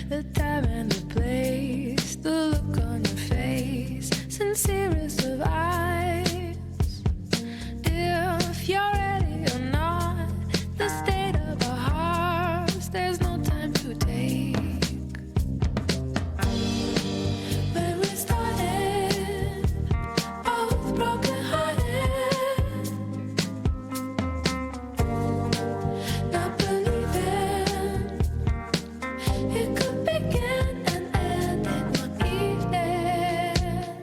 The time and the place, the look on your face, sincerest of eyes. If you're ready or not, the state of our hearts, there's no time to take. When we started, both broken hearted, not believing it could begin and end in one evening.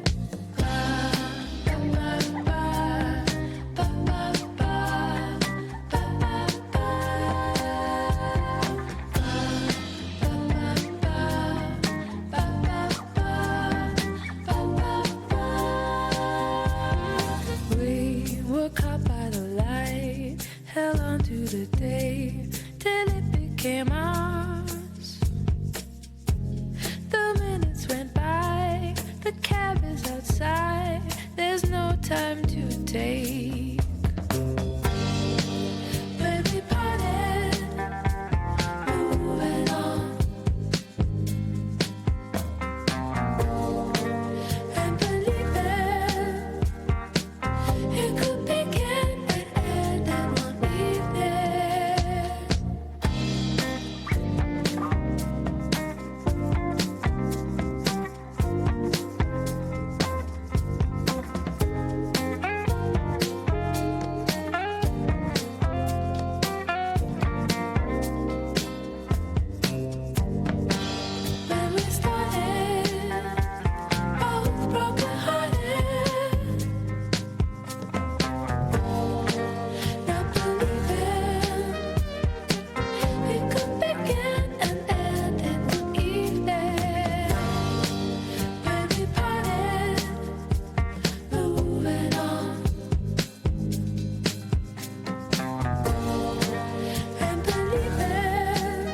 We were caught by the light, held on to the day till it became ours. The minutes went by, the cab is outside, there's no time to take. When we parted, moving on, and believing it could begin and end in one evening. When we started, both broken hearted, not believing it could begin and end in one evening. When we parted, moving on, and believing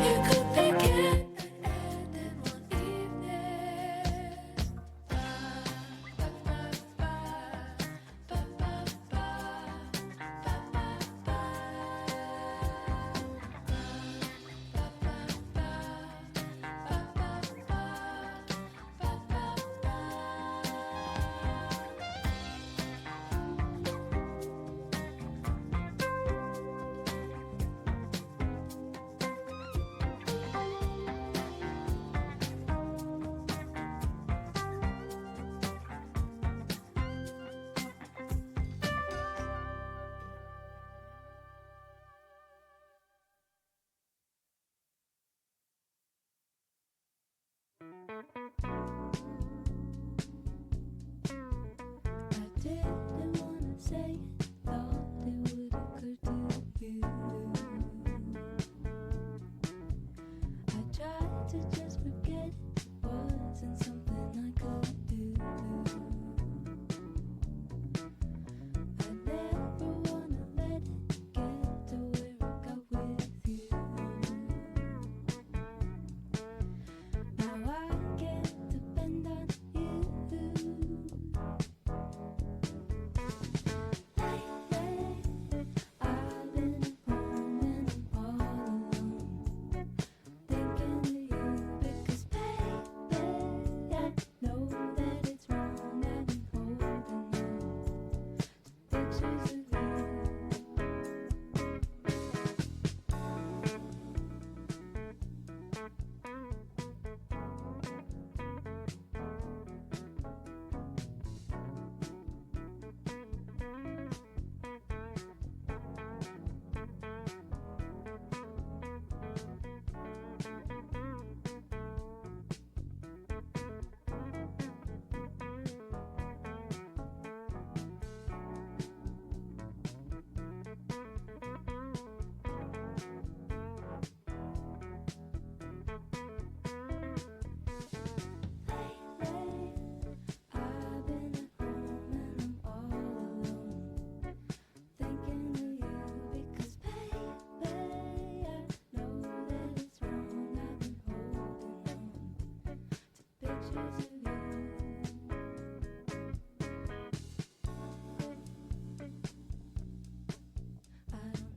it could begin and end in one I didn't wanna say it, thought it would occur to you. I tried to just forget it, wasn't something I could do. I never wanna let it get to where it got with you. Now I can't depend on you. Lately, I've been at home and I'm all alone, thinking of you because, baby, I know that it's wrong. I've been holding on to pictures of you.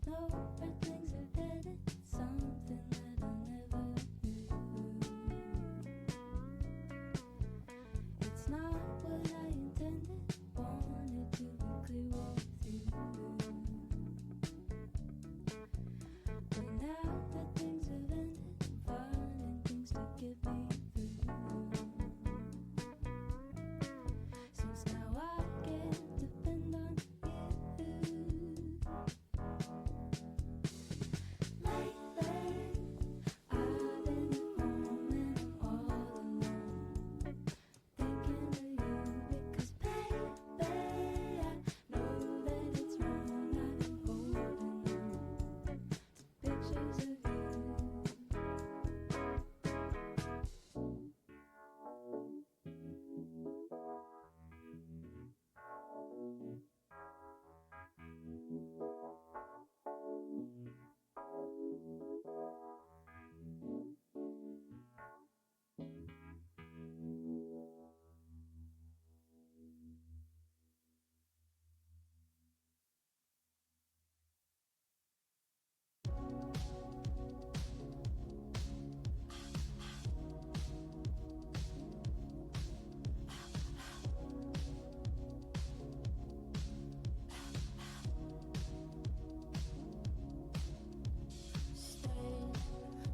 know where things are headed. now that things have ended, finding things to get me through. Since now I can't depend on you. Lately, I've been home and I'm all alone, thinking of you because, baby, I know that it's wrong. I've been holding on to pictures of you.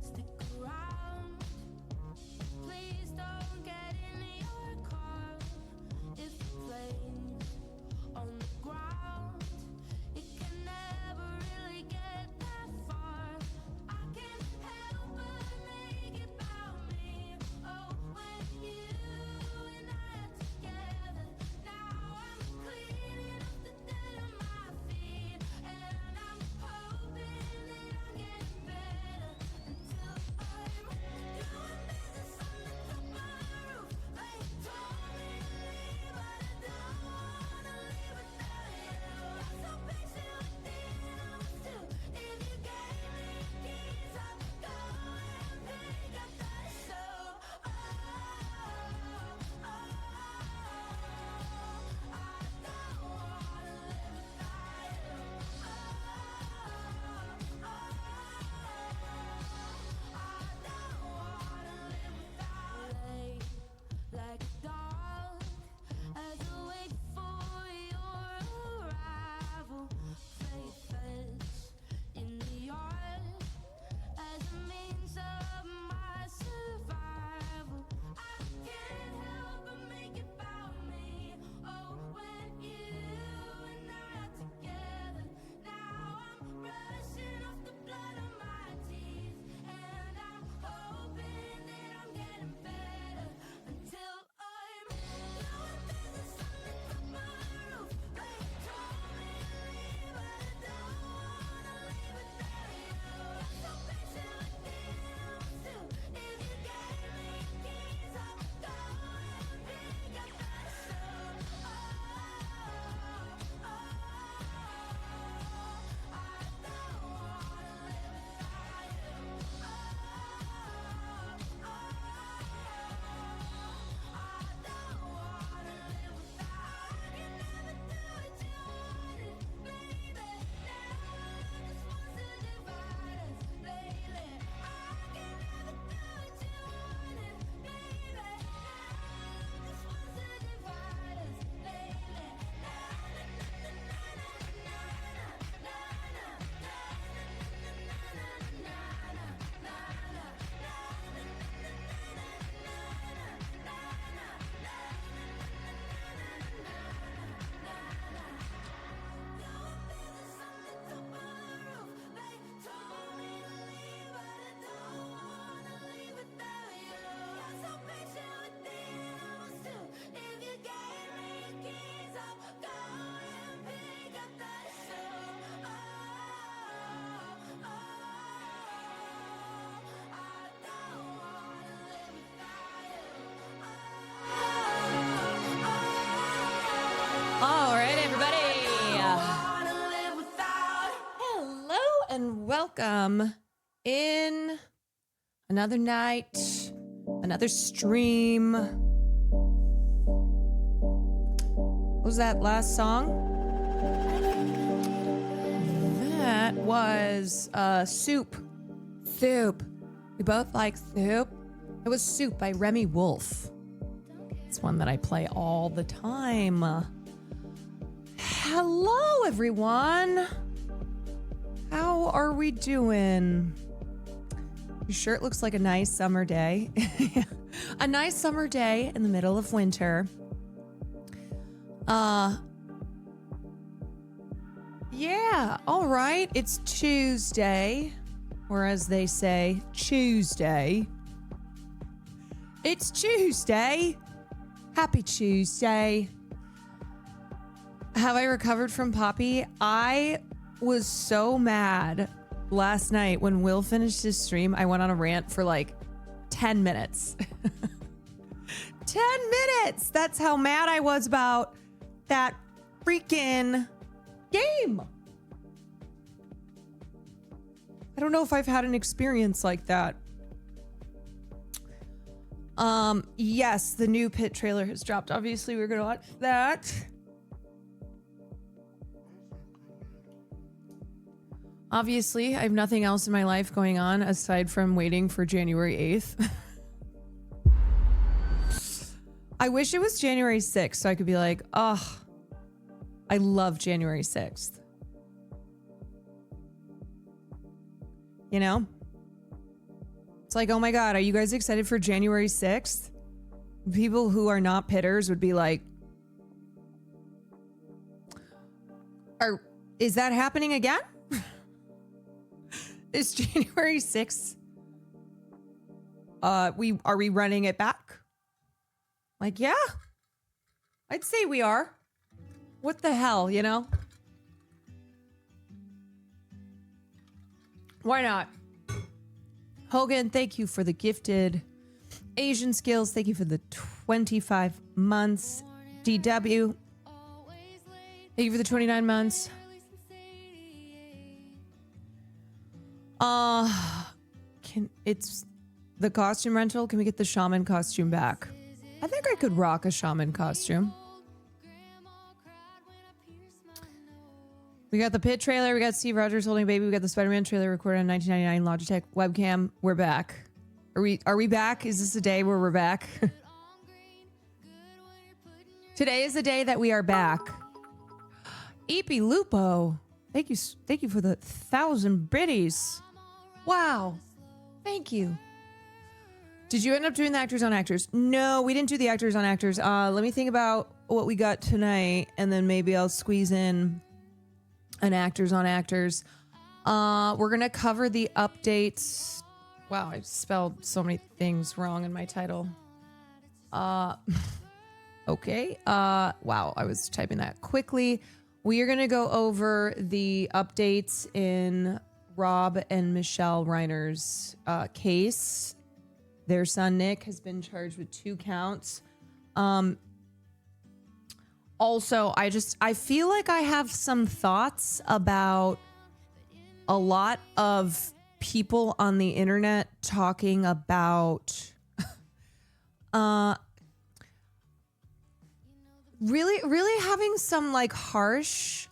Stick around. Please don't get in your car. If the plane's on the ground, it can never really get that far. I can't help but make it about me. Oh, when you and I are together, now I'm cleaning up the dead on my feet, and I'm hoping that I'm getting better until I'm doing business on the top of the roof. They told me to leave, but I don't wanna leave without you. I'm so patient with the animals too. If you gave me keys, I'd go and pick up the show. I don't wanna live without you. Like a dog, as I wait for your arrival. Play fetch in the yard as a means of my survival. I can't help but make it about me. Oh, when you and I are together, now I'm brushing off the blood on my teeth, and I'm hoping that I'm getting better until I'm doing business on the top of the roof. They told me to leave, but I don't wanna leave without you. I'm so patient with the animals too. If you gave me keys, I'd go and pick up the show. I don't wanna live without All right, everybody. Hello and welcome in another night, another stream. What was that last song? That was Soup. Soup. We both like Soup. It was Soup by Remy Wolf. It's one that I play all the time. Hello, everyone. How are we doing? Your shirt looks like a nice summer day. A nice summer day in the middle of winter. Yeah, all right. It's Tuesday, or as they say, Tuesday. It's Tuesday. Happy Tuesday. Have I recovered from Poppy? I was so mad last night when Will finished his stream. I went on a rant for like 10 minutes. 10 minutes! That's how mad I was about that freaking game. I don't know if I've had an experience like that. Yes, the new Pit trailer has dropped. Obviously, we're gonna watch that. Obviously, I have nothing else in my life going on aside from waiting for January 8th. I wish it was January 6th so I could be like, oh, I love January 6th. You know? It's like, oh my God, are you guys excited for January 6th? People who are not pitters would be like, is that happening again? Is January 6th? Are we running it back? Like, yeah. I'd say we are. What the hell, you know? Why not? Hogan, thank you for the gifted Asian skills. Thank you for the 25 months. DW, thank you for the 29 months. It's the costume rental. Can we get the shaman costume back? I think I could rock a shaman costume. We got the Pit trailer. We got Steve Rogers holding a baby. We got the Spider-Man trailer recorded on 1999 Logitech webcam. We're back. Are we back? Is this a day where we're back? Today is the day that we are back. Eepy Lupo. Thank you for the 1,000 biddies. Wow. Thank you. Did you end up doing the actors on actors? No, we didn't do the actors on actors. Let me think about what we got tonight, and then maybe I'll squeeze in an actors on actors. We're gonna cover the updates. Wow, I spelled so many things wrong in my title. Okay. Wow, I was typing that quickly. We are gonna go over the updates in Rob and Michelle Reiner's case. Their son Nick has been charged with 2 counts. Also, I feel like I have some thoughts about a lot of people on the internet talking about really having some like harsh,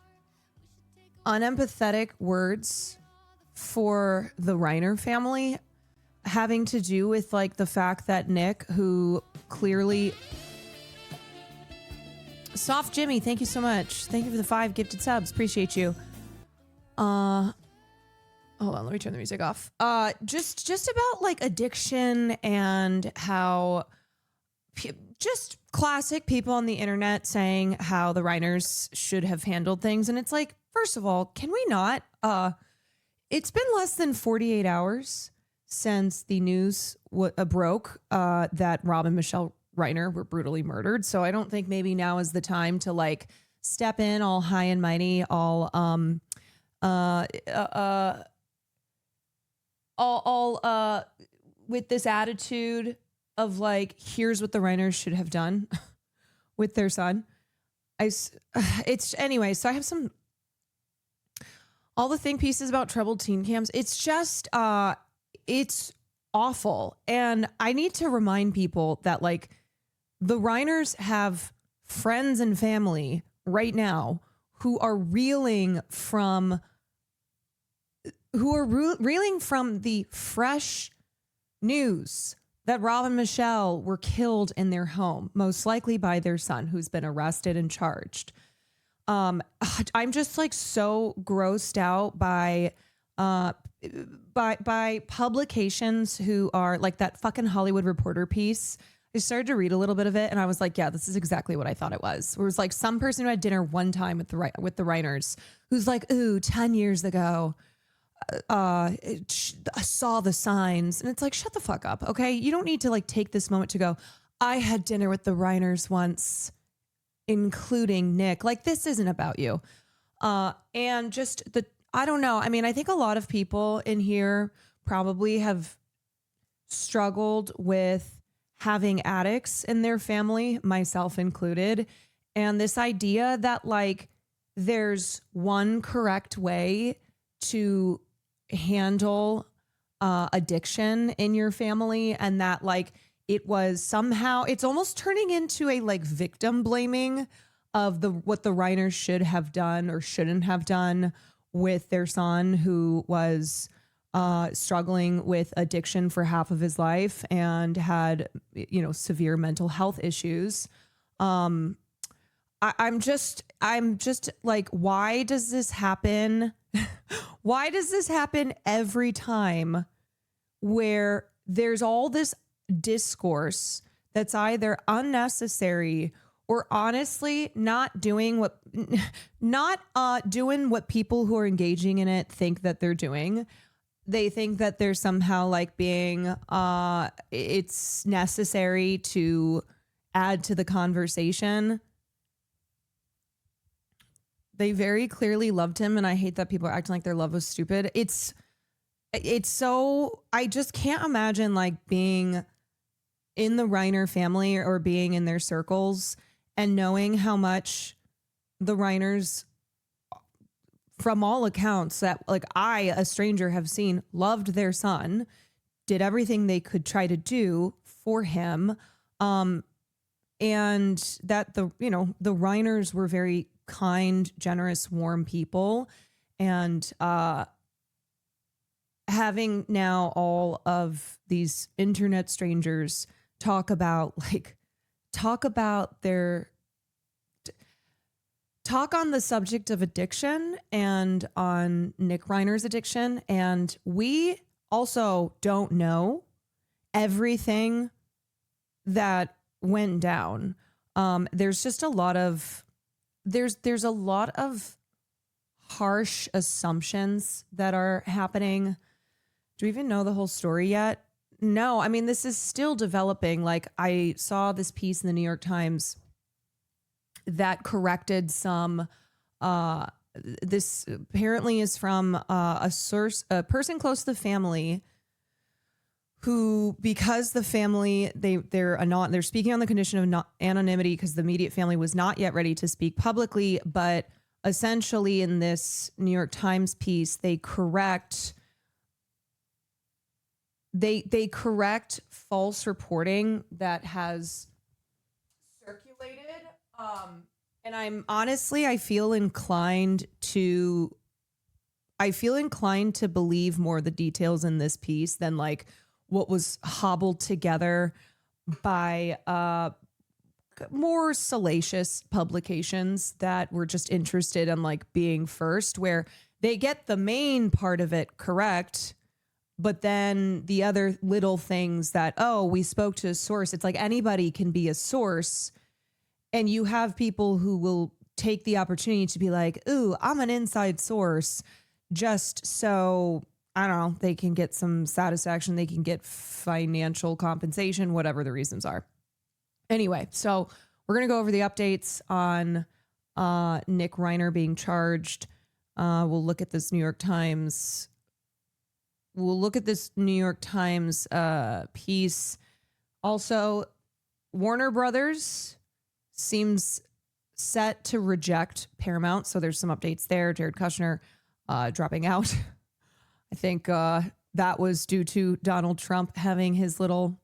unempathetic words for the Reiner family, having to do with like the fact that Nick, who clearly... Soft Jimmy, thank you so much. Thank you for the 5 gifted subs. Appreciate you. Hold on, let me turn the music off. Just about like addiction and how just classic people on the internet saying how the Reiners should have handled things. And it's like, first of all, can we not? It's been less than 48 hours since the news broke that Rob and Michelle Reiner were brutally murdered. So I don't think maybe now is the time to like step in all high and mighty, all with this attitude of like, here's what the Reiners should have done with their son. It's anyway. So I have all the think pieces about troubled teen cams. It's just, it's awful. And I need to remind people that like the Reiners have friends and family right now who are reeling from the fresh news that Rob and Michelle were killed in their home, most likely by their son, who's been arrested and charged. I'm just like so grossed out by uh, by publications who are like that fucking Hollywood Reporter piece. I started to read a little bit of it, and I was like, yeah, this is exactly what I thought it was. It was like some person who had dinner one time with the Reiners, who's like, ooh, 10 years ago, I saw the signs. And it's like, shut the fuck up. Okay. You don't need to like take this moment to go, I had dinner with the Reiners once, including Nick. Like, this isn't about you. And just I don't know. I mean, I think a lot of people in here probably have struggled with having addicts in their family, myself included. And this idea that like there's one correct way to handle addiction in your family, and that like it was somehow, it's almost turning into a like victim blaming of what the Reiners should have done or shouldn't have done with their son, who was struggling with addiction for half of his life and had, you know, severe mental health issues. I'm just like, why does this happen? Why does this happen every time where there's all this discourse that's either unnecessary or honestly not doing what people who are engaging in it think that they're doing? They think that they're somehow like being, it's necessary to add to the conversation. They very clearly loved him, and I hate that people are acting like their love was stupid. It's so, I just can't imagine like being in the Reiner family or being in their circles and knowing how much the Reiners, from all accounts that like I, a stranger, have seen, loved their son, did everything they could try to do for him. And that the Reiners were very kind, generous, warm people. And having now all of these internet strangers talk about on the subject of addiction and on Nick Reiner's addiction. And we also don't know everything that went down. There's just a lot of, there's a lot of harsh assumptions that are happening. Do we even know the whole story yet? No, I mean, this is still developing. Like, I saw this piece in the New York Times that corrected some, this apparently is from a person close to the family who, because the family, they're speaking on the condition of anonymity because the immediate family was not yet ready to speak publicly. But essentially in this New York Times piece, they correct false reporting that has circulated. And I feel inclined to believe more of the details in this piece than like what was hobbled together by more salacious publications that were just interested in like being first, where they get the main part of it correct, but then the other little things that, oh, we spoke to a source. It's like anybody can be a source. And you have people who will take the opportunity to be like, ooh, I'm an inside source, just so, I don't know, they can get some satisfaction, they can get financial compensation, whatever the reasons are. Anyway, so we're going to go over the updates on Nick Reiner being charged. We'll look at this New York Times. Piece. Also, Warner Brothers seems set to reject Paramount. So there's some updates there. Jared Kushner dropping out. I think that was due to Donald Trump having his little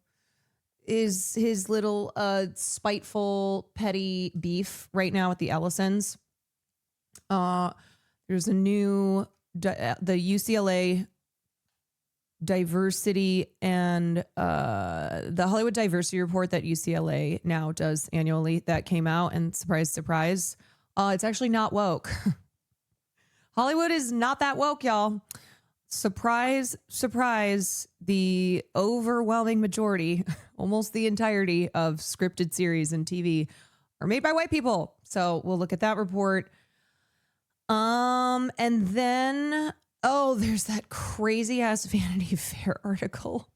spiteful, petty beef right now with the Ellisons. There's a new, the UCLA diversity and the Hollywood diversity report that UCLA now does annually that came out, and surprise, it's actually not woke. Hollywood is not that woke, y'all. surprise, surprise, the overwhelming majority, almost the entirety of scripted series and TV are made by white people. So we'll look at that report. And then, oh, there's that crazy ass Vanity Fair article.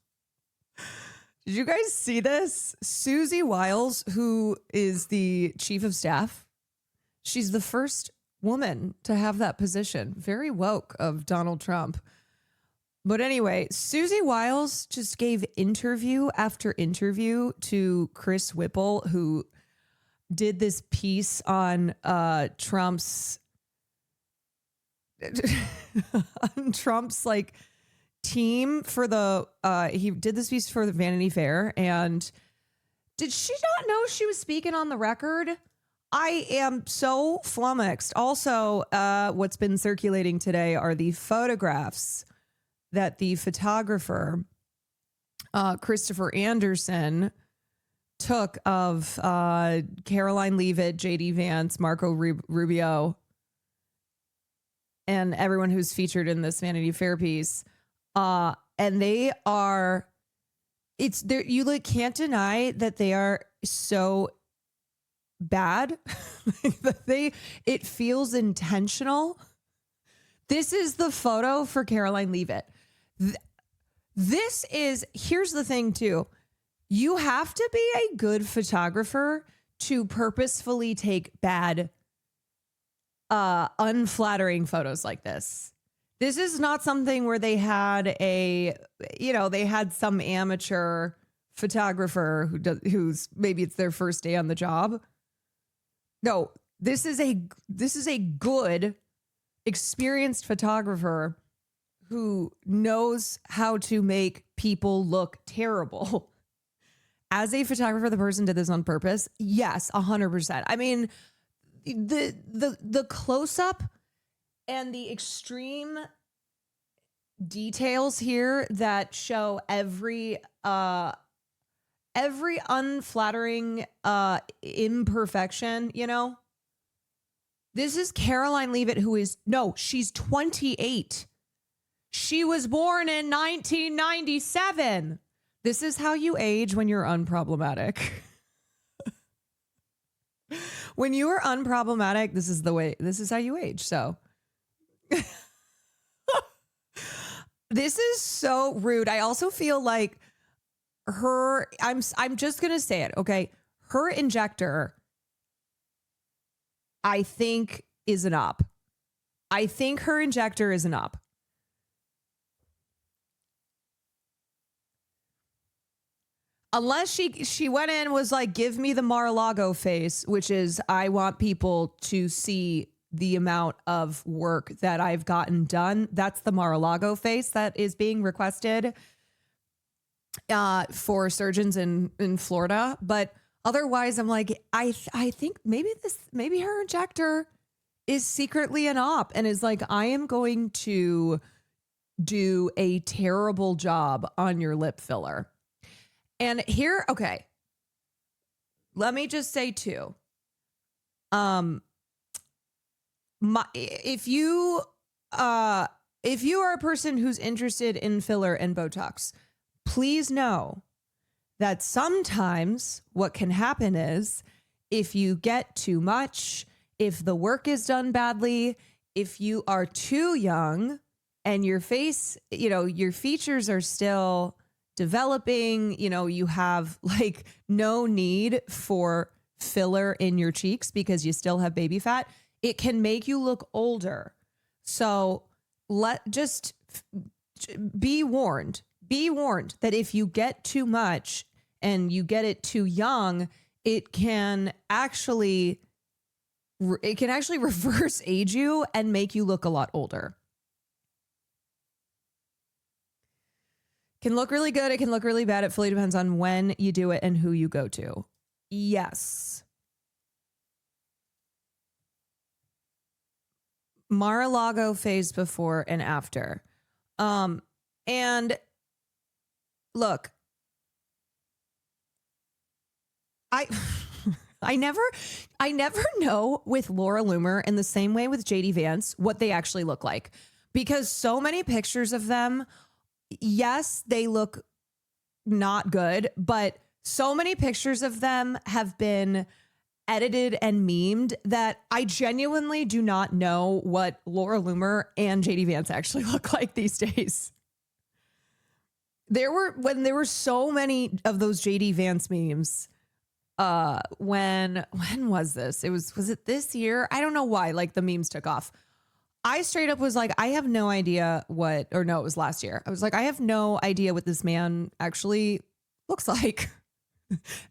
Did you guys see this? Susie Wiles, who is the chief of staff, she's the first woman to have that position. Very woke of Donald Trump. But anyway, Susie Wiles just gave interview after interview to Chris Whipple, who did this piece on Trump's like team for the he did this piece for the Vanity Fair. And did she not know she was speaking on the record? I am so flummoxed. Also, what's been circulating today are the photographs that the photographer Christopher Anderson took of Caroline Leavitt, JD Vance, Marco Rubio, and everyone who's featured in this Vanity Fair piece. And they are, it's there. You like can't deny that they are so bad. It feels intentional. This is the photo for Caroline Leavitt. Here's the thing too. You have to be a good photographer to purposefully take bad, unflattering photos like this. This is not something where they had they had some amateur photographer who's maybe it's their first day on the job. No, this is a good, experienced photographer who knows how to make people look terrible. As a photographer, the person did this on purpose. Yes, 100%. I mean, the close up and the extreme details here that show every unflattering imperfection, This is Caroline Leavitt, she's 28. She was born in 1997. This is how you age when you're unproblematic. When you are unproblematic, this is how you age. So this is so rude. I also feel like I'm just going to say it. Okay. Her injector, I think is an op. I think her injector is an op. Unless she went in and was like, give me the Mar-a-Lago face, which is I want people to see the amount of work that I've gotten done. That's the Mar-a-Lago face that is being requested for surgeons in Florida. But otherwise, I'm like, I think maybe her injector is secretly an op and is like, I am going to do a terrible job on your lip filler. And here, okay, let me just say too, if you are a person who's interested in filler and Botox, please know that sometimes what can happen is if you get too much, if the work is done badly, if you are too young and your face, your features are still developing, you have like no need for filler in your cheeks because you still have baby fat, it can make you look older. So just be warned that if you get too much and you get it too young, it can actually reverse age you and make you look a lot older. Can look really good. It can look really bad. It fully depends on when you do it and who you go to. Yes. Mar-a-Lago phase before and after. And look, I never know with Laura Loomer in the same way with JD Vance what they actually look like. because so many pictures of them, yes, they look not good, but so many pictures of them have been edited and memed that I genuinely do not know what Laura Loomer and JD Vance actually look like these days. There were so many of those JD Vance memes. When was this? Was it this year? I don't know why, like, the memes took off. I straight up was like, I have no idea it was last year. I was like, I have no idea what this man actually looks like.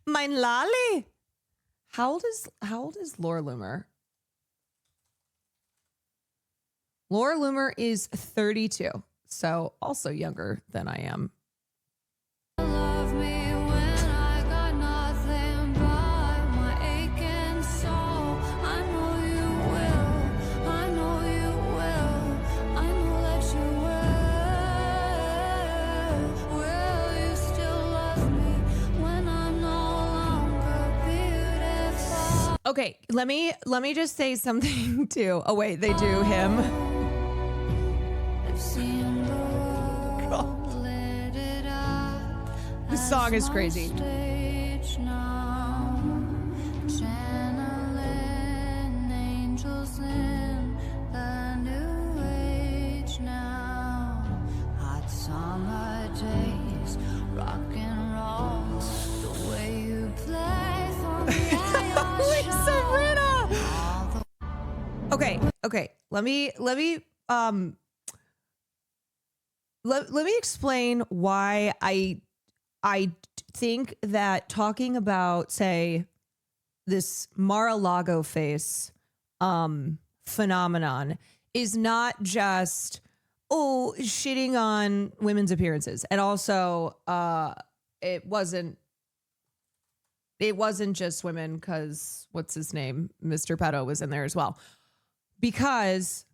Mein Lali. How old is Laura Loomer? Laura Loomer is 32, so also younger than I am. Love me when I got nothing but my aching soul. I know you will. I know you will. I know that you will. Will you still love me when I'm no longer beautiful? Okay, let me just say something too. Oh wait, they do him. I've seen the world lit it up. This song is crazy. Stage now, channeling angels in the new age now. Hot summer days, rock and roll, the way you play for me. Lisa Rinna. Okay. Let me explain why I think that talking about, say, this Mar-a-Lago face phenomenon is not just shitting on women's appearances. And also it wasn't just women, because what's his name? Mr. Pedo was in there as well. Because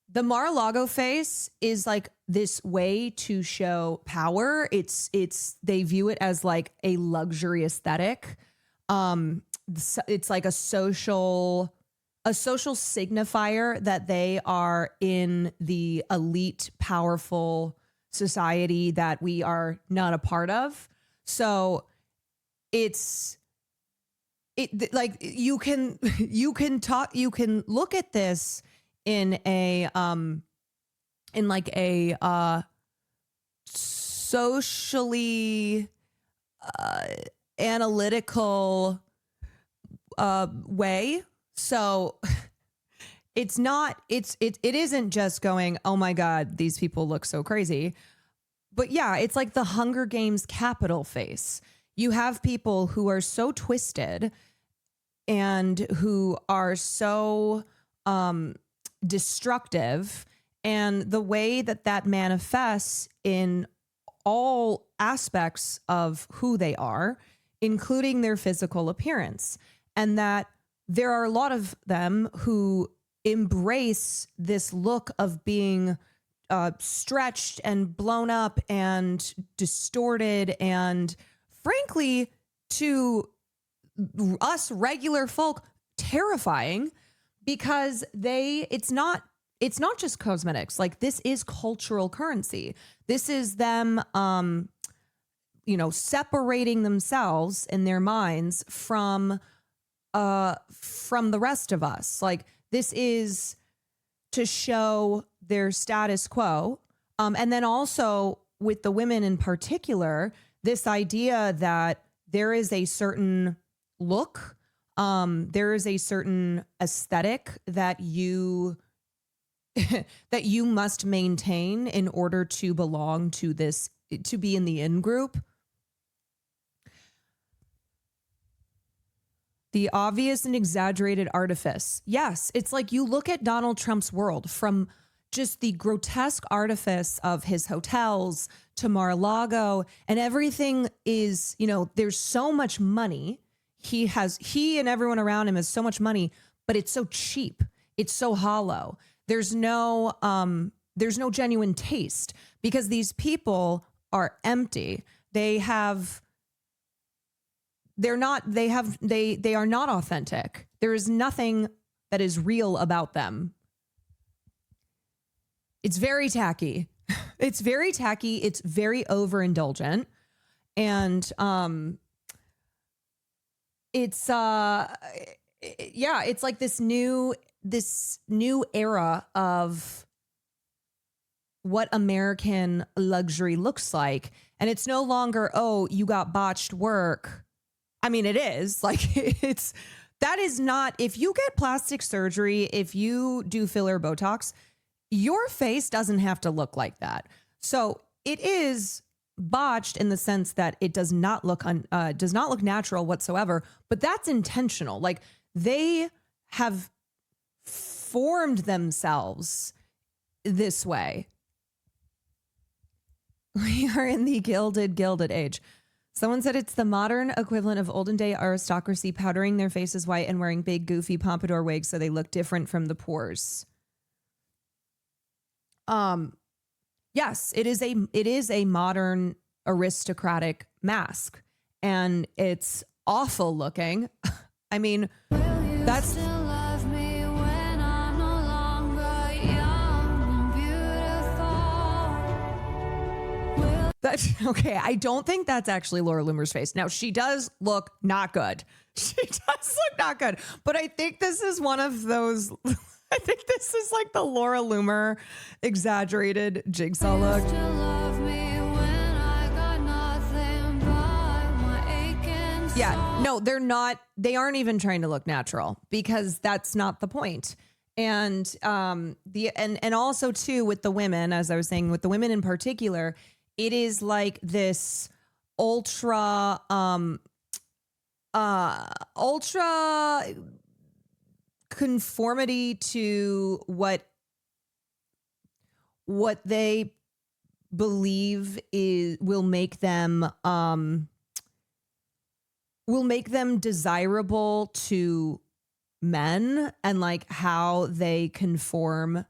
the Mar-a-Lago face is like this way to show power. They view it as like a luxury aesthetic. It's like a social signifier that they are in the elite, powerful society that we are not a part of. So like you can look at this in a socially analytical way. So it isn't just going, oh my God, these people look so crazy. But yeah, it's like the Hunger Games Capitol face. You have people who are so twisted and who are so destructive, and the way that manifests in all aspects of who they are, including their physical appearance, and that there are a lot of them who embrace this look of being stretched and blown up and distorted, and frankly, to us regular folk, terrifying, because it's not just cosmetics. Like, this is cultural currency. This is them separating themselves in their minds from the rest of us. Like, this is to show their status quo. And then also with the women in particular, this idea that there is a certain look, there is a certain aesthetic that you must maintain in order to belong to this, to be in the in group. The obvious and exaggerated artifice. Yes, it's like you look at Donald Trump's world, from just the grotesque artifice of his hotels to Mar-a-Lago, and everything is, there's so much money. He and everyone around him has so much money, but it's so cheap. It's so hollow. There's no genuine taste, because these people are empty. They are not authentic. There is nothing that is real about them. It's very tacky. It's very tacky. It's very overindulgent. And it's it's like this new era of what American luxury looks like. And it's no longer, oh, you got botched work. I mean, it is like that is not, if you get plastic surgery, if you do filler Botox, your face doesn't have to look like that. So it is botched in the sense that it does not look natural whatsoever, but that's intentional. Like they have formed themselves this way. We are in the gilded age. Someone said it's the modern equivalent of olden day aristocracy powdering their faces white and wearing big goofy pompadour wigs so they look different from the pores. Yes, it is a modern aristocratic mask, and it's awful looking. I mean, that's okay. I don't think that's actually Laura Loomer's face. Now, she does look not good. She does look not good. But I think this is one of those. I think this is like the Laura Loomer exaggerated jigsaw look. Yeah, no, they're not. They aren't even trying to look natural because that's not the point. And and also too with the women, as I was saying, with the women in particular, it is like this ultra conformity to what they believe will make them desirable to men, and like how they conform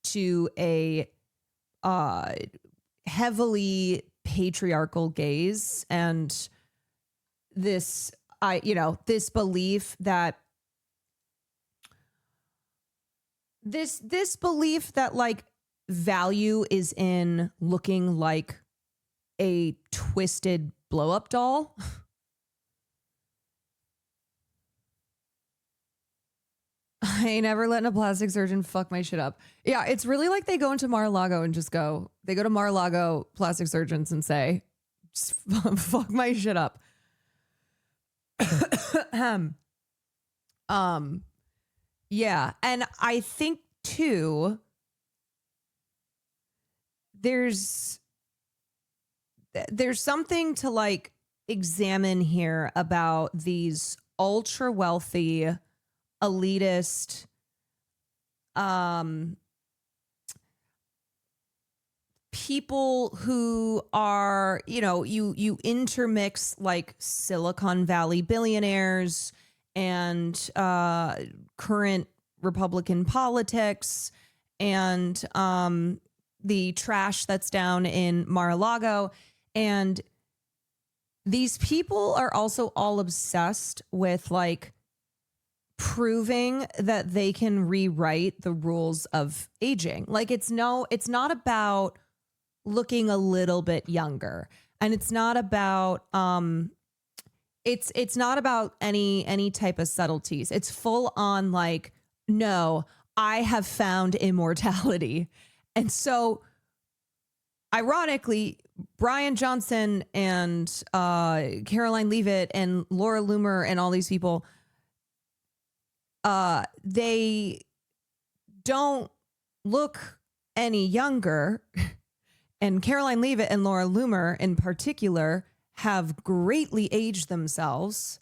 to a heavily patriarchal gaze, and this belief that this belief that like value is in looking like a twisted blow up doll. I ain't ever letting a plastic surgeon fuck my shit up. Yeah, it's really like they go into Mar-a-Lago and they go to Mar-a-Lago plastic surgeons and say, just fuck my shit up. Yeah. And I think too, there's something to like examine here about these ultra wealthy elitist people who are, you intermix like Silicon Valley billionaires and current Republican politics and the trash that's down in Mar-a-Lago. And these people are also all obsessed with like proving that they can rewrite the rules of aging. Like it's not about looking a little bit younger, and it's not about it's not about any type of subtleties. It's full on like, no, I have found immortality. And so ironically, Brian Johnson and Caroline Leavitt and Laura Loomer and all these people, they don't look any younger. And Caroline Leavitt and Laura Loomer in particular have greatly aged themselves.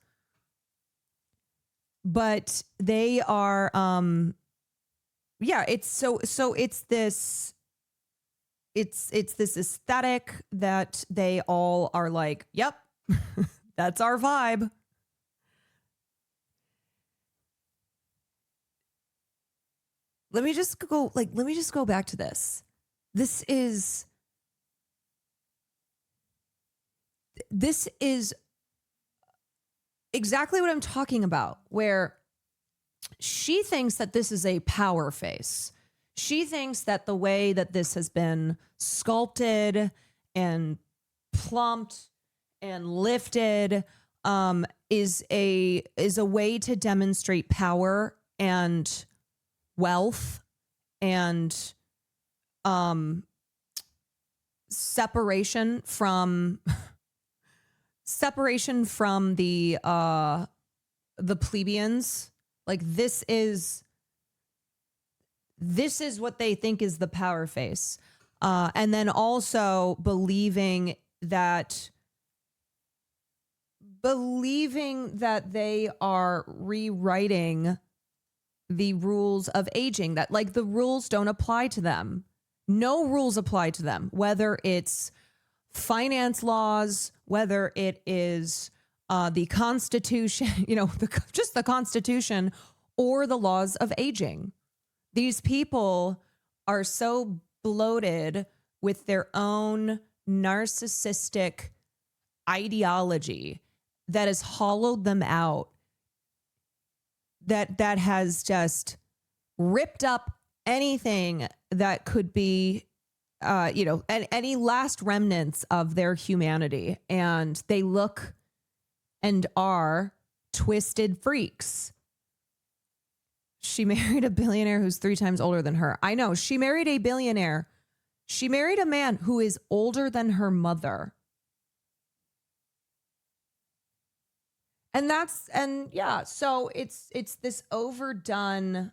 But they are it's this aesthetic that they all are like, yep, that's our vibe. Let me just go back to this. This is exactly what I'm talking about, where she thinks that this is a power face. She thinks that the way that this has been sculpted and plumped and lifted is a way to demonstrate power and wealth and separation from the plebeians. Like this is what they think is the power face. And then also believing that they are rewriting the rules of aging, that like the rules don't apply to them. No rules apply to them, whether it's finance laws, whether it is the Constitution, just the Constitution, or the laws of aging. These people are so bloated with their own narcissistic ideology that has hollowed them out, that has just ripped up anything that could be, any last remnants of their humanity. And they look and are twisted freaks. She married a billionaire who's 3 times older than her. I know. She married a billionaire. She married a man who is older than her mother. So it's this overdone,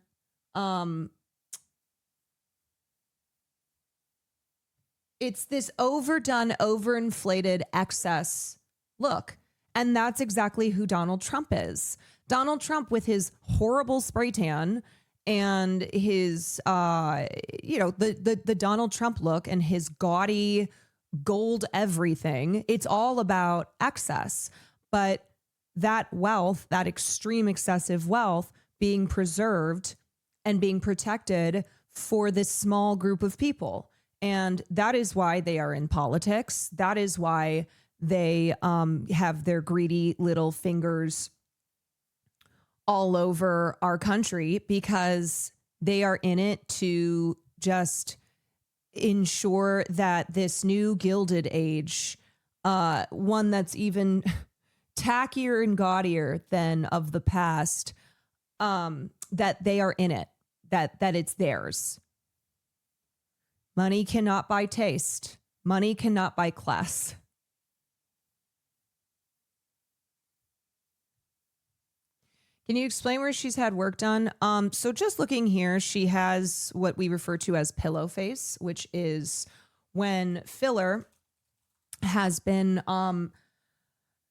overinflated excess look. And that's exactly who Donald Trump is. Donald Trump, with his horrible spray tan and his, the Donald Trump look and his gaudy gold everything, it's all about excess. But that wealth, that extreme excessive wealth, being preserved and being protected for this small group of people. And that is why they are in politics. That is why they have their greedy little fingers all over our country, because they are in it to just ensure that this new Gilded Age, one that's even tackier and gaudier than of the past, that they are in it, that it's theirs. Money cannot buy taste. Money cannot buy class. Can you explain where she's had work done? So just looking here, she has what we refer to as pillow face, which is when filler has been,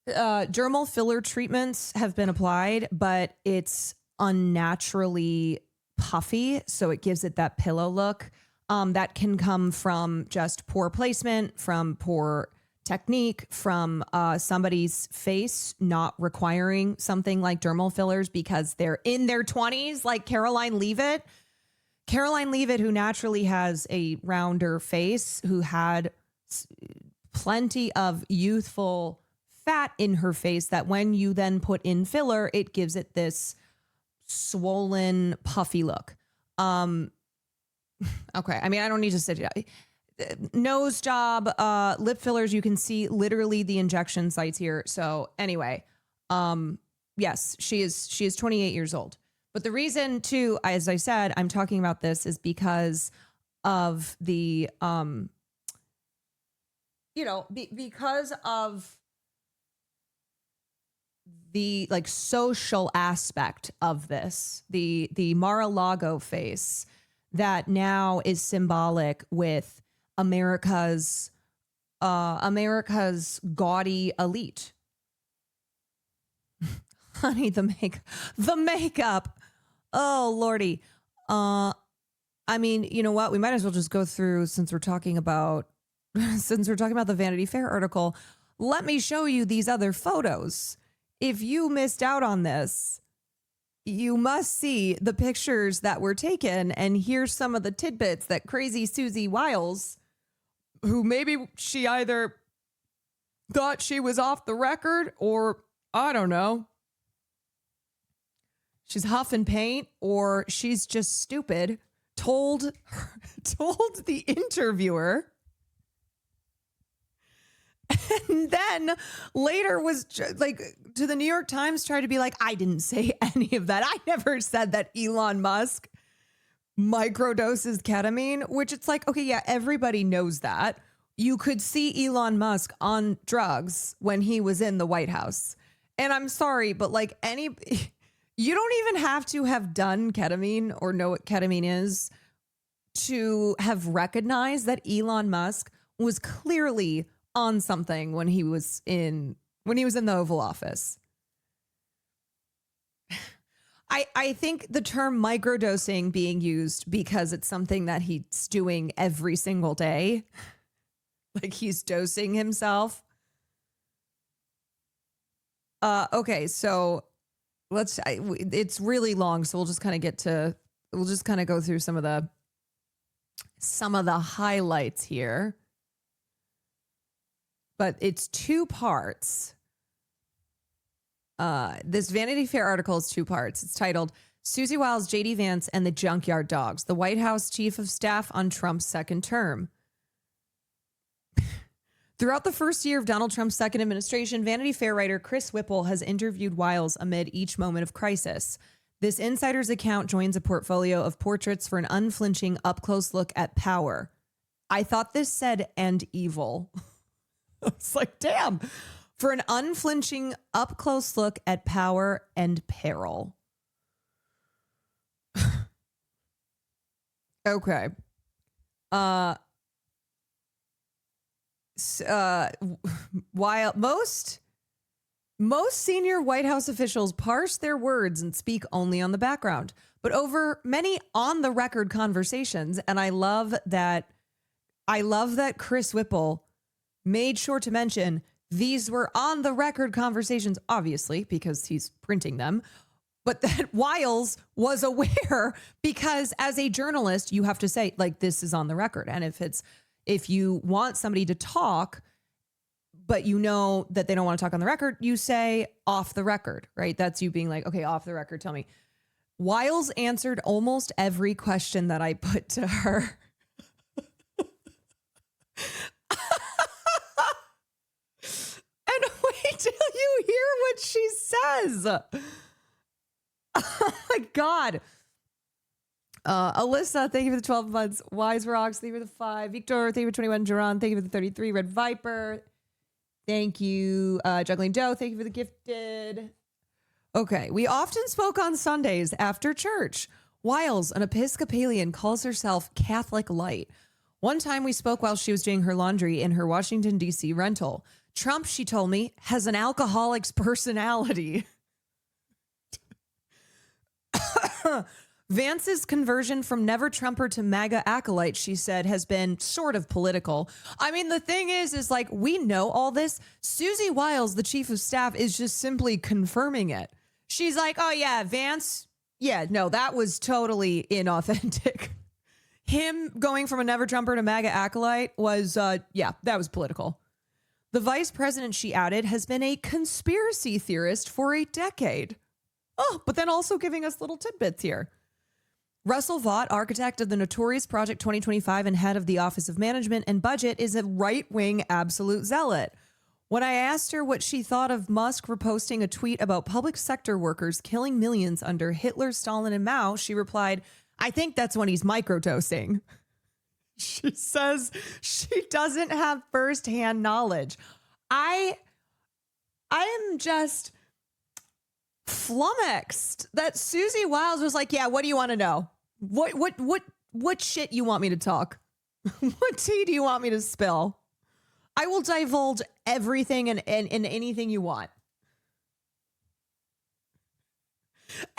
dermal filler treatments have been applied, but it's unnaturally puffy. So it gives it that pillow look. That can come from just poor placement, from poor technique, from somebody's face not requiring something like dermal fillers because they're in their 20s, like Caroline Leavitt. Caroline Leavitt, who naturally has a rounder face, who had plenty of youthful fat in her face, that when you then put in filler, it gives it this swollen, puffy look. Okay. I mean, I don't need to say nose job, lip fillers. You can see literally the injection sites here. So anyway, yes, she is 28 years old. But the reason too, as I said, I'm talking about this is because of the, because of the like social aspect of this, the Mar-a-Lago face that now is symbolic with America's gaudy elite. Honey, the makeup. Oh, Lordy. I mean, you know what? We might as well just go through, since we're talking about the Vanity Fair article. Let me show you these other photos. If you missed out on this, you must see the pictures that were taken, and here's some of the tidbits that crazy Susie Wiles, who maybe she either thought she was off the record, or I don't know, she's huffing paint, or she's just stupid told the interviewer, and then later was like to the New York Times, tried to be like, I didn't say any of that. I never said that Elon Musk microdoses ketamine, which it's like, okay, yeah, everybody knows that. You could see Elon Musk on drugs when he was in the White House. And I'm sorry, but like you don't even have to have done ketamine or know what ketamine is to have recognized that Elon Musk was clearly on something when he was in the Oval Office. I think the term microdosing being used because it's something that he's doing every single day, like he's dosing himself. Okay, so it's really long, so we'll just kind of go through some of the highlights here. But it's two parts. This Vanity Fair article is two parts. It's titled Susie Wiles, J.D. Vance, and the Junkyard Dogs, the White House Chief of Staff on Trump's second term. Throughout the first year of Donald Trump's second administration, Vanity Fair writer Chris Whipple has interviewed Wiles amid each moment of crisis. This insider's account joins a portfolio of portraits for an unflinching up-close look at power. I thought this said "and evil." It's like, damn. For an unflinching up-close look at power and peril. Okay. While most senior White House officials parse their words and speak only on the background, but over many on-the-record conversations, and I love that Chris Whipple made sure to mention these were on-the-record conversations, obviously, because he's printing them, but that Wiles was aware because as a journalist, you have to say, like, this is on the record. And if you want somebody to talk, but you know that they don't want to talk on the record, you say off the record, right? That's you being like, okay, off the record, tell me. Wiles answered almost every question that I put to her. And wait till you hear what she says. Oh my God. Alyssa, thank you for the 12 months. Wise Rocks, thank you for the 5. Victor, thank you for 21. Jerron, thank you for the 33. Red Viper, thank you. Juggling Doe, thank you for the gifted. Okay, we often spoke on Sundays after church. Wiles, an Episcopalian, calls herself Catholic Light. One time we spoke while she was doing her laundry in her Washington, D.C. rental. Trump, she told me, has an alcoholic's personality. Vance's conversion from never Trumper to MAGA acolyte, she said, has been sort of political. I mean, the thing is like, we know all this. Susie Wiles, the chief of staff, is just simply confirming it. She's like, oh yeah, Vance. Yeah, no, that was totally inauthentic. Him going from a never Trumper to MAGA acolyte was, yeah, that was political. The vice president, she added, has been a conspiracy theorist for a decade. Oh, but then also giving us little tidbits here. Russell Vought, architect of the notorious Project 2025 and head of the Office of Management and Budget, is a right-wing absolute zealot. When I asked her what she thought of Musk reposting a tweet about public sector workers killing millions under Hitler, Stalin, and Mao, she replied, I think that's when he's microdosing. She says she doesn't have firsthand knowledge. I am just flummoxed that Susie Wiles was like, yeah, what do you want to know? What shit you want me to talk? What tea do you want me to spill? I will divulge everything and anything you want.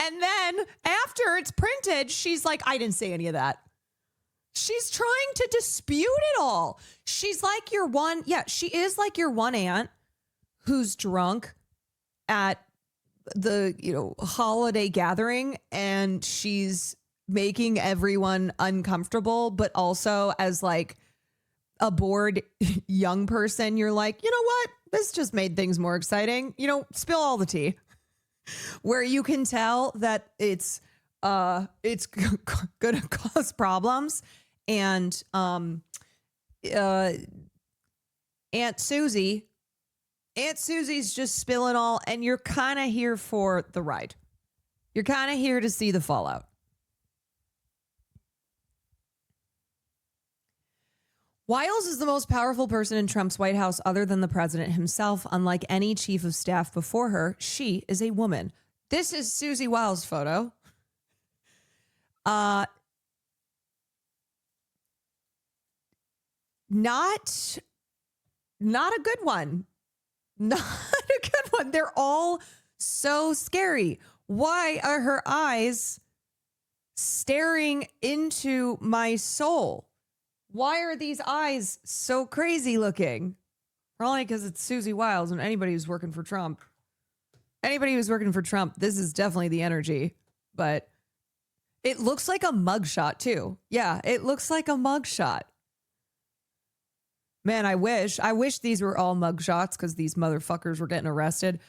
And then after it's printed, she's like, I didn't say any of that. She's trying to dispute it all. She's like your one. Yeah, she is like your one aunt who's drunk at the, holiday gathering, and she's making everyone uncomfortable, but also as like a bored young person, you're like, you know what? This just made things more exciting. Spill all the tea. Where you can tell that it's it's going to cause problems. And Aunt Susie's just spilling all, and you're kind of here for the ride. You're kind of here to see the fallout. Wiles is the most powerful person in Trump's White House other than the president himself. Unlike any chief of staff before her, she is a woman. This is Susie Wiles' photo. Not a good one. Not a good one. They're all so scary. Why are her eyes staring into my soul? Why are these eyes so crazy looking? Probably because it's Susie Wiles, and anybody who's working for Trump. This is definitely the energy. But it looks like a mugshot, too. Yeah, it looks like a mugshot. Man, I wish these were all mugshots because these motherfuckers were getting arrested.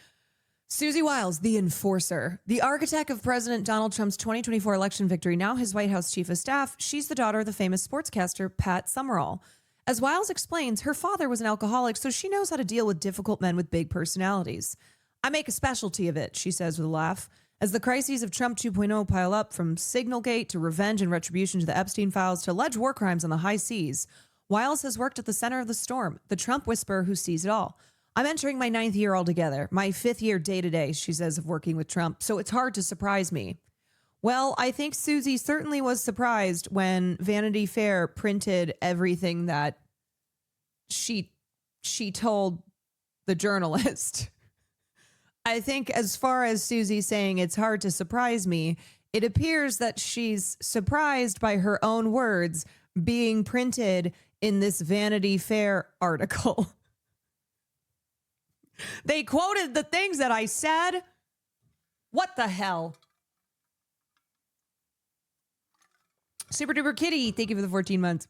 Susie Wiles, the enforcer, the architect of President Donald Trump's 2024 election victory, now his White House chief of staff. She's the daughter of the famous sportscaster Pat Summerall. As Wiles explains, her father was an alcoholic, so she knows how to deal with difficult men with big personalities. I make a specialty of it, she says with a laugh. As the crises of Trump 2.0 pile up, from Signalgate to revenge and retribution to the Epstein files to alleged war crimes on the high seas, Wiles has worked at the center of the storm, the Trump whisperer who sees it all. I'm entering my 9th year altogether, my 5th year day-to-day, she says, of working with Trump, so it's hard to surprise me. Well, I think Susie certainly was surprised when Vanity Fair printed everything that she told the journalist. I think as far as Susie saying it's hard to surprise me, it appears that she's surprised by her own words being printed in this Vanity Fair article. They quoted the things that I said. What the hell? Super Duper Kitty, thank you for the 14 months.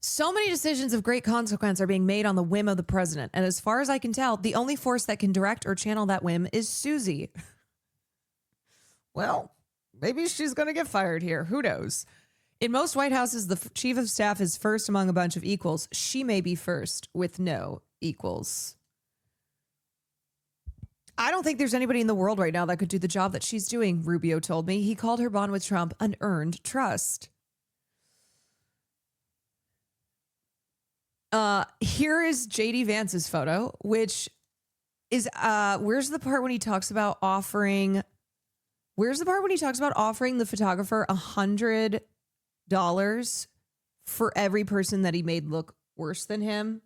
So many decisions of great consequence are being made on the whim of the president. And as far as I can tell, the only force that can direct or channel that whim is Susie. Well, maybe she's going to get fired here. Who knows? In most White Houses, the chief of staff is first among a bunch of equals. She may be first with no equals. I don't think there's anybody in the world right now that could do the job that she's doing, Rubio told me. He called her bond with Trump an earned trust. Here is JD Vance's photo, which is where's the part when he talks about offering the photographer $100 for every person that he made look worse than him?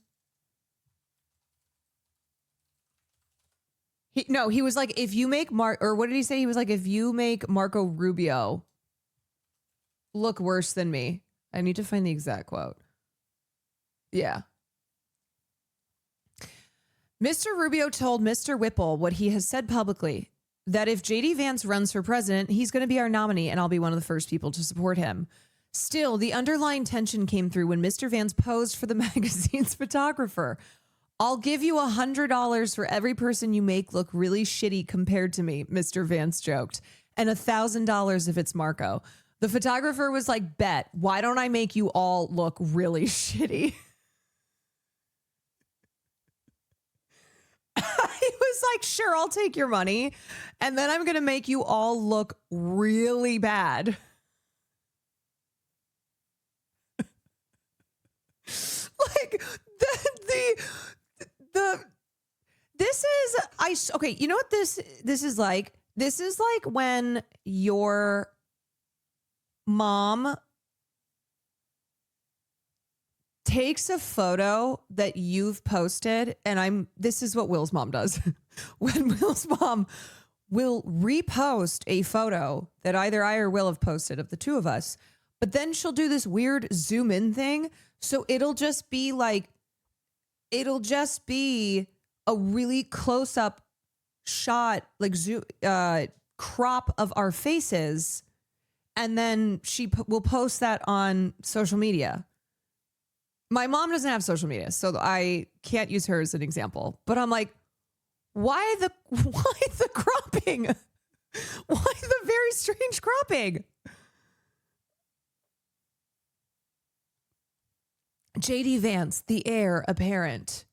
He was like, if you make what did he say? He was like, if you make Marco Rubio look worse than me. I need to find the exact quote. Yeah. Mr. Rubio told Mr. Whipple what he has said publicly, that if JD Vance runs for president, he's going to be our nominee and I'll be one of the first people to support him. Still, the underlying tension came through when Mr. Vance posed for the magazine's photographer. I'll give you $100 for every person you make look really shitty compared to me, Mr. Vance joked, and $1,000 if it's Marco. The photographer was like, bet, why don't I make you all look really shitty? I was like, sure, I'll take your money. And then I'm going to make you all look really bad. Like okay, you know what this is like? This is like when your mom takes a photo that you've posted, and this is what Will's mom does. When Will's mom will repost a photo that either I or Will have posted of the two of us, but then she'll do this weird zoom in thing. So it'll just be a really close up shot, like crop of our faces. And then she will post that on social media. My mom doesn't have social media, so I can't use her as an example. But I'm like, why the cropping? Why the very strange cropping? J.D. Vance, the heir apparent.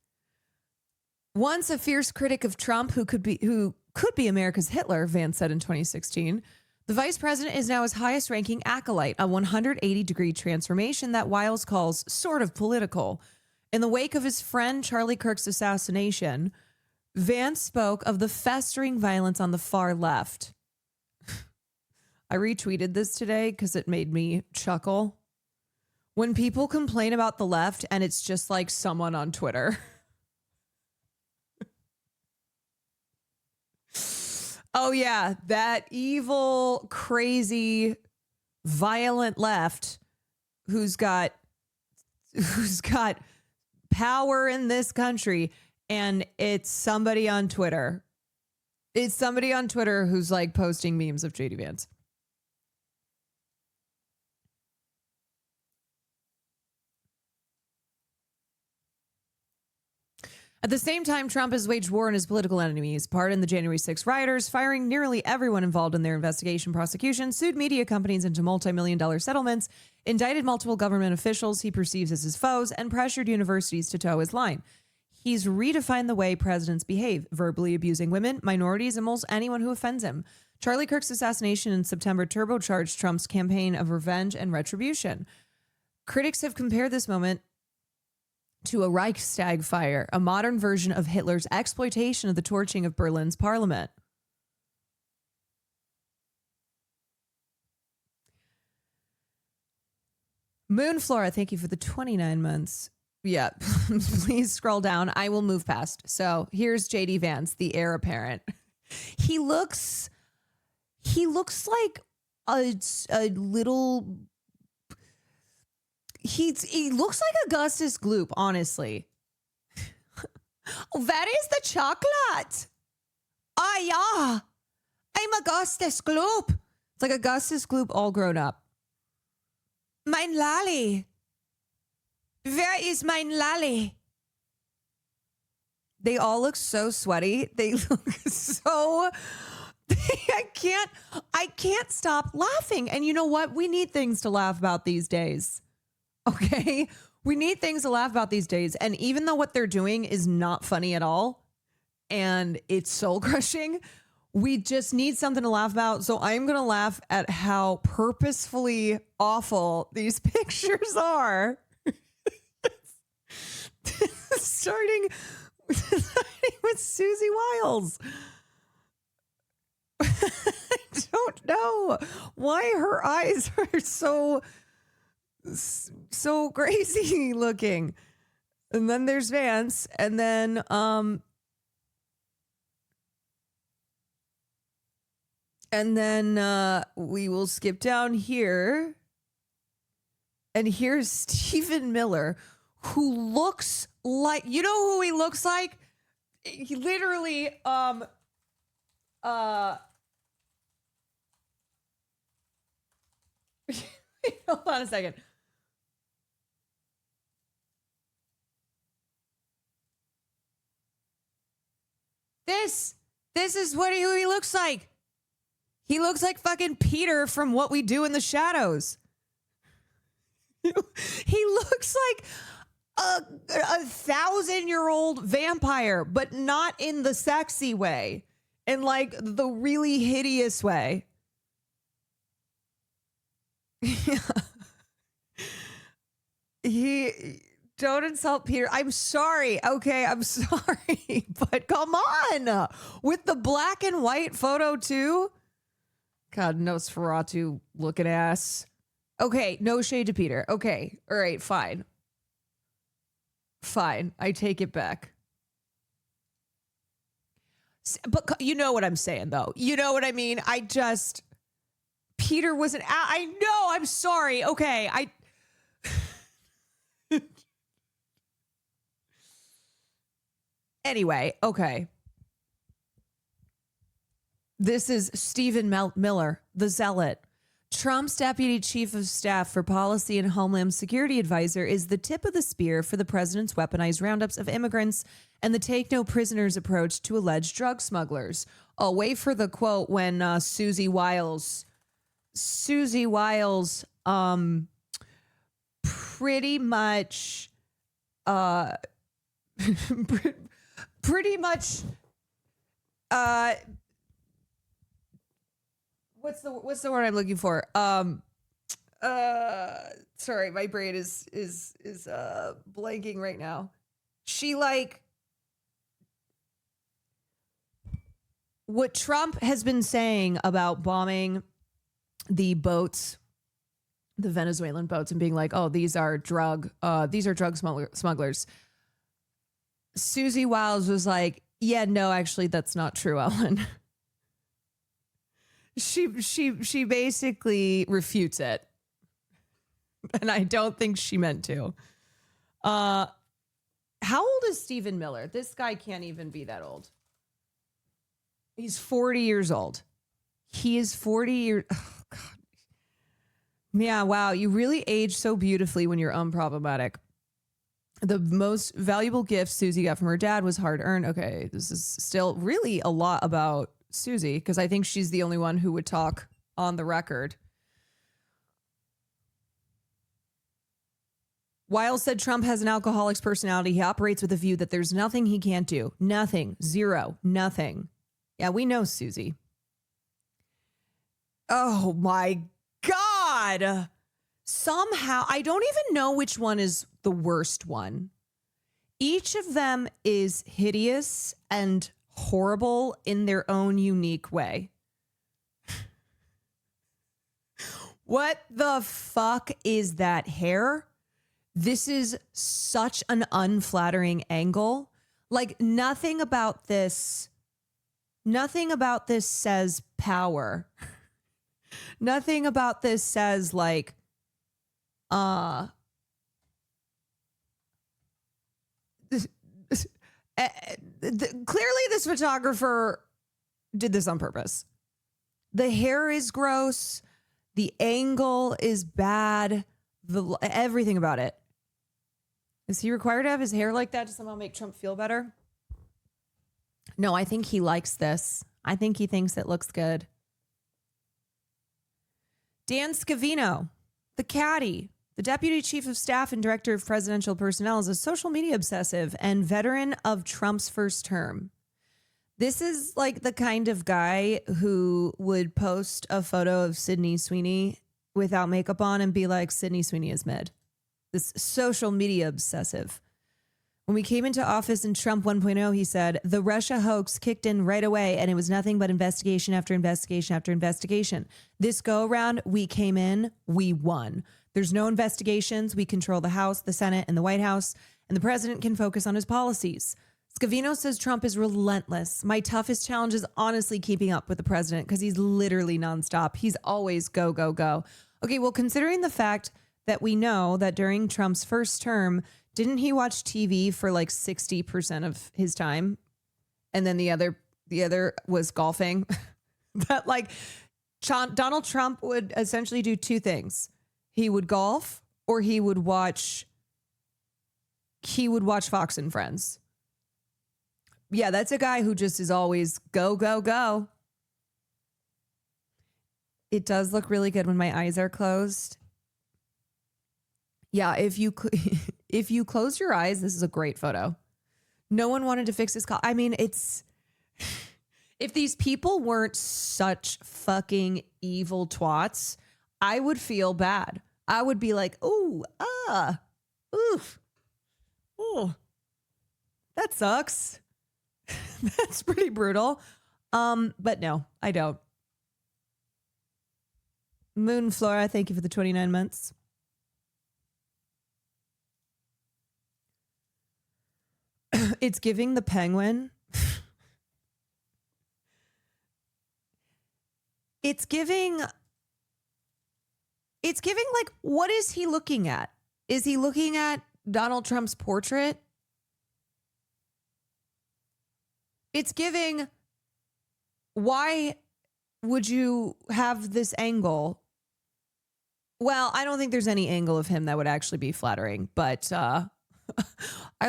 Once a fierce critic of Trump who could be America's Hitler, Vance said in 2016, the vice president is now his highest ranking acolyte, a 180-degree transformation that Wiles calls sort of political. In the wake of his friend Charlie Kirk's assassination, Vance spoke of the festering violence on the far left. I retweeted this today because it made me chuckle. When people complain about the left and it's just like someone on Twitter. Oh, yeah, that evil, crazy, violent left who's got power in this country, and it's somebody on Twitter. It's somebody on Twitter who's like posting memes of JD Vance. At the same time, Trump has waged war on his political enemies, pardoned the January 6 rioters, firing nearly everyone involved in their investigation prosecution, sued media companies into multi-million-dollar settlements, indicted multiple government officials he perceives as his foes, and pressured universities to toe his line. He's redefined the way presidents behave, verbally abusing women, minorities, and almost anyone who offends him. Charlie Kirk's assassination in September turbocharged Trump's campaign of revenge and retribution. Critics have compared this moment to a Reichstag fire, a modern version of Hitler's exploitation of the torching of Berlin's parliament. Moonflora, thank you for the 29 months. Yeah, please scroll down. I will move past. So here's JD Vance, the heir apparent. He looks like a little... He looks like Augustus Gloop, honestly. Where is the chocolate? Oh, yeah. I'm Augustus Gloop. It's like Augustus Gloop all grown up. Mein Lolly. Where is mein Lolly? They all look so sweaty. They look so... I can't stop laughing. And you know what? We need things to laugh about these days. Okay, we need things to laugh about these days. And even though what they're doing is not funny at all and it's soul crushing, we just need something to laugh about. So I'm going to laugh at how purposefully awful these pictures are. Starting with Susie Wiles. I don't know why her eyes are so crazy looking. And then there's Vance, and then we will skip down here, and here's Stephen Miller, who looks like, you know who he looks like? He literally hold on a second. This is who he looks like. He looks like fucking Peter from What We Do in the Shadows. He looks like a 1,000-year-old vampire, but not in the sexy way, in like the really hideous way. Don't insult Peter. I'm sorry. Okay, I'm sorry. But come on. With the black and white photo too. God, Nosferatu looking ass. Okay, no shade to Peter. Okay, all right, fine. Fine, I take it back. But you know what I'm saying, though. You know what I mean? Peter was I know, I'm sorry. Okay, Anyway, okay. This is Stephen Miller, the zealot. Trump's deputy chief of staff for policy and homeland security advisor is the tip of the spear for the president's weaponized roundups of immigrants and the take no prisoners approach to alleged drug smugglers. Oh, wait for the quote when Susie Wiles, pretty much, pretty much, what's the word I'm looking for? Sorry, my brain is blanking right now. She like what Trump has been saying about bombing the boats, the Venezuelan boats, and being like, oh, these are drug smugglers. Susie Wiles was like, yeah, no, actually, that's not true, Ellen. She basically refutes it. And I don't think she meant to. How old is Stephen Miller? This guy can't even be that old. He's 40 years old. He is 40 years. Oh, God. Yeah, wow. You really age so beautifully when you're unproblematic. The most valuable gift Susie got from her dad was hard earned. Okay, this is still really a lot about Susie because I think she's the only one who would talk on the record. Wiles said Trump has an alcoholic's personality. He operates with a view that there's nothing he can't do. Nothing. Zero. Nothing. Yeah, we know Susie. Oh my God. Somehow, I don't even know which one is the worst one. Each of them is hideous and horrible in their own unique way. What the fuck is that hair? This is such an unflattering angle. Like nothing about this says power. Nothing about this says like, clearly this photographer did this on purpose. The hair is gross. The angle is bad. Everything about it. Is he required to have his hair like that to somehow make Trump feel better? No, I think he likes this. I think he thinks it looks good. Dan Scavino, the caddy, the deputy chief of staff and director of presidential personnel, is a social media obsessive and veteran of Trump's first term. This is like the kind of guy who would post a photo of Sydney Sweeney without makeup on and be like, Sydney Sweeney is mid. This social media obsessive. When we came into office in Trump 1.0, he said, the Russia hoax kicked in right away and it was nothing but investigation after investigation after investigation. This go around, we came in, we won. There's no investigations. We control the House, the Senate, and the White House, and the president can focus on his policies. Scavino says Trump is relentless. My toughest challenge is honestly keeping up with the president because he's literally nonstop. He's always go, go, go. Okay, well, considering the fact that we know that during Trump's first term, didn't he watch TV for like 60% of his time? And then the other was golfing. That like Donald Trump would essentially do two things. He would golf or he would watch Fox and Friends. Yeah, that's a guy who just is always go, go, go. It does look really good when my eyes are closed. Yeah, if you close your eyes, this is a great photo. No one wanted to fix his car. I mean, it's if these people weren't such fucking evil twats, I would feel bad. I would be like, ooh, oof, ooh, that sucks. That's pretty brutal. But no, I don't. Moon Flora, thank you for the 29 months. It's giving the penguin. It's giving like, what is he looking at? Is he looking at Donald Trump's portrait? It's giving, why would you have this angle Well, I don't think there's any angle of him that would actually be flattering, but I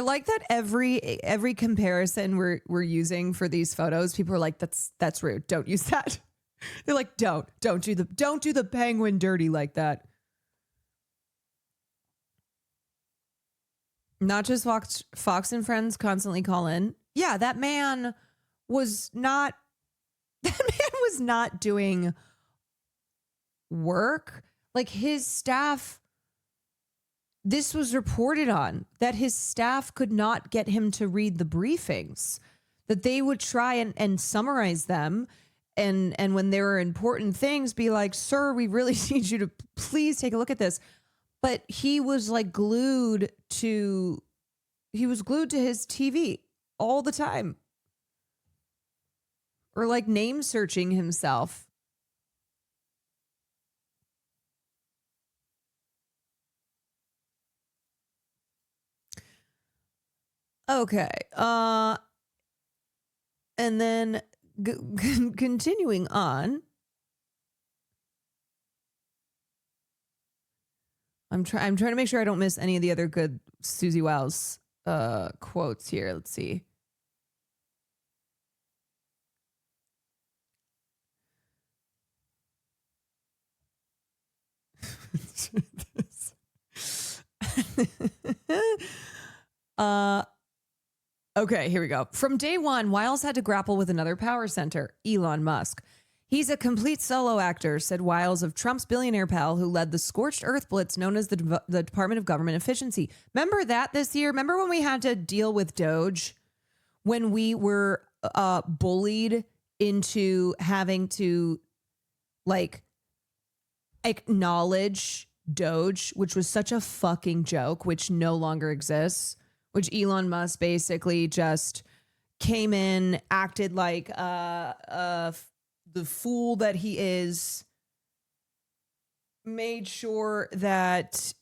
like that every comparison we're using for these photos, people are like, that's rude. Don't use that. They're like, don't do the penguin dirty like that. Not just Fox and Friends constantly call in. Yeah, that man was not doing work. Like his staff, this was reported on that his staff could not get him to read the briefings, that they would try and summarize them. And when there were important things, be like, sir, we really need you to please take a look at this. But he was like glued to his TV all the time. Or like name searching himself. Okay. And then continuing on. I'm trying to make sure I don't miss any of the other good Susie Wiles quotes here. Let's see. Okay, here we go. From day one, Wiles had to grapple with another power center, Elon Musk. He's a complete solo actor, said Wiles of Trump's billionaire pal who led the scorched earth blitz known as the Department of Government Efficiency. Remember that this year? Remember when we had to deal with Doge? When we were bullied into having to like acknowledge Doge, which was such a fucking joke, which no longer exists, which Elon Musk basically just came in, acted like the fool that he is, made sure that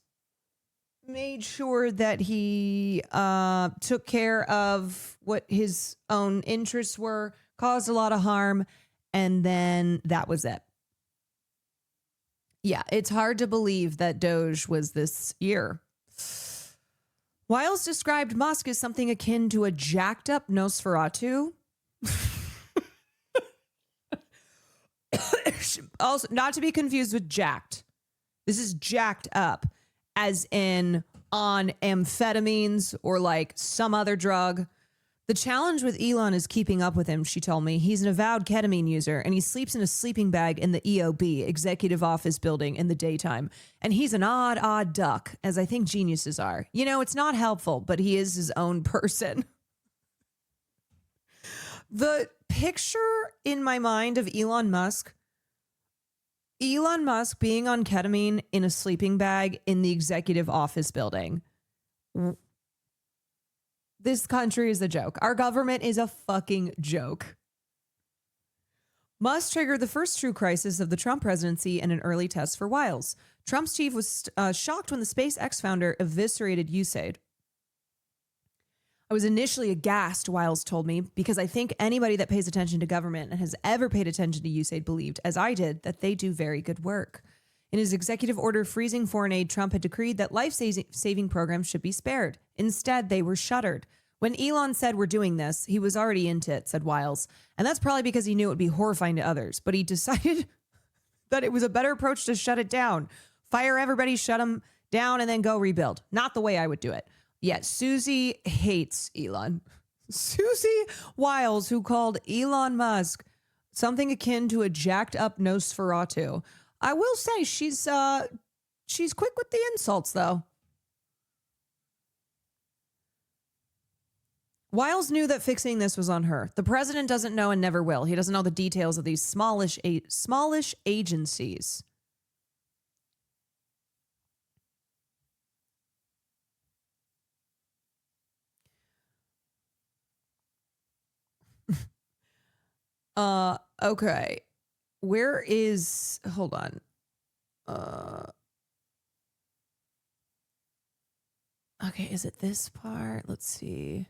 he took care of what his own interests were, caused a lot of harm, and then that was it. Yeah, it's hard to believe that Doge was this year. Wiles described Musk as something akin to a jacked up Nosferatu. Also, not to be confused with jacked. This is jacked up, as in on amphetamines or like some other drug. The challenge with Elon is keeping up with him, she told me. He's an avowed ketamine user, and he sleeps in a sleeping bag in the EOB, Executive Office Building, in the daytime. And he's an odd duck, as I think geniuses are. You know, it's not helpful, but he is his own person. The picture in my mind of Elon Musk being on ketamine in a sleeping bag in the Executive Office Building. This country is a joke. Our government is a fucking joke. Musk triggered the first true crisis of the Trump presidency and an early test for Wiles. Trump's chief was shocked when the SpaceX founder eviscerated USAID. I was initially aghast, Wiles told me, because I think anybody that pays attention to government and has ever paid attention to USAID believed, as I did, that they do very good work. In his executive order freezing foreign aid, Trump had decreed that life-saving programs should be spared. Instead, they were shuttered. When Elon said we're doing this, he was already into it, said Wiles. And that's probably because he knew it would be horrifying to others. But he decided that it was a better approach to shut it down. Fire everybody, shut them down, and then go rebuild. Not the way I would do it. Yet Susie hates Elon. Susie Wiles, who called Elon Musk something akin to a jacked up Nosferatu. I will say she's quick with the insults, though. Wiles knew that fixing this was on her. The president doesn't know and never will. He doesn't know the details of these smallish agencies. Okay. Where is, hold on. Okay, is it this part? Let's see.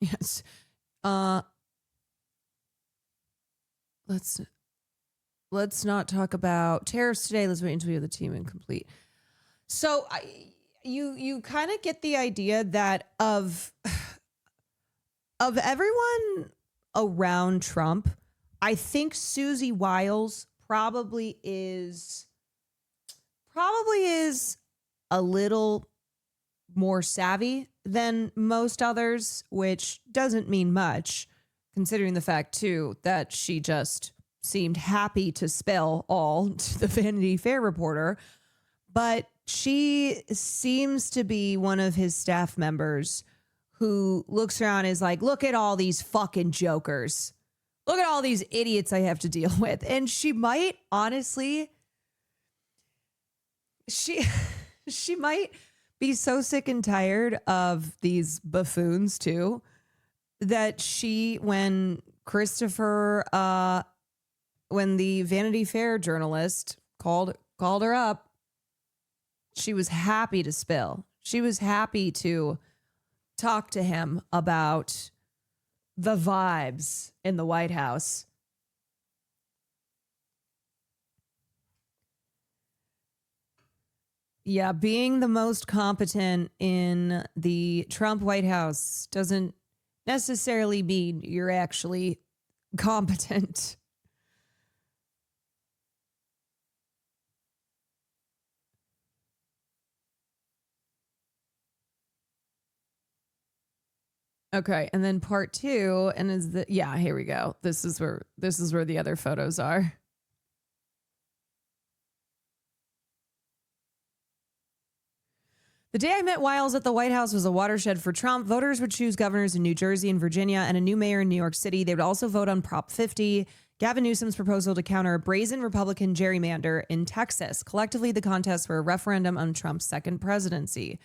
Yes. Uh, let's not talk about tariffs today. Let's wait until we have the team incomplete. So you kind of get the idea that of everyone around Trump, I think Susie Wiles probably is a little more savvy than most others, which doesn't mean much, considering the fact, too, that she just seemed happy to spill all to the Vanity Fair reporter. But she seems to be one of his staff members who looks around and is like, look at all these fucking jokers. Look at all these idiots I have to deal with. And she might, honestly, she might be so sick and tired of these buffoons too, that when the Vanity Fair journalist called her up, she was happy to spill. She was happy to talk to him about the vibes in the White House. Yeah, being the most competent in the Trump White House doesn't necessarily mean you're actually competent. Okay, and then part 2, and here we go. This is where the other photos are. The day I met Wiles at the White House was a watershed for Trump. Voters would choose governors in New Jersey and Virginia and a new mayor in New York City. They would also vote on Prop 50, Gavin Newsom's proposal to counter a brazen Republican gerrymander in Texas. Collectively, the contests were a referendum on Trump's second presidency.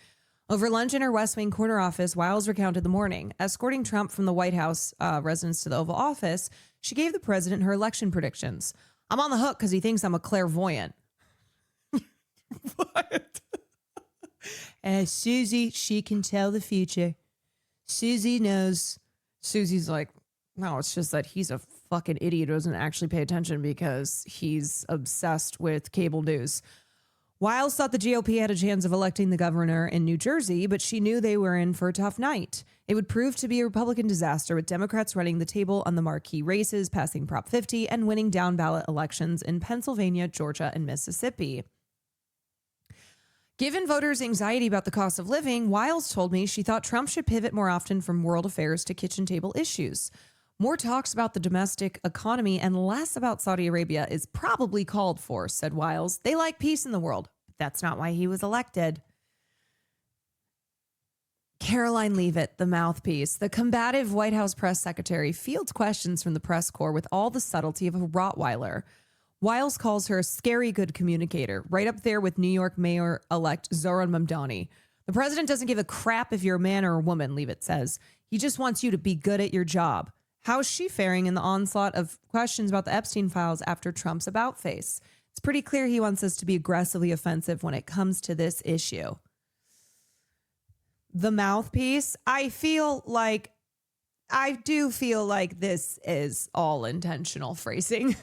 Over lunch in her West Wing corner office, Wiles recounted the morning. Escorting Trump from the White House residence to the Oval Office, she gave the president her election predictions. I'm on the hook because he thinks I'm a clairvoyant. What? Susie, she can tell the future. Susie knows. Susie's like, no, it's just that he's a fucking idiot who doesn't actually pay attention because he's obsessed with cable news. Wiles thought the GOP had a chance of electing the governor in New Jersey, but she knew they were in for a tough night. It would prove to be a Republican disaster, with Democrats running the table on the marquee races, passing Prop 50, and winning down-ballot elections in Pennsylvania, Georgia, and Mississippi. Given voters' anxiety about the cost of living, Wiles told me she thought Trump should pivot more often from world affairs to kitchen table issues. More talks about the domestic economy and less about Saudi Arabia is probably called for, said Wiles. They like peace in the world, but that's not why he was elected. Caroline Leavitt, the mouthpiece, the combative White House press secretary, fields questions from the press corps with all the subtlety of a Rottweiler. Wiles calls her a scary good communicator, right up there with New York Mayor-elect Zohran Mamdani. The president doesn't give a crap if you're a man or a woman, Leavitt says. He just wants you to be good at your job. How's she faring in the onslaught of questions about the Epstein files after Trump's about-face? It's pretty clear he wants us to be aggressively offensive when it comes to this issue. The mouthpiece, I do feel like this is all intentional phrasing.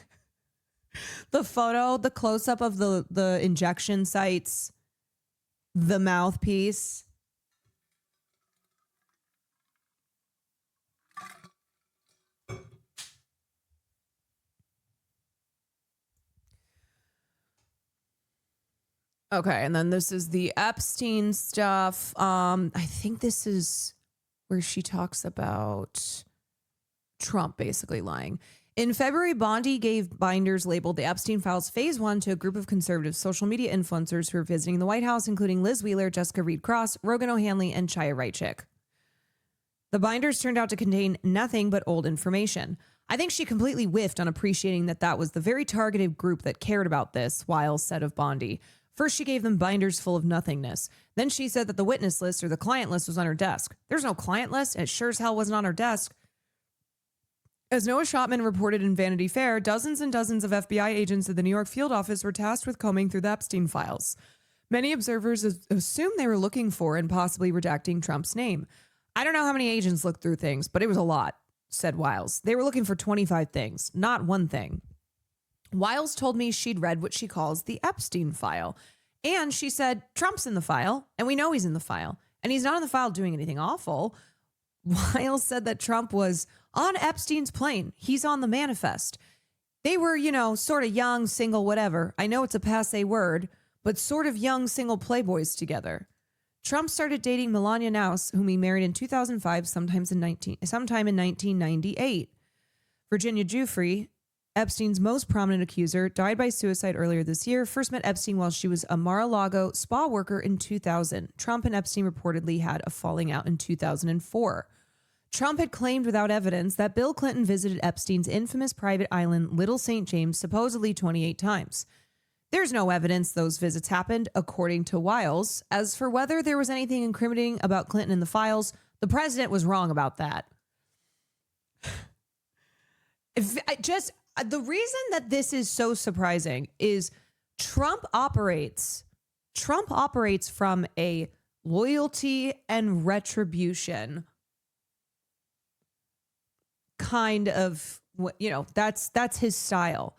The photo, the close-up of the injection sites, the mouthpiece. Okay, and then this is the Epstein stuff. I think this is where she talks about Trump basically lying. In February, Bondi gave binders labeled the Epstein Files Phase 1 to a group of conservative social media influencers who were visiting the White House, including Liz Wheeler, Jessica Reed Cross, Rogan O'Hanley, and Chaya Raichik. The binders turned out to contain nothing but old information. I think she completely whiffed on appreciating that was the very targeted group that cared about this, Wiles said of Bondi. First, she gave them binders full of nothingness. Then she said that the witness list or the client list was on her desk. There's no client list, and it sure as hell wasn't on her desk. As Noah Shotman reported in Vanity Fair, dozens and dozens of FBI agents at the New York field office were tasked with combing through the Epstein files. Many observers assumed they were looking for and possibly redacting Trump's name. I don't know how many agents looked through things, but it was a lot, said Wiles. They were looking for 25 things, not one thing. Wiles told me she'd read what she calls the Epstein file. And she said, Trump's in the file, and we know he's in the file. And he's not in the file doing anything awful. Wiles said that Trump was on Epstein's plane. He's on the manifest. They were, sort of young, single, whatever. I know it's a passé word, but sort of young, single playboys together. Trump started dating Melania Knauss, whom he married in 2005, sometime in 1998. Virginia Giuffre, Epstein's most prominent accuser, died by suicide earlier this year. First met Epstein while she was a Mar-a-Lago spa worker in 2000. Trump and Epstein reportedly had a falling out in 2004. Trump had claimed without evidence that Bill Clinton visited Epstein's infamous private island, Little St. James, supposedly 28 times. There's no evidence those visits happened, according to Wiles. As for whether there was anything incriminating about Clinton in the files, the president was wrong about that. The reason that this is so surprising is Trump operates from a loyalty and retribution kind of, that's his style.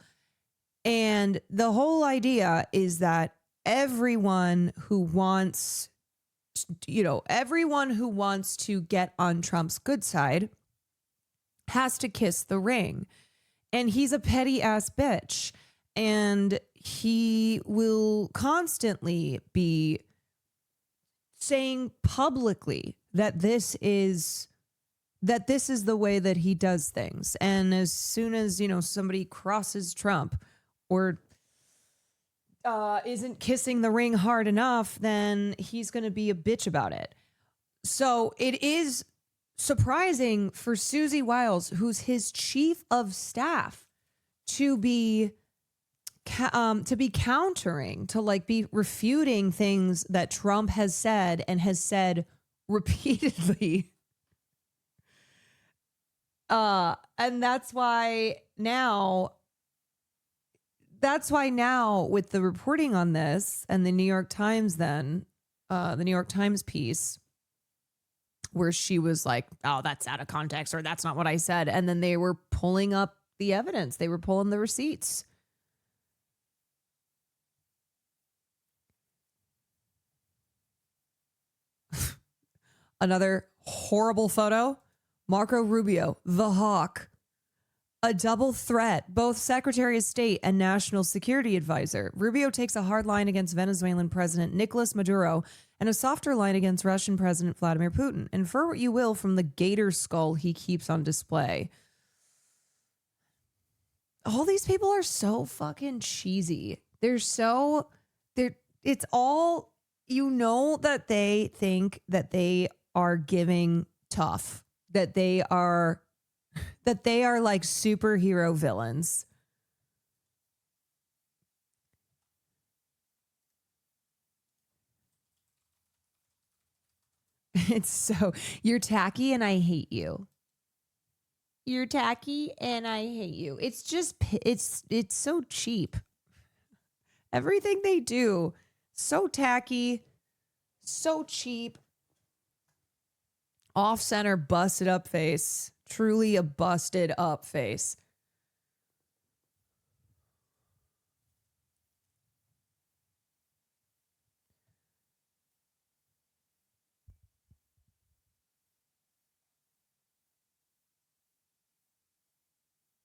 And the whole idea is that everyone who wants to get on Trump's good side has to kiss the ring. And he's a petty ass bitch. And he will constantly be saying publicly that this is the way that he does things. And as soon as, somebody crosses Trump or isn't kissing the ring hard enough, then he's going to be a bitch about it. So it is surprising for Susie Wiles, who's his chief of staff, to be countering, to be refuting things that Trump has said and has said repeatedly. And that's why now with the reporting on this and the New York Times piece, where she was like, oh, that's out of context, or that's not what I said. And then they were pulling up the evidence. They were pulling the receipts. Another horrible photo. Marco Rubio, the hawk, a double threat, both Secretary of State and National Security Advisor. Rubio takes a hard line against Venezuelan President Nicolas Maduro and a softer line against Russian President Vladimir Putin. Infer what you will from the gator skull he keeps on display. All these people are so fucking cheesy. It's all, that they think that they are giving tough, that they are like superhero villains. It's so, you're tacky and I hate you. You're tacky and I hate you. It's just, it's so cheap. Everything they do, so tacky, so cheap. Off-center, busted up face. Truly a busted up face.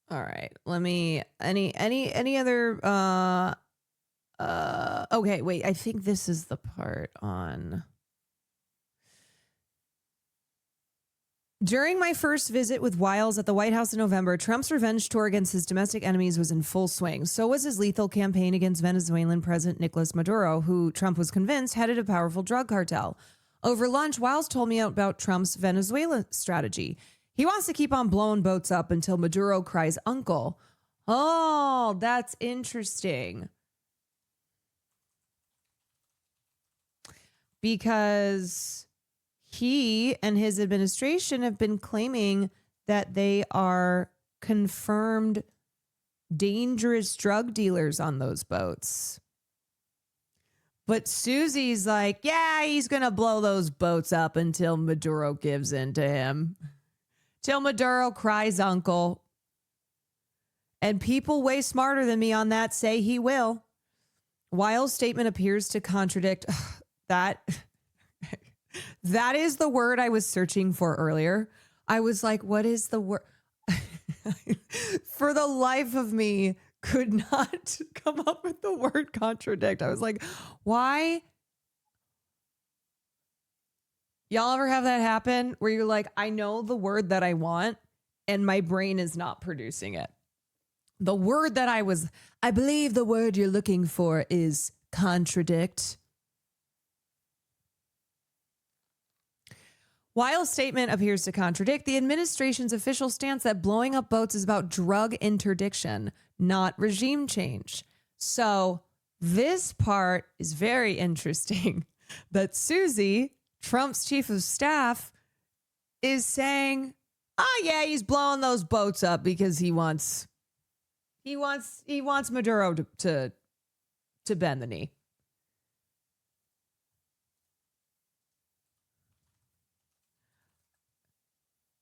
All right. Let me any other okay, wait. I think this is the part on. During my first visit with Wiles at the White House in November, Trump's revenge tour against his domestic enemies was in full swing. So was his lethal campaign against Venezuelan President Nicolas Maduro, who Trump was convinced headed a powerful drug cartel. Over lunch, Wiles told me about Trump's Venezuela strategy. He wants to keep on blowing boats up until Maduro cries uncle. Oh, that's interesting. Because he and his administration have been claiming that they are confirmed dangerous drug dealers on those boats. But Susie's like, yeah, he's going to blow those boats up until Maduro gives in to him. Till Maduro cries uncle. And people way smarter than me on that say he will. Wiles' statement appears to contradict that. That is the word I was searching for earlier. I was like, what is the word? For the life of me, could not come up with the word contradict. I was like, why? Y'all ever have that happen where you're like, I know the word that I want and my brain is not producing it? The word that I believe the word you're looking for is contradict. Wiles' statement appears to contradict the administration's official stance that blowing up boats is about drug interdiction, not regime change. So this part is very interesting that Susie, Trump's chief of staff, is saying, oh yeah, he's blowing those boats up because he wants Maduro to bend the knee.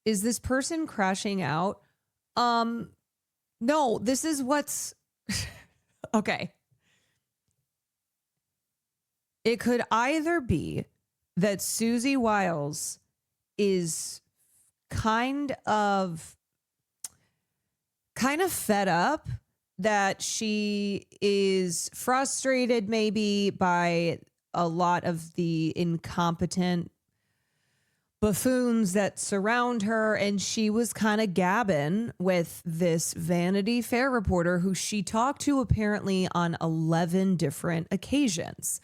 Is this person crashing out? No, this is what's okay. It could either be that Susie Wiles is kind of fed up, that she is frustrated maybe by a lot of the incompetent buffoons that surround her, and she was kind of gabbing with this Vanity Fair reporter who she talked to apparently on 11 different occasions.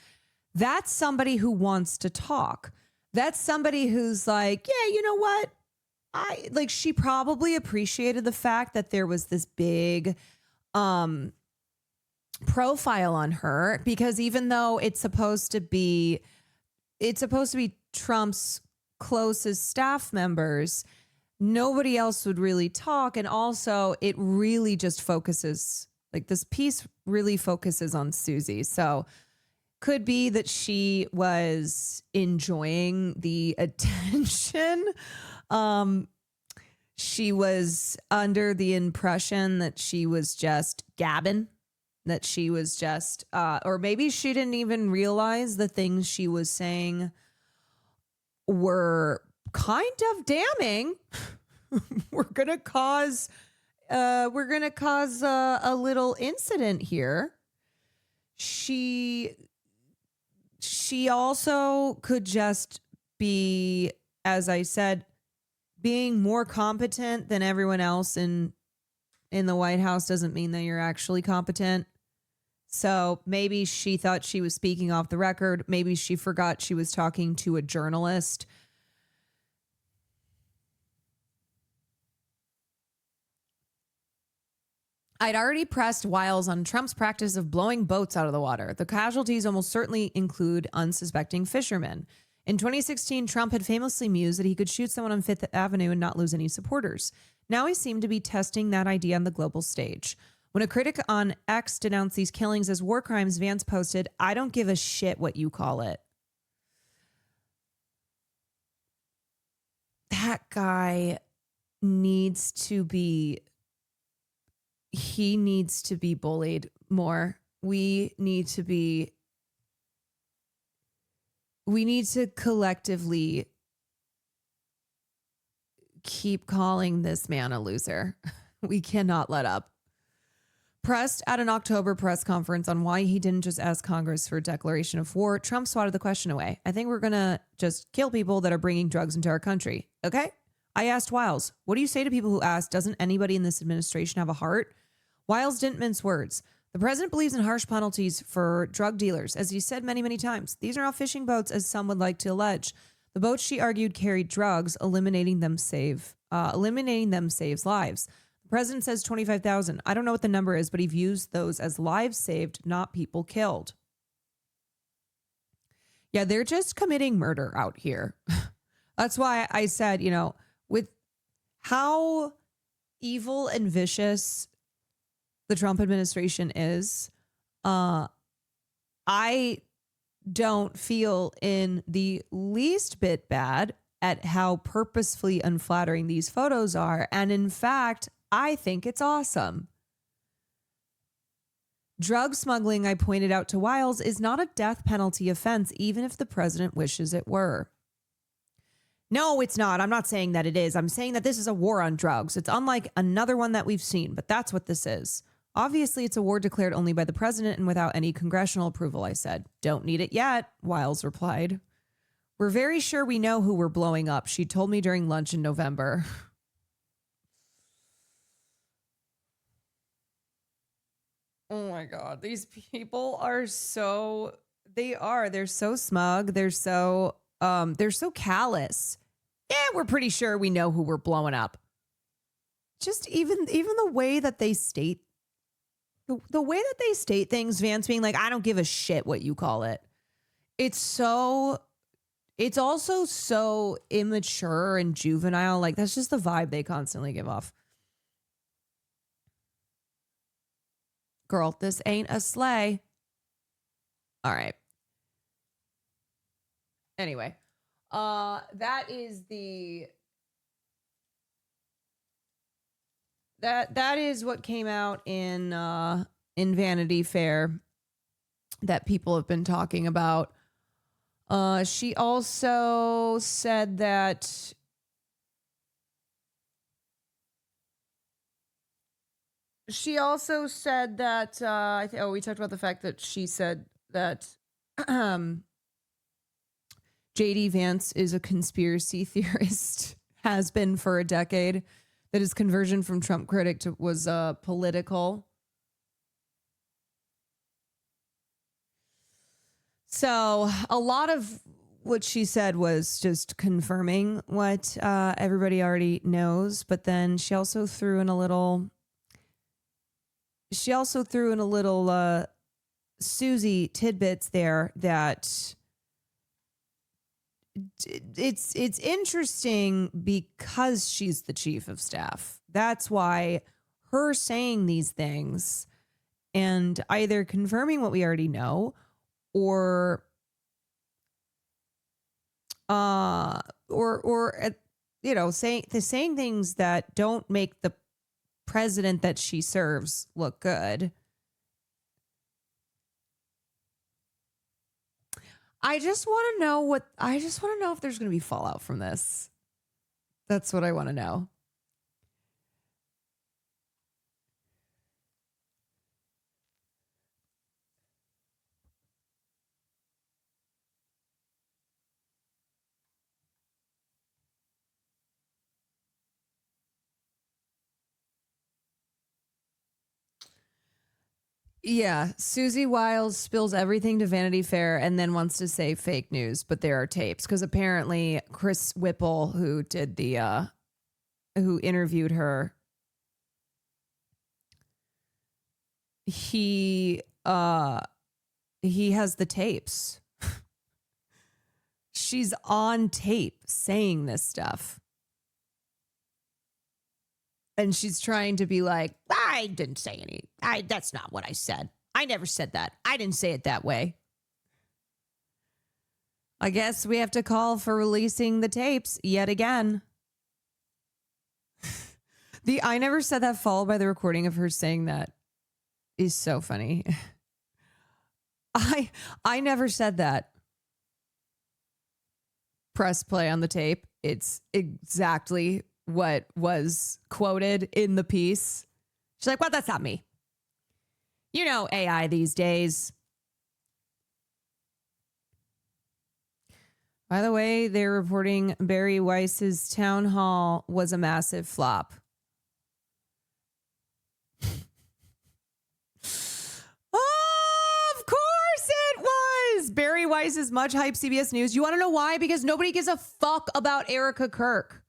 That's somebody who wants to talk. That's somebody who's like, yeah, you know what? She probably appreciated the fact that there was this big profile on her, because even though it's supposed to be Trump's closest staff members, nobody else would really talk. And also it really just focuses, like this piece really focuses on Susie. So could be that she was enjoying the attention. She was under the impression that she was just gabbing, that she was just, or maybe she didn't even realize the things she was saying were kind of damning. We're gonna cause a little incident here. She also could just be, as I said, being more competent than everyone else in the White House doesn't mean that you're actually competent. So maybe she thought she was speaking off the record. Maybe she forgot she was talking to a journalist. I'd already pressed Wiles on Trump's practice of blowing boats out of the water. The casualties almost certainly include unsuspecting fishermen. In 2016, Trump had famously mused that he could shoot someone on Fifth Avenue and not lose any supporters. Now he seemed to be testing that idea on the global stage. When a critic on X denounced these killings as war crimes, Vance posted, "I don't give a shit what you call it." That guy needs to be bullied more. We need to collectively keep calling this man a loser. We cannot let up. Pressed at an October press conference on why he didn't just ask Congress for a declaration of war, Trump swatted the question away. "I think we're going to just kill people that are bringing drugs into our country. Okay?" I asked Wiles, "What do you say to people who ask, doesn't anybody in this administration have a heart?" Wiles didn't mince words. "The president believes in harsh penalties for drug dealers. As he said many, many times, these are not fishing boats, as some would like to allege. The boats, she argued, carried drugs, eliminating them saves lives. The president says 25,000. I don't know what the number is, but he views those as lives saved, not people killed." Yeah, they're just committing murder out here. That's why I said, with how evil and vicious the Trump administration is, I don't feel in the least bit bad at how purposefully unflattering these photos are. And in fact, I think it's awesome. Drug smuggling, I pointed out to Wiles, is not a death penalty offense, even if the president wishes it were. No, it's not. I'm not saying that it is. I'm saying that this is a war on drugs. It's unlike another one that we've seen, but that's what this is. Obviously, it's a war declared only by the president and without any congressional approval, I said. Don't need it yet, Wiles replied. We're very sure we know who we're blowing up, she told me during lunch in November. Oh my God, these people are so, they're so smug. They're so callous. Yeah, we're pretty sure we know who we're blowing up. Just even the way that they state, the way that they state things, Vance being like, I don't give a shit what you call it. It's also so immature and juvenile. Like, that's just the vibe they constantly give off. Girl, this ain't a sleigh. All right. Anyway, that is what came out in Vanity Fair that people have been talking about. She also said that we talked about the fact that she said that JD Vance is a conspiracy theorist, has been for a decade, that his conversion from Trump critic was political. So a lot of what she said was just confirming what everybody already knows. But then she also threw in a little Susie tidbits there that it's interesting because she's the chief of staff. That's why her saying these things and either confirming what we already know or saying things that don't make the president that she serves look good. I just want to know if there's going to be fallout from this. That's what I want to know. Yeah, Susie Wiles spills everything to Vanity Fair and then wants to say fake news, but there are tapes because apparently Chris Whipple, who did who interviewed her, he has the tapes. She's on tape saying this stuff. And she's trying to be like, I didn't say that's not what I said. I never said that. I didn't say it that way. I guess we have to call for releasing the tapes yet again. The I never said that followed by the recording of her saying that is so funny. I never said that. Press play on the tape. It's exactly what was quoted in the piece. She's like, well, that's not me. You know, AI these days. By the way, they're reporting Barry Weiss's town hall was a massive flop. Of course it was. Barry Weiss is much hyped CBS News. You want to know why? Because nobody gives a fuck about Erica Kirk.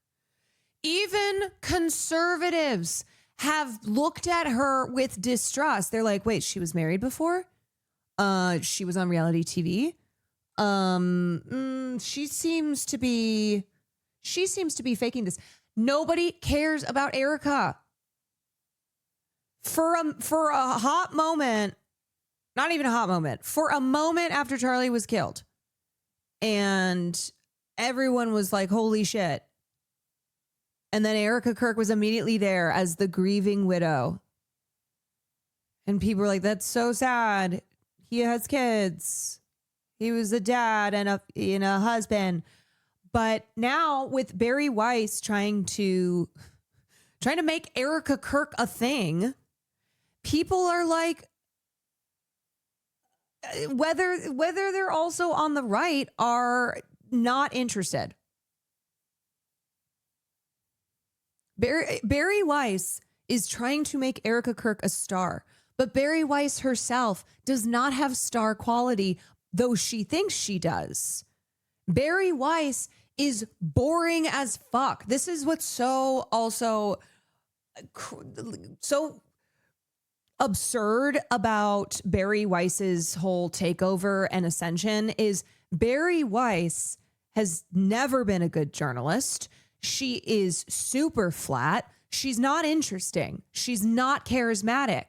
Even conservatives have looked at her with distrust. They're like, wait, she was married before? She was on reality TV. She seems to be faking this. Nobody cares about Erica. For a hot moment, Not even a hot moment. For a moment after Charlie was killed. And everyone was like, holy shit. And then Erica Kirk was immediately there as the grieving widow. And people were like, that's so sad. He has kids. He was a dad and a husband. But now with Barry Weiss trying to make Erica Kirk a thing, people are like, whether they're also on the right, are not interested. Barry Weiss is trying to make Erica Kirk a star, but Barry Weiss herself does not have star quality, though she thinks she does. Barry Weiss is boring as fuck. This is what's so absurd about Barry Weiss's whole takeover and ascension is Barry Weiss has never been a good journalist. She is super flat. She's not interesting. She's not charismatic.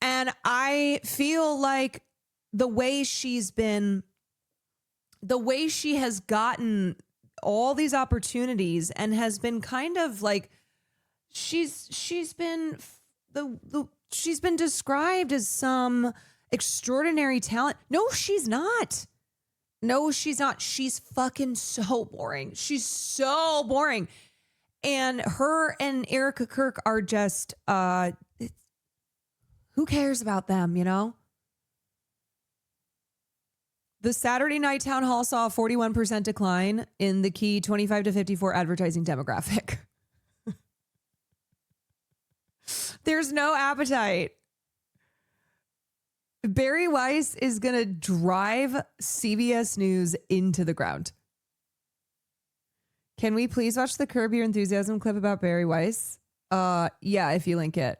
And I feel like the way she has gotten all these opportunities and has been kind of like, she's been described as some extraordinary talent. No, she's not. No, she's not. She's fucking so boring. She's so boring. And her and Erica Kirk are just, who cares about them, you know? The Saturday Night Town Hall saw a 41% decline in the key 25 to 54 advertising demographic. There's no appetite. Barry Weiss is going to drive CBS News into the ground. Can we please watch the Curb Your Enthusiasm clip about Barry Weiss? Yeah, if you link it.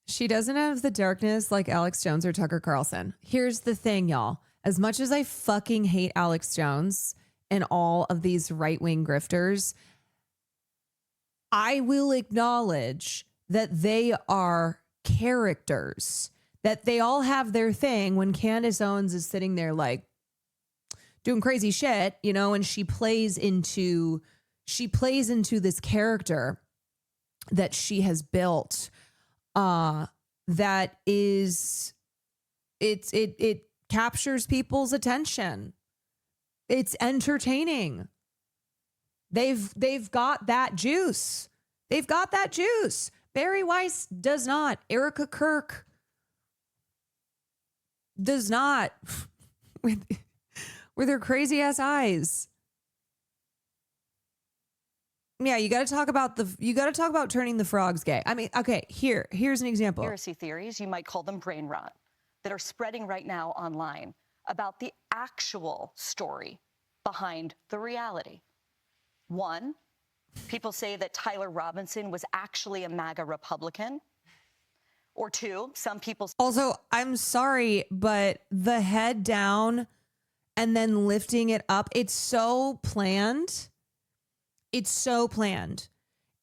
She doesn't have the darkness like Alex Jones or Tucker Carlson. Here's the thing, y'all. As much as I fucking hate Alex Jones and all of these right-wing grifters, I will acknowledge that they are characters, that they all have their thing. When Candace Owens is sitting there like doing crazy shit, you know, and she plays into this character that she has built, that is, it captures people's attention. It's entertaining. They've got that juice. They've got that juice. Barry Weiss does not. Erica Kirk does not. with her crazy ass eyes. Yeah, you got to talk about turning the frogs gay. I mean, okay, here's an example. Conspiracy theories, you might call them brain rot, that are spreading right now online about the actual story behind the reality. One, people say that Tyler Robinson was actually a MAGA Republican. Or two, some people... Also, I'm sorry, but the head down and then lifting it up, it's so planned. It's so planned.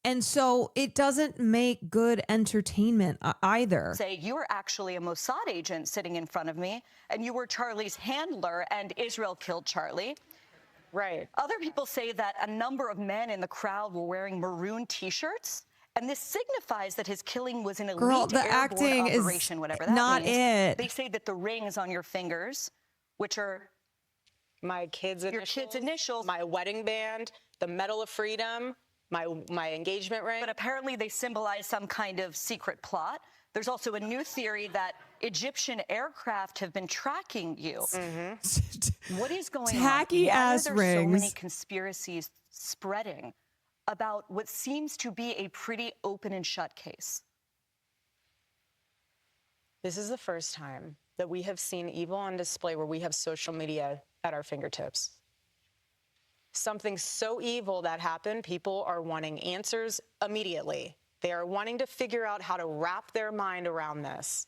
And so it doesn't make good entertainment either. Say you were actually a Mossad agent sitting in front of me, and you were Charlie's handler, and Israel killed Charlie. Right. Other people say that a number of men in the crowd were wearing maroon T-shirts, and this signifies that his killing was an elite the airborne acting operation, is whatever that not means. it. They say that the rings on your fingers, which are my kids' initials, my wedding band, the Medal of Freedom, my engagement ring. But apparently they symbolize some kind of secret plot. There's also a new theory that Egyptian aircraft have been tracking you. Mm-hmm. What is going Tacky on? Why ass are there rings. so many conspiracies spreading about what seems to be a pretty open and shut case? This is the first time that we have seen evil on display where we have social media at our fingertips. Something so evil that happened, people are wanting answers immediately. They are wanting to figure out how to wrap their mind around this.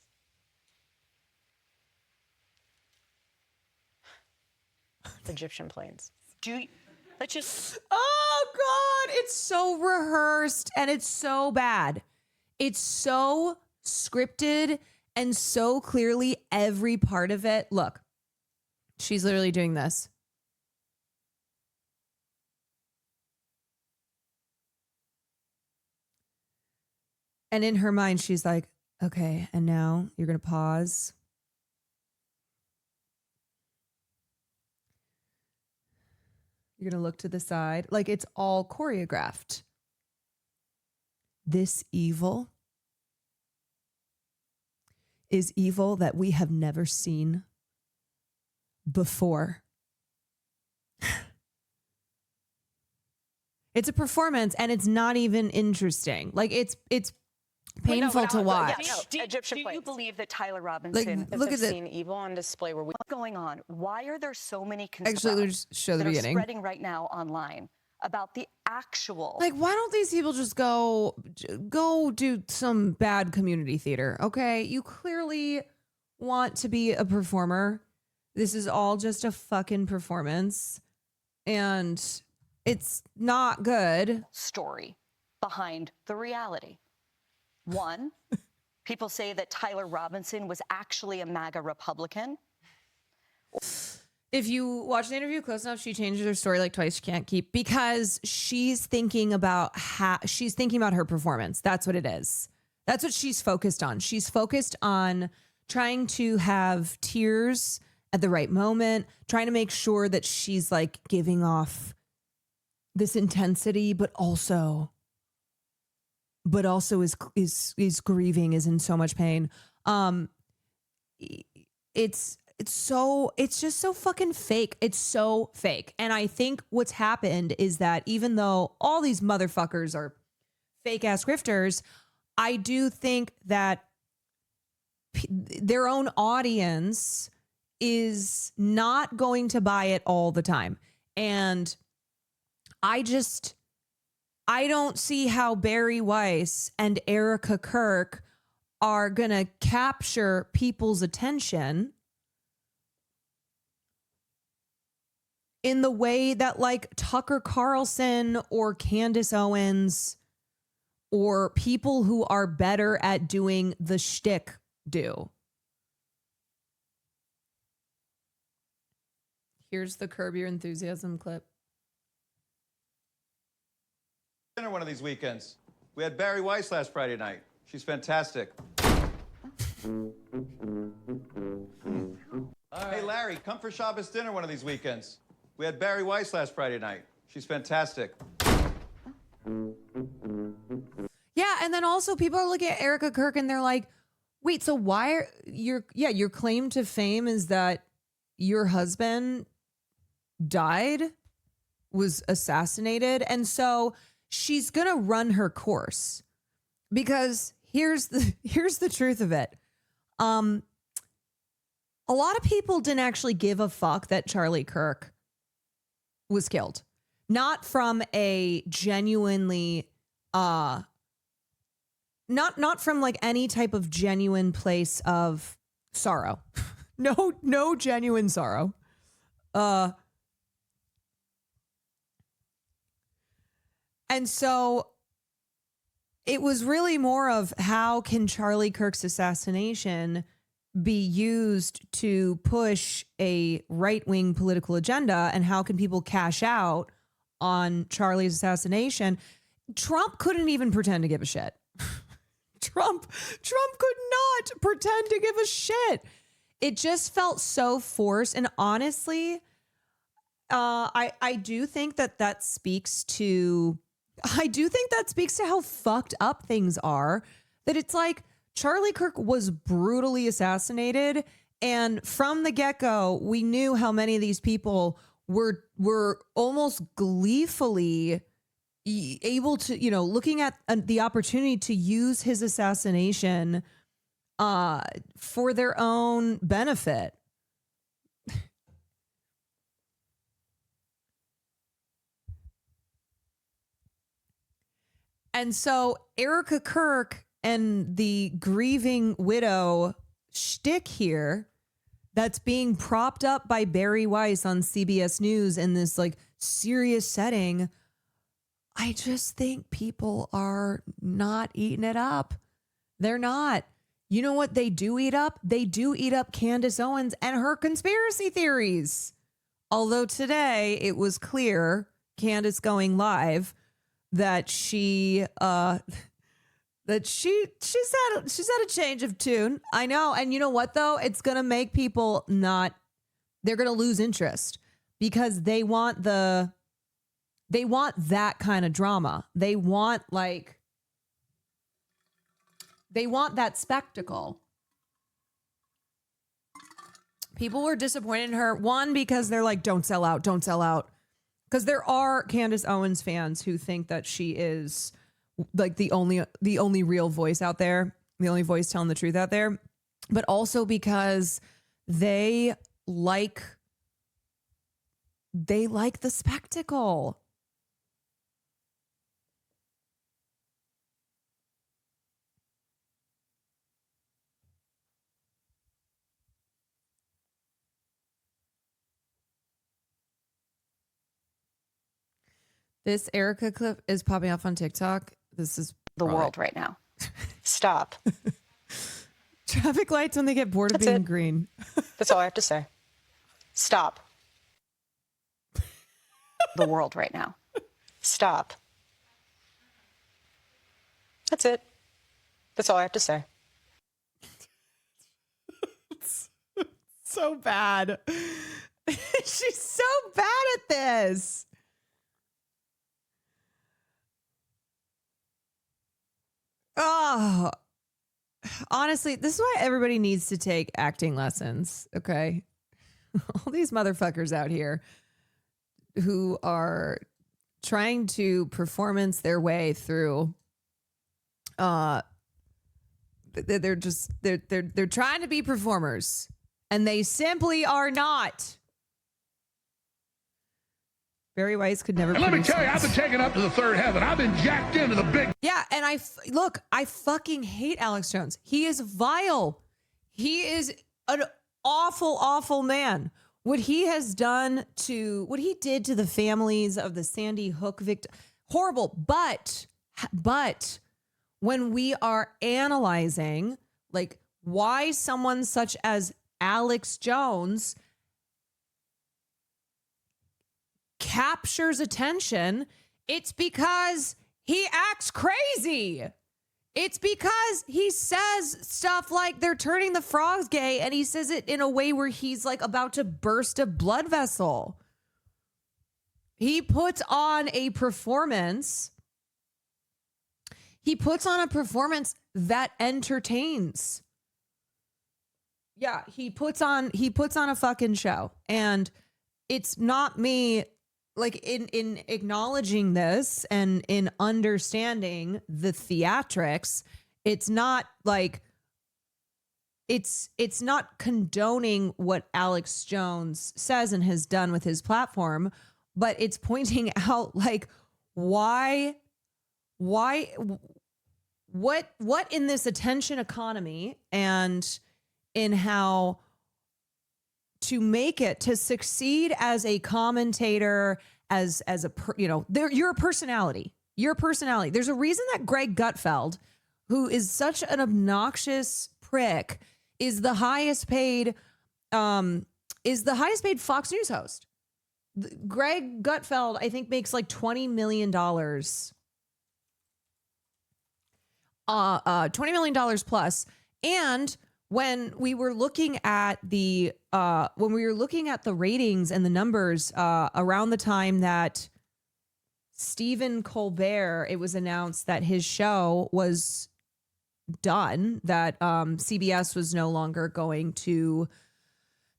Egyptian planes. Do Let's just. Oh God, it's so rehearsed and it's so bad. It's so scripted and so clearly every part of it. Look, she's literally doing this. And in her mind, she's like, okay, and now you're going to pause. You're going to look to the side. Like it's all choreographed. This evil is evil that we have never seen before. It's a performance and it's not even interesting. Like it's painful to watch. Yeah, no, Egyptian Do you plates. believe that Tyler Robinson? Look at the the seen evil on display where we What's going on? Why are there so many actually let me concerns just show the that are beginning. spreading right now online about the actual? Like, why don't these people just go do some bad community theater? Okay, you clearly want to be a performer. This is all just a fucking performance, and it's not good. Story behind the reality. One, people say that Tyler Robinson was actually a MAGA Republican. If you watch the interview close enough, she changes her story like twice. She can't keep because she's thinking about her performance. That's what it is. That's what she's focused on. She's focused on trying to have tears at the right moment, trying to make sure that she's like giving off this intensity, but also is grieving, is in so much pain. It's just so fucking fake. It's so fake. And I think what's happened is that even though all these motherfuckers are fake ass grifters, I do think that their own audience is not going to buy it all the time. And I don't see how Barry Weiss and Erica Kirk are going to capture people's attention in the way that like Tucker Carlson or Candace Owens or people who are better at doing the shtick do. Here's the Curb Your Enthusiasm clip. Dinner one of these weekends. We had Barry Weiss last Friday night. She's fantastic. Hey, Larry, come for Shabbos dinner one of these weekends. We had Barry Weiss last Friday night. She's fantastic. Yeah, and then also people are looking at Erica Kirk and they're like, wait, so why are your claim to fame is that your husband died, was assassinated, and so she's gonna run her course. Because here's the truth of it. A lot of people didn't actually give a fuck that Charlie Kirk was killed. Not from a genuinely not from like any type of genuine place of sorrow. No genuine sorrow. And so it was really more of how can Charlie Kirk's assassination be used to push a right-wing political agenda, and how can people cash out on Charlie's assassination? Trump couldn't even pretend to give a shit. Trump could not pretend to give a shit. It just felt so forced. And honestly, I do think that speaks to how fucked up things are. That it's like Charlie Kirk was brutally assassinated, and from the get-go, we knew how many of these people were almost gleefully able to, looking at the opportunity to use his assassination for their own benefit. And so Erica Kirk and the grieving widow shtick here that's being propped up by Barry Weiss on CBS News in this like serious setting, I just think people are not eating it up. They're not. You know what they do eat up? They do eat up Candace Owens and her conspiracy theories. Although today it was clear, Candace going live, that she's had a change of tune. I know. And you know what though? It's going to make people they're going to lose interest because they want that kind of drama. They want that spectacle. People were disappointed in her. One, because they're like, don't sell out. Because there are Candace Owens fans who think that she is like the only real voice out there, the only voice telling the truth out there. But also because they like the spectacle. This Erica clip is popping off on TikTok. This is The world right now. Stop. traffic lights when they get bored of That's being it. green. That's all I have to say. Stop. The world right now. Stop. That's it. That's all I have to say. So bad. She's so bad at this. Oh, honestly, this is why everybody needs to take acting lessons. Okay. All these motherfuckers out here who are trying to performance their way through, they're trying to be performers and they simply are not. Barry Weiss could never. And let me produce tell you, I've been taken up to the third heaven. I've been jacked into the big. Yeah, and I fucking hate Alex Jones. He is vile. He is an awful, awful man. What he did to the families of the Sandy Hook victim, horrible. But when we are analyzing like why someone such as Alex Jones captures attention, it's because he acts crazy. It's because he says stuff like they're turning the frogs gay, and he says it in a way where he's like about to burst a blood vessel. He puts on a performance. He puts on a performance that entertains. Yeah, he puts on a fucking show. And it's not me. Like in acknowledging this and in understanding the theatrics, it's not like it's not condoning what Alex Jones says and has done with his platform, but it's pointing out like what in this attention economy and in how to make it, to succeed as a commentator, you're a personality. You're a personality. There's a reason that Greg Gutfeld, who is such an obnoxious prick, is the highest paid Fox News host. Greg Gutfeld, I think, makes like $20 million. $20 million plus. And when we were looking at the ratings and the numbers around the time that Stephen Colbert, it was announced that his show was done, that CBS was no longer going to,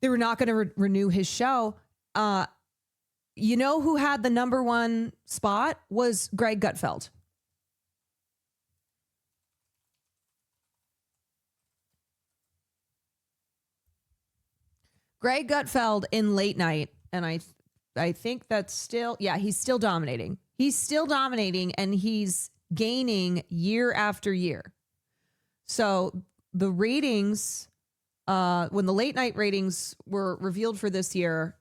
they were not going to renew his show. You know who had the number one spot was Greg Gutfeld. Greg Gutfeld in late night, and I think that's still, he's still dominating. He's still dominating, and he's gaining year after year. So the ratings, when the late night ratings were revealed for this year,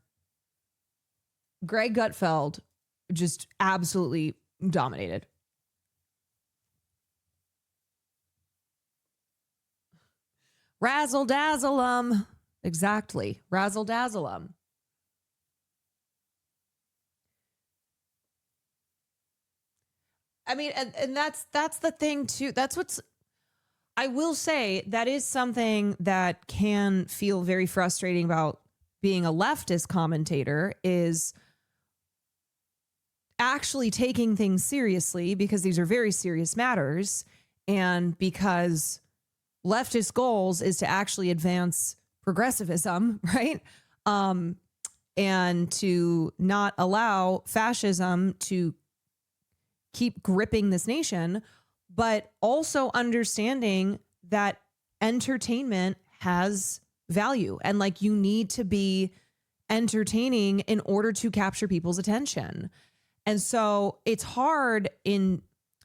Greg Gutfeld just absolutely dominated. Razzle dazzle 'em. Exactly. Razzle dazzle 'em. I mean, and that's the thing too. That's what's, I will say that is something that can feel very frustrating about being a leftist commentator, is actually taking things seriously, because these are very serious matters, and because leftist goals is to actually advance progressivism, right? And to not allow fascism to keep gripping this nation, but also understanding that entertainment has value, and like you need to be entertaining in order to capture people's attention. And so it's hard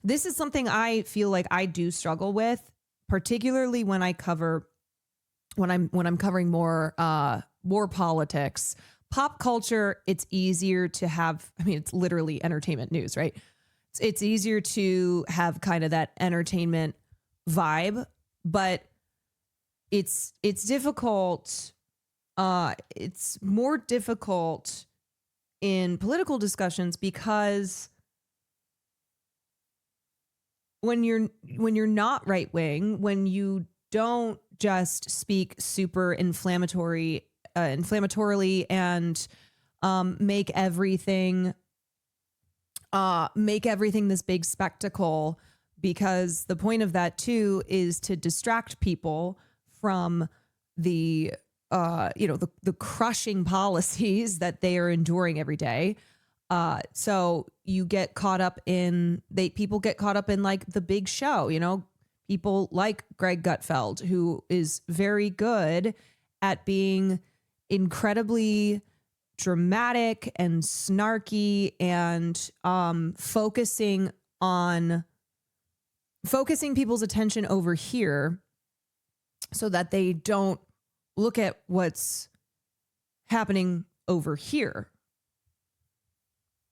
this is something I feel like I do struggle with, particularly when I cover, when I'm covering more politics, pop culture. It's easier to have, I mean, it's literally entertainment news, right? It's easier to have kind of that entertainment vibe, but it's difficult. It's more difficult in political discussions, because when you're not right wing, when you don't just speak super inflammatorily and make everything this big spectacle, because the point of that too is to distract people from the the crushing policies that they are enduring every day. So you get caught up in, people get caught up in like the big show, people like Greg Gutfeld, who is very good at being incredibly dramatic and snarky and focusing people's attention over here so that they don't look at what's happening over here.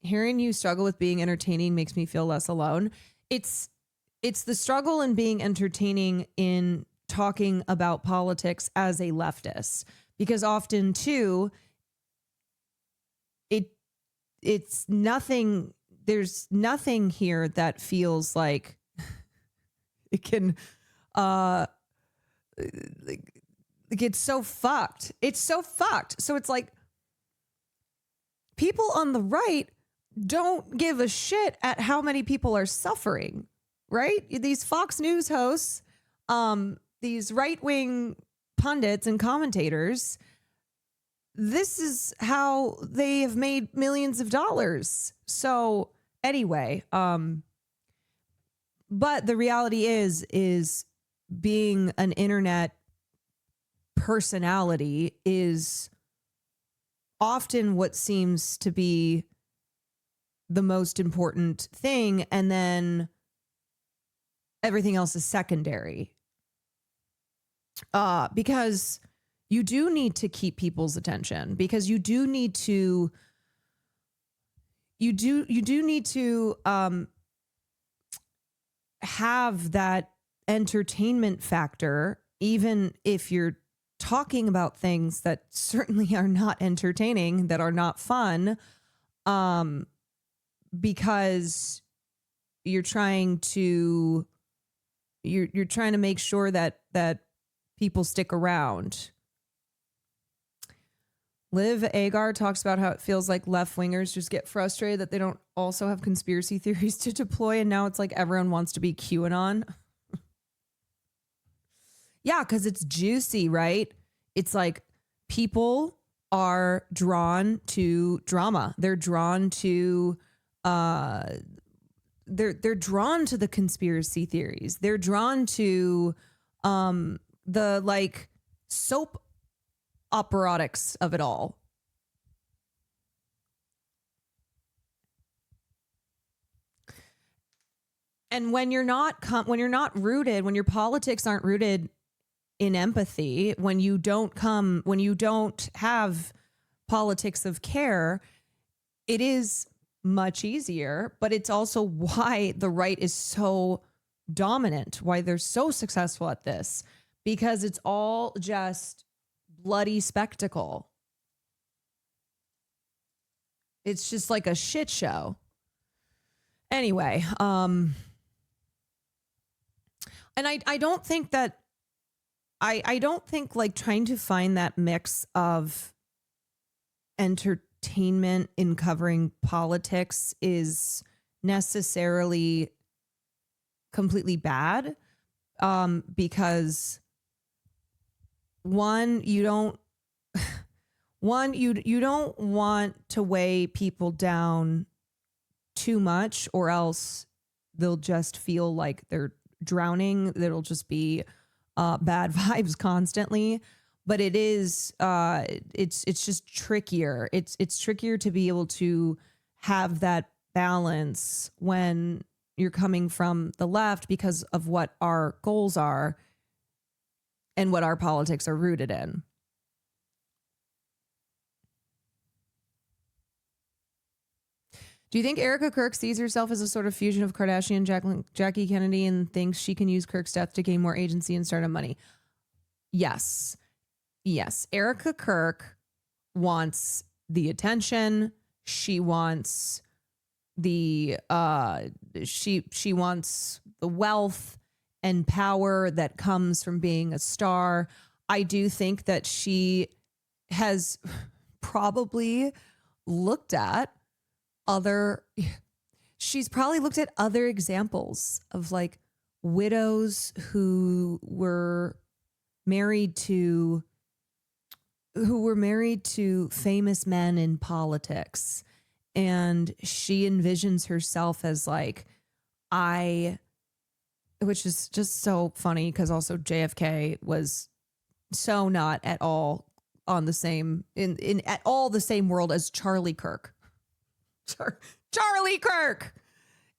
Hearing you struggle with being entertaining makes me feel less alone. It's the struggle in being entertaining in talking about politics as a leftist, because often too, it's nothing, there's nothing here that feels like it can, it's so fucked. It's so fucked. So it's like people on the right don't give a shit at how many people are suffering, right? These Fox News hosts, these right-wing pundits and commentators, this is how they have made millions of dollars. So anyway, but the reality is being an internet personality is often what seems to be the most important thing, and then everything else is secondary. Because you do need to keep people's attention, because you do need to have that entertainment factor, even if you're talking about things that certainly are not entertaining, that are not fun, because you're trying to make sure that people stick around. Liv Agar talks about how it feels like left-wingers just get frustrated that they don't also have conspiracy theories to deploy, and now it's like everyone wants to be QAnon. Yeah, because it's juicy, right? It's like people are drawn to drama. They're drawn to they're drawn to the conspiracy theories. They're drawn to the like soap operatics of it all. And when you're not rooted, when your politics aren't rooted in empathy, when you don't have politics of care, it is much easier, but it's also why the right is so dominant, why they're so successful at this, because it's all just bloody spectacle. It's just like a shit show. Anyway, and I don't think that I don't think like trying to find that mix of entertainment in covering politics is necessarily completely bad, because you don't want to weigh people down too much, or else they'll just feel like they're drowning. It'll just be bad vibes constantly. But it is it's just trickier. It's trickier to be able to have that balance when you're coming from the left, because of what our goals are and what our politics are rooted in. Do you think Erica Kirk sees herself as a sort of fusion of Kardashian, Jackie Kennedy, and thinks she can use Kirk's death to gain more agency and start money? Yes. Yes. Erica Kirk wants the attention. She wants the she wants the wealth and power that comes from being a star. I do think that she has probably looked at she's probably looked at other examples of like widows who were married to famous men in politics. And she envisions herself as like, which is just so funny because also JFK was so not at all on the same, in at all the same world as Charlie Kirk. Charlie Kirk.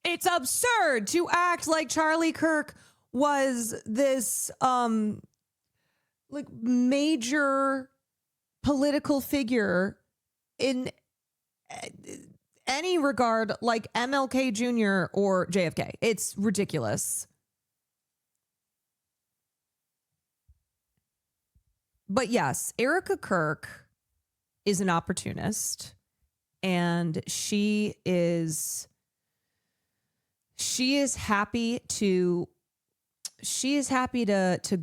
It's absurd to act like Charlie Kirk was this like major political figure in any regard, like MLK Jr. or JFK. It's ridiculous. But yes, Erica Kirk is an opportunist, and she is happy to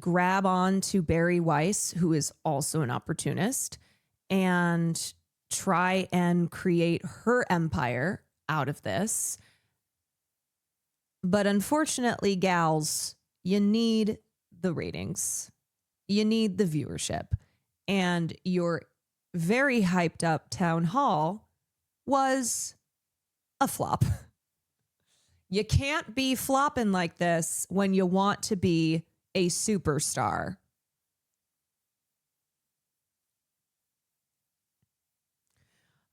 grab on to Barry Weiss, who is also an opportunist, and try and create her empire out of this. But unfortunately, gals, you need the ratings. You need the viewership. And your very hyped up town hall was a flop. You can't be flopping like this when you want to be a superstar.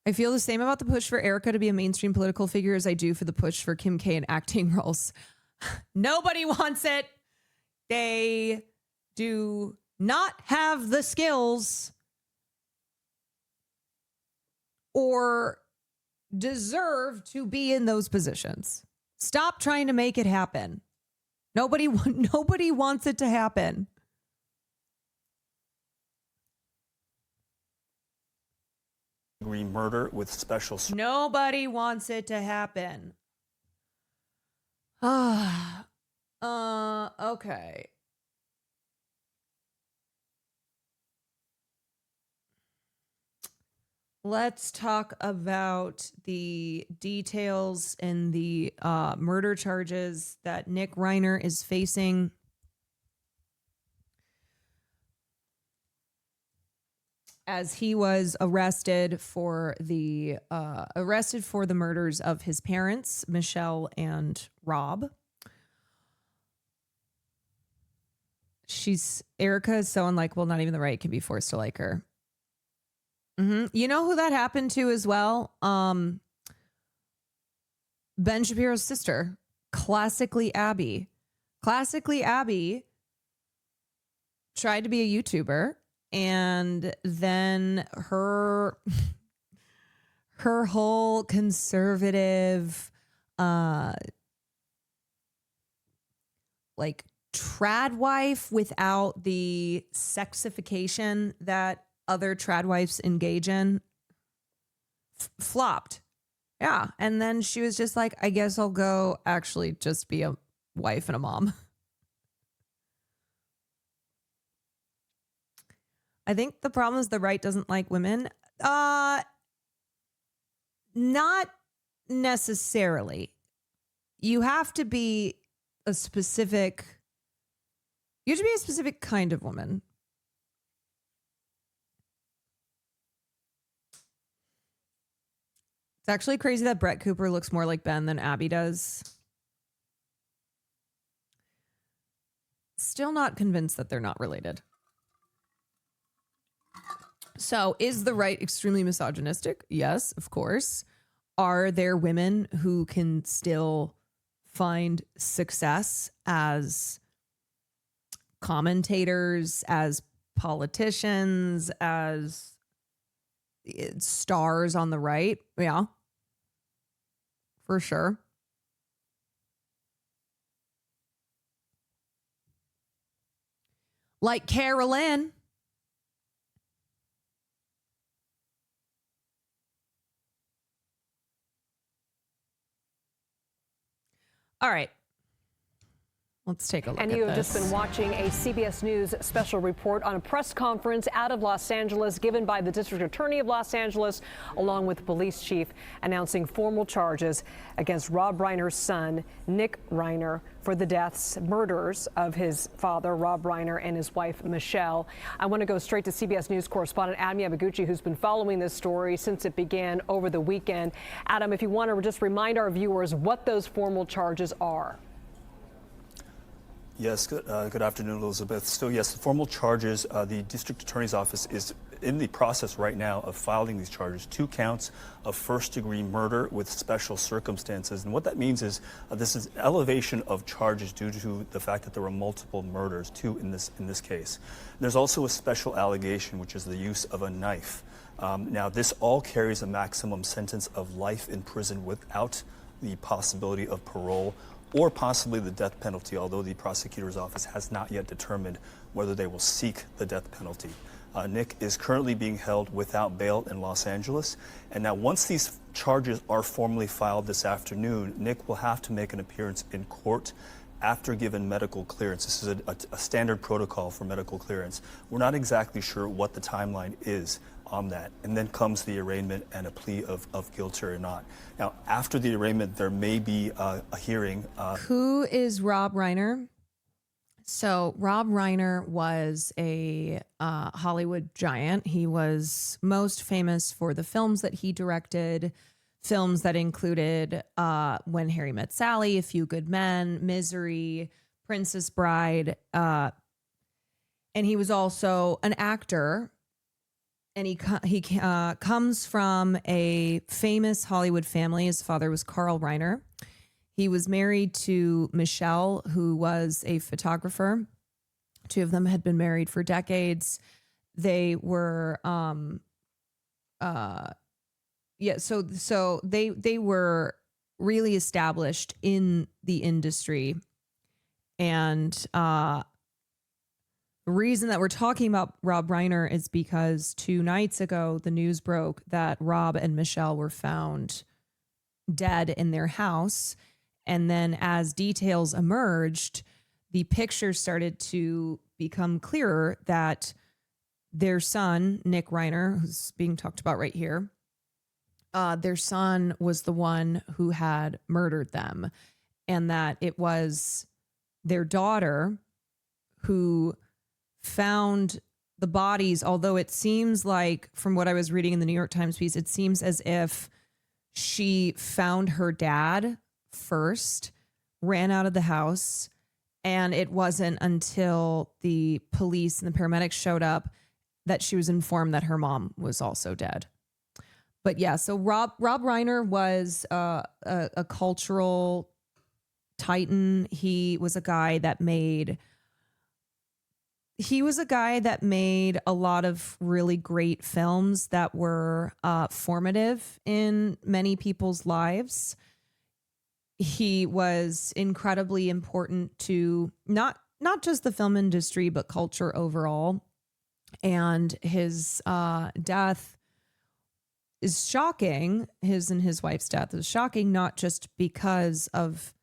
I feel the same about the push for Erica to be a mainstream political figure as I do for the push for Kim K in acting roles. Nobody wants it. They do not have the skills or deserve to be in those positions. Stop trying to make it happen. Nobody wants it to happen. Murder with special. Nobody wants it to happen. Okay. Let's talk about the details and the murder charges that Nick Reiner is facing. As he was arrested for the murders of his parents, Michelle and Rob. Erica is so unlikable, not even the right can be forced to like her. Mm-hmm. You know who that happened to as well? Ben Shapiro's sister, Classically Abby. Classically Abby tried to be a YouTuber, and then her her whole conservative, like trad wife without the sexification that other trad wives engage in flopped. Yeah. And then she was just like, I guess I'll go actually just be a wife and a mom. I think the problem is the right doesn't like women. Not necessarily. You have to be a specific kind of woman. It's actually crazy that Brett Cooper looks more like Ben than Abby does. Still not convinced that they're not related. So, is the right extremely misogynistic? Yes, of course. Are there women who can still find success as commentators, as politicians, as stars on the right? Yeah, for sure. Like Carolyn. All right. Let's take a look at this. And you have just been watching a CBS News special report on a press conference out of Los Angeles given by the District Attorney of Los Angeles, along with the police chief, announcing formal charges against Rob Reiner's son, Nick Reiner, for the murders of his father, Rob Reiner, and his wife, Michelle. I want to go straight to CBS News correspondent Adam Yamaguchi, who's been following this story since it began over the weekend. Adam, if you want to just remind our viewers what those formal charges are. Yes, good afternoon, Elizabeth. So yes, the formal charges, the district attorney's office is in the process right now of filing these charges, 2 counts of first-degree murder with special circumstances. And what that means is this is elevation of charges due to the fact that there were multiple murders, 2 in this case. There's also a special allegation, which is the use of a knife. Now, this all carries a maximum sentence of life in prison without the possibility of parole or possibly the death penalty, although the prosecutor's office has not yet determined whether they will seek the death penalty. Nick is currently being held without bail in Los Angeles. And now once these charges are formally filed this afternoon, Nick will have to make an appearance in court after given medical clearance. This is a standard protocol for medical clearance. We're not exactly sure what the timeline is on that. And then comes the arraignment and a plea of guilt or not. Now, after the arraignment, there may be a hearing. Who is Rob Reiner? So Rob Reiner was a Hollywood giant. He was most famous for the films that he directed, films that included When Harry Met Sally, A Few Good Men, Misery, Princess Bride. And he was also an actor. And he comes from a famous Hollywood family. His father was Carl Reiner. He was married to Michelle, who was a photographer. 2 of them had been married for decades. They were, so they were really established in the industry, and the reason that we're talking about Rob Reiner is because 2 nights ago, the news broke that Rob and Michelle were found dead in their house. And then as details emerged, the pictures started to become clearer that their son, Nick Reiner, who's being talked about right here, their son was the one who had murdered them, and that it was their daughter who found the bodies, although it seems like, from what I was reading in the New York Times piece, it seems as if she found her dad first, ran out of the house, and it wasn't until the police and the paramedics showed up that she was informed that her mom was also dead. But yeah, so Rob Reiner was a cultural titan. He was a guy that made he was a guy that made a lot of really great films that were formative in many people's lives. He was incredibly important to not just the film industry, but culture overall. And his death is shocking. His and his wife's death is shocking, not just because of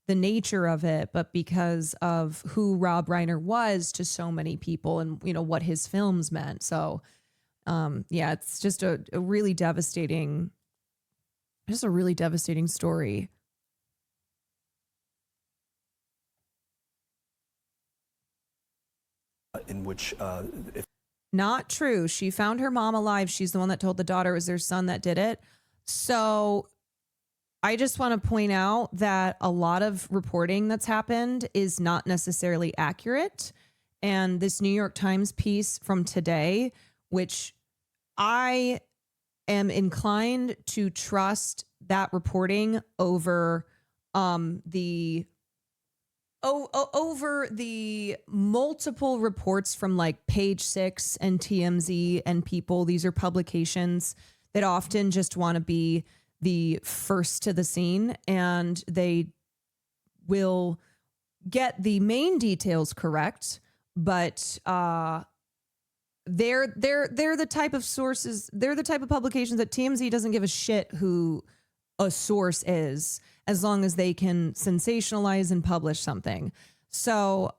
the nature of it, but because of who Rob Reiner was to so many people and, you know, what his films meant. So, yeah, it's just a really devastating story. In which, if Not true. She found her mom alive. She's the one that told the daughter it was their son that did it. So I just want to point out that a lot of reporting that's happened is not necessarily accurate. And this New York Times piece from today, which I am inclined to trust that reporting over over the multiple reports from like Page Six and TMZ and People. These are publications that often just want to be the first to the scene, and they will get the main details correct, but they're the type of sources, they're the type of publications that TMZ doesn't give a shit who a source is, as long as they can sensationalize and publish something. So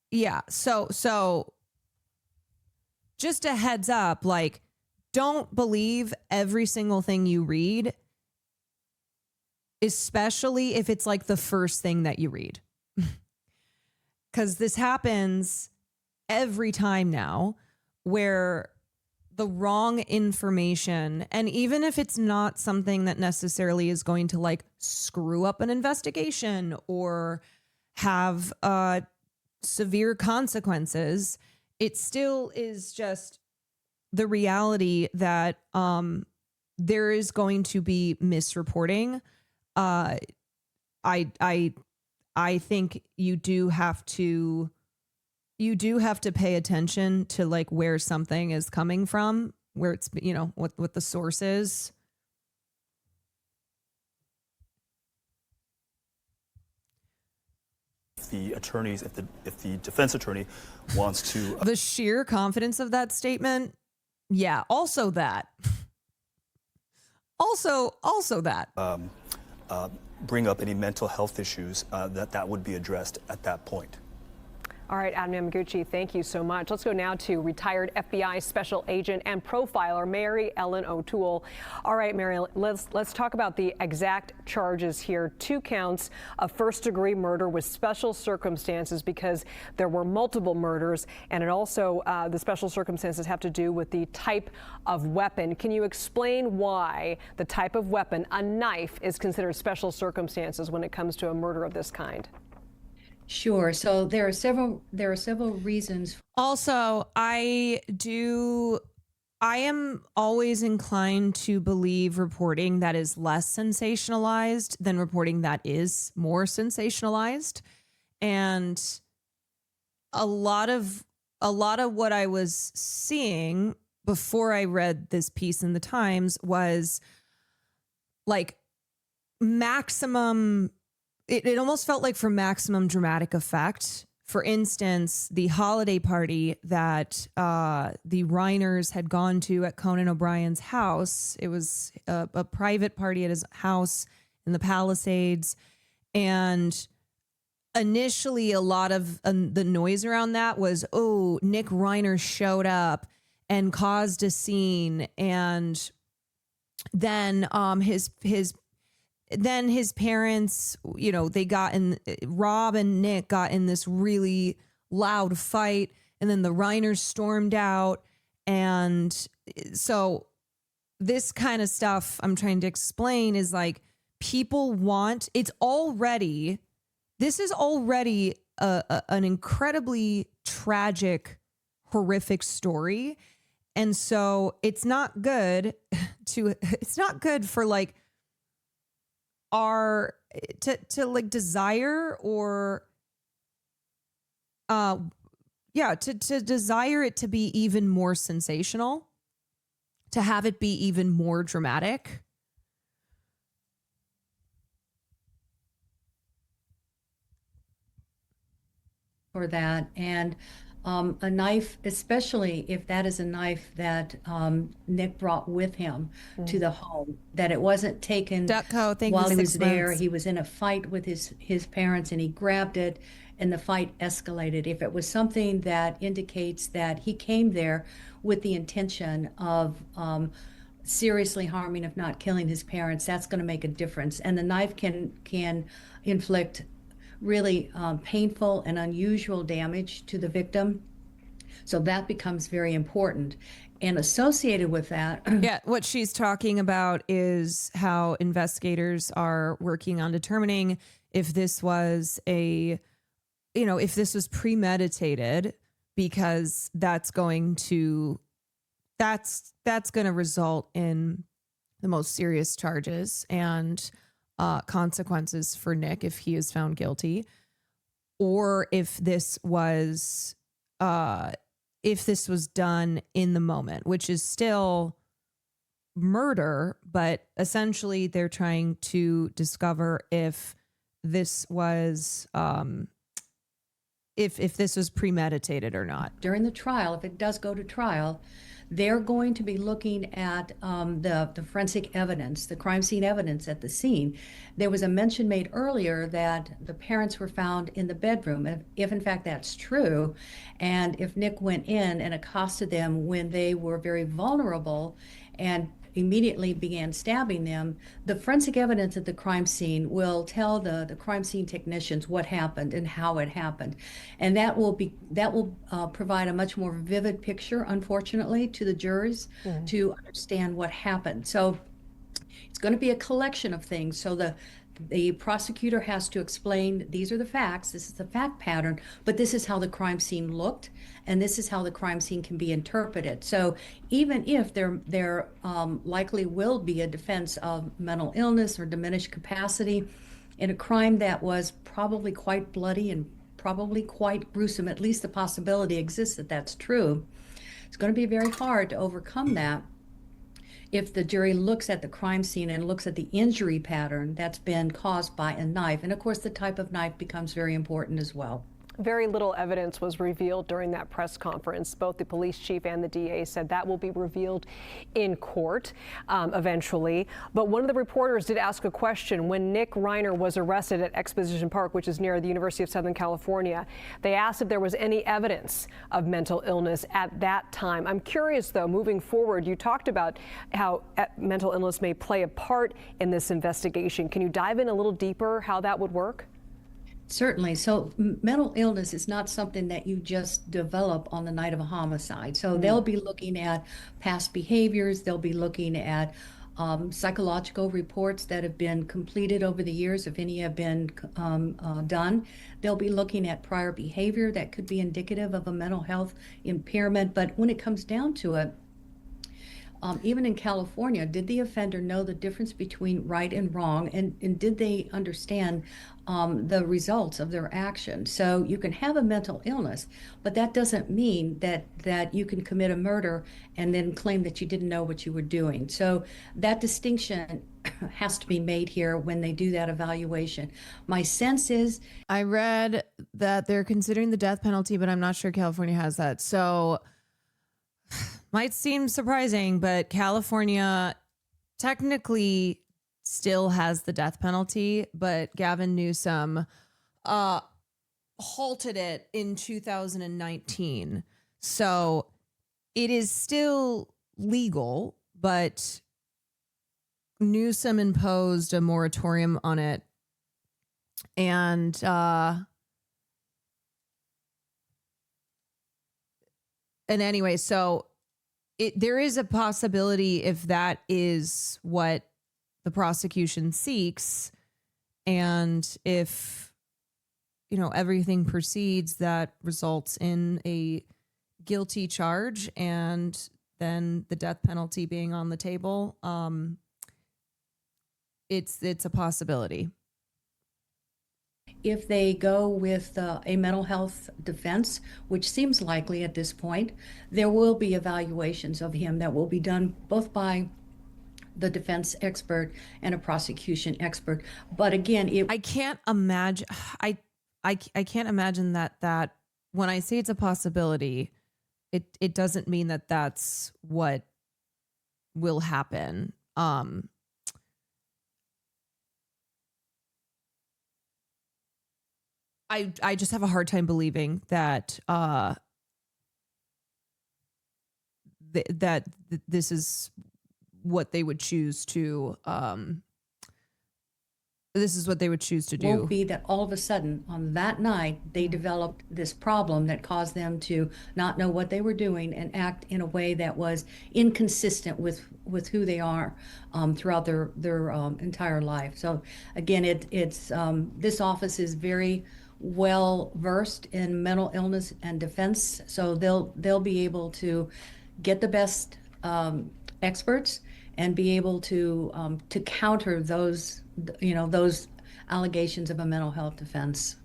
yeah, so just a heads up, like, don't believe every single thing you read, especially if it's like the first thing that you read. Because this happens every time now, where the wrong information, and even if it's not something that necessarily is going to like screw up an investigation or have severe consequences, it still is just the reality that there is going to be misreporting. I think you do have to pay attention to like where something is coming from, where it's, you know, what the source is. the attorneys, if the defense attorney wants to the sheer confidence of that statement. Yeah. Also that. Also that. Bring up any mental health issues, that would be addressed at that point. All right, Adam Yamaguchi, thank you so much. Let's go now to retired FBI special agent and profiler Mary Ellen O'Toole. All right, Mary, let's talk about the exact charges here. 2 counts of first-degree murder with special circumstances, because there were multiple murders, and it also the special circumstances have to do with the type of weapon. Can you explain why the type of weapon, a knife, is considered special circumstances when it comes to a murder of this kind? Sure. So there are several reasons. Also, I am always inclined to believe reporting that is less sensationalized than reporting that is more sensationalized. And a lot of what I was seeing before I read this piece in the Times was like maximum. It almost felt like for maximum dramatic effect. For instance, the holiday party that the Reiners had gone to at Conan O'Brien's house. It was a private party at his house in the Palisades. And initially, a lot of the noise around that was, oh, Nick Reiner showed up and caused a scene. And then then his parents, you know, Rob and Nick got in this really loud fight, and then the Reiners stormed out. And so this kind of stuff I'm trying to explain is like, people want, this is already an incredibly tragic, horrific story. And so it's not good for like, to like desire or yeah, to desire it to be even more sensational, to have it be even more dramatic. For that. And a knife, especially if that is a knife that Nick brought with him to the home, that it wasn't taken Ducko, thank you, while he was 6 there. months. He was in a fight with his parents and he grabbed it and the fight escalated. If it was something that indicates that he came there with the intention of seriously harming, if not killing his parents, that's going to make a difference. And the knife can inflict really painful and unusual damage to the victim. So that becomes very important. And associated with that, Yeah, what she's talking about is how investigators are working on determining if this was if this was premeditated, because that's going to result in the most serious charges and consequences for Nick if he is found guilty, or if this was done in the moment, which is still murder, but essentially they're trying to discover if this was if this was premeditated or not. during the trial, if it does go to trial, they're going to be looking at the forensic evidence, the crime scene evidence at the scene. There was a mention made earlier that the parents were found in the bedroom. If in fact that's true, and if Nick went in and accosted them when they were very vulnerable and immediately began stabbing them, the forensic evidence at the crime scene will tell the crime scene technicians what happened and how it happened. And that will provide a much more vivid picture, unfortunately, to the jurors to understand what happened. So it's going to be a collection of things. So the prosecutor has to explain, these are the facts, this is the fact pattern, but this is how the crime scene looked, and this is how the crime scene can be interpreted. So even if there likely will be a defense of mental illness or diminished capacity in a crime that was probably quite bloody and probably quite gruesome, at least the possibility exists that that's true, it's going to be very hard to overcome that if the jury looks at the crime scene and looks at the injury pattern that's been caused by a knife. And of course, the type of knife becomes very important as well. Very little evidence was revealed during that press conference. Both the police chief and the DA said that will be revealed in court eventually. But one of the reporters did ask a question when Nick Reiner was arrested at Exposition Park, which is near the University of Southern California. They asked if there was any evidence of mental illness at that time. I'm curious, though, moving forward, you talked about how mental illness may play a part in this investigation. Can you dive in a little deeper how that would work? Certainly. So mental illness is not something that you just develop on the night of a homicide. So they'll be looking at past behaviors. They'll be looking at psychological reports that have been completed over the years, if any have been done. They'll be looking at prior behavior that could be indicative of a mental health impairment. But when it comes down to it, even in California, did the offender know the difference between right and wrong, and did they understand the results of their action? So you can have a mental illness, but that doesn't mean that you can commit a murder and then claim that you didn't know what you were doing. So that distinction has to be made here when they do that evaluation. My sense is, I read that they're considering the death penalty, but I'm not sure California has that. So might seem surprising, but California technically still has the death penalty, but Gavin Newsom halted it in 2019. So it is still legal, but Newsom imposed a moratorium on it. And anyway, so there is a possibility, if that is what the prosecution seeks, and if, everything proceeds, that results in a guilty charge and then the death penalty being on the table, it's a possibility. If they go with a mental health defense, which seems likely at this point, there will be evaluations of him that will be done both by the defense expert and a prosecution expert. But again, I can't imagine. I can't imagine that when I say it's a possibility, it doesn't mean that that's what will happen. I just have a hard time believing that this is what they would choose to do. Won't be that all of a sudden on that night they developed this problem that caused them to not know what they were doing and act in a way that was inconsistent with who they are throughout their entire life. So again, it's this office is very well versed in mental illness and defense, so they'll be able to get the best experts and be able to counter those allegations of a mental health defense.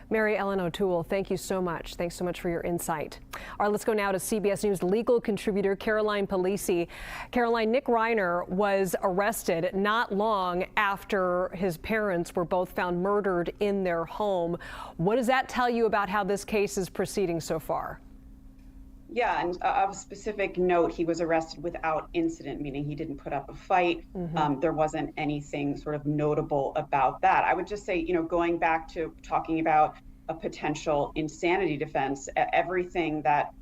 Mary Ellen O'Toole, thank you so much. Thanks so much for your insight. All right, let's go now to CBS News legal contributor Caroline Polisi. Caroline, Nick Reiner was arrested not long after his parents were both found murdered in their home. What does that tell you about how this case is proceeding so far? Yeah, and of specific note, he was arrested without incident, meaning he didn't put up a fight. There wasn't anything sort of notable about that. I would just say, going back to talking about a potential insanity defense, everything that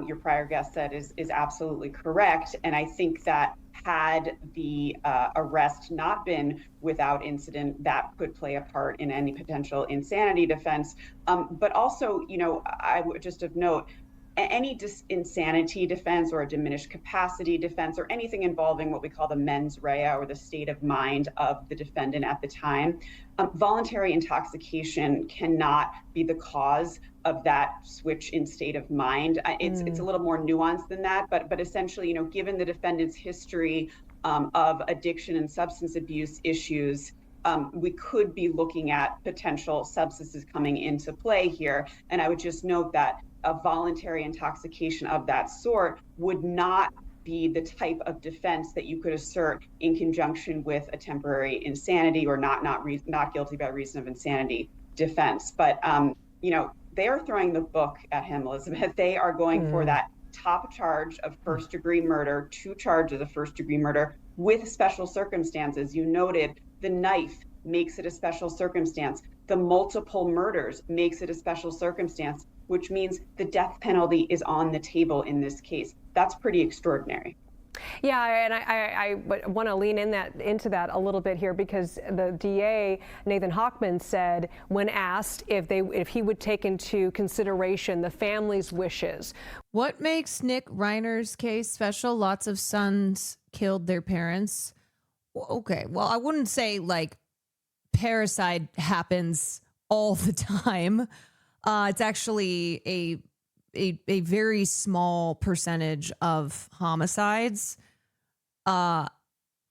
your prior guest said is absolutely correct. And I think that had the arrest not been without incident, that could play a part in any potential insanity defense. But also, I would just of note, any insanity defense or a diminished capacity defense or anything involving what we call the mens rea or the state of mind of the defendant at the time, voluntary intoxication cannot be the cause of that switch in state of mind. It's a little more nuanced than that, but essentially, given the defendant's history of addiction and substance abuse issues, we could be looking at potential substances coming into play here. And I would just note that a voluntary intoxication of that sort would not be the type of defense that you could assert in conjunction with a temporary insanity or not guilty by reason of insanity defense. But they are throwing the book at him, Elizabeth. They are going for that top charge of first-degree murder, 2 charges of first-degree murder with special circumstances. You noted the knife makes it a special circumstance. The multiple murders makes it a special circumstance, which means the death penalty is on the table in this case. That's pretty extraordinary. Yeah, and I want to lean into that a little bit here, because the DA, Nathan Hochman, said when asked if he would take into consideration the family's wishes. What makes Nick Reiner's case special? Lots of sons killed their parents. Okay, well, I wouldn't say like parricide happens all the time. It's actually a very small percentage of homicides. I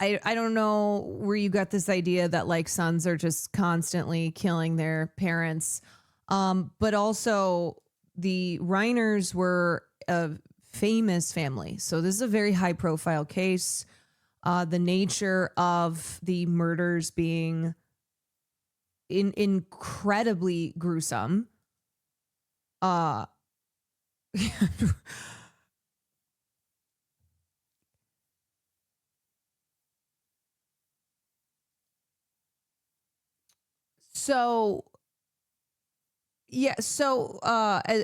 don't know where you got this idea that like sons are just constantly killing their parents. But also the Reiners were a famous family. So this is a very high profile case. The nature of the murders being incredibly gruesome. So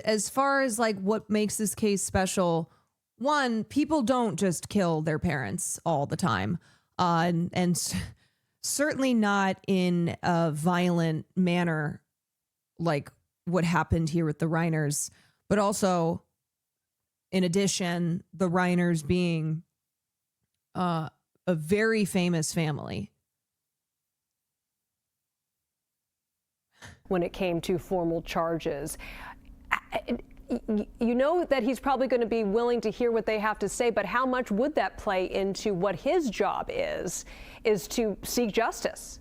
as far as like what makes this case special, one, people don't just kill their parents all the time, and certainly not in a violent manner like what happened here with the Reiners. But also, in addition, the Reiners being a very famous family. When it came to formal charges, you know that he's probably going to be willing to hear what they have to say, but how much would that play into what his job is to seek justice?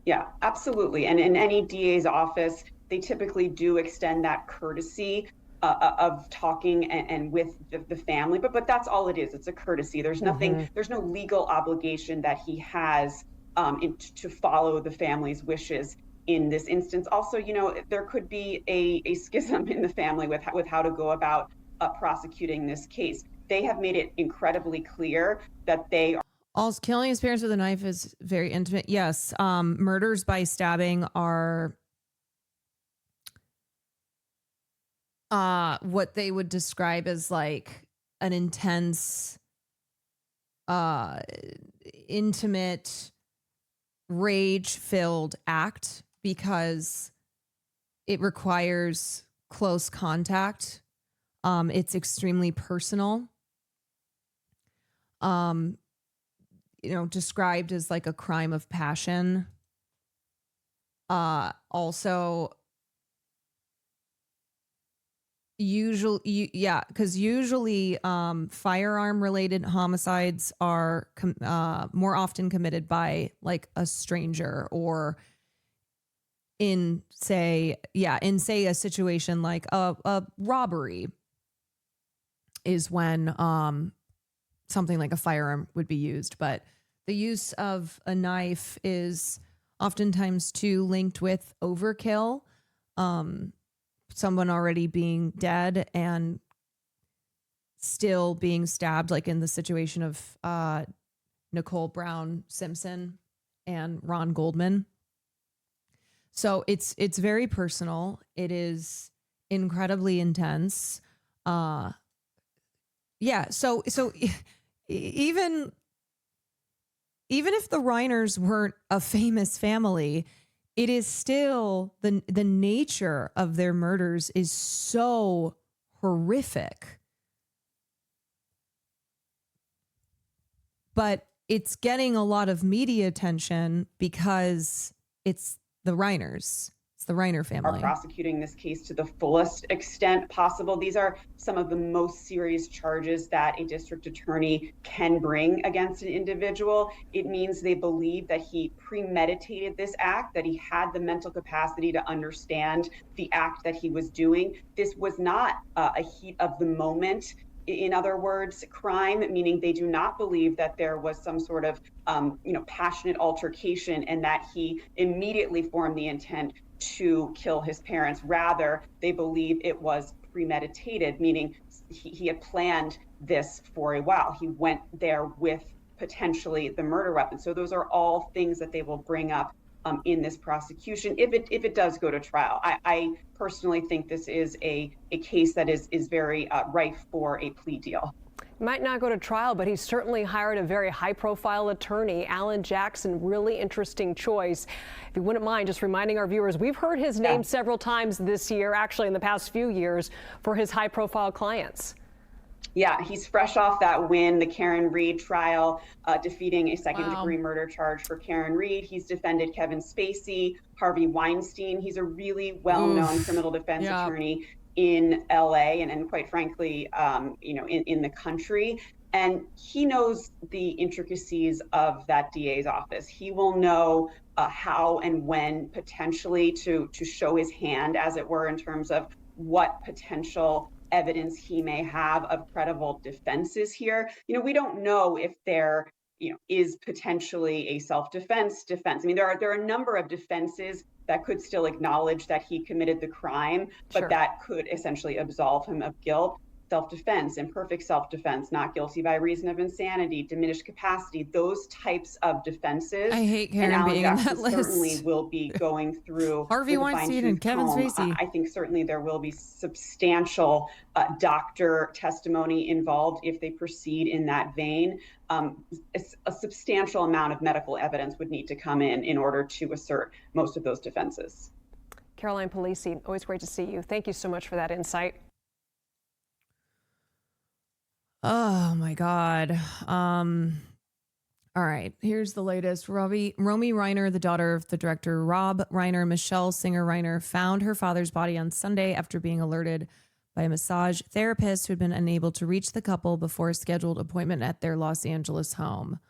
Yeah, absolutely. And in any DA's office, they typically do extend that courtesy of talking and with the family, but that's all it is. It's a courtesy. There's nothing, there's no legal obligation that he has to follow the family's wishes in this instance. Also, you know, there could be a schism in the family with how to go about prosecuting this case. They have made it incredibly clear that they are. Also, killing his parents with a knife is very intimate. Yes. Murders by stabbing are what they would describe as like an intense, intimate, rage-filled act because it requires close contact. It's extremely personal. You know, described as like a crime of passion. Also, usually firearm related homicides are more often committed by like a stranger, or in say a situation like a robbery is when something like a firearm would be used. But the use of a knife is oftentimes too linked with overkill. Someone already being dead and still being stabbed, like in the situation of Nicole Brown Simpson and Ron Goldman. So it's very personal. It is incredibly intense. So even if the Reiners weren't a famous family, it is still the nature of their murders is so horrific. But it's getting a lot of media attention because it's the Reiners. It's the Reiner family. Are prosecuting this case to the fullest extent possible. These are some of the most serious charges that a district attorney can bring against an individual. It means they believe that he premeditated this act, that he had the mental capacity to understand the act that he was doing. This was not a heat of the moment. In other words, crime, meaning they do not believe that there was some sort of, passionate altercation and that he immediately formed the intent to kill his parents. Rather, they believe it was premeditated, meaning he had planned this for a while. He went there with potentially the murder weapon. So those are all things that they will bring up in this prosecution if it does go to trial. I personally think this is a case that is very ripe for a plea deal. Might not go to trial, but he's certainly hired a very high-profile attorney, Alan Jackson. Really interesting choice. If you wouldn't mind just reminding our viewers, we've heard his name several times this year, actually in the past few years, for his high-profile clients. Yeah, he's fresh off that win, the Karen Reed trial, defeating a second-degree murder charge for Karen Reed. He's defended Kevin Spacey, Harvey Weinstein. He's a really well-known criminal defense attorney in LA and quite frankly, in the country. And he knows the intricacies of that DA's office. He will know how and when potentially to show his hand, as it were, in terms of what potential evidence he may have of credible defenses here. We don't know if there, is potentially a self-defense defense. I mean, there are a number of defenses that could still acknowledge that he committed the crime, but that could essentially absolve him of guilt. Self-defense, imperfect self-defense, not guilty by reason of insanity, diminished capacity, those types of defenses. I hate Karen being in that list. Certainly will be going through Harvey Weinstein and Kevin Spacey. I think certainly there will be substantial doctor testimony involved if they proceed in that vein. A substantial amount of medical evidence would need to come in order to assert most of those defenses. Caroline Polisi, always great to see you. Thank you so much for that insight. Oh my God. All right, here's the latest. Romy Reiner, the daughter of the director Rob Reiner, Michelle Singer Reiner, found her father's body on Sunday after being alerted by a massage therapist who had been unable to reach the couple before a scheduled appointment at their Los Angeles home.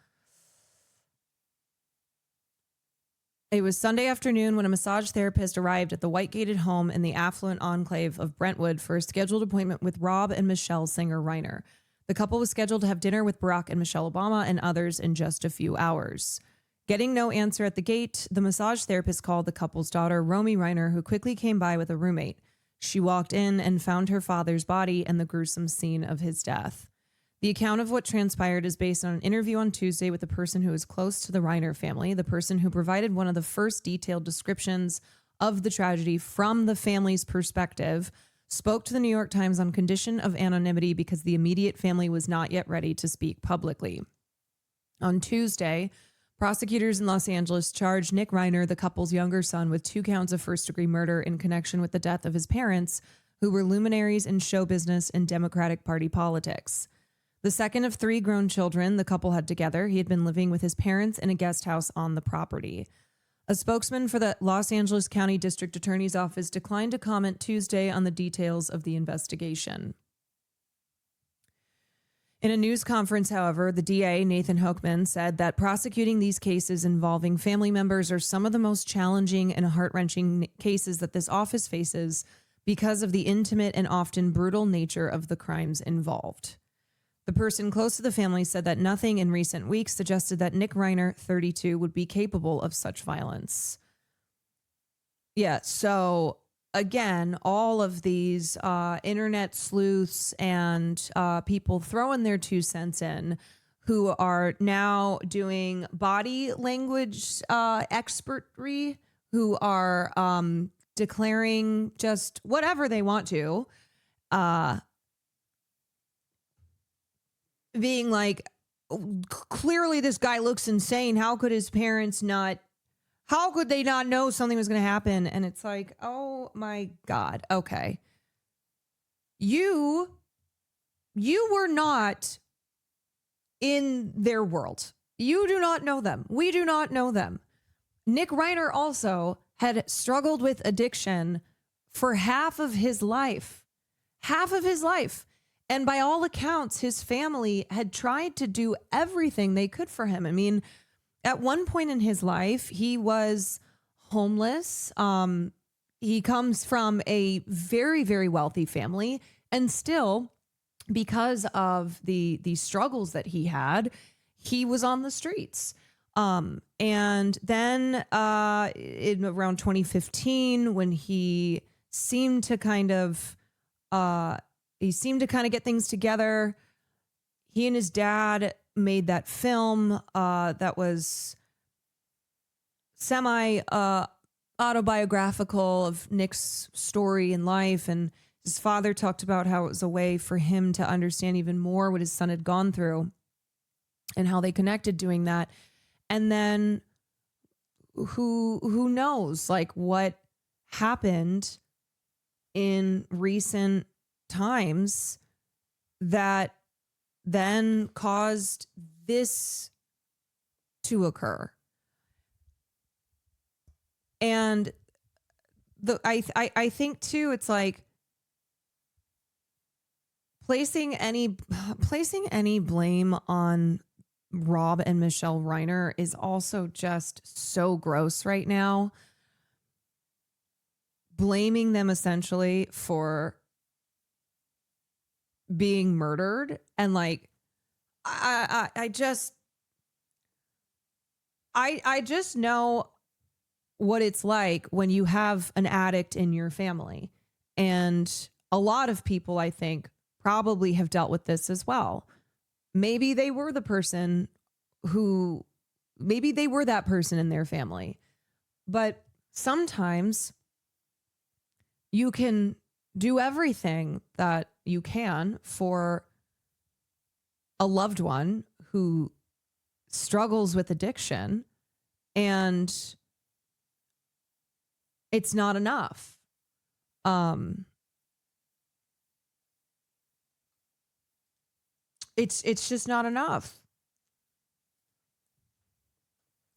It was Sunday afternoon when a massage therapist arrived at the white gated home in the affluent enclave of Brentwood for a scheduled appointment with Rob and Michelle Singer Reiner. The couple was scheduled to have dinner with Barack and Michelle Obama and others in just a few hours. Getting no answer at the gate, the massage therapist called the couple's daughter, Romy Reiner, who quickly came by with a roommate. She walked in and found her father's body and the gruesome scene of his death. The account of what transpired is based on an interview on Tuesday with a person who is close to the Reiner family, the person who provided one of the first detailed descriptions of the tragedy from the family's perspective, spoke to the New York Times on condition of anonymity because the immediate family was not yet ready to speak publicly. On Tuesday, prosecutors in Los Angeles charged Nick Reiner, the couple's younger son, with 2 counts of first-degree murder in connection with the death of his parents, who were luminaries in show business and Democratic Party politics. The second of 3 grown children the couple had together, he had been living with his parents in a guest house on the property. A spokesman for the Los Angeles County District Attorney's Office declined to comment Tuesday on the details of the investigation. In a news conference, however, the DA, Nathan Hochman, said that prosecuting these cases involving family members are some of the most challenging and heart-wrenching cases that this office faces because of the intimate and often brutal nature of the crimes involved. The person close to the family said that nothing in recent weeks suggested that Nick Reiner, 32, would be capable of such violence. Yeah, so again, all of these internet sleuths and people throwing their 2 cents in who are now doing body language expertry, who are declaring just whatever they want to, being like, clearly this guy looks insane. How could his parents not, how could they not know something was going to happen? And it's like, oh my God. Okay. You were not in their world. You do not know them. We do not know them. Nick Reiner also had struggled with addiction for half of his life. Half of his life. And by all accounts, his family had tried to do everything they could for him. I mean, at one point in his life, he was homeless. He comes from a very, very wealthy family. And still, because of the struggles that he had, he was on the streets. And then in around 2015, when he seemed to kind of get things together, he and his dad made that film that was semi autobiographical of Nick's story in life. And his father talked about how it was a way for him to understand even more what his son had gone through and how they connected doing that. And then who knows, like, what happened in recent times that then caused this to occur. And I think too, it's like placing any blame on Rob and Michelle Reiner is also just so gross right now. Blaming them essentially for being murdered, and like I just know what it's like when you have an addict in your family. And a lot of people, I think, probably have dealt with this as well. Maybe they were that person in their family. But sometimes you can do everything that you can for a loved one who struggles with addiction, and it's not enough. It's just not enough.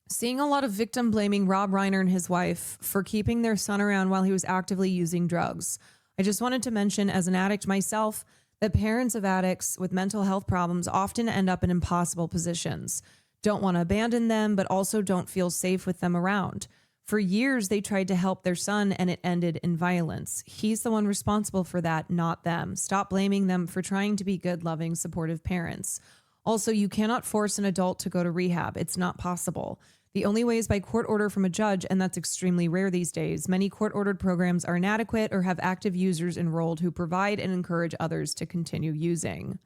Seeing a lot of victim blaming Rob Reiner and his wife for keeping their son around while he was actively using drugs. I just wanted to mention, as an addict myself, that parents of addicts with mental health problems often end up in impossible positions. don't want to abandon them, but also don't feel safe with them around. For years, they tried to help their son and it ended in violence. He's the one responsible for that, not them. Stop blaming them for trying to be good, loving, supportive parents. Also, you cannot force an adult to go to rehab. It's not possible. The only way is by court order from a judge, and that's extremely rare these days. Many court-ordered programs are inadequate or have active users enrolled who provide and encourage others to continue using.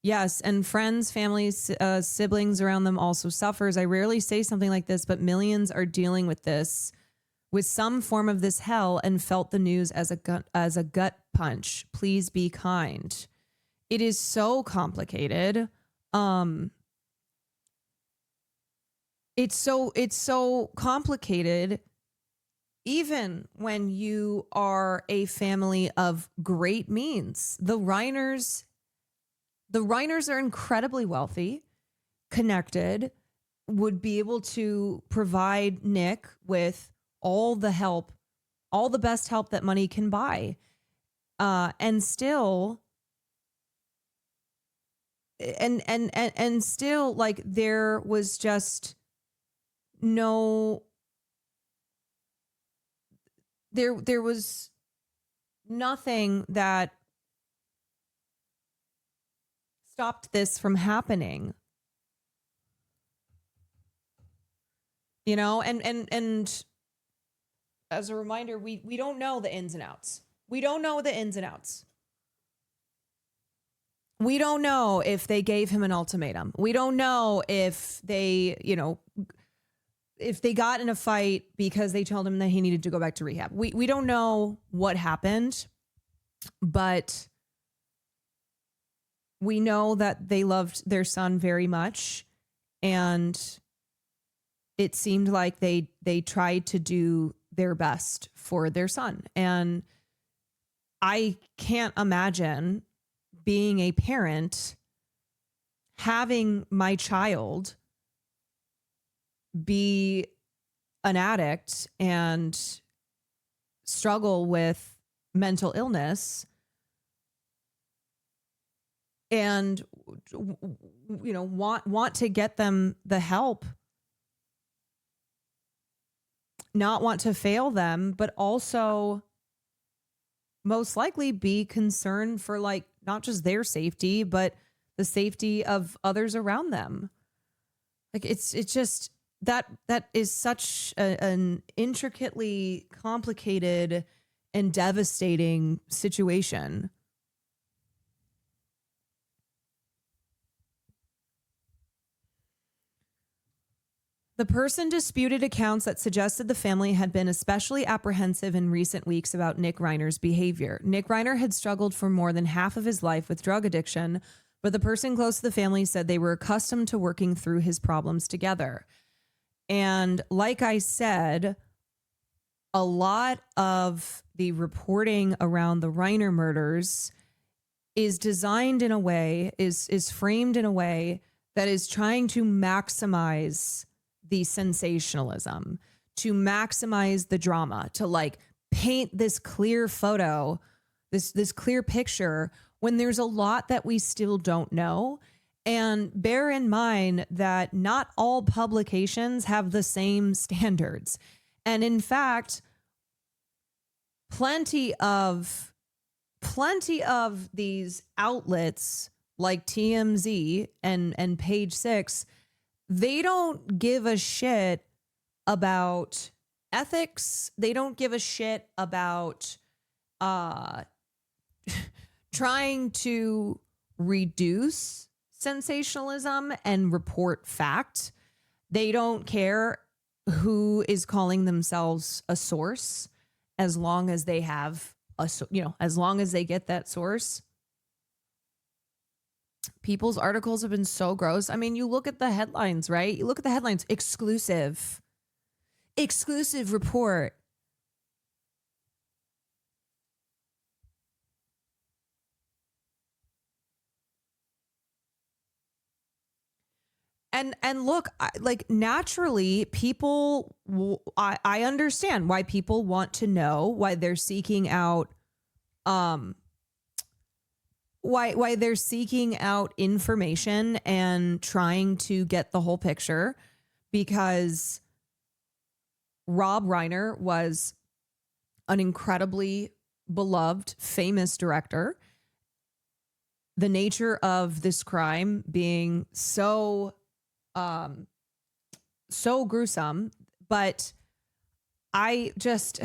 Yes, and friends, families, siblings around them also suffers. I rarely say something like this, but millions are dealing with this, with some form of this hell, and felt the news as a gut punch. Please be kind. It is so complicated. It's so complicated. Even when you are a family of great means, the Reiners are incredibly wealthy, connected, would be able to provide Nick with all the help, all the best help that money can buy. And still, and still, like, there was just no, there was nothing that stopped this from happening, you know, and as a reminder, we don't know the ins and outs. We don't know the ins and outs. We don't know if they gave him an ultimatum. We don't know if they, you know, if they got in a fight because they told him that he needed to go back to rehab. We don't know what happened, but we know that they loved their son very much, and it seemed like they tried to do their best for their son. And I can't imagine being a parent, having my child be an addict and struggle with mental illness, and, you know, want to get them the help, not want to fail them, but also most likely be concerned for, like, not just their safety, but the safety of others around them. Like, it's just that is such an intricately complicated and devastating situation. The person disputed accounts that suggested the family had been especially apprehensive in recent weeks about Nick Reiner's behavior. Nick Reiner had struggled for more than half of his life with drug addiction, but the person close to the family said they were accustomed to working through his problems together. And like I said, a lot of the reporting around the Reiner murders is designed in a way, is framed in a way that is trying to maximize the sensationalism, to maximize the drama, to, like, paint this clear photo, this clear picture, when there's a lot that we still don't know. And bear in mind that not all publications have the same standards. And in fact, plenty of these outlets like TMZ and Page Six, they don't give a shit about ethics. They don't give a shit about trying to reduce sensationalism and report fact. They don't care who is calling themselves a source, as long as they have as long as they get that source. People's articles have been so gross. I mean, you look at the headlines, right? You look at the headlines: exclusive report. And look, like, naturally, people, I understand why people want to know, why they're seeking out why they're seeking out information and trying to get the whole picture, because Rob Reiner was an incredibly beloved, famous director. The nature of this crime being so gruesome, but I just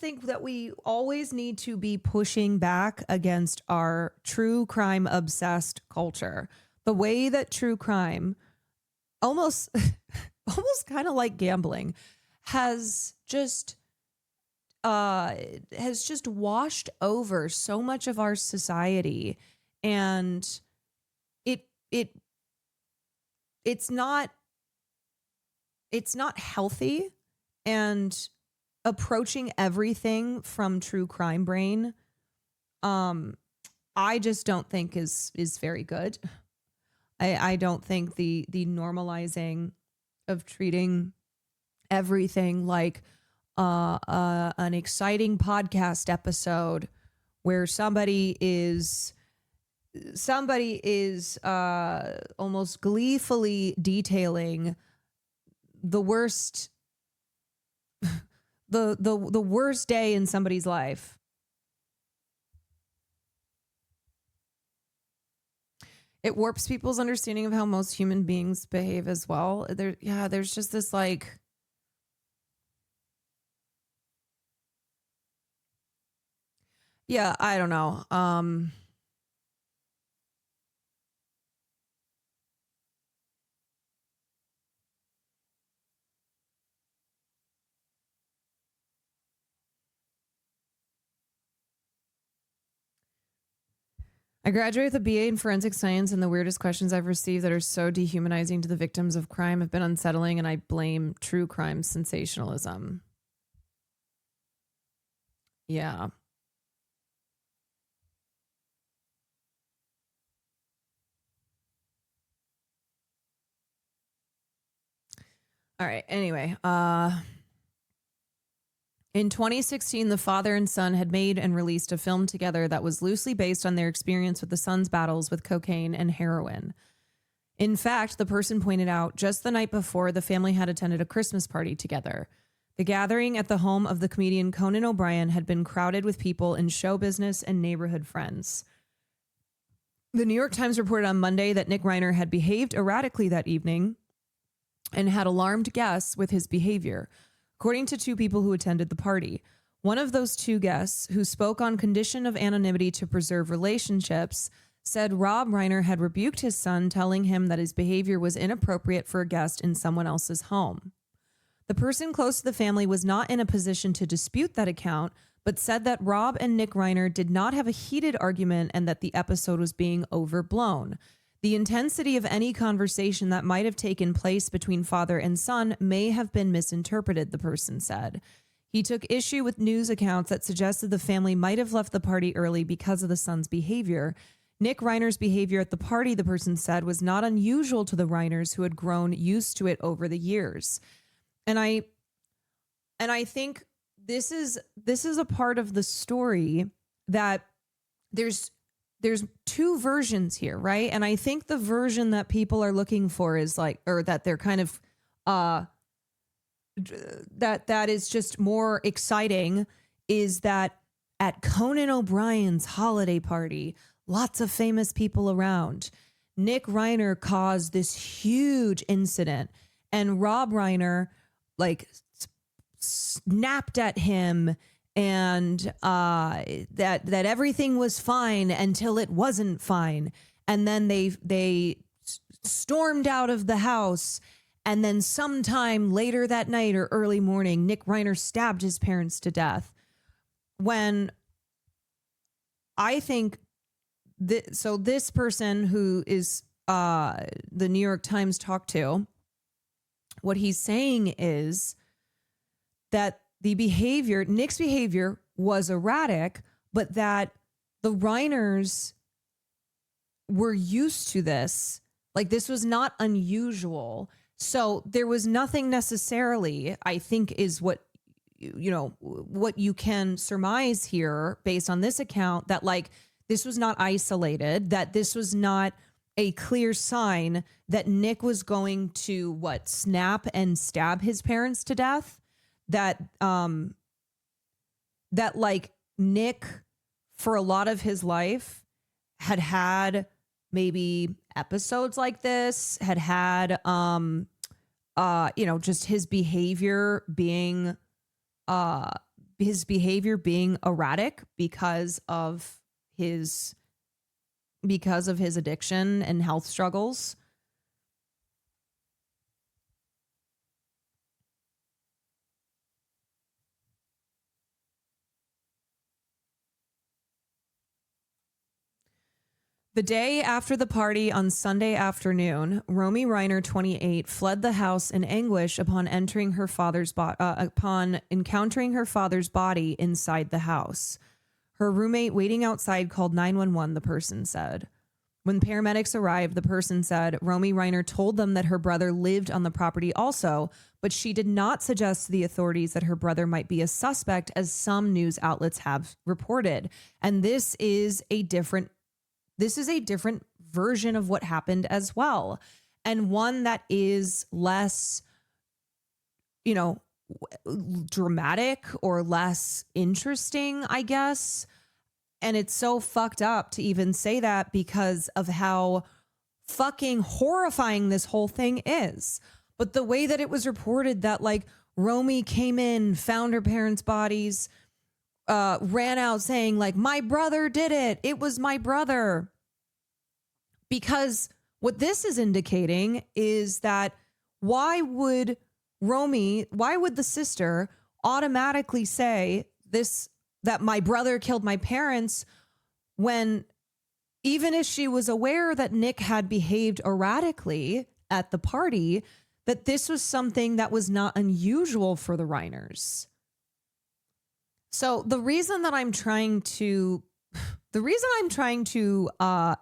think that we always need to be pushing back against our true crime obsessed culture. The way that true crime, almost kind of like gambling, has just washed over so much of our society, and it's not healthy. And approaching everything from true crime brain, I just don't think is very good. I don't think the normalizing of treating everything like an exciting podcast episode where somebody is almost gleefully detailing the worst the worst day in somebody's life. It warps people's understanding of how most human beings behave as well. There's just this like, I don't know. I graduated with a BA in forensic science, and the weirdest questions I've received that are so dehumanizing to the victims of crime have been unsettling, and I blame true crime sensationalism. Yeah. All right. Anyway, in 2016, the father and son had made and released a film together that was loosely based on their experience with the son's battles with cocaine and heroin. In fact, the person pointed out, just the night before, the family had attended a Christmas party together. The gathering at the home of the comedian Conan O'Brien had been crowded with people in show business and neighborhood friends. The New York Times reported on Monday that Nick Reiner had behaved erratically that evening and had alarmed guests with his behavior, according to two people who attended the party. One of those two guests, who spoke on condition of anonymity to preserve relationships, said Rob Reiner had rebuked his son, telling him that his behavior was inappropriate for a guest in someone else's home. The person close to the family was not in a position to dispute that account, but said that Rob and Nick Reiner did not have a heated argument and that the episode was being overblown. The intensity of any conversation that might have taken place between father and son may have been misinterpreted, the person said. He took issue with news accounts that suggested the family might have left the party early because of the son's behavior. Nick Reiner's behavior at the party, the person said, was not unusual to the Reiners, who had grown used to it over the years. And I think this is a part of the story that there's two versions here, right? And I think the version that people are looking for is like, or that they're kind of that is just more exciting, is that at Conan O'Brien's holiday party, lots of famous people around, Nick Reiner caused this huge incident, and Rob Reiner like snapped at him, and that everything was fine until it wasn't fine. And then they stormed out of the house. And then sometime later that night or early morning, Nick Reiner stabbed his parents to death. When I think so this person who is the New York Times talked to, what he's saying is that Nick's behavior was erratic, but that the Reiners were used to this. Like, this was not unusual. So there was nothing necessarily, I think, is what what you can surmise here based on this account, that like this was not isolated, that this was not a clear sign that Nick was going to snap and stab his parents to death, that like Nick for a lot of his life had maybe episodes like this, had just his behavior being erratic because of his addiction and health struggles. The day after the party on Sunday afternoon, Romy Reiner, 28, fled the house in anguish upon encountering her father's body inside the house. Her roommate waiting outside called 911, the person said. When paramedics arrived, the person said Romy Reiner told them that her brother lived on the property also, but she did not suggest to the authorities that her brother might be a suspect, as some news outlets have reported. And this is a different version of what happened as well. And one that is less, dramatic or less interesting, I guess. And it's so fucked up to even say that because of how fucking horrifying this whole thing is. But the way that it was reported that like Romy came in, found her parents' bodies, ran out saying like, my brother did it. It was my brother. Because what this is indicating is that why would the sister automatically say this, that my brother killed my parents, when even if she was aware that Nick had behaved erratically at the party, that this was something that was not unusual for the Reiners. So the reason I'm trying to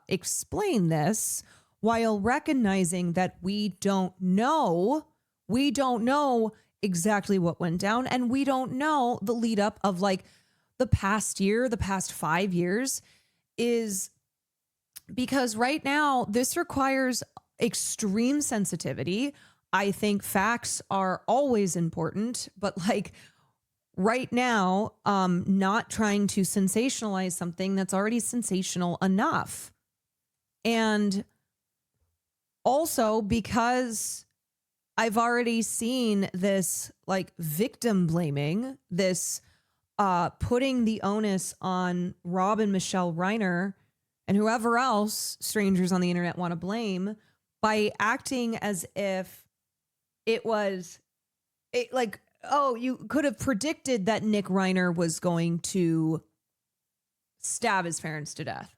explain this, while recognizing that we don't know exactly what went down, and we don't know the lead up of like the past 5 years, is because right now this requires extreme sensitivity. I think facts are always important, but like right now, not trying to sensationalize something that's already sensational enough. And also because I've already seen this like victim blaming, this putting the onus on Rob and Michelle Reiner and whoever else strangers on the internet want to blame, by acting as if oh, you could have predicted that Nick Reiner was going to stab his parents to death.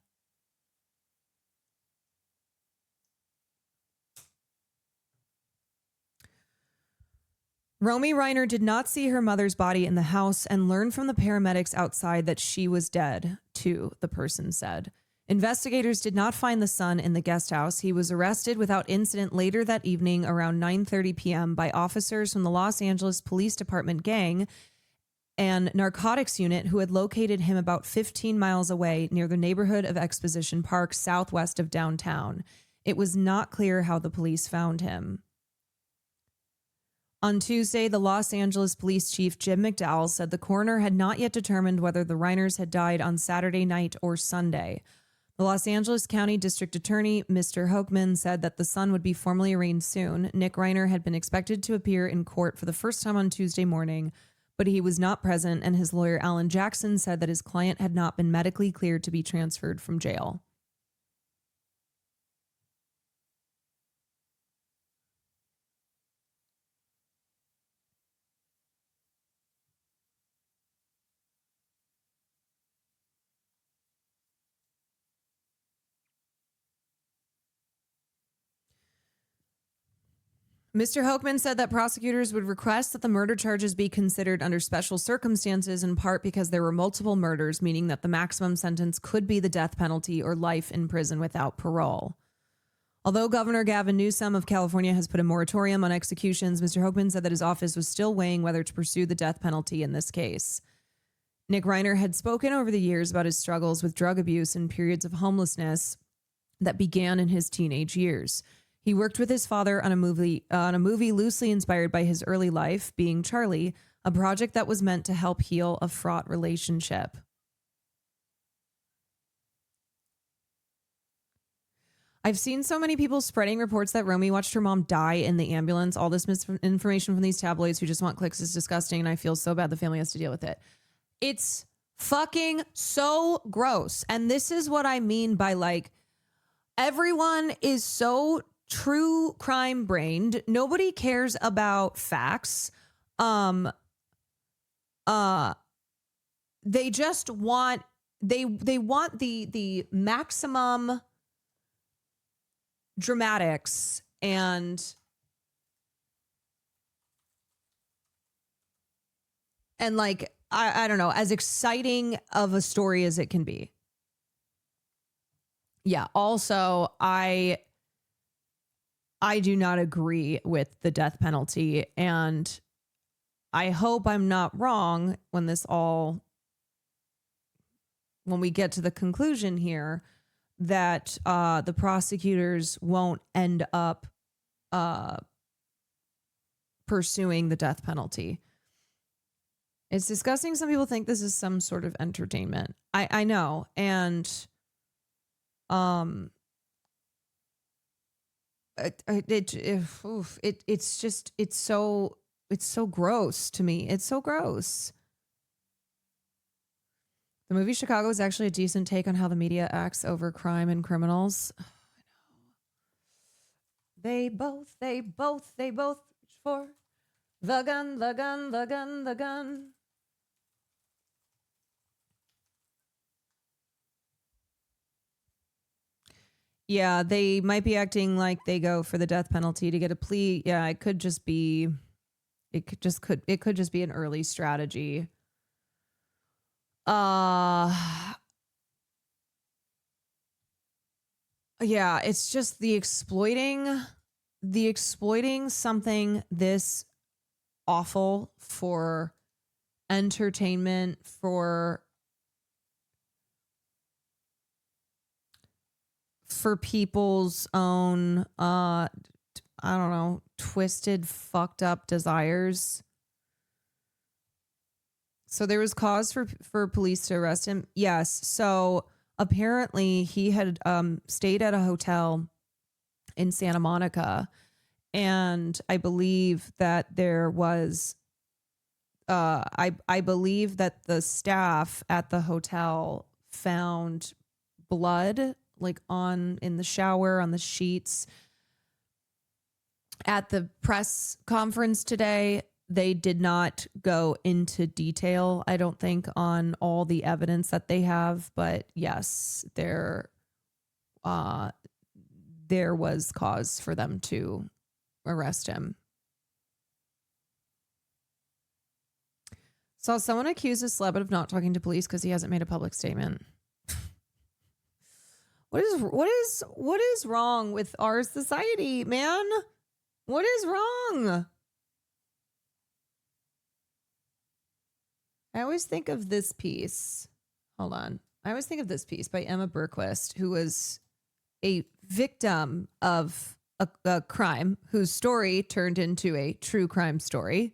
Romy Reiner did not see her mother's body in the house and learned from the paramedics outside that she was dead, too, the person said. Investigators did not find the son in the guest house. He was arrested without incident later that evening around 9:30 p.m. by officers from the Los Angeles Police Department gang and narcotics unit, who had located him about 15 miles away near the neighborhood of Exposition Park, southwest of downtown. It was not clear how the police found him. On Tuesday, the Los Angeles Police Chief Jim McDowell said the coroner had not yet determined whether the Reiners had died on Saturday night or Sunday. The Los Angeles County District Attorney, Mr. Hochman, said that the son would be formally arraigned soon. Nick Reiner had been expected to appear in court for the first time on Tuesday morning, but he was not present, and his lawyer, Alan Jackson, said that his client had not been medically cleared to be transferred from jail. Mr. Hochman said that prosecutors would request that the murder charges be considered under special circumstances, in part because there were multiple murders, meaning that the maximum sentence could be the death penalty or life in prison without parole. Although Governor Gavin Newsom of California has put a moratorium on executions, Mr. Hochman said that his office was still weighing whether to pursue the death penalty in this case. Nick Reiner had spoken over the years about his struggles with drug abuse and periods of homelessness that began in his teenage years. He worked with his father on a movie loosely inspired by his early life, Being Charlie, a project that was meant to help heal a fraught relationship. I've seen so many people spreading reports that Romy watched her mom die in the ambulance. All this misinformation from these tabloids who just want clicks is disgusting, and I feel so bad the family has to deal with it. It's fucking so gross. And this is what I mean by, like, everyone is so true crime brained. Nobody cares about facts. They just want they want the maximum dramatics and like I don't know, as exciting of a story as it can be. Yeah, also I do not agree with the death penalty, and I hope I'm not wrong when we get to the conclusion here that the prosecutors won't end up pursuing the death penalty. It's disgusting. Some people think this is some sort of entertainment. I know. And it's so gross to me. It's so gross. The movie Chicago is actually a decent take on how the media acts over crime and criminals. Oh, I know. They both reach for the gun, the gun, the gun, the gun. Yeah, they might be acting like they go for the death penalty to get a plea. Yeah, it could just be an early strategy. Yeah, it's just the exploiting something this awful for entertainment, for people's own I don't know, twisted, fucked up desires. So there was cause for police to arrest him. Yes. So apparently he had stayed at a hotel in Santa Monica, and I believe that there was I believe that the staff at the hotel found blood like in the shower, on the sheets. At the press conference today, they did not go into detail, I don't think, on all the evidence that they have. But yes, there was cause for them to arrest him. Saw someone accuse a celeb of not talking to police because he hasn't made a public statement. What is wrong with our society, man? What is wrong? I always think of this piece. Hold on. I always think of this piece by Emma Berquist, who was a victim of a crime whose story turned into a true crime story.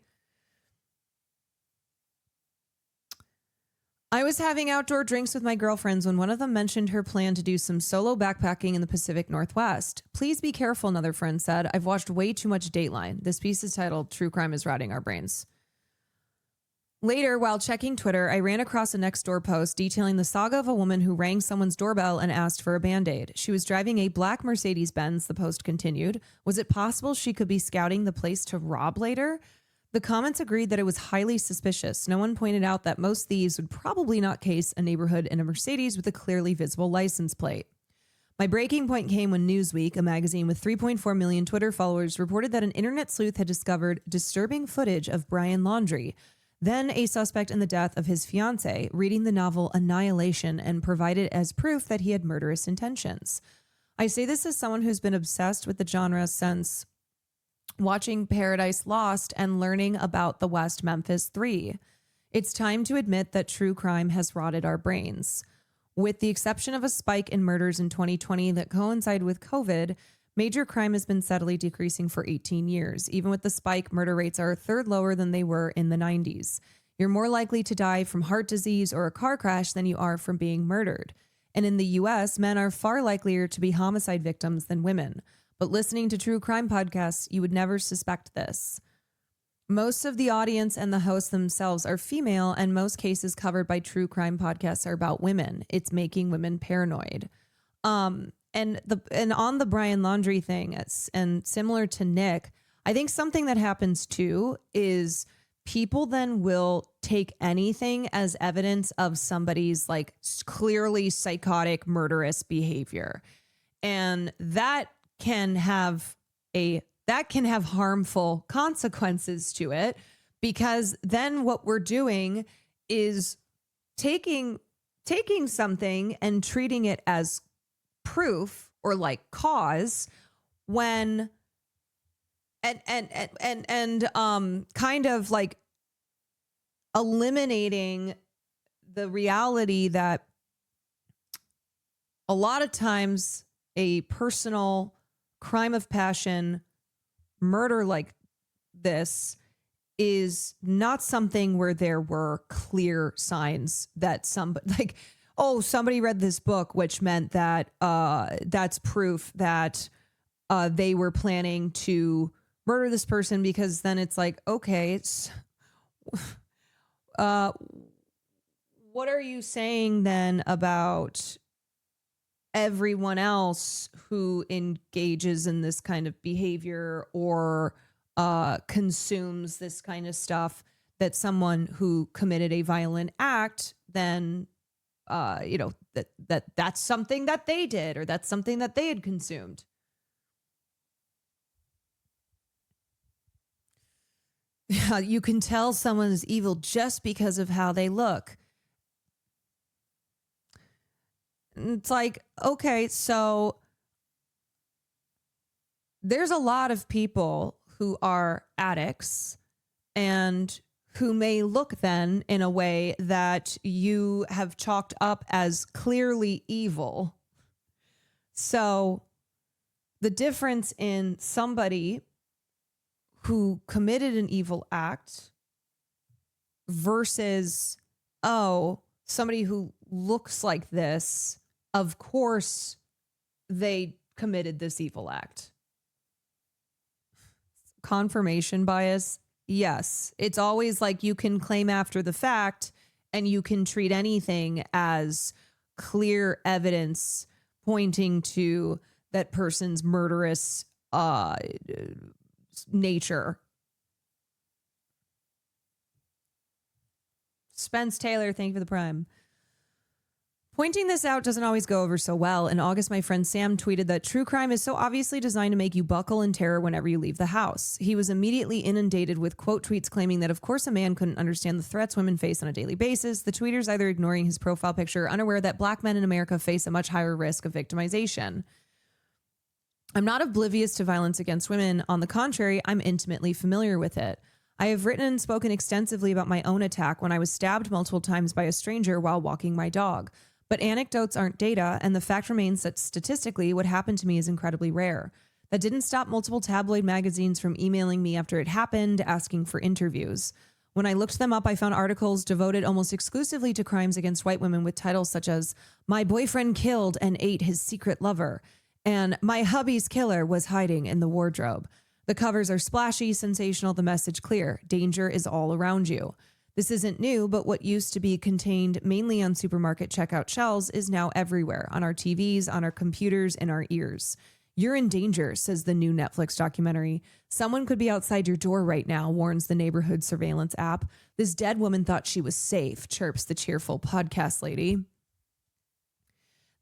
I was having outdoor drinks with my girlfriends when one of them mentioned her plan to do some solo backpacking in the Pacific Northwest. Please be careful, another friend said. I've watched way too much Dateline. This piece is titled True Crime is Rotting Our Brains. Later, while checking Twitter, I ran across a Nextdoor post detailing the saga of a woman who rang someone's doorbell and asked for a Band-Aid. She was driving a black Mercedes-Benz, the post continued. Was it possible she could be scouting the place to rob later? The comments agreed that it was highly suspicious. No one pointed out that most thieves would probably not case a neighborhood in a Mercedes with a clearly visible license plate. My breaking point came when Newsweek, a magazine with 3.4 million Twitter followers, reported that an internet sleuth had discovered disturbing footage of Brian Laundrie, then a suspect in the death of his fiancée, reading the novel Annihilation and provided as proof that he had murderous intentions. I say this as someone who's been obsessed with the genre since watching Paradise Lost and learning about the West Memphis Three. It's time to admit that true crime has rotted our brains. With the exception of a spike in murders in 2020 that coincided with COVID, major crime has been steadily decreasing for 18 years. Even with the spike, murder rates are a third lower than they were in the 90s. You're more likely to die from heart disease or a car crash than you are from being murdered. And in the US, men are far likelier to be homicide victims than women. But listening to true crime podcasts, you would never suspect this. Most of the audience and the hosts themselves are female, and most cases covered by true crime podcasts are about women. It's making women paranoid. And on the Brian Laundrie thing, and similar to Nick, I think something that happens too is people then will take anything as evidence of somebody's like clearly psychotic, murderous behavior. And that can have harmful consequences to it, because then what we're doing is taking something and treating it as proof or like cause when and kind of like eliminating the reality that a lot of times a personal crime of passion murder like this is not something where there were clear signs that somebody read this book, which meant that that's proof that they were planning to murder this person, because then it's like, okay, what are you saying then about everyone else who engages in this kind of behavior or consumes this kind of stuff, that someone who committed a violent act then that's something that they did, or that's something that they had consumed. You can tell someone is evil just because of how they look. It's like, okay, so there's a lot of people who are addicts and who may look then in a way that you have chalked up as clearly evil. So the difference in somebody who committed an evil act versus, somebody who looks like this, of course they committed this evil act. Confirmation bias. Yes. It's always like you can claim after the fact and you can treat anything as clear evidence pointing to that person's murderous nature. Spence Taylor, thank you for the prime. Pointing this out doesn't always go over so well. In August, my friend Sam tweeted that true crime is so obviously designed to make you buckle in terror whenever you leave the house. He was immediately inundated with quote tweets claiming that of course a man couldn't understand the threats women face on a daily basis, the tweeters either ignoring his profile picture or unaware that black men in America face a much higher risk of victimization. I'm not oblivious to violence against women. On the contrary, I'm intimately familiar with it. I have written and spoken extensively about my own attack when I was stabbed multiple times by a stranger while walking my dog. But anecdotes aren't data, and the fact remains that statistically, what happened to me is incredibly rare. That didn't stop multiple tabloid magazines from emailing me after it happened, asking for interviews. When I looked them up, I found articles devoted almost exclusively to crimes against white women with titles such as, "My boyfriend killed and ate his secret lover," and "My hubby's killer was hiding in the wardrobe." The covers are splashy, sensational, the message clear. Danger is all around you. This isn't new, but what used to be contained mainly on supermarket checkout shelves is now everywhere, on our TVs, on our computers, in our ears. You're in danger, says the new Netflix documentary. Someone could be outside your door right now, warns the neighborhood surveillance app. This dead woman thought she was safe, chirps the cheerful podcast lady.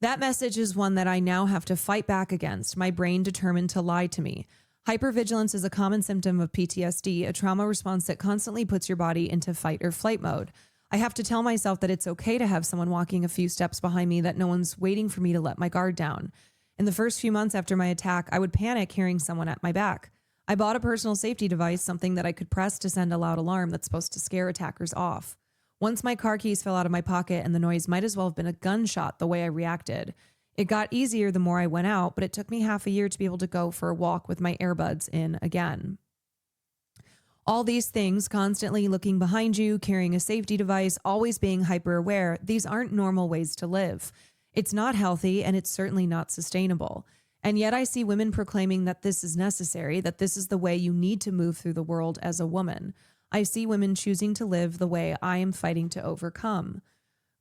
That message is one that I now have to fight back against, my brain determined to lie to me. Hypervigilance is a common symptom of PTSD, a trauma response that constantly puts your body into fight or flight mode. I have to tell myself that it's okay to have someone walking a few steps behind me, that no one's waiting for me to let my guard down. In the first few months after my attack, I would panic hearing someone at my back. I bought a personal safety device, something that I could press to send a loud alarm that's supposed to scare attackers off. Once my car keys fell out of my pocket and the noise might as well have been a gunshot the way I reacted. It got easier the more I went out, but it took me half a year to be able to go for a walk with my earbuds in again. All these things, constantly looking behind you, carrying a safety device, always being hyper aware, these aren't normal ways to live. It's not healthy and it's certainly not sustainable. And yet I see women proclaiming that this is necessary, that this is the way you need to move through the world as a woman. I see women choosing to live the way I am fighting to overcome.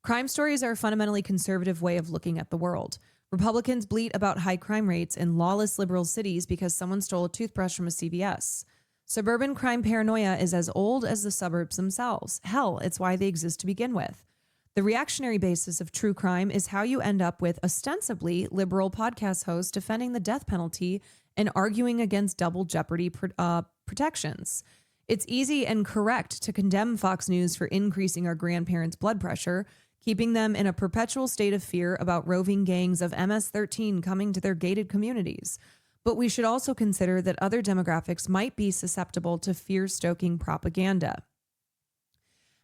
Crime stories are a fundamentally conservative way of looking at the world. Republicans bleat about high crime rates in lawless liberal cities because someone stole a toothbrush from a CVS. Suburban crime paranoia is as old as the suburbs themselves. Hell, it's why they exist to begin with. The reactionary basis of true crime is how you end up with ostensibly liberal podcast hosts defending the death penalty and arguing against double jeopardy protections. It's easy and correct to condemn Fox News for increasing our grandparents' blood pressure, keeping them in a perpetual state of fear about roving gangs of MS-13 coming to their gated communities. But we should also consider that other demographics might be susceptible to fear-stoking propaganda.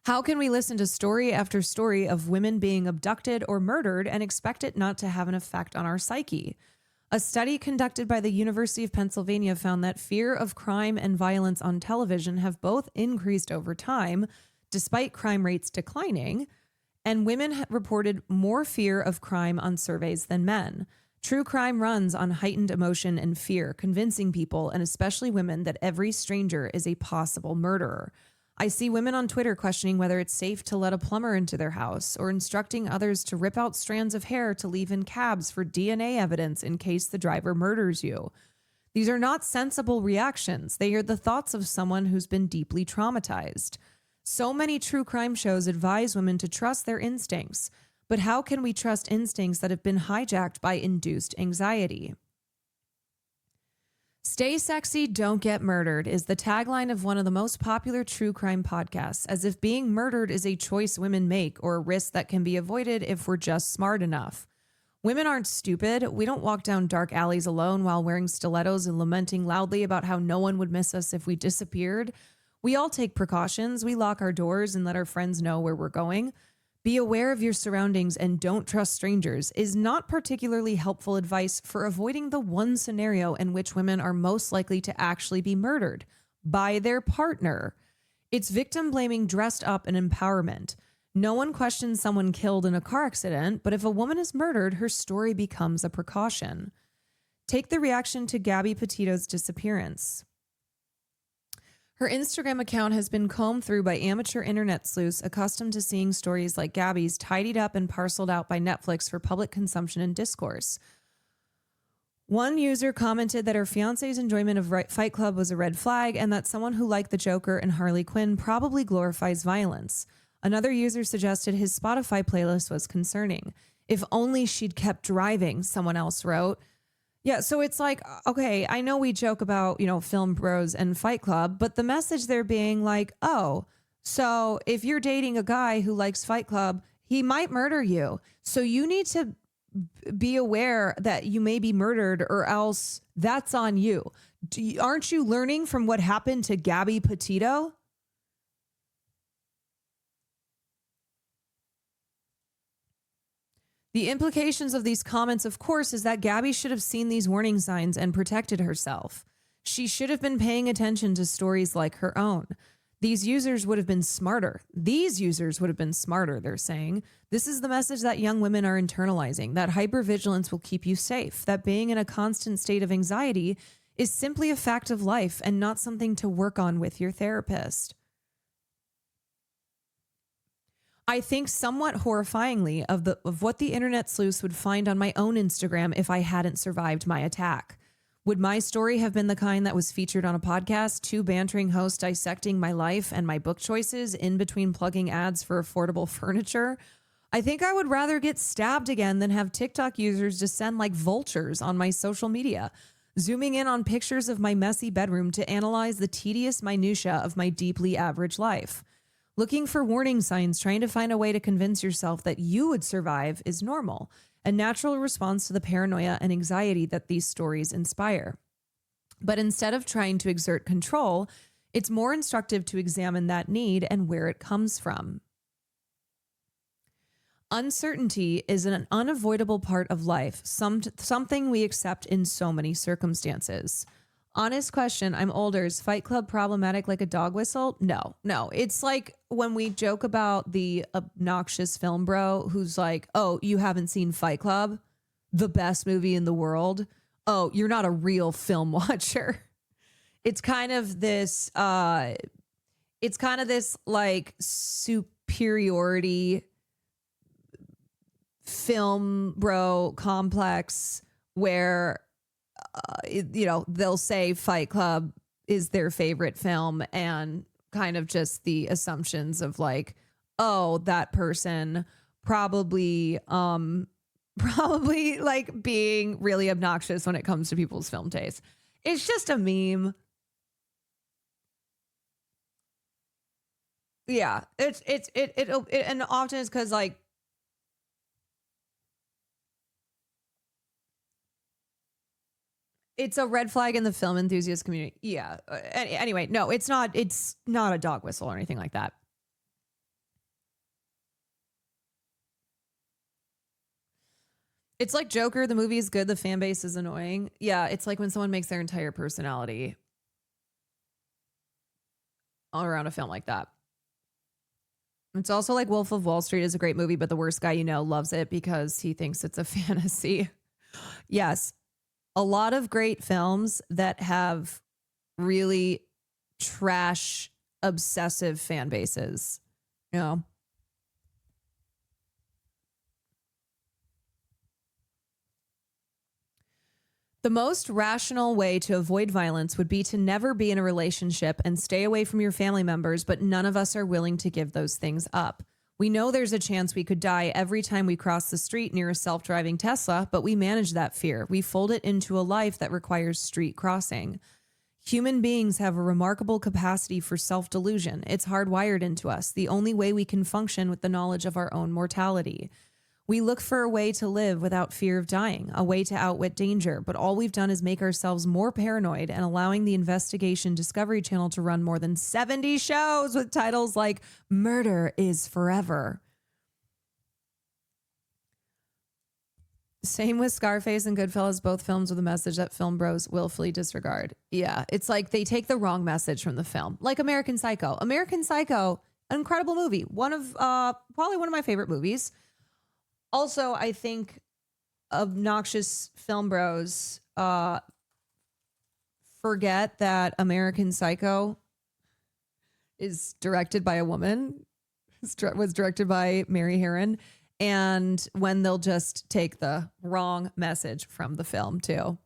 How can we listen to story after story of women being abducted or murdered and expect it not to have an effect on our psyche? A study conducted by the University of Pennsylvania found that fear of crime and violence on television have both increased over time, despite crime rates declining, and women reported more fear of crime on surveys than men. True crime runs on heightened emotion and fear, convincing people, and especially women, that every stranger is a possible murderer. I see women on Twitter questioning whether it's safe to let a plumber into their house, or instructing others to rip out strands of hair to leave in cabs for DNA evidence in case the driver murders you. These are not sensible reactions. They are the thoughts of someone who's been deeply traumatized. So many true crime shows advise women to trust their instincts. But how can we trust instincts that have been hijacked by induced anxiety? Stay sexy, don't get murdered is the tagline of one of the most popular true crime podcasts, as if being murdered is a choice women make or a risk that can be avoided if we're just smart enough. Women aren't stupid. We don't walk down dark alleys alone while wearing stilettos and lamenting loudly about how no one would miss us if we disappeared. We all take precautions. We lock our doors and let our friends know where we're going. Be aware of your surroundings and don't trust strangers is not particularly helpful advice for avoiding the one scenario in which women are most likely to actually be murdered by their partner. It's victim blaming dressed up in empowerment. No one questions someone killed in a car accident, but if a woman is murdered, her story becomes a precaution. Take the reaction to Gabby Petito's disappearance. Her Instagram account has been combed through by amateur internet sleuths accustomed to seeing stories like Gabby's tidied up and parceled out by Netflix for public consumption and discourse. One user commented that her fiance's enjoyment of Fight Club was a red flag and that someone who liked the Joker and Harley Quinn probably glorifies violence. Another user suggested his Spotify playlist was concerning. If only she'd kept driving, someone else wrote. Yeah, so it's like, okay, I know we joke about, Film Bros and Fight Club, but the message there being like, oh, so if you're dating a guy who likes Fight Club, he might murder you. So you need to be aware that you may be murdered or else that's on you. Aren't you learning from what happened to Gabby Petito? The implications of these comments, of course, is that Gabby should have seen these warning signs and protected herself. She should have been paying attention to stories like her own. These users would have been smarter. They're saying. This is the message that young women are internalizing, that hypervigilance will keep you safe, that being in a constant state of anxiety is simply a fact of life and not something to work on with your therapist. I think somewhat horrifyingly of what the internet sleuths would find on my own Instagram if I hadn't survived my attack. Would my story have been the kind that was featured on a podcast, two bantering hosts dissecting my life and my book choices in between plugging ads for affordable furniture? I think I would rather get stabbed again than have TikTok users descend like vultures on my social media, zooming in on pictures of my messy bedroom to analyze the tedious minutia of my deeply average life. Looking for warning signs, trying to find a way to convince yourself that you would survive is normal. a natural response to the paranoia and anxiety that these stories inspire. But instead of trying to exert control, it's more instructive to examine that need and where it comes from. Uncertainty is an unavoidable part of life, something we accept in so many circumstances. Honest question, I'm older. Is Fight Club problematic like a dog whistle? No. It's like when we joke about the obnoxious film bro who's like, oh, you haven't seen Fight Club? The best movie in the world? Oh, you're not a real film watcher. It's kind of this like superiority film bro complex where they'll say Fight Club is their favorite film, and kind of just the assumptions of like, oh, that person probably like being really obnoxious when it comes to people's film taste. It's just a meme. Yeah, it and often it's because like it's a red flag in the film enthusiast community. Yeah. Anyway, no, it's not a dog whistle or anything like that. It's like Joker, the movie is good, the fan base is annoying. Yeah, it's like when someone makes their entire personality all around a film like that. It's also like Wolf of Wall Street is a great movie, but the worst guy you know loves it because he thinks it's a fantasy. Yes. A lot of great films that have really trash, obsessive fan bases, you know. The most rational way to avoid violence would be to never be in a relationship and stay away from your family members, but none of us are willing to give those things up. We know there's a chance we could die every time we cross the street near a self-driving Tesla, but we manage that fear. We fold it into a life that requires street crossing. Human beings have a remarkable capacity for self-delusion. It's hardwired into us, the only way we can function with the knowledge of our own mortality. We look for a way to live without fear of dying, a way to outwit danger, but all we've done is make ourselves more paranoid and allowing the investigation Discovery Channel to run more than 70 shows with titles like Murder is Forever. Same with Scarface and Goodfellas, both films with a message that film bros willfully disregard. Yeah, it's like they take the wrong message from the film. Like American Psycho. American Psycho, an incredible movie. Probably one of my favorite movies. Also, I think obnoxious film bros forget that American Psycho is directed by a woman, was directed by Mary Herron, and when they'll just take the wrong message from the film too.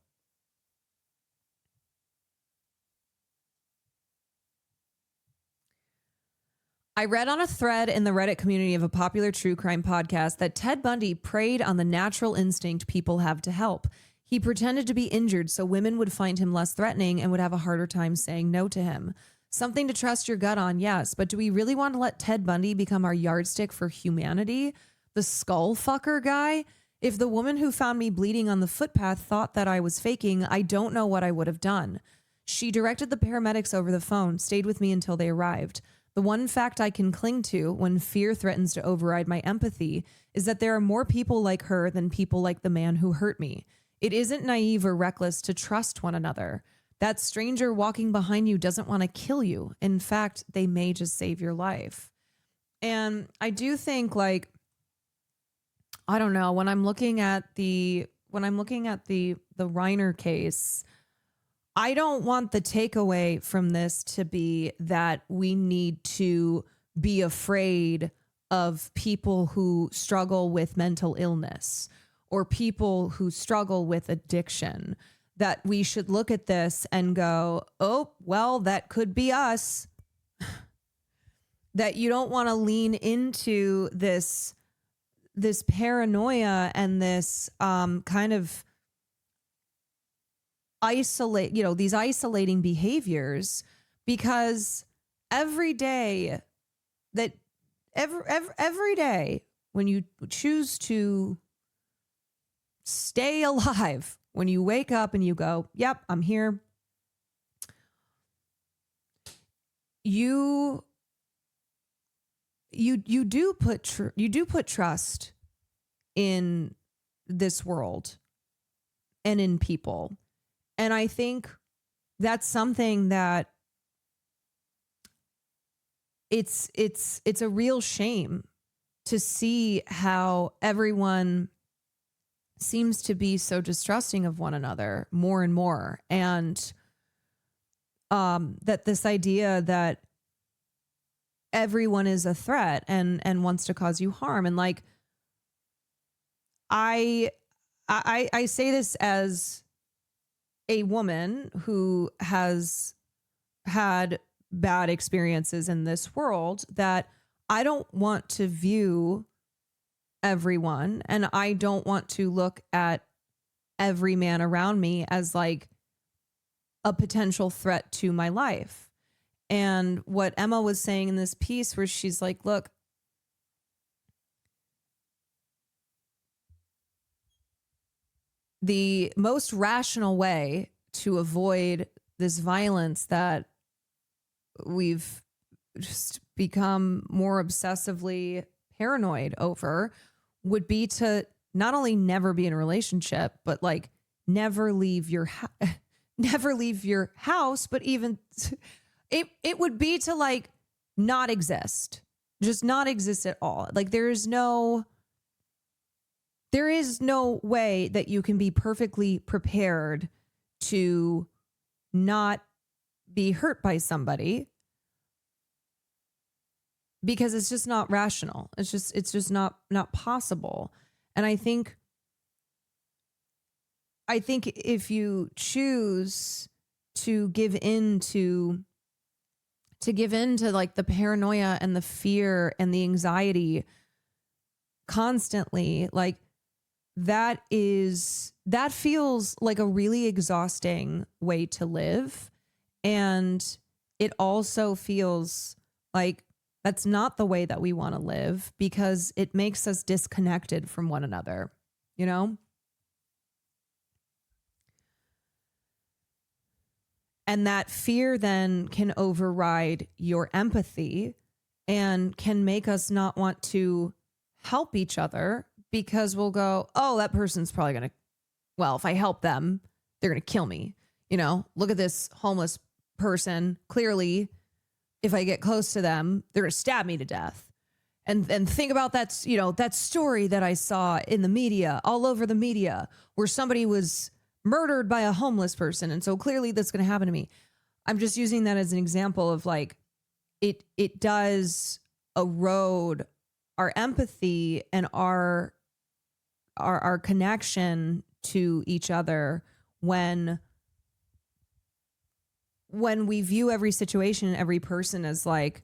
I read on a thread in the Reddit community of a popular true crime podcast that Ted Bundy preyed on the natural instinct people have to help. He pretended to be injured so women would find him less threatening and would have a harder time saying no to him. Something to trust your gut on, yes, but do we really want to let Ted Bundy become our yardstick for humanity? The skull fucker guy? If the woman who found me bleeding on the footpath thought that I was faking, I don't know what I would have done. She directed the paramedics over the phone, stayed with me until they arrived. The one fact I can cling to when fear threatens to override my empathy is that there are more people like her than people like the man who hurt me. It isn't naive or reckless to trust one another. That stranger walking behind you doesn't want to kill you. In fact, they may just save your life. And I do think, like, I don't know, when I'm looking at the Reiner case, I don't want the takeaway from this to be that we need to be afraid of people who struggle with mental illness or people who struggle with addiction, that we should look at this and go, oh, well, that could be us. That you don't want to lean into this paranoia and this kind of these isolating behaviors, because every day when you choose to stay alive, when you wake up and you go, yep, I'm here, you do put trust in this world and in people. And I think that's something that it's a real shame to see how everyone seems to be so distrusting of one another more and more. And that this idea that everyone is a threat and wants to cause you harm. And like, I say this as a woman who has had bad experiences in this world, that I don't want to view everyone, and I don't want to look at every man around me as like a potential threat to my life. And what Emma was saying in this piece, where she's like, look, the most rational way to avoid this violence that we've just become more obsessively paranoid over would be to not only never be in a relationship, but like never leave your house, but even it would be to like not exist, just not exist at all. Like there is no way that you can be perfectly prepared to not be hurt by somebody, because it's just not rational. It's just not possible. And I think if you choose to give in to like the paranoia and the fear and the anxiety constantly, like that feels like a really exhausting way to live. And it also feels like that's not the way that we want to live, because it makes us disconnected from one another, you know? And that fear then can override your empathy and can make us not want to help each other, because we'll go, oh, that person's probably going to, well, if I help them, they're going to kill me. You know, look at this homeless person. Clearly, if I get close to them, they're going to stab me to death. And think about that, you know, that story that I saw in the media, all over the media, where somebody was murdered by a homeless person. And so clearly that's going to happen to me. I'm just using that as an example of like, it does erode our empathy and our connection to each other when we view every situation and every person as like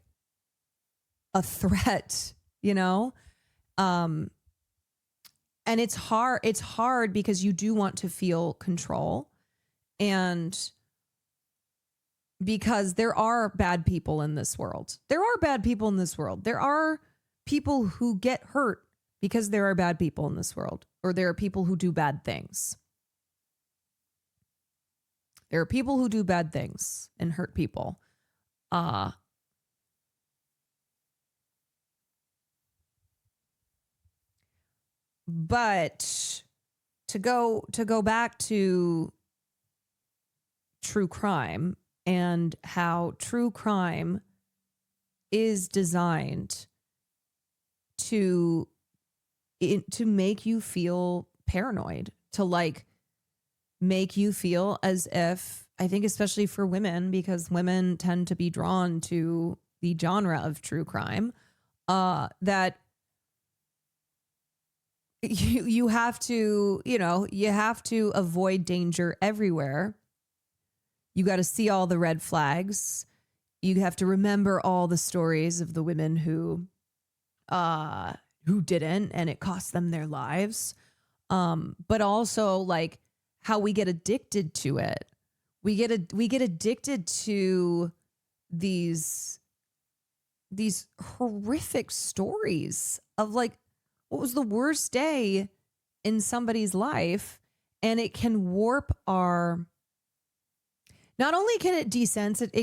a threat, you know? And it's hard because you do want to feel control, and because there are bad people in this world. There are bad people in this world. There are people who get hurt because there are bad people in this world, or there are people who do bad things. There are people who do bad things and hurt people. But to go back to true crime and how true crime is designed to make you feel paranoid, to like make you feel as if, I think especially for women, because women tend to be drawn to the genre of true crime, that you have to, you have to avoid danger everywhere. You got to see all the red flags. You have to remember all the stories of the women who didn't, and it cost them their lives. But also like how we get addicted to it. We get addicted to these horrific stories of like, what was the worst day in somebody's life, and it can warp our, not only can it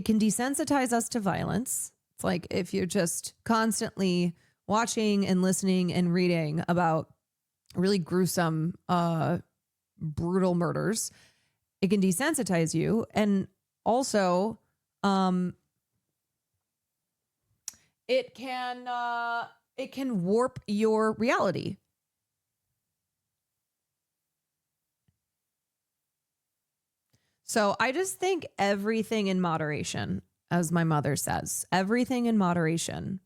can desensitize us to violence. It's like if you're just constantly watching and listening and reading about really gruesome, brutal murders, it can desensitize you. And also, it can warp your reality. So I just think everything in moderation, as my mother says, everything in moderation.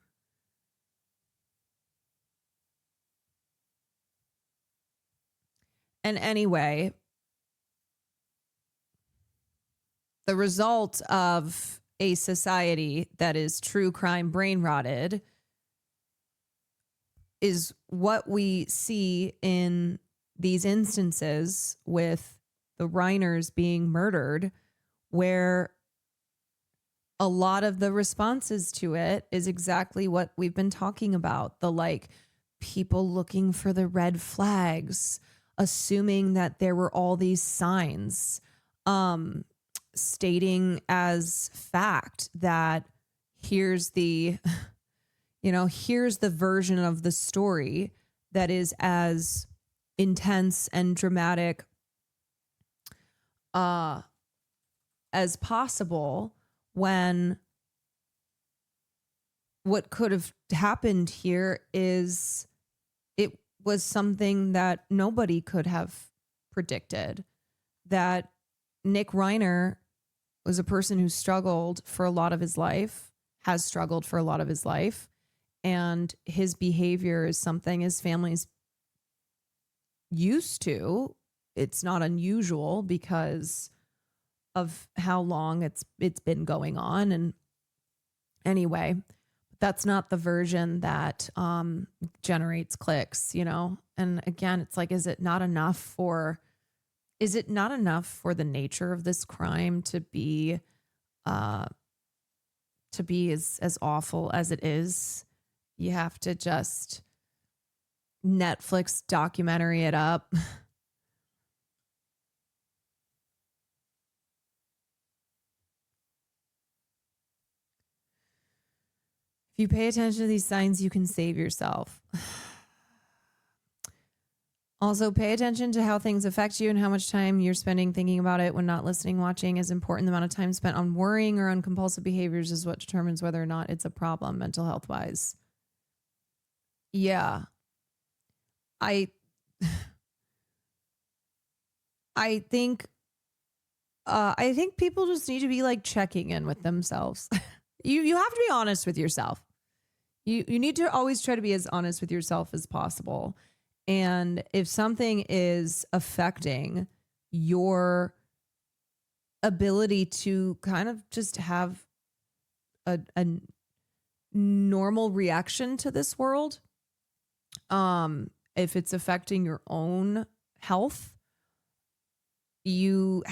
And anyway, the result of a society that is true crime brain rotted is what we see in these instances with the Reiners being murdered, where a lot of the responses to it is exactly what we've been talking about. The like people looking for the red flags, assuming that there were all these signs, stating as fact that here's the version of the story that is as intense and dramatic as possible, when what could have happened here is it was something that nobody could have predicted. That Nick Reiner was a person who struggled for a lot of his life, has struggled for a lot of his life, and his behavior is something his family's used to. It's not unusual because of how long it's been going on. And anyway, that's not the version that generates clicks, you know? And again, it's like, is it not enough for the nature of this crime to be as awful as it is? You have to just Netflix documentary it up. If you pay attention to these signs, you can save yourself. Also, pay attention to how things affect you and how much time you're spending thinking about it when not listening, watching is important. The amount of time spent on worrying or on compulsive behaviors is what determines whether or not it's a problem mental health wise. Yeah. I think people just need to be like checking in with themselves. You have to be honest with yourself. You need to always try to be as honest with yourself as possible. And if something is affecting your ability to kind of just have a normal reaction to this world, if it's affecting your own health, you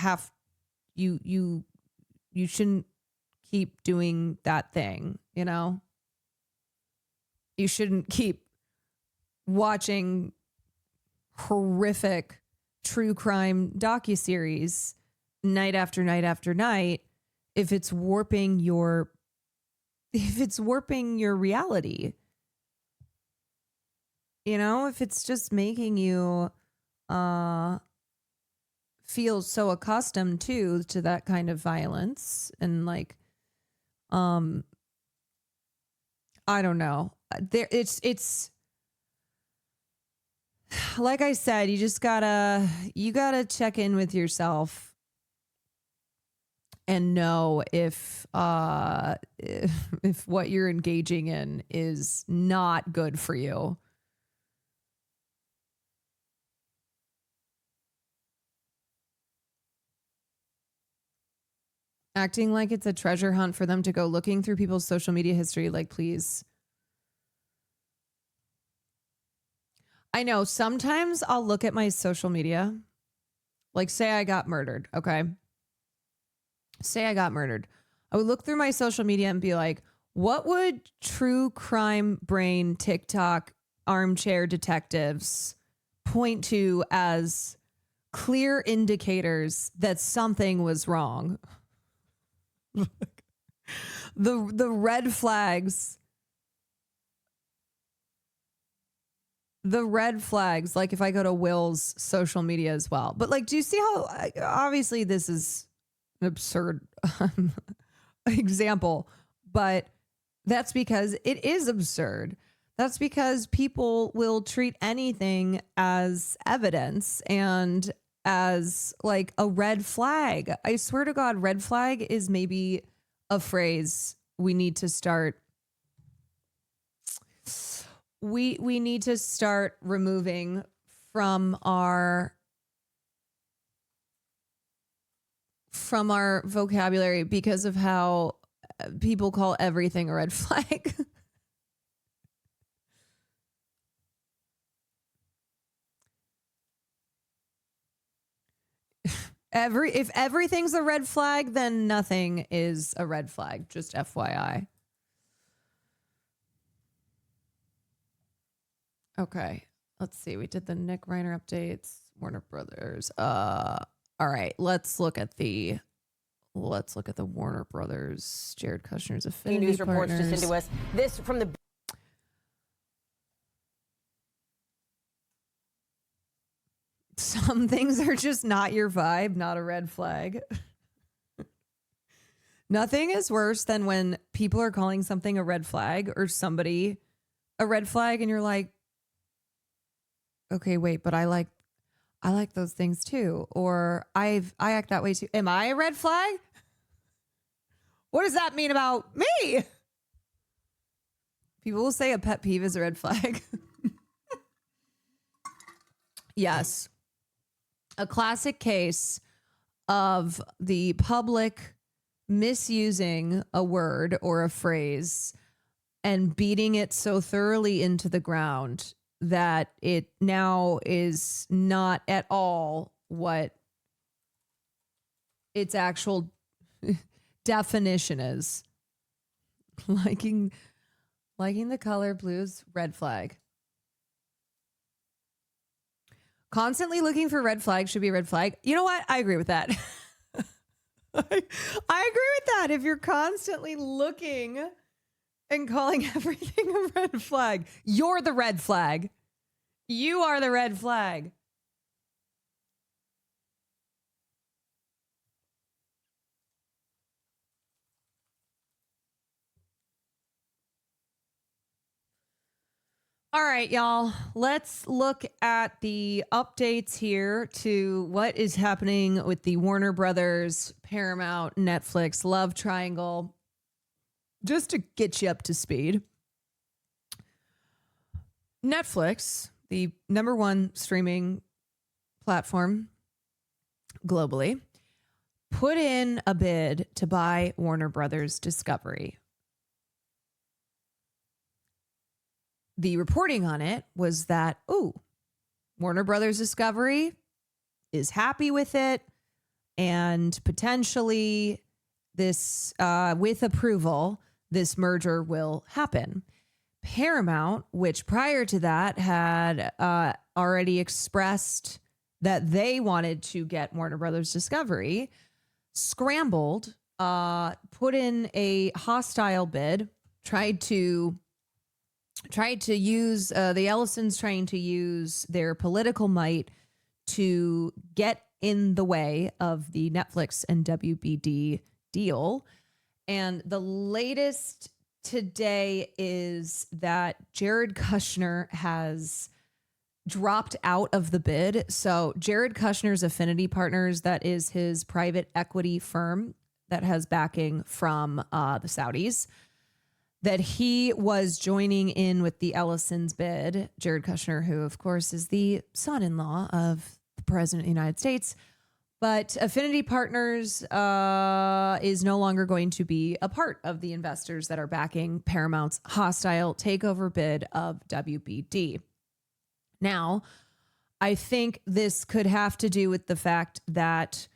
shouldn't keep doing that thing, you know? You shouldn't keep watching horrific true crime docuseries night after night after night if it's warping your reality. You know, if it's just making you feel so accustomed to that kind of violence and like I don't know. It's like I said, you gotta check in with yourself and know if what you're engaging in is not good for you. Acting like it's a treasure hunt for them to go looking through people's social media history, like, please. I know sometimes I'll look at my social media, like say I got murdered, okay? Say I got murdered. I would look through my social media and be like, what would true crime brain TikTok armchair detectives point to as clear indicators that something was wrong. The red flags. The red flags, like if I go to Will's social media as well. But like, do you see how obviously this is an absurd example, but that's because it is absurd. That's because people will treat anything as evidence and as like a red flag. I swear to God, red flag is maybe a phrase we need to start. We need to start removing from our vocabulary because of how people call everything a red flag. If everything's a red flag, then nothing is a red flag. Just FYI. Okay, let's see. We did the Nick Reiner updates, Warner Brothers. All right, let's look at the Warner Brothers, Jared Kushner's affinity news reports partners. just into us. This from the Some things are just not your vibe, not a red flag. Nothing is worse than when people are calling something a red flag or somebody a red flag and you're like, okay, wait, but I like those things too. Or I act that way too. Am I a red flag? What does that mean about me? People will say a pet peeve is a red flag. Yes. A classic case of the public misusing a word or a phrase and beating it so thoroughly into the ground that it now is not at all what its actual definition is. Liking the color blue's red flag. Constantly looking for red flag should be a red flag. You know what? I agree with that. I agree with that. If you're constantly looking and calling everything a red flag, you're the red flag. You are the red flag. All right, y'all. Let's look at the updates here to what is happening with the Warner Brothers, Paramount, Netflix love triangle, just to get you up to speed. Netflix, the number one streaming platform globally, put in a bid to buy Warner Brothers Discovery. The reporting on it was that, Warner Brothers Discovery is happy with it, and potentially this, with approval, this merger will happen. Paramount, which prior to that had already expressed that they wanted to get Warner Brothers Discovery, scrambled, put in a hostile bid, tried to use the Ellisons trying to use their political might to get in the way of the Netflix and WBD deal. And the latest today is that Jared Kushner has dropped out of the bid. So Jared Kushner's Affinity Partners, that is his private equity firm that has backing from the Saudis, that he was joining in with the Ellison's bid. Jared Kushner, who of course is the son-in-law of the President of the United States. But Affinity Partners is no longer going to be a part of the investors that are backing Paramount's hostile takeover bid of WBD. Now, I think this could have to do with the fact that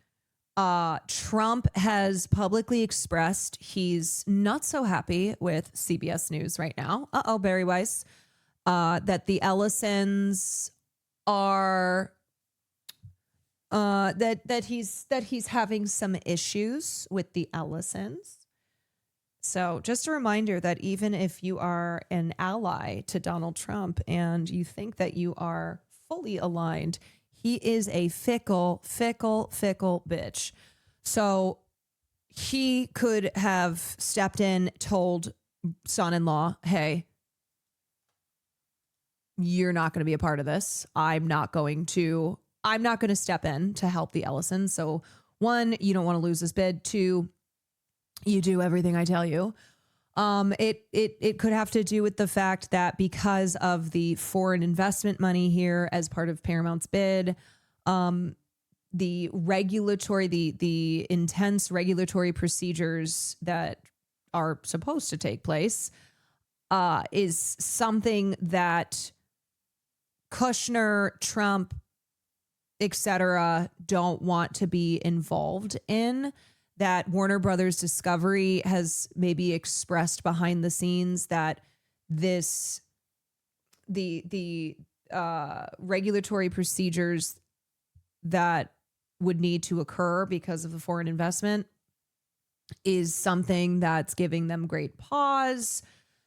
Trump has publicly expressed he's not so happy with CBS News right now. Barry Weiss, that the Ellisons are that he's having some issues with the Ellisons. So just a reminder that even if you are an ally to Donald Trump and you think that you are fully aligned, he is a fickle bitch. So he could have stepped in, told son-in-law, hey, you're not going to be a part of this. I'm not going to step in to help the Ellisons. So one, you don't want to lose this bid. Two, you do everything I tell you. It could have to do with the fact that because of the foreign investment money here as part of Paramount's bid, the intense regulatory procedures that are supposed to take place is something that Kushner, Trump, etc. don't want to be involved in, that Warner Brothers Discovery has maybe expressed behind the scenes that the regulatory procedures that would need to occur because of the foreign investment is something that's giving them great pause.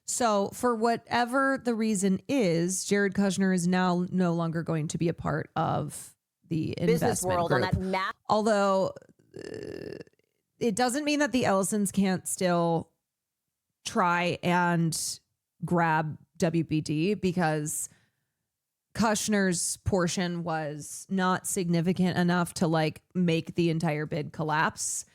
So for whatever the reason is, Jared Kushner is now no longer going to be a part of the business investment world group. on that map. Although it doesn't mean that the Ellisons can't still try and grab WBD, because Kushner's portion was not significant enough to like make the entire bid collapse.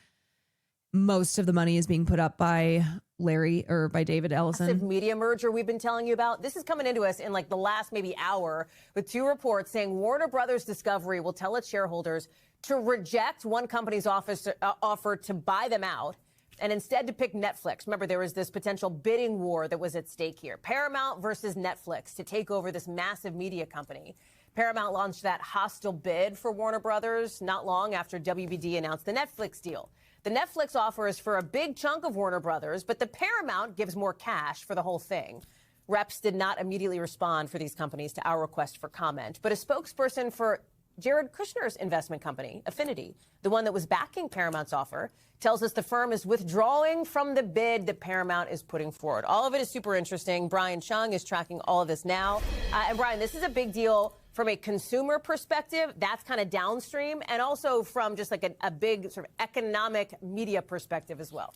Most of the money is being put up by David Ellison. Massive media merger we've been telling you about. This is coming into us in like the last maybe hour with two reports saying Warner Brothers Discovery will tell its shareholders to reject one company's offer to buy them out and instead to pick Netflix. Remember, there was this potential bidding war that was at stake here. Paramount versus Netflix to take over this massive media company. Paramount launched that hostile bid for Warner Brothers not long after WBD announced the Netflix deal. The Netflix offer is for a big chunk of Warner Brothers, but the Paramount gives more cash for the whole thing. Reps did not immediately respond for these companies to our request for comment, but a spokesperson for Jared Kushner's investment company, Affinity, the one that was backing Paramount's offer, tells us the firm is withdrawing from the bid that Paramount is putting forward. All of it is super interesting. Brian Chung is tracking all of this now. And Brian, this is a big deal from a consumer perspective. That's kind of downstream, and also from just like a big sort of economic media perspective as well.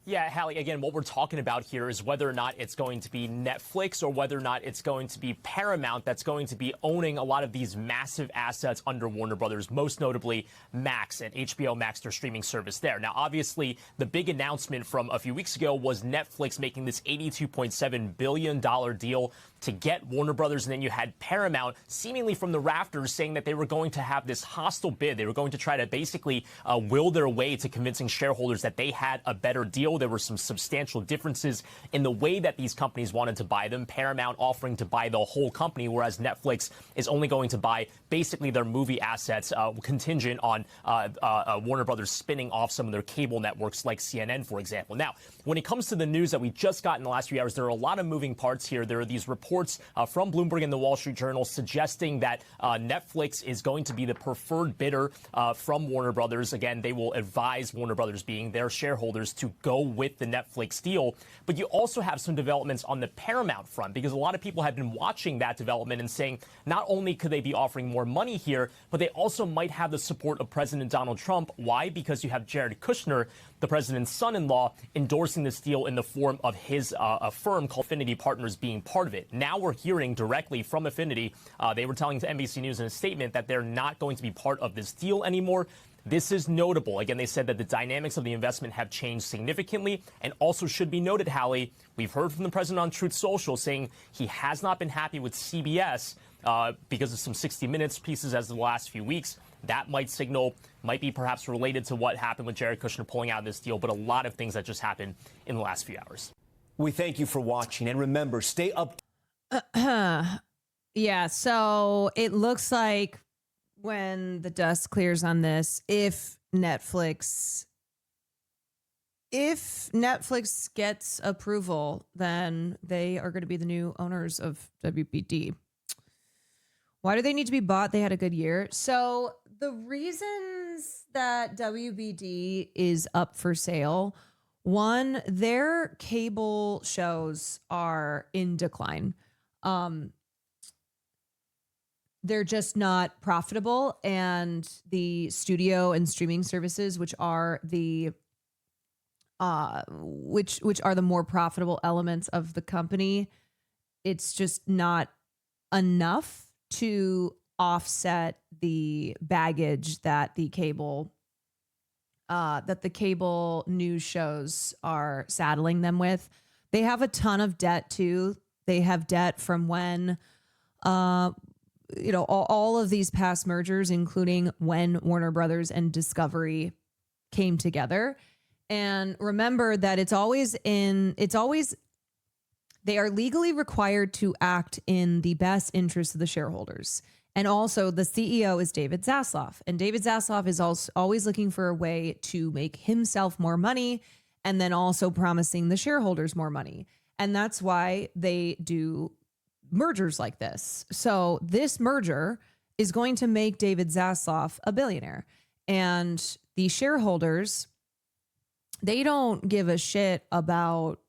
Yeah, Hallie, again, what we're talking about here is whether or not it's going to be Netflix or whether or not it's going to be Paramount that's going to be owning a lot of these massive assets under Warner Brothers, most notably Max and HBO Max, their streaming service there. Now, obviously, the big announcement from a few weeks ago was Netflix making this $82.7 billion deal to get Warner Brothers, and then you had Paramount seemingly from the rafters saying that they were going to have this hostile bid. They were going to try to basically will their way to convincing shareholders that they had a better deal. There were some substantial differences in the way that these companies wanted to buy them. Paramount offering to buy the whole company, whereas Netflix is only going to buy basically their movie assets, contingent on Warner Brothers spinning off some of their cable networks like CNN, for example. Now, when it comes to the news that we just got in the last few hours, there are a lot of moving parts here. There are these reports from Bloomberg and the Wall Street Journal suggesting that Netflix is going to be the preferred bidder from Warner Brothers. Again, they will advise Warner Brothers, being their shareholders, to go with the Netflix deal. But you also have some developments on the Paramount front, because a lot of people have been watching that development and saying not only could they be offering more money here, but they also might have the support of President Donald Trump. Why? Because you have Jared Kushner, the president's son-in-law, endorsing this deal in the form of his a firm called Affinity Partners being part of it. Now we're hearing directly from Affinity. They were telling to NBC News in a statement that they're not going to be part of this deal anymore. This is notable. Again, they said that the dynamics of the investment have changed significantly, and also should be noted, Hallie, we've heard from the president on Truth Social saying he has not been happy with CBS because of some 60 Minutes pieces as the last few weeks. That might be perhaps related to what happened with Jared Kushner pulling out of this deal, but a lot of things that just happened in the last few hours. We thank you for watching, and remember, stay up. Yeah, so it looks like when the dust clears on this, if Netflix gets approval, then they are going to be the new owners of WBD. Why do they need to be bought? They had a good year. So the reasons that WBD is up for sale, one, their cable shows are in decline. They're just not profitable, and the studio and streaming services, which are the which are the more profitable elements of the company, it's just not enough to offset the baggage that the cable news shows are saddling them with. They have a ton of debt too. They have debt from when all of these past mergers, including when Warner Brothers and Discovery came together. And remember that they are legally required to act in the best interest of the shareholders. And also the CEO is David Zaslav. And David Zaslav is also always looking for a way to make himself more money and then also promising the shareholders more money. And that's why they do mergers like this. So this merger is going to make David Zaslav a billionaire. And the shareholders, they don't give a shit about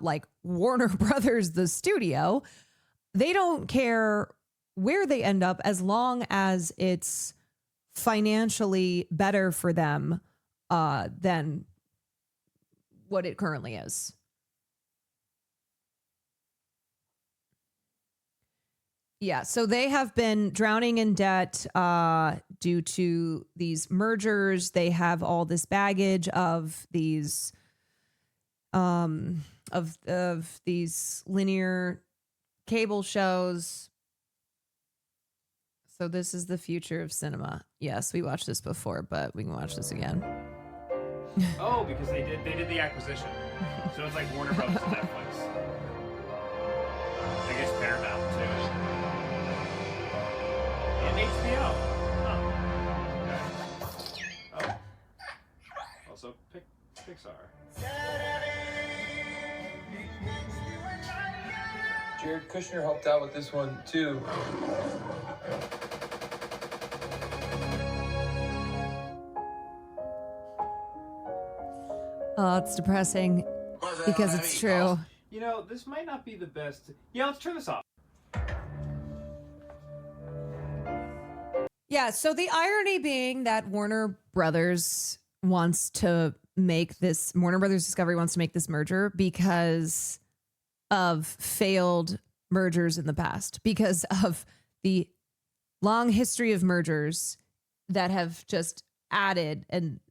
like Warner Brothers, the studio. They don't care where they end up as long as it's financially better for them than what it currently is. Yeah, so they have been drowning in debt due to these mergers. They have all this baggage of these of these linear cable shows. So this is the future of cinema. Yes, we watched this before, but we can watch this again. Oh, because they did the acquisition. So it's like Warner Brothers and Netflix. I guess Paramount too. And HBO. Huh. Okay. Oh. Also Pixar. Jared Kushner helped out with this one too. Oh, it's depressing because it's true. You know, this might not be the best. Yeah, let's turn this off. Yeah, so the irony being that Warner Brothers Discovery wants to make this merger because of failed mergers in the past, because of the long history of mergers that have just added and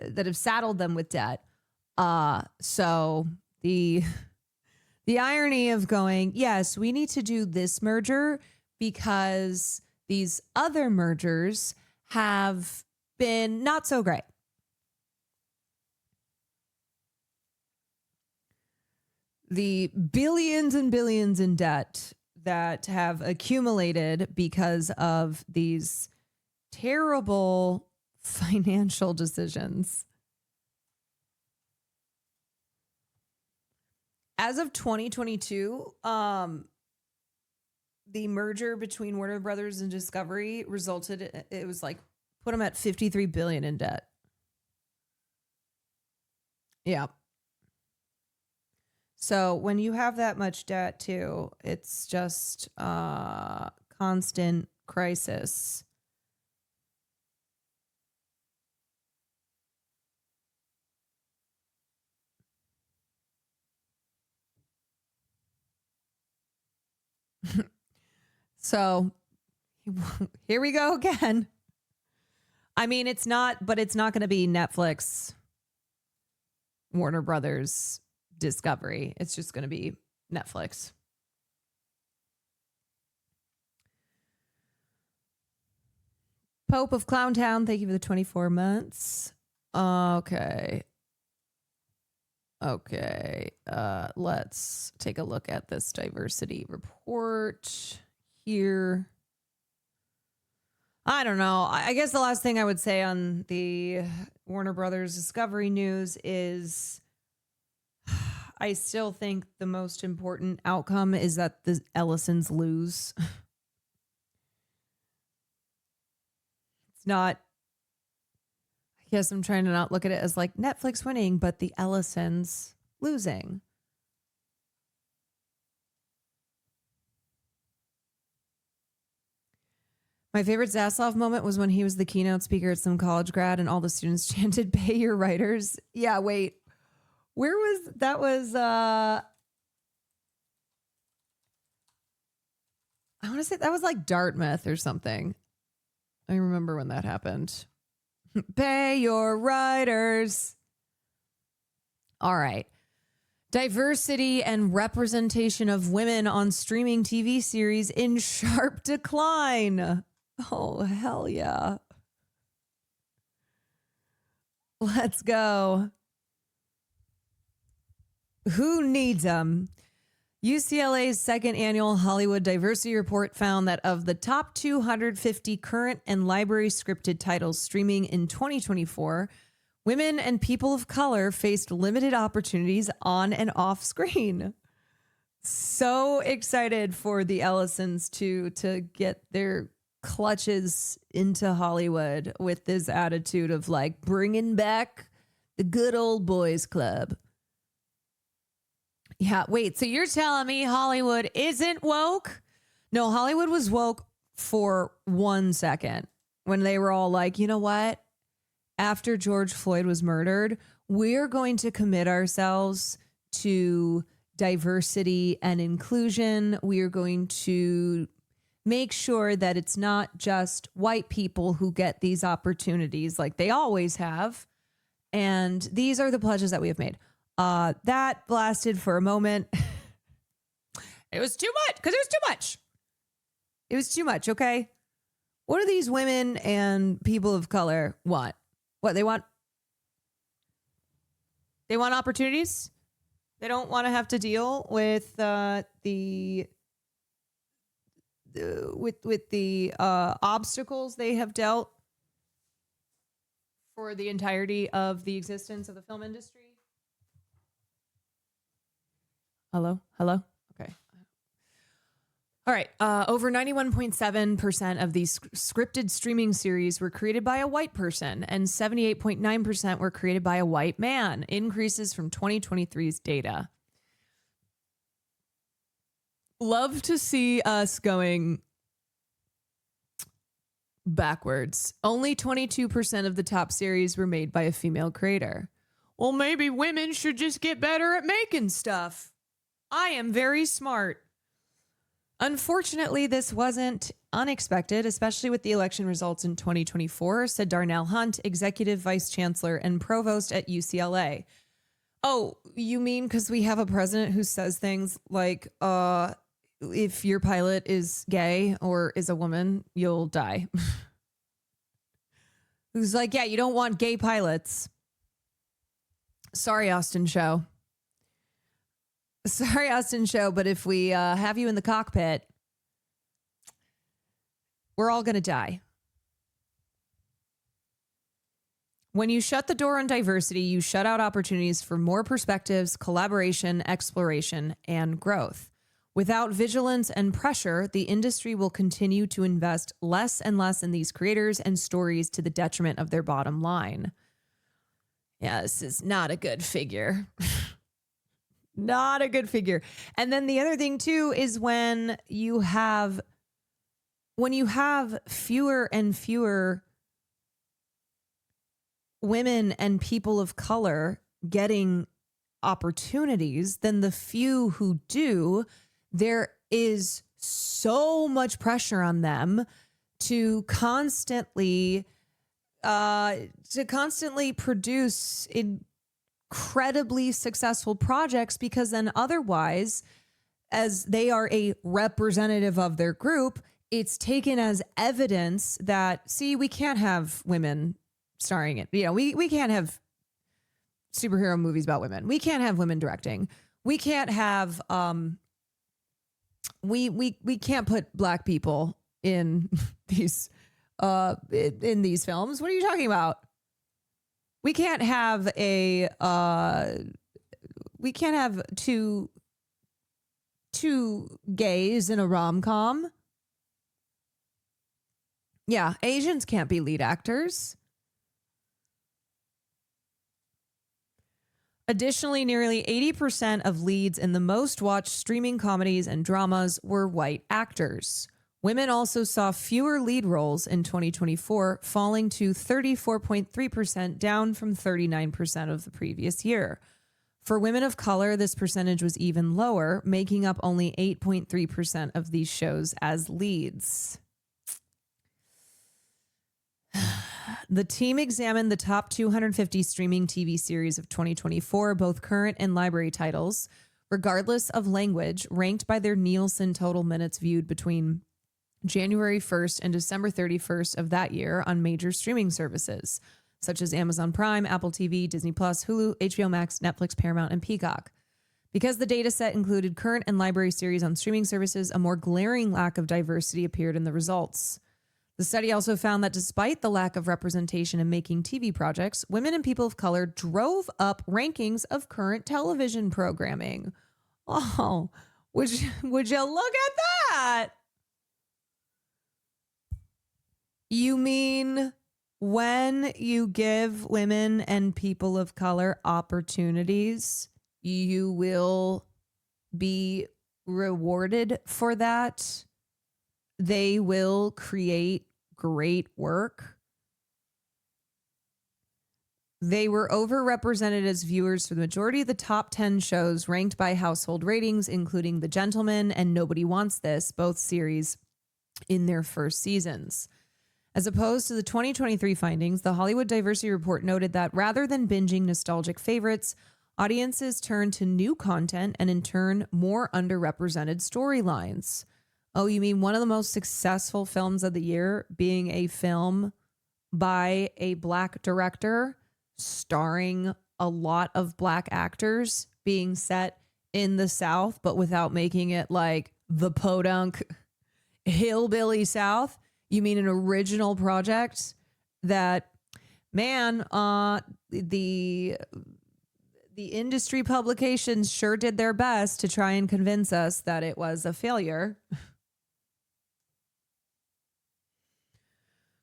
that have saddled them with debt. So the irony of going, yes, we need to do this merger because these other mergers have been not so great. The billions and billions in debt that have accumulated because of these terrible financial decisions. As of 2022, the merger between Warner Brothers and Discovery put them at $53 billion in debt. Yeah. So when you have that much debt too, it's just constant crisis. So here we go again. I mean, it's not going to be Netflix, Warner Brothers, Discovery. It's just going to be Netflix. Pope of Clowntown, thank you for the 24 months. Okay. Let's take a look at this diversity report here. I don't know. I guess the last thing I would say on the Warner Brothers Discovery news is I still think the most important outcome is that the Ellisons lose. It's not, I guess I'm trying to not look at it as like Netflix winning, but the Ellisons losing. My favorite Zaslav moment was when he was the keynote speaker at some college grad and all the students chanted, "Pay your writers." Yeah, wait. Where was that? I want to say that was like Dartmouth or something. I remember when that happened. Pay your writers. All right. Diversity and representation of women on streaming TV series in sharp decline. Oh, hell yeah. Let's go. Who needs them? UCLA's second annual Hollywood Diversity Report found that of the top 250 current and library scripted titles streaming in 2024, women and people of color faced limited opportunities on and off screen. So excited for the Ellisons to get their clutches into Hollywood with this attitude of like bringing back the good old boys club. Yeah, wait, so you're telling me Hollywood isn't woke? No, Hollywood was woke for 1 second when they were all like, you know what? After George Floyd was murdered, we're going to commit ourselves to diversity and inclusion. We are going to make sure that it's not just white people who get these opportunities like they always have. And these are the pledges that we have made. That lasted for a moment. It was too much because it was too much. It was too much. Okay. What do these women and people of color want? What they want? They want opportunities. They don't want to have to deal with the obstacles they have dealt for the entirety of the existence of the film industry. Hello? Okay. All right. Over 91.7% of these scripted streaming series were created by a white person, and 78.9% were created by a white man, increases from 2023's data. Love to see us going backwards. Only 22% of the top series were made by a female creator. Well, maybe women should just get better at making stuff. I am very smart. Unfortunately, this wasn't unexpected, especially with the election results in 2024, said Darnell Hunt, executive vice chancellor and provost at UCLA. Oh, you mean because we have a president who says things like, if your pilot is gay or is a woman, you'll die. Who's like, yeah, you don't want gay pilots. Sorry, Austin Show. Sorry, Austin Show, but if we have you in the cockpit, we're all going to die. When you shut the door on diversity, you shut out opportunities for more perspectives, collaboration, exploration, and growth. Without vigilance and pressure, the industry will continue to invest less and less in these creators and stories to the detriment of their bottom line. Yeah, this is not a good figure. Not a good figure. And then the other thing too is when you have fewer and fewer women and people of color getting opportunities than the few who do, there is so much pressure on them to constantly produce incredibly successful projects, because then otherwise, as they are a representative of their group, it's taken as evidence that, see, we can't have women starring it. You know, we can't have superhero movies about women. We can't have women directing. We can't have we can't put black people in these films. What are you talking about? We can't have a we can't have two gays in a rom-com. Yeah, Asians can't be lead actors. Additionally, nearly 80% of leads in the most watched streaming comedies and dramas were white actors. Women also saw fewer lead roles in 2024, falling to 34.3%, down from 39% of the previous year. For women of color, this percentage was even lower, making up only 8.3% of these shows as leads. The team examined the top 250 streaming TV series of 2024, both current and library titles, regardless of language, ranked by their Nielsen total minutes viewed between January 1st and December 31st of that year on major streaming services, such as Amazon Prime, Apple TV, Disney+, Hulu, HBO Max, Netflix, Paramount, and Peacock. Because the data set included current and library series on streaming services, a more glaring lack of diversity appeared in the results. The study also found that despite the lack of representation in making TV projects, women and people of color drove up rankings of current television programming. Oh, would you look at that? You mean when you give women and people of color opportunities, you will be rewarded for that? They will create great work. They were overrepresented as viewers for the majority of the top 10 shows ranked by household ratings, including The Gentleman and Nobody Wants This, both series in their first seasons. As opposed to the 2023 findings, the Hollywood Diversity Report noted that rather than binging nostalgic favorites, audiences turned to new content and in turn more underrepresented storylines. Oh, you mean one of the most successful films of the year being a film by a Black director starring a lot of Black actors being set in the South, but without making it like the podunk hillbilly South? You mean an original project that, man, the industry publications sure did their best to try and convince us that it was a failure.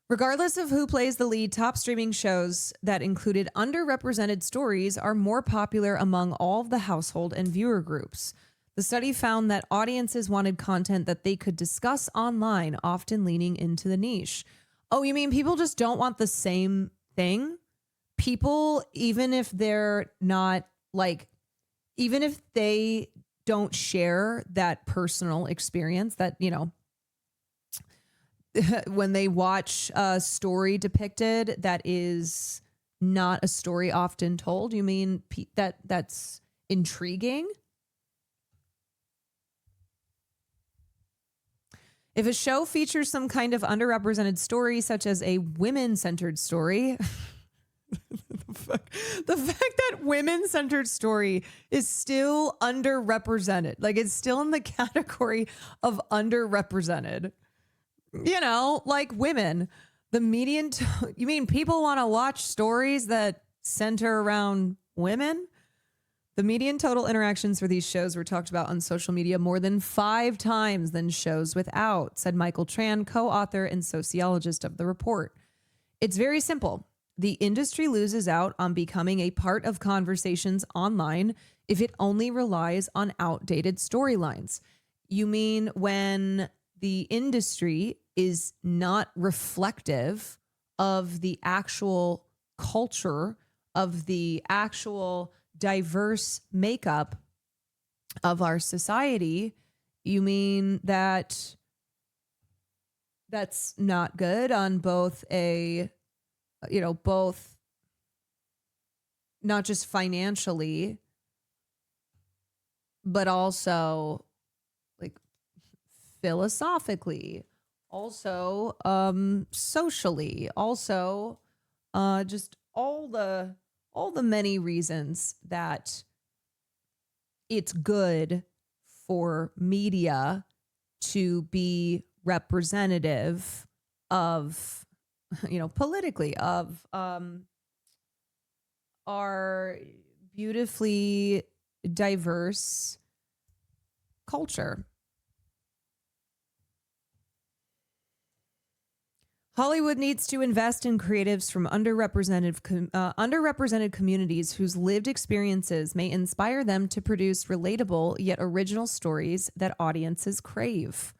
Regardless of who plays the lead, top streaming shows that included underrepresented stories are more popular among all of the household and viewer groups. The study found that audiences wanted content that they could discuss online, often leaning into the niche. Oh, you mean people just don't want the same thing? People, even if they're not like, even if they don't share that personal experience that, you know, when they watch a story depicted that is not a story often told, you mean that's intriguing? If a show features some kind of underrepresented story, such as a women-centered story, the fact that women-centered story is still underrepresented, like it's still in the category of underrepresented. You know, like women, the median, you mean people want to watch stories that center around women? The median total interactions for these shows were talked about on social media more than 5 times than shows without, said Michael Tran, co-author and sociologist of the report. It's very simple. The industry loses out on becoming a part of conversations online if it only relies on outdated storylines. You mean when the industry is not reflective of the actual culture, of the actual diverse makeup of our society, you mean that that's not good on both a, you know, both not just financially, but also like philosophically, also socially, also just all the many reasons that it's good for media to be representative of, you know, politically, of our beautifully diverse culture. Hollywood needs to invest in creatives from underrepresented communities whose lived experiences may inspire them to produce relatable yet original stories that audiences crave.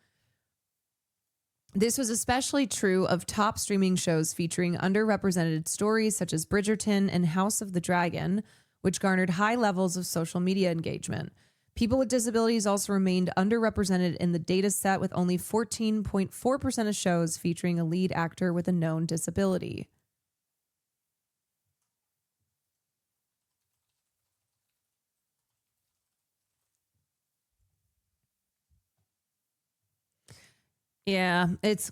This was especially true of top streaming shows featuring underrepresented stories such as Bridgerton and House of the Dragon, which garnered high levels of social media engagement. People with disabilities also remained underrepresented in the data set, with only 14.4% of shows featuring a lead actor with a known disability. Yeah, it's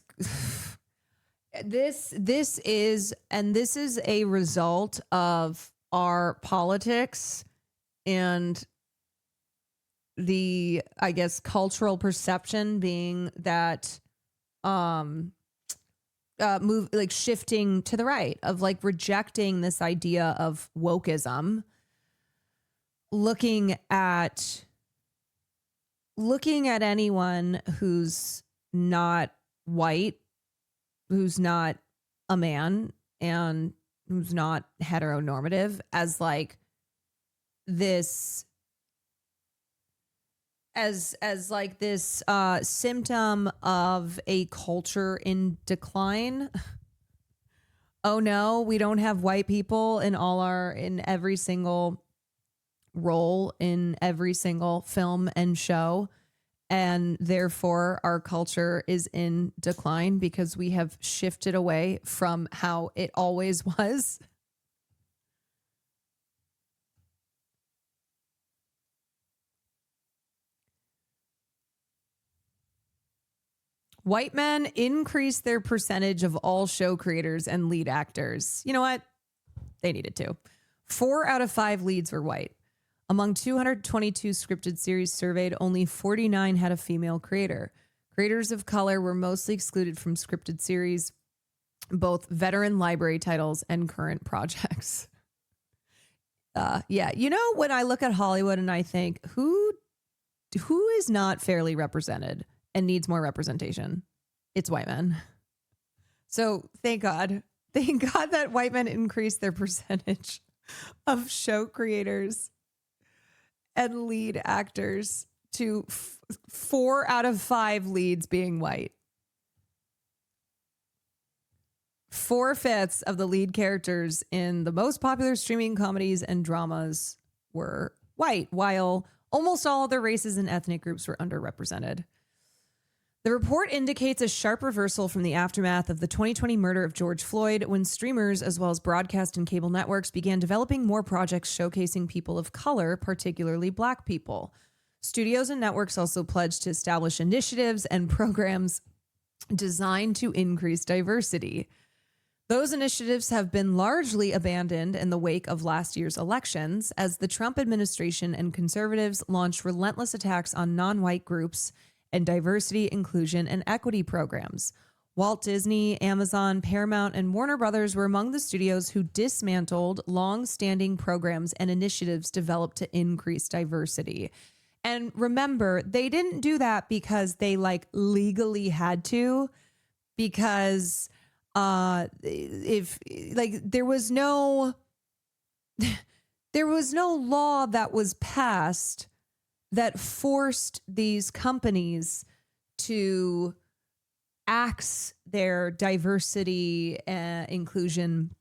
this is a result of our politics and the, I guess, cultural perception being that shifting to the right, of like rejecting this idea of wokeism, looking at anyone who's not white, who's not a man, and who's not heteronormative as like this like this symptom of a culture in decline. Oh no, we don't have white people in every single role in every single film and show, and therefore our culture is in decline because we have shifted away from how it always was. White men increase their percentage of all show creators and lead actors. You know what? They needed to. 4 out of 5 leads were white. Among 222 scripted series surveyed, only 49 had a female creator. Creators of color were mostly excluded from scripted series, both veteran library titles and current projects. Yeah, you know, when I look at Hollywood and I think, who is not fairly represented and needs more representation? It's white men. So thank God that white men increased their percentage of show creators and lead actors to 4 out of 5 leads being white. 4/5 of the lead characters in the most popular streaming comedies and dramas were white, while almost all other races and ethnic groups were underrepresented. The report indicates a sharp reversal from the aftermath of the 2020 murder of George Floyd, when streamers, as well as broadcast and cable networks, began developing more projects showcasing people of color, particularly Black people. Studios and networks also pledged to establish initiatives and programs designed to increase diversity. Those initiatives have been largely abandoned in the wake of last year's elections, as the Trump administration and conservatives launched relentless attacks on non-white groups and diversity, inclusion, and equity programs. Walt Disney, Amazon, Paramount, and Warner Brothers were among the studios who dismantled long-standing programs and initiatives developed to increase diversity. And remember, they didn't do that because they legally had to, because if there was no law that was passed that forced these companies to axe their diversity, inclusion,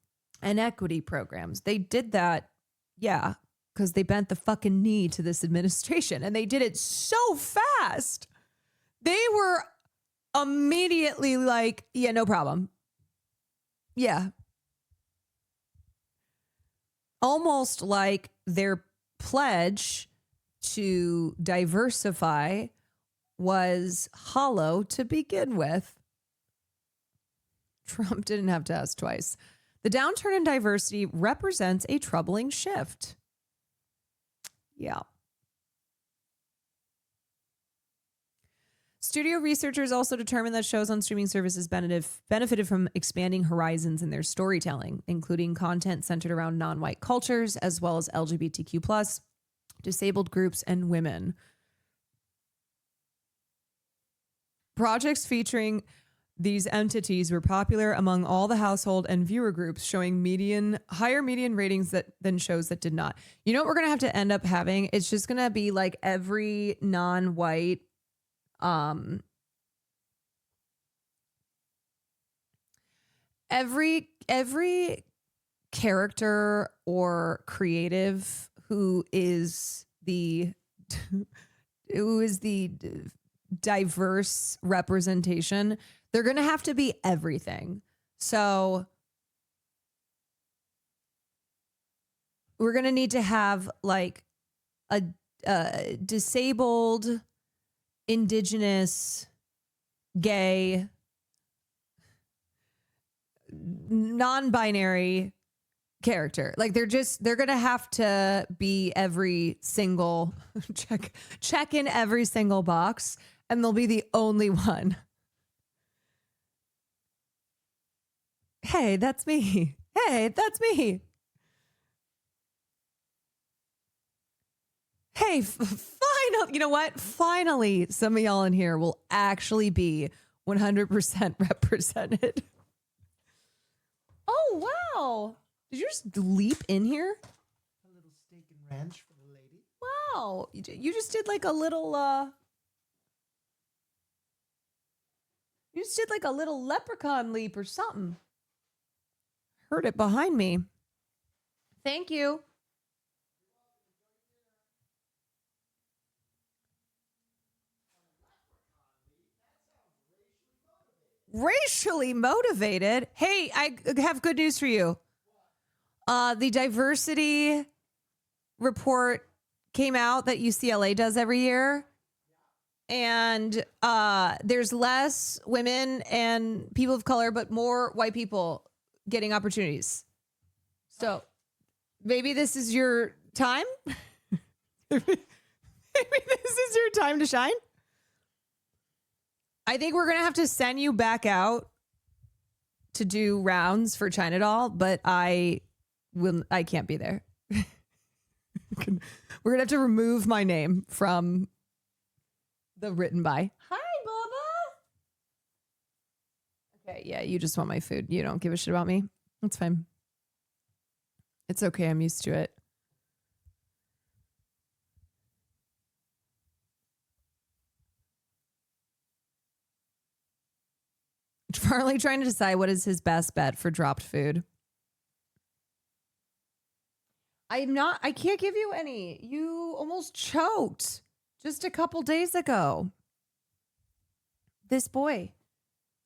and equity programs. They did that, yeah, because they bent the fucking knee to this administration, and they did it so fast. They were immediately like, yeah, no problem. Yeah. Almost like their pledge to diversify was hollow to begin with. Trump didn't have to ask twice. The downturn in diversity represents a troubling shift. Yeah. Studio researchers also determined that shows on streaming services benefited from expanding horizons in their storytelling, including content centered around non-white cultures, as well as LGBTQ+, disabled groups, and women. Projects featuring these entities were popular among all the household and viewer groups, showing higher median ratings than shows that did not. You know what we're going to have to end up having? It's just going to be like every non-white every character or creative who is the diverse representation, they're going to have to be everything. So we're going to need to have like a disabled, indigenous, gay, non-binary character. Like they're going to have to be every single check in every single box, and they'll be the only one. Hey, that's me. Hey, that's me. Hey, finally, you know what? Finally, some of y'all in here will actually be 100% represented. Oh, wow. Did you just leap in here? A little steak and ranch for the lady. Wow. You just did like a little, you just did like a little leprechaun leap or something. Heard it behind me. Thank you. Racially motivated. Hey, I have good news for you. The diversity report came out that UCLA does every year. And there's less women and people of color, but more white people getting opportunities. So maybe this is your time. Maybe this is your time to shine. I think we're going to have to send you back out to do rounds for China Doll, but I can't be there. We're going to have to remove my name from the written by. Hi, Bubba. Okay, yeah, you just want my food. You don't give a shit about me. That's fine. It's okay. I'm used to it. Farley trying to decide what is his best bet for dropped food. I can't give you any. You almost choked just a couple days ago. This boy,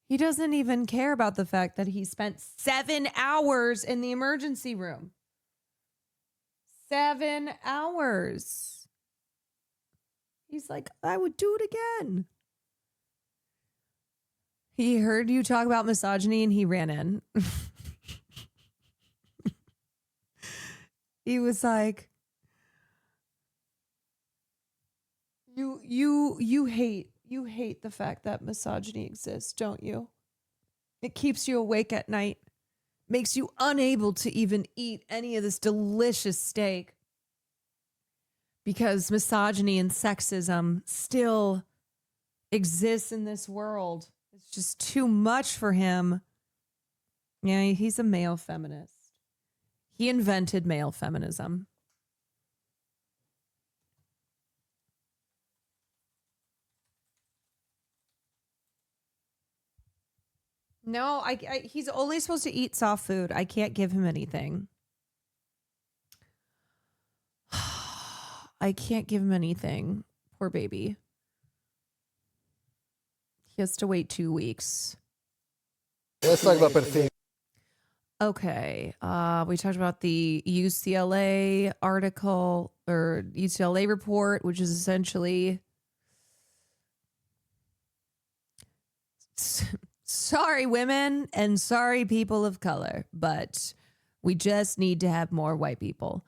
he doesn't even care about the fact that he spent 7 hours in the emergency room. 7 hours. He's like, I would do it again. He heard you talk about misogyny and he ran in. He was like, you hate the fact that misogyny exists, don't you? It keeps you awake at night, makes you unable to even eat any of this delicious steak because misogyny and sexism still exists in this world. It's just too much for him. Yeah, he's a male feminist. He invented male feminism. No, he's only supposed to eat soft food. I can't give him anything. I can't give him anything. Poor baby. He has to wait 2 weeks. Let's talk about pedophilia. Okay. We talked about the UCLA article or UCLA report, which is essentially sorry, women, and sorry, people of color, but we just need to have more white people.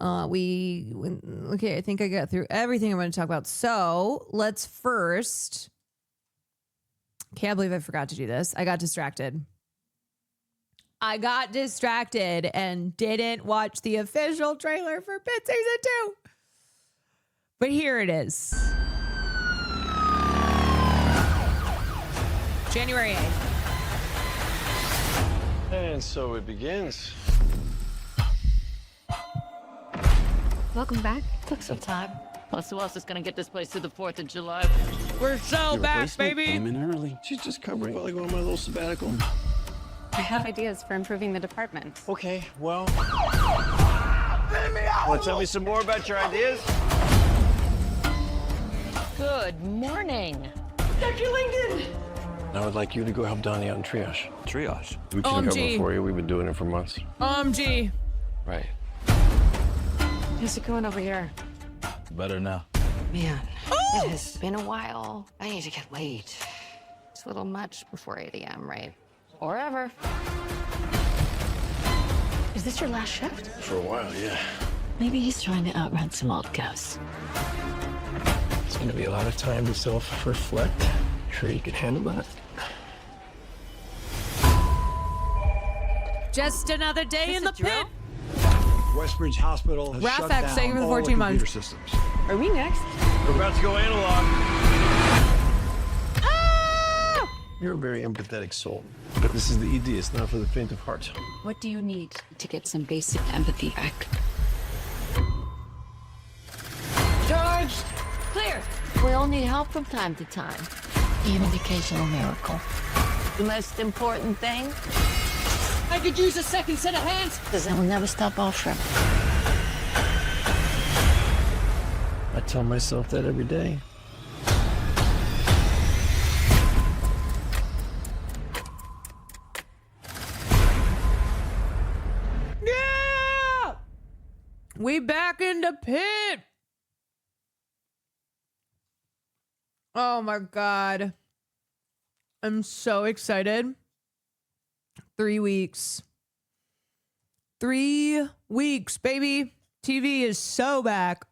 Okay, I think I got through everything I'm going to talk about. So let's first. Can't believe I forgot to do this. I got distracted and didn't watch the official trailer for Pit Season 2. But here it is. January 8th. And so it begins. Welcome back. Took some time. Plus, who else is gonna get this place to the 4th of July? We're so back, baby. Came in early. She's just covering while I go on my little sabbatical. I have ideas for improving the department. Okay, well. Want to tell me some more about your ideas? Good morning. Dr. Langdon! I would like you to go help Donnie out in triage. Triage? We can cover OMG. for you. We've been doing it for months. OMG. Right. How's it going over here? Better now. Man, it has been a while. I need to get laid. It's a little much before 8 a.m., right? Or ever. Is this your last shift? For a while, yeah. Maybe he's trying to outrun some old ghosts. It's going to be a lot of time to self-reflect. Sure you can handle that? Just another day in the pit. Westbridge Hospital has shut Raffax, down thank you for the all 14 the computer months. systems. Are we next? We're about to go analog. You're a very empathetic soul, but this is the ED. It's not for the faint of heart. What do you need to get some basic empathy back? Charged! Clear! We all need help from time to time. Even the occasional miracle. The most important thing? I could use a second set of hands! Because then we'll never stop all shrimp. I tell myself that every day. Yeah! We back in the pit. Oh my God. I'm so excited. 3 weeks. 3 weeks, baby. TV is so back.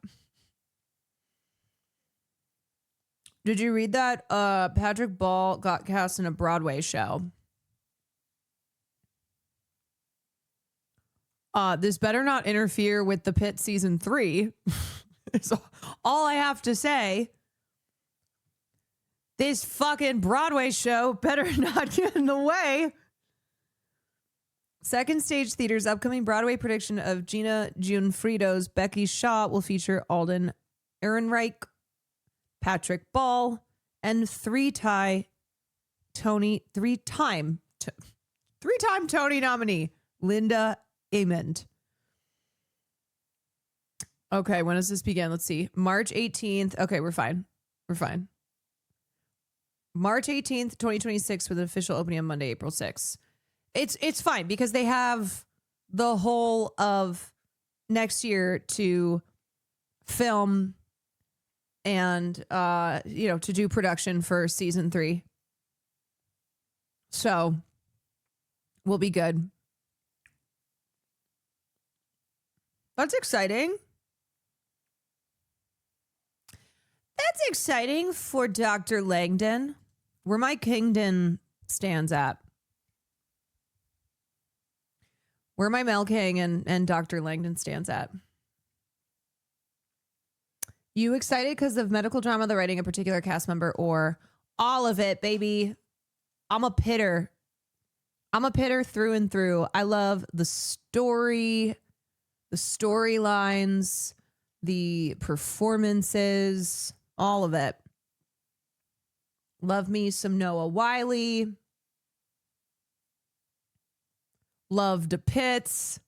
Did you read that? Patrick Ball got cast in a Broadway show. This better not interfere with The Pit season 3. It's all I have to say. This fucking Broadway show better not get in the way. Second Stage Theater's upcoming Broadway production of Gina Gianfrido's Becky Shaw will feature Alden Ehrenreich, Patrick Ball, and three-time Tony nominee Linda Amond. Okay, when does this begin? Let's see. March 18th. Okay, we're fine. We're fine. March 18th, 2026 with an official opening on Monday, April 6th. It's fine because they have the whole of next year to film and to do production for season 3. So we'll be good. That's exciting. That's exciting for Dr. Langdon. Where my Kingdon stands at. Where my Mel King and Dr. Langdon stands at. You excited because of medical drama, the writing, a particular cast member, or all of it, baby? I'm a pitter. I'm a pitter through and through. I love the story, the storylines, the performances, all of it. Love me some Noah Wyle. Love the Pits.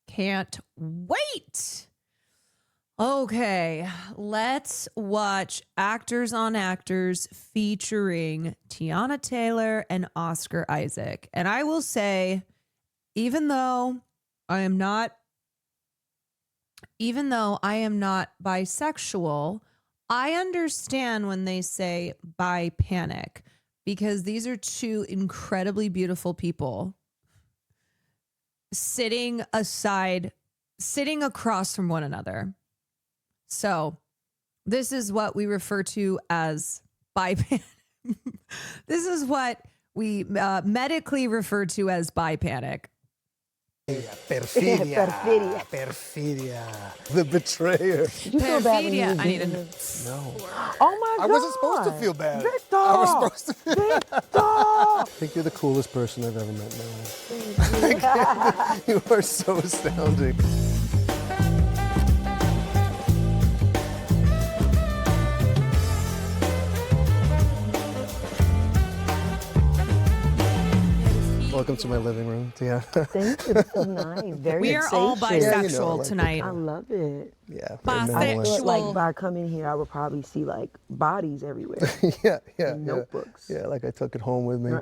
Can't wait. Okay, let's watch Actors on Actors featuring Tiana Taylor and Oscar Isaac. And I will say, even though I am not bisexual, I understand when they say bi panic, because these are two incredibly beautiful people sitting across from one another. So this is what we refer to as bi panic. This is what we medically refer to as bi panic. Perfidia. Perfidia. Perfidia. The betrayer. Did you feel bad when you was dating him? No. Oh my God. I wasn't supposed to feel bad. Victor! I was supposed to feel Victor! I think you're the coolest person I've ever met, man. You are so astounding. Welcome to my living room, Tia. Thank you. It's so nice. Very We are all sensation. bisexual Yeah, you know, like, tonight. I love it. Yeah. I Bisexual. thought, like, by coming here, I would probably see, like, bodies everywhere. yeah. And notebooks. Yeah, like I took it home with me.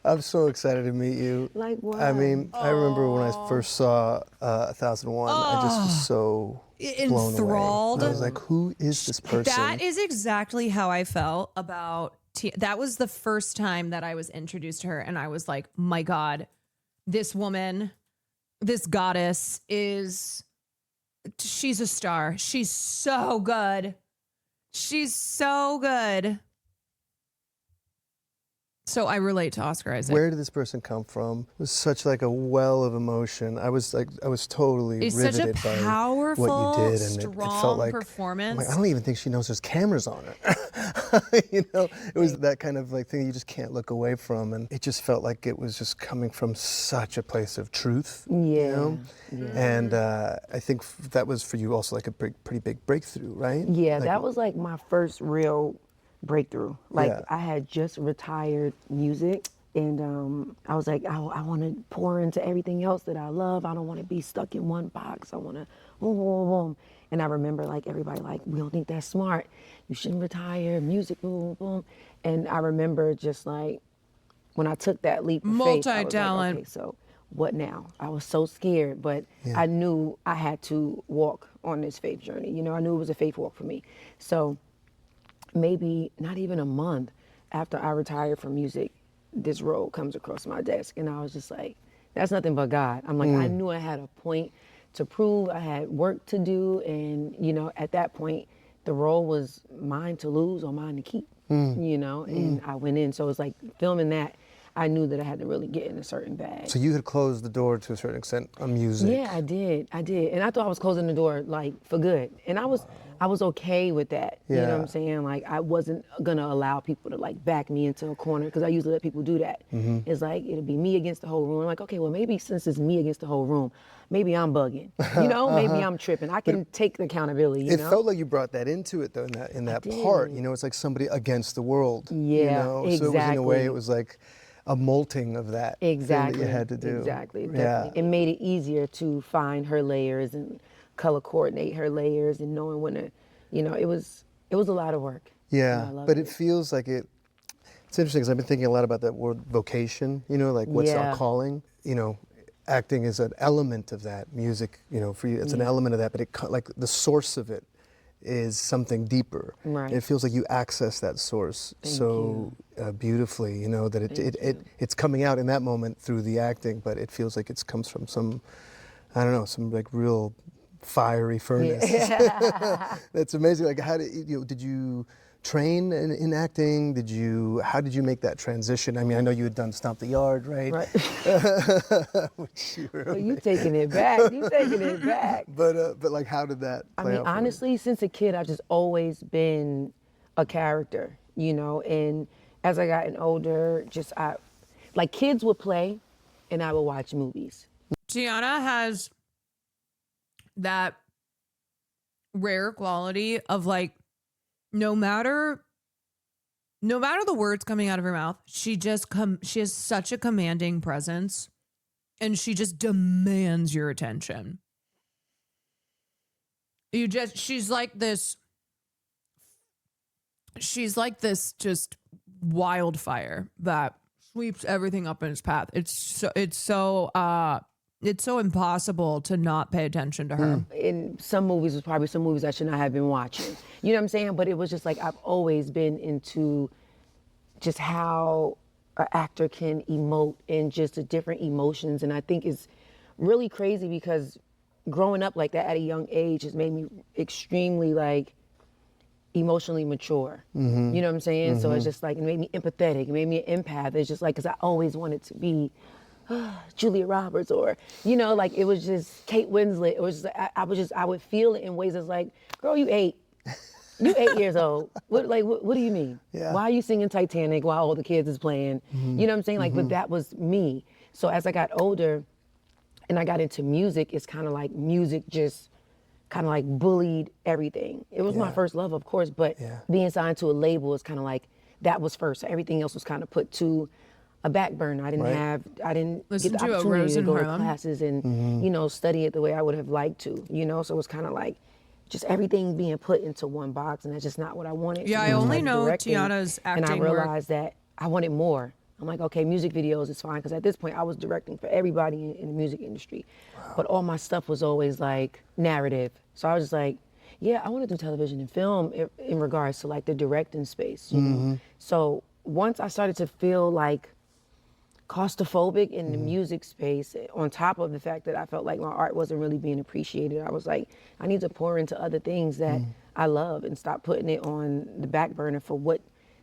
I'm so excited to meet you. Like what? I mean, I remember when I first saw 1001, I just was so blown enthralled. away. I was like, who is this person? That is exactly how I felt about that was the first time that I was introduced to her, and I was like, my God, this woman, this goddess she's a star. She's so good. She's so good. So I relate to Oscar Isaac. Where did this person come from? It was such like a well of emotion. I was totally It's riveted such a by powerful, what you did, and it felt like performance. I'm like, I don't even think she knows there's cameras on her. You know, it was that kind of like thing you just can't look away from, and it just felt like it was just coming from such a place of truth. Yeah. You know? Yeah. And I think that was for you also like a pretty big breakthrough, right? Yeah, like, that was like my first real breakthrough. Like Yeah. I had just retired music, and I was like, I want to pour into everything else that I love. I don't want to be stuck in one box. I want to boom, boom, boom. And I remember like everybody like, we don't think that's smart. You shouldn't retire. Music, boom, boom. And I remember just like when I took that leap of faith, I was like, Multi-talent. okay, so what now? I was so scared, but I knew I had to walk on this faith journey. You know, I knew it was a faith walk for me. So maybe not even a month after I retired from music, this role comes across my desk, and I was just like, that's nothing but God. I'm like, I knew I had a point to prove, I had work to do, and you know, at that point, the role was mine to lose or mine to keep, you know, and I went in. So it's like filming that, I knew that I had to really get in a certain bag. So you had closed the door to a certain extent on music. Yeah, I did. And I thought I was closing the door like for good. And I was okay with that. You know what I'm saying? Like I wasn't gonna allow people to like back me into a corner, because I usually let people do that. It's like it'll be me against the whole room. I'm like, okay, well maybe since it's me against the whole room, maybe I'm bugging. You know, maybe I'm tripping. I can take the accountability. You It know? felt like you brought that into it though, in that part. You know, it's like somebody against the world. Yeah, you know? So it was in a way, exactly. it was like a molting of that Exactly. thing that you had to do. Exactly. Yeah. Definitely. It made it easier to find her layers and color coordinate her layers and knowing when to, you know, it was a lot of work. Yeah, And I loved but it feels like it's interesting because I've been thinking a lot about that word vocation, you know, like what's our Yeah. calling, you know, acting is an element of that, music, you know, for you, it's an element of that, but like the source of it is something deeper. Right. It feels like you access that source beautifully, you know, that it's coming out in that moment through the acting, but it feels like it comes from some, I don't know, some like real fiery furnace. Yeah. That's amazing. Like, how did you train in acting? How did you make that transition? I mean, I know you had done Stomp the Yard, right? Right. Which you were Well, you taking it back. You taking it back. But like, how did that I play mean, out for you? honestly, since a kid, I've just always been a character, you know, and as I gotten older, like kids would play and I would watch movies. Tiana has that rare quality of like, no matter the words coming out of her mouth, she has such a commanding presence, and she just demands your attention. She's like this just wildfire that sweeps everything up in its path. It's so impossible to not pay attention to her. In some movies, was probably some movies I should not have been watching. You know what I'm saying? But it was just like, I've always been into just how an actor can emote and just the different emotions. And I think it's really crazy because growing up like that at a young age has made me extremely like emotionally mature. You know what I'm saying? So it's just like, it made me empathetic. It made me an empath. It's just like, because I always wanted to be Julia Roberts, or, you know, like it was just Kate Winslet. It was just, I would feel it in ways that's like, girl, you 8. You 8 years old. What do you mean? Yeah. Why are you singing Titanic while all the kids is playing? Mhm. You know what I'm saying? Like, but Mhm. that was me. So as I got older and I got into music, it's kind of like music just kind of like bullied everything. It was my Yeah. first love, of course, but being signed to a label is kind of like, that was first. Everything else was kind of put to a back burner. I didn't Listen get the to a opportunity Rose to in go to Harlem. classes and, you know, study it the way I would have liked to, you know? So it was kind of like, just everything being put into one box, and that's just not what I wanted. Yeah, So I when only started know directing, Tiana's and I acting work. realized that I wanted more. I'm like, okay, music videos is fine, because at this point I was directing for everybody in the music industry, but all my stuff was always like narrative. So I was just like, yeah, I want to do television and film in regards to like the directing space, you know? So once I started to feel like claustrophobic in the music space, on top of the fact that I felt like my art wasn't really being appreciated, I was like, I need to pour into other things that I love and stop putting it on the back burner for what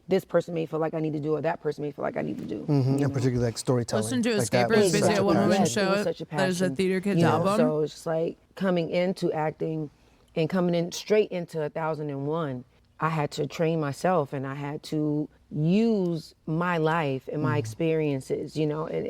this person may feel like I need to do or that person may feel like I need to do. Mhm. you And know? particularly like storytelling. Listen to like that Escapers, was basically such a a one-woman passion. It show. was such a That is a passion, Theater Kids you know? album. So it's just like coming into acting and coming in straight into 1001, I had to train myself and I had to use my life and my experiences, you know? And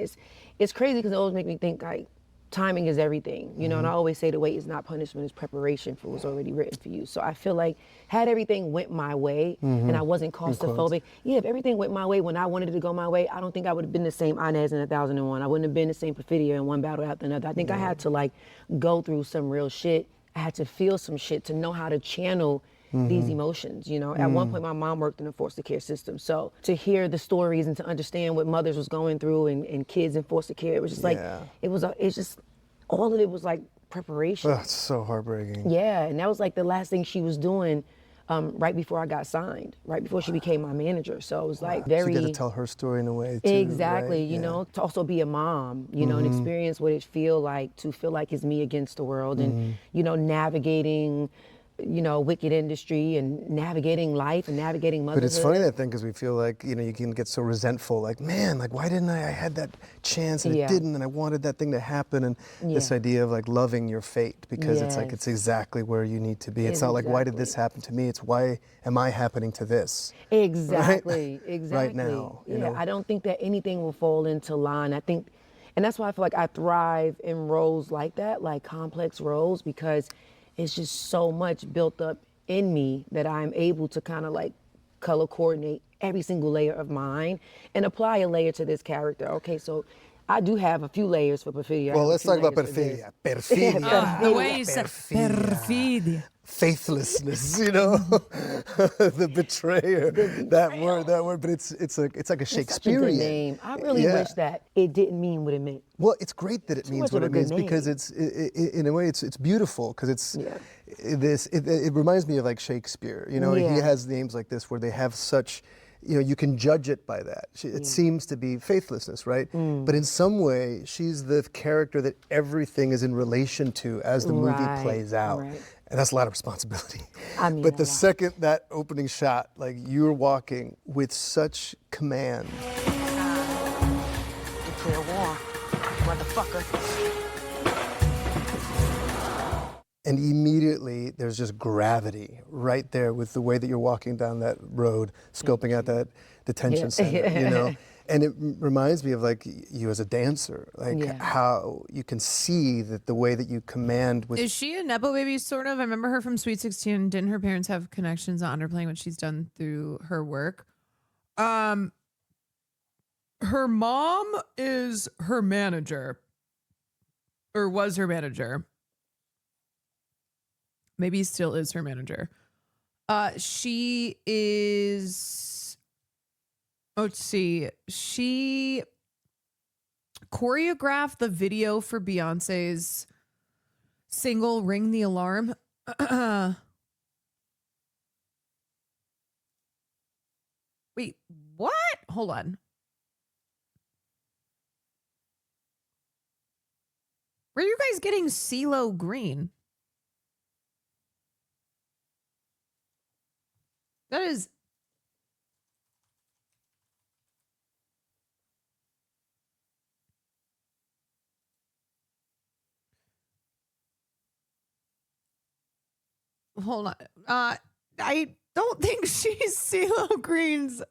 it's crazy because it always make me think like timing is everything, you know? And I always say the wait is not punishment, it's preparation for what's already written for you. So I feel like had everything went my way and I wasn't claustrophobic, if everything went my way when I wanted it to go my way, I don't think I would have been the same Inez in 1001. I wouldn't have been the same Perfidia in one battle after another. I think I had to like go through some real shit. I had to feel some shit to know how to channel these emotions, you know. At one point, my mom worked in the foster care system. So to hear the stories and to understand what mothers was going through and kids in foster care, it was just like, it's just, all of it was like preparation. Ugh, it's so heartbreaking. Yeah, and that was like the last thing she was doing right before I got signed, right before she became my manager. So it was like So very... you get to tell her story in a way too. Exactly, right? you know, to also be a mom, you know, and experience what it feel like to feel like it's me against the world and, you know, navigating, you know, wicked industry and navigating life and navigating motherhood. But it's funny that thing because we feel like, you know, you can get so resentful, like, man, like, why didn't I had that chance and it didn't, and I wanted that thing to happen. And this idea of like loving your fate, because it's like, it's exactly where you need to be. It's not like, why did this happen to me? It's why am I happening to this? Exactly, Right? exactly. Right now, you know? I don't think that anything will fall into line. I think, and that's why I feel like I thrive in roles like that, like complex roles, because it's just so much built up in me that I'm able to kind of like color coordinate every single layer of mine and apply a layer to this character. Okay, so I do have a few layers for Perfidia. Well, let's talk about Perfidia. Perfidia. The way you said perfidia. Faithlessness, you know, the betrayer. That word. But it's like a Shakespearean Such a good name. I really wish that it didn't mean what it meant. Well, it's great that it means what it means because name. it's in a way it's beautiful because it's it reminds me of like Shakespeare. You know, he has names like this where they have such. You know, you can judge it by that. It seems to be faithlessness, right? But in some way, she's the character that everything is in relation to as the movie plays out. And that's a lot of responsibility. I mean, but the second that opening shot, like you're walking with such command. Declare war, motherfucker. And immediately there's just gravity right there with the way that you're walking down that road, scoping out that detention center, you know? And it reminds me of like you as a dancer, like how you can see that the way that you command with. Is she a Nepo baby, sort of? I remember her from Sweet 16. Didn't her parents have connections on underplaying what she's done through her work? Her mom is her manager, or was her manager. Maybe still is her manager. She is, let's see. She choreographed the video for Beyonce's single Ring the Alarm. Wait, what? Hold on. Where are you guys getting CeeLo Green? That is... hold on. I don't think she's CeeLo Green's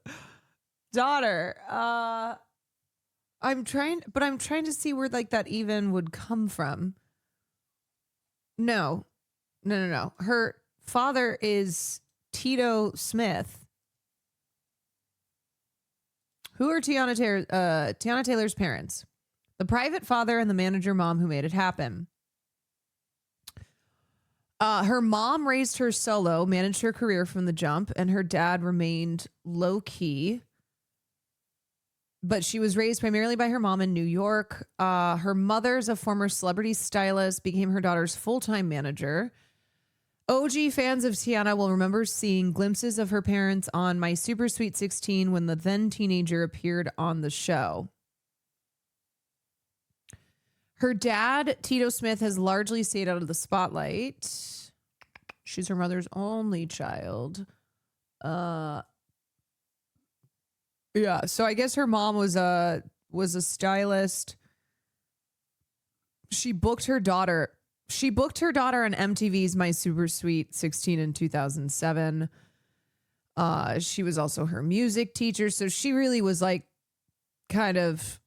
daughter. I'm trying to see where like that even would come from. No. Her father is Tito Smith. Who are Tiana Taylor's parents? The private father and the manager mom who made it happen. Her mom raised her solo, managed her career from the jump, and her dad remained low key. But she was raised primarily by her mom in New York. Her mother's a former celebrity stylist, became her daughter's full-time manager. OG fans of Tiana will remember seeing glimpses of her parents on My Super Sweet 16 when the then teenager appeared on the show. Her dad, Tito Smith, has largely stayed out of the spotlight. She's her mother's only child. Yeah, so I guess her mom was a stylist. She booked her daughter on MTV's My Super Sweet 16 in 2007. She was also her music teacher, so she really was like kind of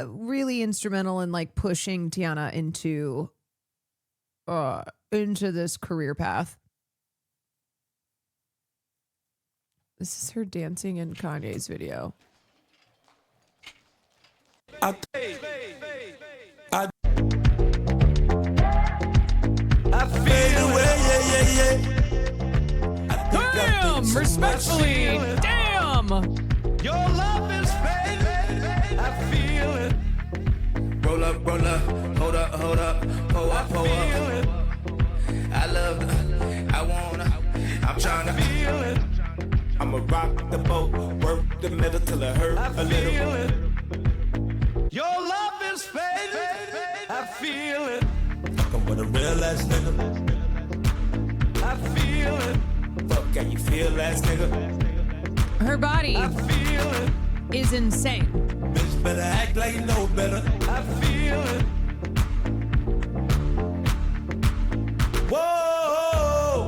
really instrumental in like pushing Tiana into this career path. This is her dancing in Kanye's video. I feel away, Damn, respectfully, damn. Your love is fading, I feel it. Roll up, hold up, pull up. I love the, I wanna, I'm trying to feel it. I'ma rock the boat, work the middle till it hurt a little. It. Your love is fading, I feel it. Fucking with a real ass nigga. I feel it. Fuck, can you feel ass nigga? Her body is insane. Bitch better act like you know better. I feel it. Whoa.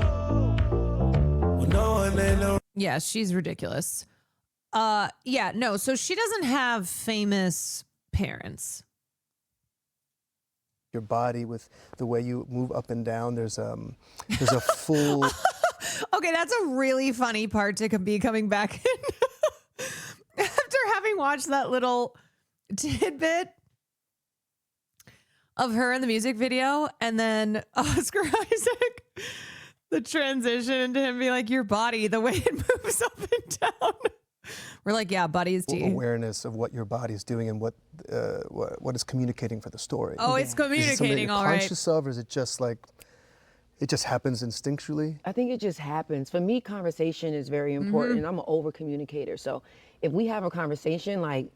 Well, no one ain't no. Yeah, she's ridiculous. Yeah, no, so she doesn't have famous parents. Your body with the way you move up and down. There's a full. Okay, that's a really funny part to be coming back in. After having watched that little tidbit of her in the music video, and then Oscar Isaac, the transition into him being like, your body, the way it moves up and down. We're like, yeah, buddy's T. Awareness of what your body's doing and what it's communicating for the story. Oh, it's communicating, all right. Conscious of, or is it just like, it just happens instinctually? I think it just happens. For me, conversation is very important, and I'm an over-communicator. So if we have a conversation, like,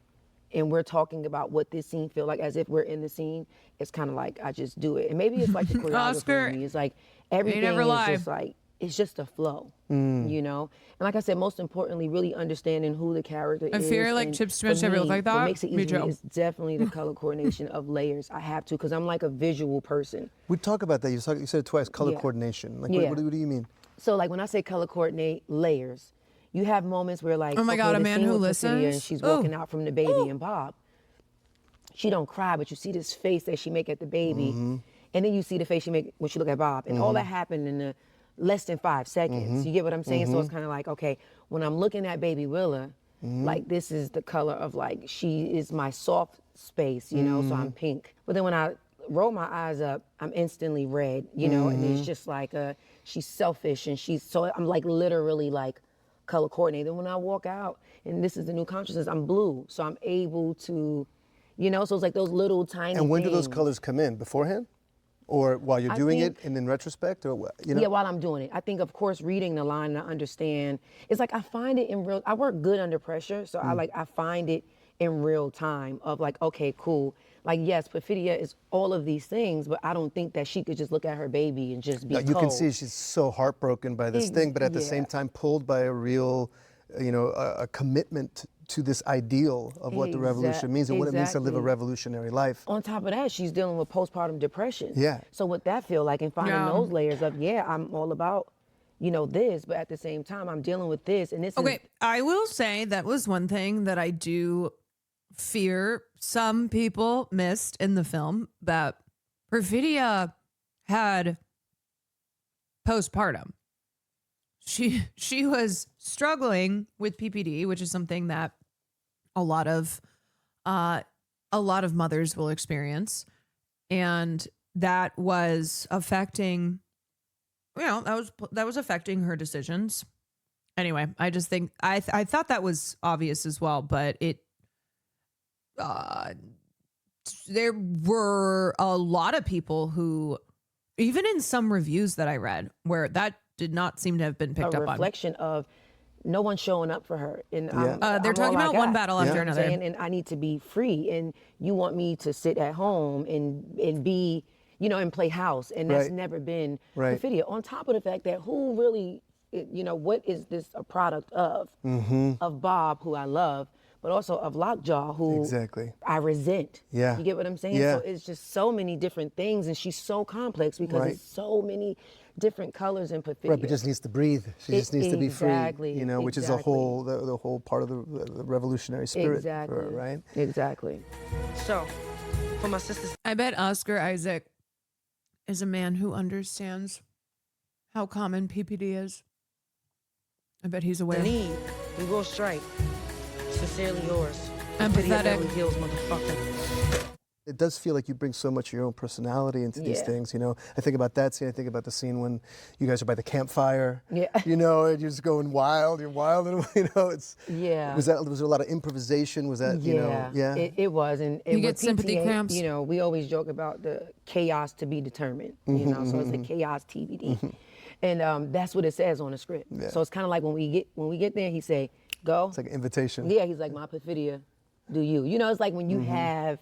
and we're talking about what this scene feel like, as if we're in the scene, it's kind of like I just do it. And maybe it's like the choreographer Oscar, in me. It's like everything is just like, it's just a flow, you know? And like I said, most importantly, really understanding who the character is. I feel like Chips mentioned everything like that. What makes it easy is definitely the color coordination of layers. I have to, because I'm like a visual person. We talk about that. You said it twice, color coordination. Like, what do you mean? So like when I say color coordinate layers, you have moments where like, oh my God, a man who listens. And she's walking out from the baby and Bob. She don't cry, but you see this face that she make at the baby. And then you see the face she make when she look at Bob. And all that happened in the less than 5 seconds. You get what I'm saying? So it's kind of like, okay, when I'm looking at baby Willa, like this is the color of like, she is my soft space, you know, so I'm pink. But then when I roll my eyes up, I'm instantly red, you know, and it's just like, she's selfish and so I'm like literally like color coordinated. When I walk out, and this is the new consciousness, I'm blue. So I'm able to, you know, so it's like those little tiny And when things. do those colors come in? Beforehand? Or while you're doing it and in retrospect, or what? You know? Yeah, while I'm doing it. I think, of course, reading the line and I understand. It's like I find it in real. I work good under pressure, so I find it in real time. Of like, okay, cool. Like, yes, Perfidia is all of these things, but I don't think that she could just look at her baby and just be. You can see she's so heartbroken by this thing, but at the same time pulled by a real, you know, a commitment to this ideal of what the revolution means and what it means to live a Exactly. revolutionary life. On top of that, she's dealing with postpartum depression. Yeah. So what that feel like, and finding Yeah. those layers of, I'm all about, this, but at the same time, I'm dealing with this, and this Okay, is. I will say that was one thing that I do fear some people missed in the film, that Perfidia had postpartum. She was struggling with PPD, which is something that a lot of mothers will experience, and that was affecting, that was affecting her decisions. Anyway, I just think I thought that was obvious as well, but there were a lot of people who, even in some reviews that I read, where that did not seem to have been picked a up on. reflection of no one showing up for her. And They're I'm talking all I about one got, battle you after know what I'm another. saying? And I need to be free. And you want me to sit at home and be, and play house. And that's Right. never been Right. Perfidia. On top of the fact that who really, what is this a product of? Mm-hmm. Of Bob, who I love, but also of Lockjaw, who Exactly. I resent. Yeah. You get what I'm saying? Yeah. So it's just so many different things, and she's so complex because Right. it's so many different colors in Perfidia. Right, but just needs to breathe. She just needs to be free. Exactly, Which is the whole part of the revolutionary spirit Exactly. for her, right? Exactly. So, for my sisters. I bet Oscar Isaac is a man who understands how common PPD is. I bet he's aware. Need, we will strike. Sincerely yours. Empathetic. Beverly Hills, motherfucker. It does feel like you bring so much of your own personality into these Yeah. things, I think about that scene. I think about the scene when you guys are by the campfire. Yeah. And you're just going wild. You're wild, and it's. Yeah. Was there a lot of improvisation? Was that Yeah. It was, and You with get sympathy PTA, cramps? we always joke about the chaos to be determined. So it's a chaos TBD, and that's what it says on the script. Yeah. So it's kind of like when we get there, he say, "Go." It's like an invitation. Yeah, he's like, "My Perfidia, do you?" It's like when you have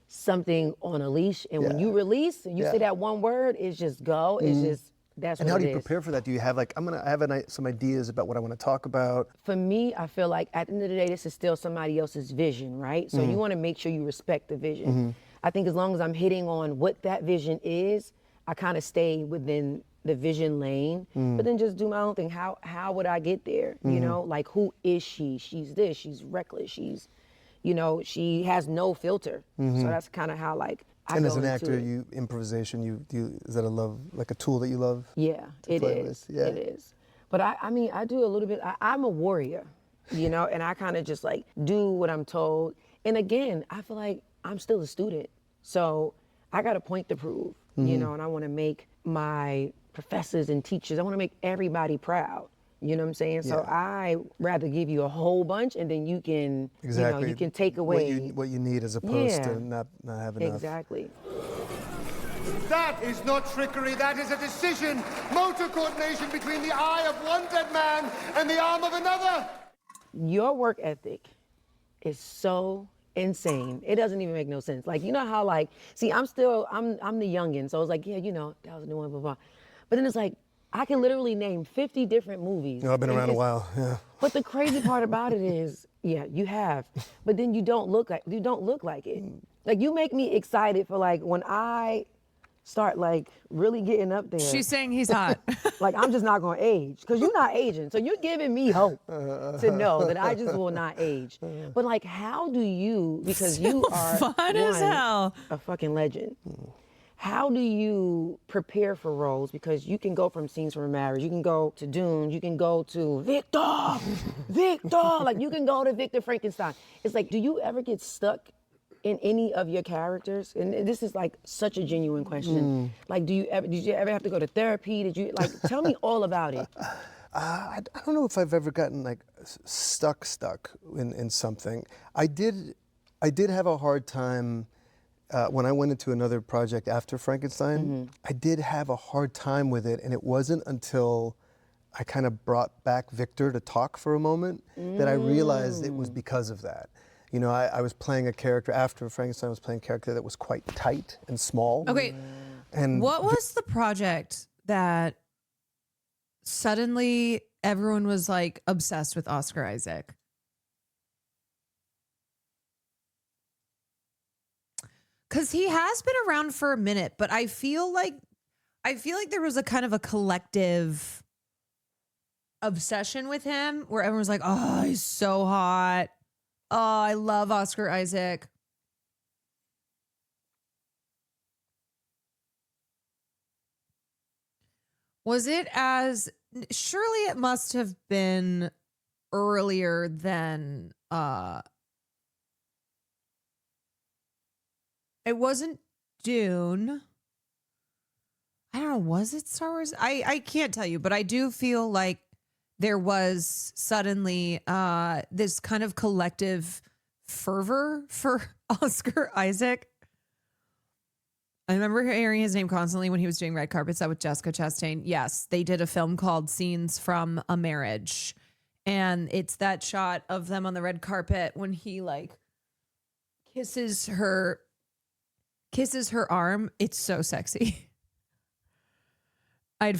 something on a leash, and when Yeah. you release, and you Yeah. say that one word, it's just go. It's just that's And what how do it you is. prepare for that? Do you have I have some ideas about what I want to talk about? For me, I feel like at the end of the day, this is still somebody else's vision, right? So you want to make sure you respect the vision. I think as long as I'm hitting on what that vision is, I kind of stay within the vision lane, but then just do my own thing. How would I get there? Like who is she? She's this, she's reckless, she's, she has no filter. So that's kind of how I And go as an into actor, it. improvisation, is that a tool that you love? Yeah, it play is. with? Yeah. It is. But I do a little bit. I'm a warrior, and I kind of just do what I'm told. And again, I feel like I'm still a student, so I got a point to prove, and I want to make my professors and teachers. I want to make everybody proud. You know what I'm saying? So Yeah. I rather give you a whole bunch, and then you can, Exactly. you can take away what you need as opposed Yeah. to not have enough. Exactly. That is not trickery, that is a decision. Motor coordination between the eye of one dead man and the arm of another. Your work ethic is so insane. It doesn't even make no sense. How I'm the youngin', so it's like, yeah, that was a new one, blah, blah. But then it's like, I can literally name 50 different movies. I've been And around a it's- while, yeah. But the crazy part about it is, yeah, you have, but then you don't look like it. Like you make me excited for when I start really getting up there. She's saying he's hot. I'm just not gonna age, because you're not aging. So you're giving me hope to know that I just will not age. But how do you, because you are fun as hell. a fucking legend. How do you prepare for roles? Because you can go from Scenes from a Marriage, you can go to Dune, you can go to Victor, you can go to Victor Frankenstein. It's like, do you ever get stuck in any of your characters? And this is such a genuine question. Did you ever have to go to therapy? Did you tell me all about it? I don't know if I've ever gotten stuck in something. I did have a hard time when I went into another project after Frankenstein. I did have a hard time with it, and it wasn't until I kind of brought back Victor to talk for a moment that I realized it was because of that. I was playing a character after Frankenstein. I was playing a character that was quite tight and small. Okay. And What was the project that suddenly everyone was obsessed with Oscar Isaac? Because he has been around for a minute, but I feel like there was a kind of a collective obsession with him where everyone was like, oh, he's so hot. Oh, I love Oscar Isaac. Was it surely it must have been earlier than, it wasn't Dune. I don't know. Was it Star Wars? I can't tell you, but I do feel like there was suddenly this kind of collective fervor for Oscar Isaac. I remember hearing his name constantly when he was doing red carpets out with Jessica Chastain. Yes, they did a film called Scenes from a Marriage. And it's that shot of them on the red carpet when he like kisses her arm. It's so sexy. I'd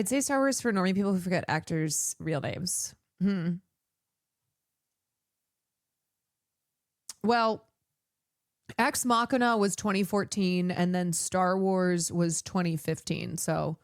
say Star Wars for normie people who forget actors' real names. Well, Ex Machina was 2014 and then Star Wars was 2015. So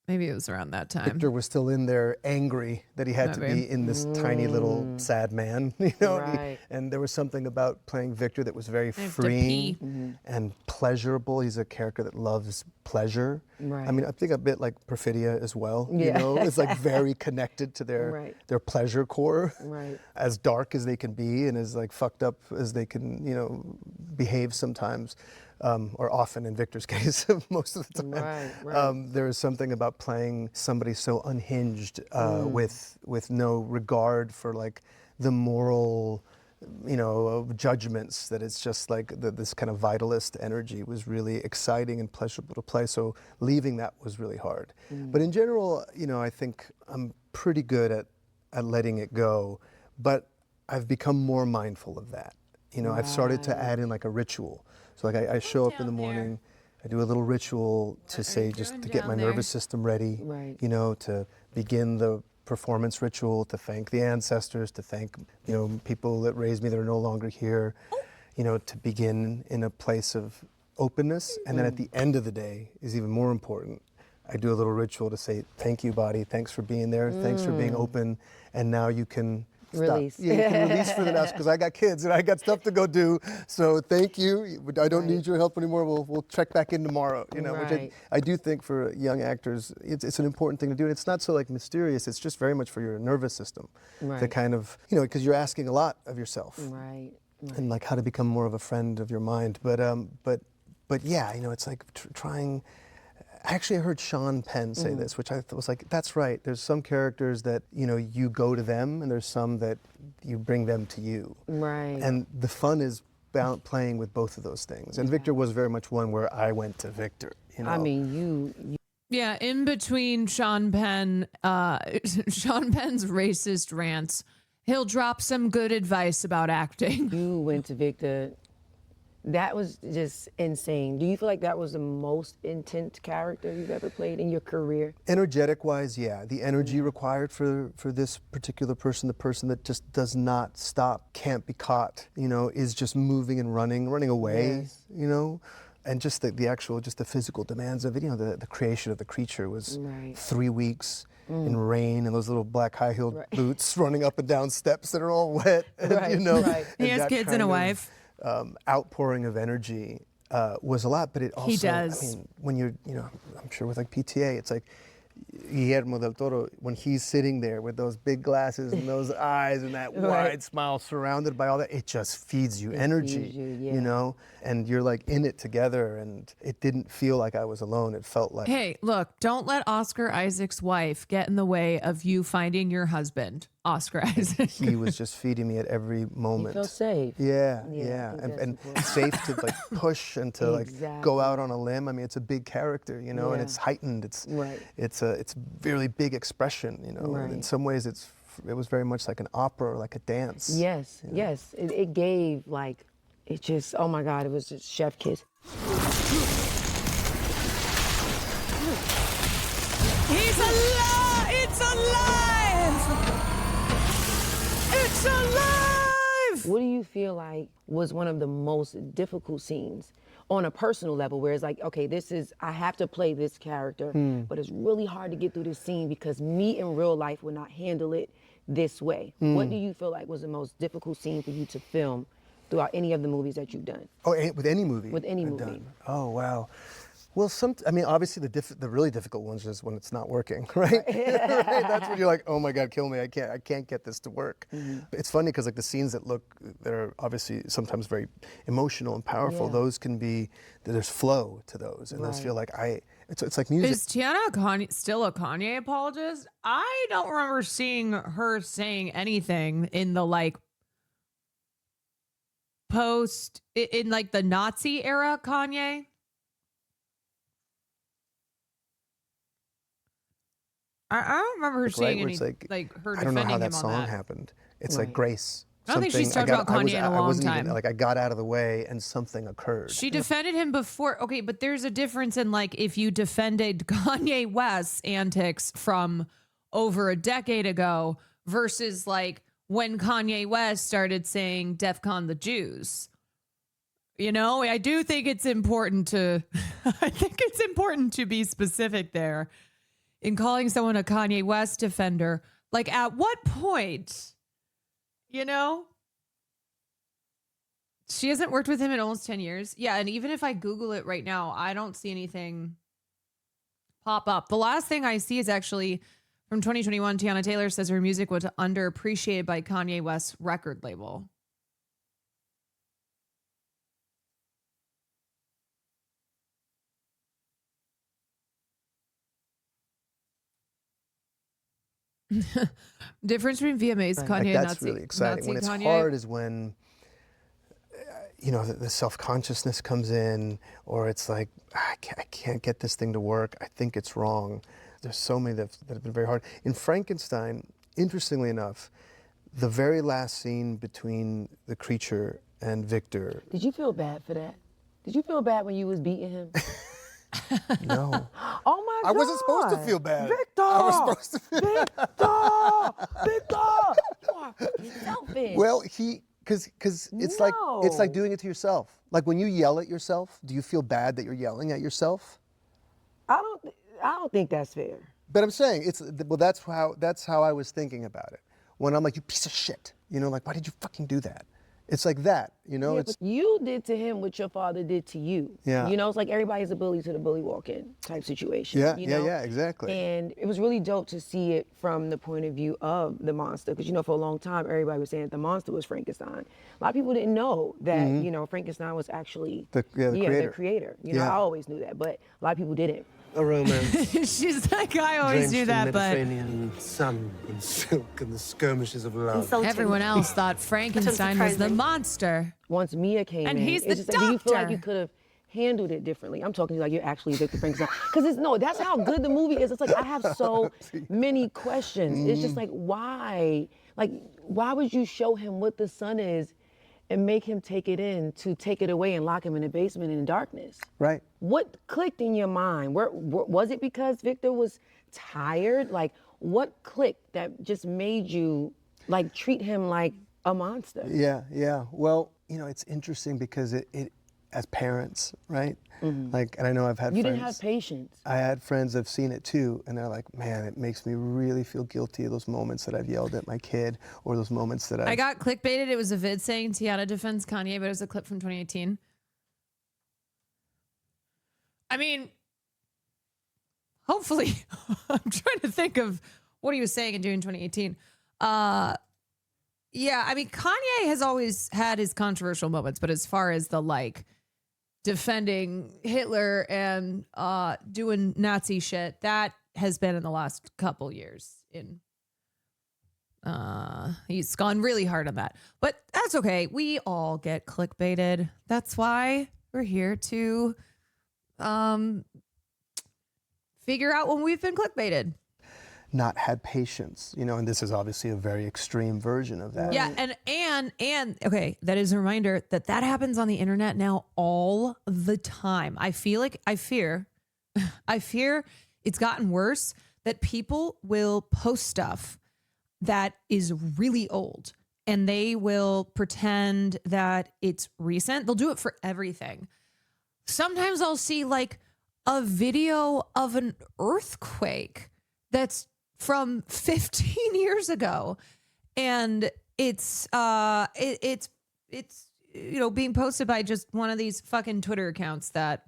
maybe it was around that time. Victor was still in there angry that he had to be in this tiny little sad man, you know? Right. And there was something about playing Victor that was very freeing and pleasurable. He's a character that loves pleasure. Right. I mean, I think a bit like Perfidia as well, you Yeah. know? It's like very connected to their pleasure core. Right. As dark as they can be and as like fucked up as they can, you know, behave sometimes. Or often in Victor's case, most of the time. Right. There is something about playing somebody so unhinged with no regard for like the moral, you know, judgments, that it's just like this kind of vitalist energy was really exciting and pleasurable to play. So leaving that was really hard. But in general, you know, I think I'm pretty good at letting it go, but I've become more mindful of that. You know, I've started to add in like a ritual. So like I show up in the morning, I do a little ritual to say, just to get my nervous system ready, you know, to begin the performance ritual, to thank the ancestors, to thank, you know, people that raised me that are no longer here, you know, to begin in a place of openness. And then at the end of the day is even more important. I do a little ritual to say, thank you, body, thanks for being there, thanks for being open, and now you can release. Stop. Yeah, you can release for the next, because I got kids and I got stuff to go do. So thank you. I don't need your help anymore. We'll check back in tomorrow. You know, which I do think for young actors, it's an important thing to do. And it's not so like mysterious. It's just very much for your nervous system to kind of, you know, because you're asking a lot of yourself. Right. And like how to become more of a friend of your mind. But yeah, you know, it's like trying. Actually, I heard Sean Penn say this, which I was like, that's right. There's some characters that, you know, you go to them, and there's some that you bring them to you. Right. And the fun is playing with both of those things. And Victor was very much one where I went to Victor. You know? I mean, you Yeah, in between Sean Penn's racist rants, he'll drop some good advice about acting. You went to Victor. That was just insane. Do you feel like that was the most intense character you've ever played in your career? Energetic-wise, yeah. The energy required for this particular person, the person that just does not stop, can't be caught, you know, is just moving and running away, you know? And just the actual, just the physical demands of it, you know, the creation of the creature was 3 weeks in rain and those little black high-heeled boots running up and down steps that are all wet, and, you know. He has kids and a wife. Outpouring of energy was a lot, but it also, he does. I mean, when you're, you know, I'm sure with like PTA, it's like Guillermo del Toro, when he's sitting there with those big glasses and those eyes and that wide smile surrounded by all that, it just feeds you energy, you know, and you're like in it together, and it didn't feel like I was alone. It felt like, hey, look, don't let Oscar Isaac's wife get in the way of you finding your husband, Oscar Isaac. He was just feeding me at every moment. You feel safe. Yeah. And safe to like push and to like go out on a limb. I mean, it's a big character, you know, and it's heightened. It's a really big expression, you know. And in some ways, it was very much like an opera, or like a dance. Yes, yes. It gave like, it just, oh my God, it was just chef kiss. He's alive! It's alive! It's alive! What do you feel like was one of the most difficult scenes on a personal level, where it's like, okay, I have to play this character, but it's really hard to get through this scene because me in real life would not handle it this way. What do you feel like was the most difficult scene for you to film throughout any of the movies that you've done? Oh, with any movie? With any I've movie. done. Oh, wow. Well, obviously the really difficult ones is when it's not working, right? Right? That's when you're like, oh my God, kill me! I can't get this to work. It's funny because like the scenes that are obviously sometimes very emotional and powerful. Those can be, there's flow to those, and those feel like it's like music. Is Tiana still a Kanye apologist? I don't remember seeing her saying anything in the like post in like the Nazi era Kanye. I don't remember her saying any, like her defending him on that. I don't know how that song happened. It's like Grace. I don't think she's talked about Kanye in a long time. I got out of the way and something occurred. She defended him before. Okay, but there's a difference in like if you defended Kanye West's antics from over a decade ago versus like when Kanye West started saying "Defcon the Jews." You know, I do think it's important to be specific there. In calling someone a Kanye West defender, like at what point, you know? She hasn't worked with him in almost 10 years. Yeah, and even if I Google it right now, I don't see anything pop up. The last thing I see is actually from 2021. Tiana Taylor says her music was underappreciated by Kanye West's record label. Difference between VMAs, Kanye, like, and that's Nazi. really exciting. Nazi When it's Kanye. hard is when the self-consciousness comes in, or it's like I can't get this thing to work. I think it's wrong. There's so many that have been very hard. In Frankenstein, interestingly enough, the very last scene between the creature and Victor. Did you feel bad for that? Did you feel bad when you was beating him? No. Oh my God. I wasn't supposed to feel bad. Victor! I was supposed to feel Victor! You're selfish. Well, because it's like doing it to yourself. Like when you yell at yourself, do you feel bad that you're yelling at yourself? I don't think that's fair. But I'm saying that's how I was thinking about it. When I'm like, you piece of shit, like why did you fucking do that? It's like that, Yeah, but you did to him what your father did to you. Yeah. It's like everybody's a bully to the bully walk-in type situation. Yeah, you know? yeah, exactly. And it was really dope to see it from the point of view of the monster, because for a long time everybody was saying that the monster was Frankenstein. A lot of people didn't know that Frankenstein was actually the creator. I always knew that, but a lot of people didn't. A romance. She's like, I always knew that, but Mediterranean sun and silk and the skirmishes of love. everyone else thought Frankenstein was the monster. Once Mia came And in, he's it's the just like, do you feel like doctor. you could have handled it differently? I'm talking to you like you're actually Victor Frankenstein. Because that's how good the movie is. It's like I have so many questions. It's just like, why? Like, why would you show him what the sun is and make him take it in to take it away and lock him in the basement in darkness? Right. What clicked in your mind? Was it because Victor was tired? Like, what clicked that just made you like treat him like a monster? Yeah. Well, it's interesting because it as parents, right? Like, and I know I've had You friends. didn't have patience. I had friends that've seen it too, and they're like, man, it makes me really feel guilty of those moments that I've yelled at my kid, or those moments that I got clickbaited. It was a vid saying Tiana defends Kanye, but it was a clip from 2018. I mean, hopefully, I'm trying to think of what he was saying and doing in 2018. Yeah, I mean, Kanye has always had his controversial moments, but as far as the like defending Hitler and doing Nazi shit, that has been in the last couple years. He's gone really hard on that, but that's okay. We all get clickbaited. That's why we're here to figure out when we've been clickbaited. not had patience, and this is obviously a very extreme version of that. Yeah, and okay, that is a reminder that happens on the internet now all the time. I fear it's gotten worse, that people will post stuff that is really old and they will pretend that it's recent. They'll do it for everything. Sometimes I'll see like a video of an earthquake that's from 15 years ago, and it's being posted by just one of these fucking Twitter accounts that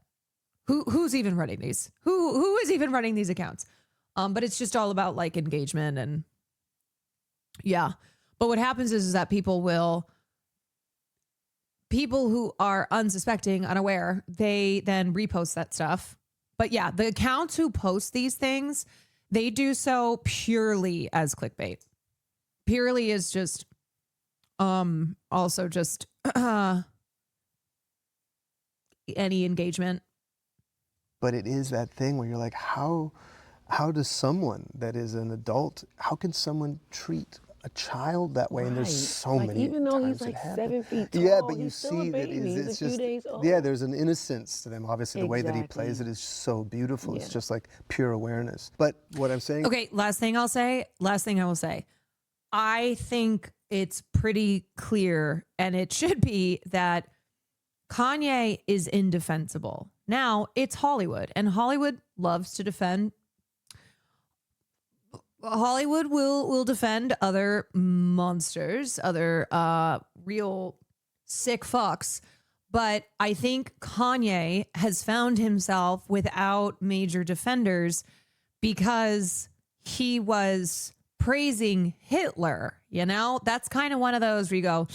who's even running these? Who is even running these accounts? But it's just all about like engagement and yeah. But what happens is that people who are unsuspecting, unaware, they then repost that stuff. But yeah, the accounts who post these things, they do so purely as clickbait. Purely is just also just any engagement. But it is that thing where you're like, how does someone that is an adult, how can someone treat a child that way? And there's so like, many even though times he's like it 7 feet tall, yeah, but you he's still see a that baby. He's it's a few just days old. yeah, there's an innocence to them. Obviously, the way that he Exactly. plays it is so beautiful. Yeah. It's just like pure awareness. But what I'm saying, Okay, last thing I will say. I think it's pretty clear, and it should be, that Kanye is indefensible. Now, it's Hollywood, and Hollywood loves to defend. Hollywood will defend other monsters, other real sick fucks. But I think Kanye has found himself without major defenders because he was praising Hitler. You know, that's kind of one of those where you go,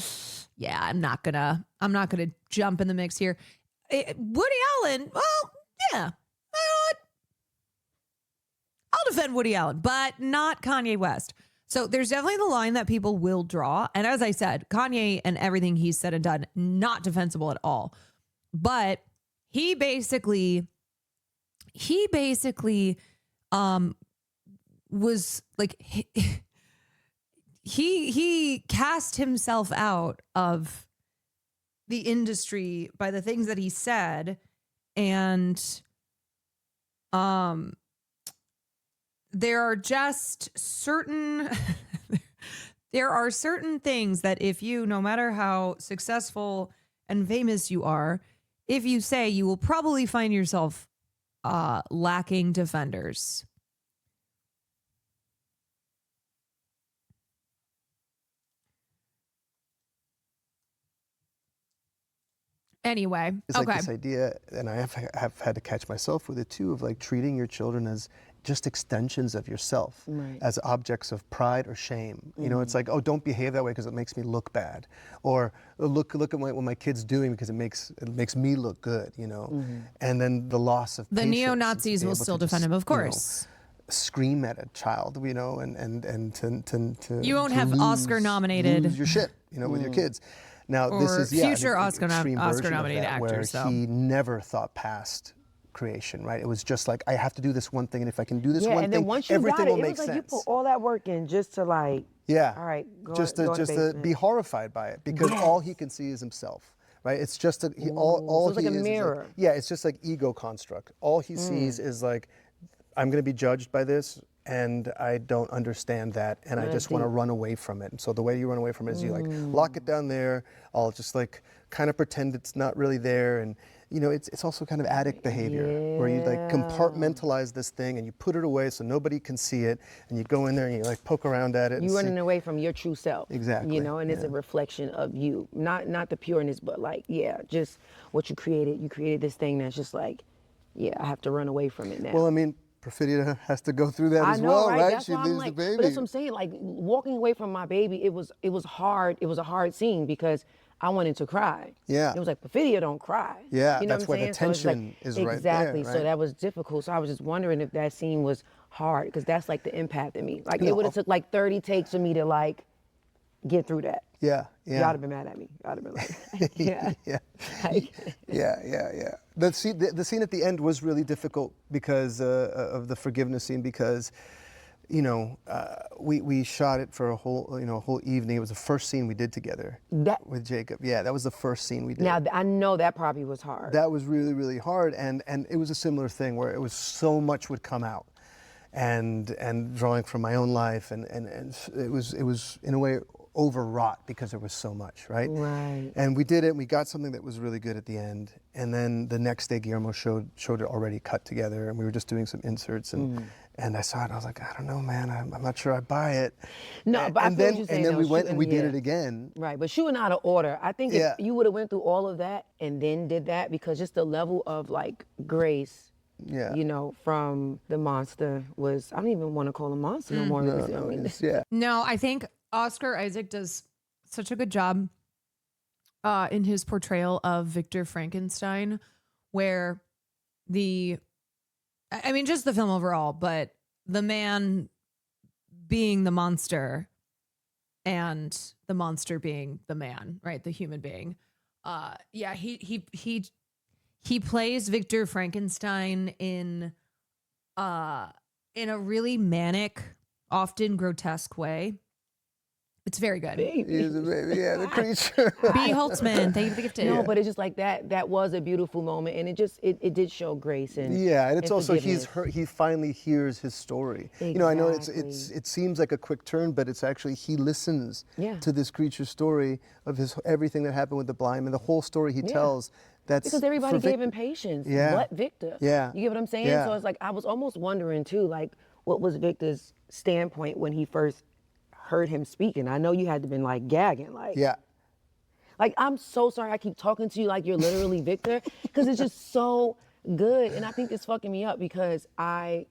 yeah, I'm not gonna jump in the mix here. Woody Allen, well, yeah, you know what? I'll defend Woody Allen, but not Kanye West. So there's definitely the line that people will draw. And as I said, Kanye and everything he's said and done, not defensible at all. But he basically was like, he cast himself out of the industry by the things that he said. And there are just certain things that if you, no matter how successful and famous you are, if you say, you will probably find yourself lacking defenders. Anyway, it's okay. like this idea, and I have had to catch myself with it too, of like treating your children as just extensions of yourself, Right. as objects of pride or shame. You know, it's like, oh, don't behave that way because it makes me look bad, or look at what my kid's doing because it makes me look good. You know, and then the loss of The patience neo-Nazis to be will able still to defend just, him, of you know, course. scream at a child, you know, and to You won't to have Oscar-nominated- lose your shit, you know, with your kids. Now this Or is future an extreme version of Oscar-nominated that, where actors, so. he never thought past creation, right? It was just like, I have to do this one thing, and if I can do this Yeah, one and then thing, once you everything got will it, make was like sense. you put all that work in just to like, Yeah. all right, go just go in the to basement. be horrified by it, because Yes. all he can see is himself, right? It's just all so it's like he a is mirror. yeah, it's just like ego construct. All he sees is like, I'm going to be judged by this, and I don't understand that, and I just want to run away from it. And so the way you run away from it is you like lock it down there. I'll just like kind of pretend it's not really there, and you know, it's also kind of addict behavior where you like compartmentalize this thing and you put it away so nobody can see it, and you go in there and you like poke around at it. You and running see. away from your true self. Exactly, You know, and it's a reflection of you. Not the pureness, but like, yeah, just what you created. You created this thing that's just like, yeah, I have to run away from it now. Well, I mean, Perfidia has to go through that I as know, well, right? That's She why I'm leaves like, the baby. But that's what I'm saying. Like walking away from my baby, it was hard. It was a hard scene because I wanted to cry. Yeah. It was like, Perfidia don't cry. Yeah, you know that's what I'm where the saying? So it's like- tension is right there, Exactly. right? So that was difficult. So I was just wondering if that scene was hard because that's like the impact in me. Like No. it would have took like 30 takes for me to like get through that. Yeah, yeah. Y'all would have been mad at me. Y'all would have been like, yeah. yeah. The scene at the end was really difficult because of the forgiveness scene, because, you know, we shot it for a whole evening. It was the first scene we did together with Jacob. Yeah, that was the first scene we did. Now I know that probably was hard. That was really, really hard, and it was a similar thing where it was so much would come out, and drawing from my own life, and it was in a way overwrought because there was so much, right? Right. And we did it, and we got something that was really good at the end. And then the next day, Guillermo showed it already cut together, and we were just doing some inserts. And I saw it, and I was like, I don't know, man, I'm not sure I buy it. No, but I feel what you're saying, and then though, we went and we shooting, did yeah. it again. Right, but shooting out of order. I think if you would have went through all of that and then did that, because just the level of like grace, you know, from the monster was, I don't even want to call him monster no more. because, I mean, No, I think Oscar Isaac does such a good job in his portrayal of Victor Frankenstein, where just the film overall, but the man being the monster and the monster being the man, right? The human being. He plays Victor Frankenstein in a really manic, often grotesque way. It's very good. He's a baby, the creature. B. Holtzman, thank you for the gifted. No, but it's just like that was a beautiful moment, and it did show grace and and it's also forgiveness. he finally hears his story. You know, I know it seems like a quick turn, but it's actually he listens to this creature's story of everything that happened with the blind man, the whole story he tells. That's because everybody gave him patience. But Victor. Yeah. You get what I'm saying? Yeah. So it's like I was almost wondering too, like what was Victor's standpoint when he first heard him speaking? I know you had to been like gagging, like like I'm so sorry I keep talking to you like you're literally Victor, because it's just so good, and I think it's fucking me up because I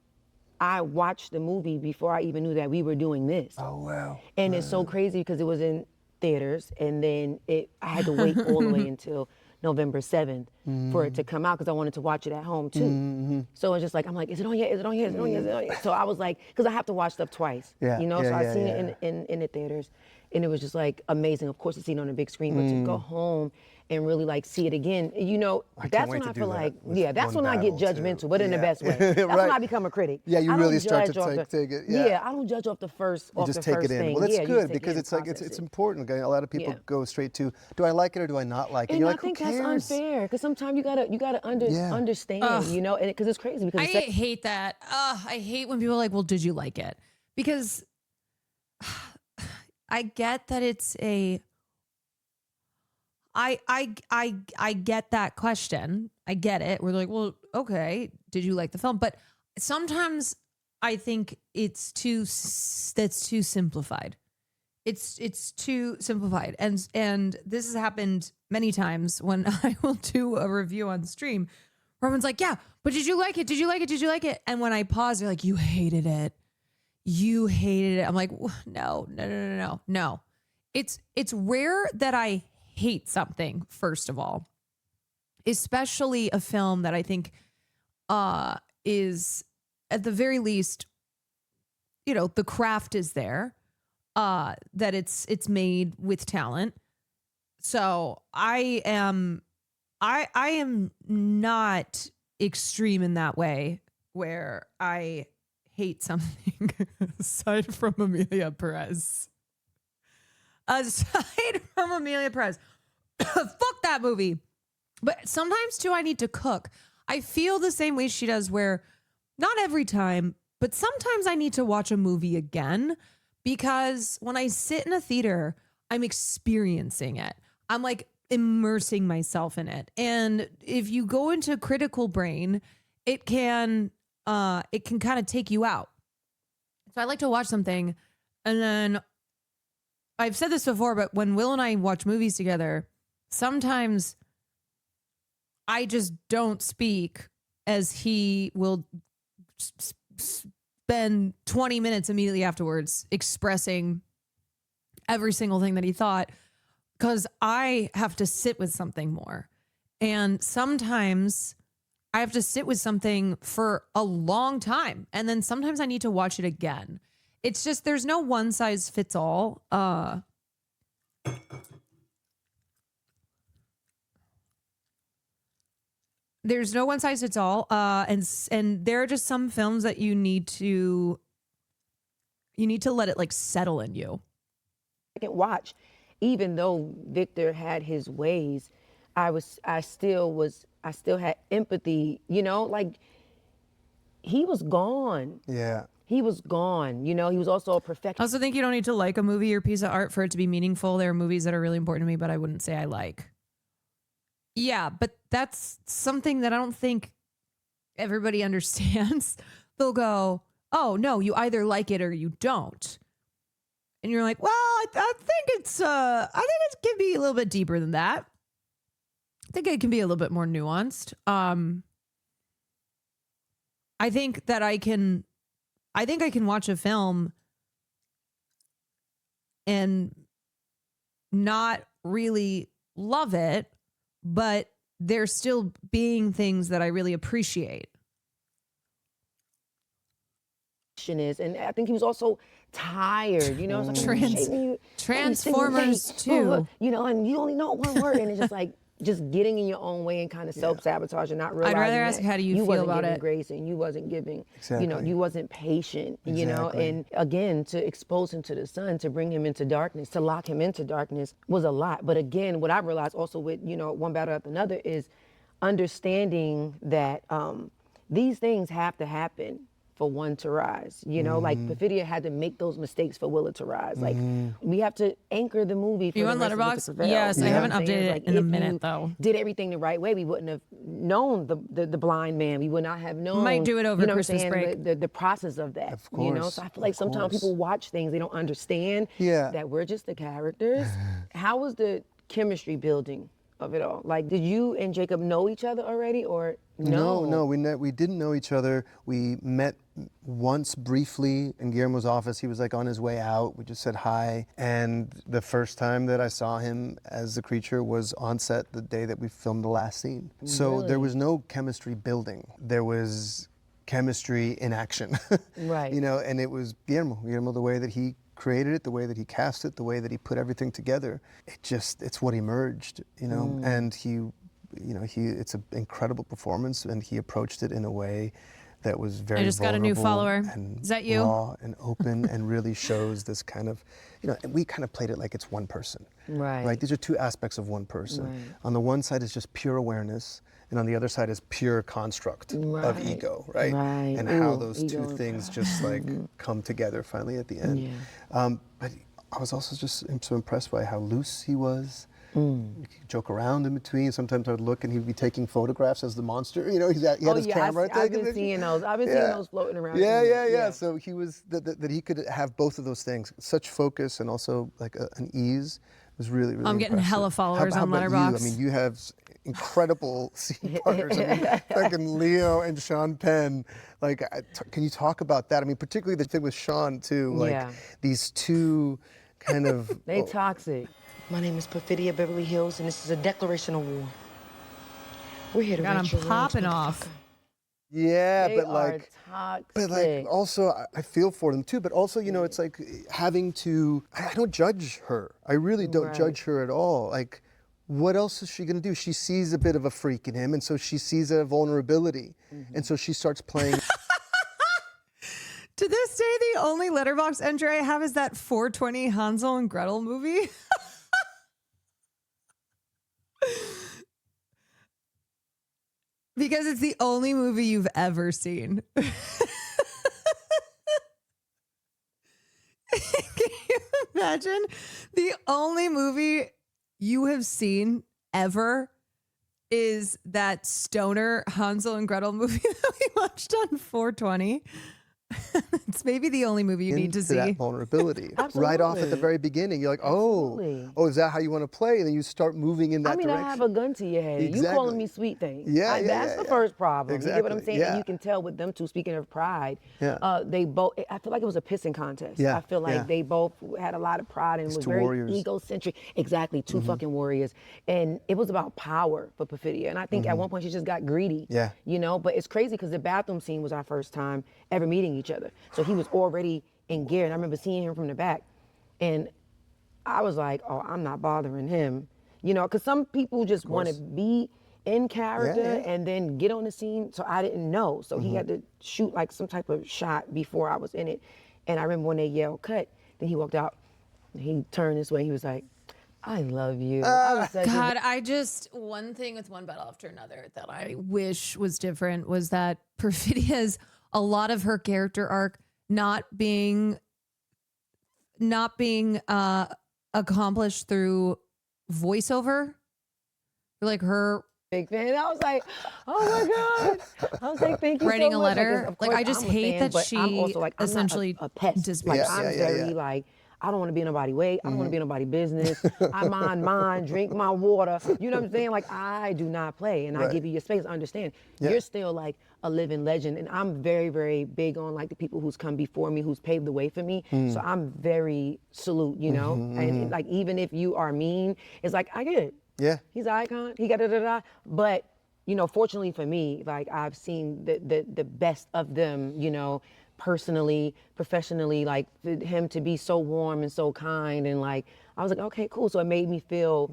watched the movie before I even knew that we were doing this. Oh wow! And it's so crazy because it was in theaters, and then I had to wait all the way until November 7th for it to come out because I wanted to watch it at home too. So it's just like, I'm like, is it on yet? Is it on yet? Is it on yet? Is it on yet? So I was like, because I have to watch stuff twice, you know? So I seen it in the theaters, and it was just like amazing. Of course, to see it on a big screen, but to go home and really like see it again, you know, that's when I feel like, that's when I get judgmental, but in the best way. That's when I become a critic. Yeah, you really start to take it. Yeah, I don't judge off the first You just take it in. thing. Well, that's you good just because take it it's in, like process it's it. important. Okay? A lot of people go straight to, do I like it or do I not like it? And You're I like, think who that's cares? unfair because sometimes you gotta understand, you know, and because it's crazy because I hate that. I hate when people are like, well, did you like it? Because I get that it's I get that question. I get it. We're like, well, okay, did you like the film? But sometimes I think that's too simplified. It's too simplified. And this has happened many times when I will do a review on stream. Everyone's like, yeah, but did you like it? Did you like it? Did you like it? And when I pause, they're like, you hated it. You hated it. I'm like, no. It's rare that I hate something, first of all, especially a film that I think is at the very least, you know, the craft is there, that it's made with talent. So I am not extreme in that way where I hate something aside from Amelia Perez. Aside from Amelia Perez. Fuck that movie. But sometimes too, I need to cook. I feel the same way she does, where not every time, but sometimes I need to watch a movie again, because when I sit in a theater, I'm experiencing it. I'm like immersing myself in it. And if you go into critical brain, it can kind of take you out. So I like to watch something, and then I've said this before, but when Will and I watch movies together, sometimes I just don't speak, as he will spend 20 minutes immediately afterwards expressing every single thing that he thought, because I have to sit with something more. And sometimes I have to sit with something for a long time, and then sometimes I need to watch it again. It's just, there's no one size fits all. There's no one size fits all. And there are just some films that you need to let it like settle in you. I can watch, even though Victor had his ways, I still had empathy, you know, like he was gone. Yeah. he was gone. You know, he was also a I perfectionist. also think you don't need to like a movie or piece of art for it to be meaningful. There are movies that are really important to me, but I wouldn't say I like. Yeah, but that's something that I don't think everybody understands. They'll go, oh, no, you either like it or you don't. And you're like, well, I think it can be a little bit deeper than that. I think it can be a little bit more nuanced. I think I can watch a film and not really love it, but there still being things that I really appreciate. Is, and I think he was also tired, you know. It's like Transformers too. You know, and you only know one word, and it's just like just getting in your own way and kind of self-sabotage and not realizing. I'd rather ask, how do you feel about it? Grace, and you wasn't giving, you know, you wasn't patient, you know, and again, to expose him to the sun, to bring him into darkness, to lock him into darkness was a lot. But again, what I realized also with, you know, one battle after another is understanding that these things have to happen for one to rise, you know, like Perfidia had to make those mistakes for Willa to rise. Like we have to anchor the movie for You the want rest of it to Letterboxd? prevail. Yes, You I know haven't what I'm saying? updated Like, it in a if minute you though. Did everything the right way, we wouldn't have known the blind man. We would not have known. Might do it over you know Christmas what I'm saying? break. The process of that. Of You know, course, so I feel like sometimes people watch things they don't understand. Yeah. That we're just the characters. How was the chemistry building of it all? Like, did you and Jacob know each other already, or no? No, we didn't know each other. We met once briefly in Guillermo's office. He was like on his way out. We just said hi. And the first time that I saw him as the creature was on set the day that we filmed the last scene. So there was no chemistry building. There was chemistry in action. Right. You know, and it was Guillermo, the way that he created it, the way that he cast it, the way that he put everything together. It's what emerged, you know, and it's an incredible performance, and he approached it in a way that was very I just got a new follower. Is that you? Raw and open, and really shows this kind of, you know, and we kind of played it like it's one person. Right. These are two aspects of one person. Right. On the one side is just pure awareness, and on the other side is pure construct of ego, right? Right. And how those two things just like come together finally at the end. Yeah. But I was also just so impressed by how loose he was. You could joke around in between. Sometimes I would look and he'd be taking photographs as the monster. You know, he had his camera. I've been seeing those. I've been seeing those floating around. Yeah. So he was that he could have both of those things, such focus and also like an ease. Was really, really I'm getting impressive. hella followers how on about Letterboxd. you? I mean, you have incredible scene partners. I mean, fucking Leo and Sean Penn. Like, can you talk about that? I mean, particularly the thing with Sean too. Like these two kind of they toxic. My name is Perfidia Beverly Hills, and this is a declaration of war. We're here to God, I'm right your popping wrongs, off. Yeah, They but are like, toxic. also I feel for them too. But also, you know, it's like having to. I don't judge her. I really don't judge her at all. Like, what else is she gonna do? She sees a bit of a freak in him, and so she sees a vulnerability, and so she starts playing. To this day, the only Letterboxd entry I have is that 420 Hansel and Gretel movie. Because it's the only movie you've ever seen. Can you imagine? The only movie you have seen ever is that stoner Hansel and Gretel movie that we watched on 420. It's maybe the only movie you need to see. That vulnerability right off at the very beginning. You're like, oh, is that how you want to play? And then you start moving in that direction. I have a gun to your head. Exactly. You calling me sweet thing. That's the first problem. Exactly. You get what I'm saying? Yeah. And you can tell with them two, speaking of pride, they both, I feel like it was a pissing contest. Yeah. I feel like they both had a lot of pride and was very warriors. egocentric. Exactly, two fucking warriors. And it was about power for Perfidia. And I think at one point she just got greedy. Yeah. You know, but it's crazy because the bathroom scene was our first time ever meeting each other. So he was already in gear, and I remember seeing him from the back, and I was like, oh, I'm not bothering him, you know, because some people just want to be in character and then get on the scene, so I didn't know. So he had to shoot like some type of shot before I was in it, and I remember when they yelled cut, then he walked out, and he turned this way, he was like, I love you. God, one thing with One Battle After Another that I wish was different was that Perfidia's, a lot of her character arc not being accomplished through voiceover. Like her big fan. I was like, oh my God. I was like, thank you writing so a much. letter. Of Like, course I just I'm a hate fan, that but I'm she also like, I'm essentially not a pest. does Like, Yeah, I'm yeah, very like, I don't want to be in nobody's way. I don't want to be in nobody's business. I mind mine, drink my water. You know what I'm saying? Like, I do not play, and I Right. give you your space. Understand? Yeah. You're still like a living legend, and I'm very, very big on like the people who's come before me, who's paved the way for me. So I'm very salute, you know. And like, even if you are mean, it's like I get it. Yeah. He's an icon. He got da. But you know, fortunately for me, like I've seen the best of them, you know, personally, professionally, like for him to be so warm and so kind, and like I was like, okay, cool. So it made me feel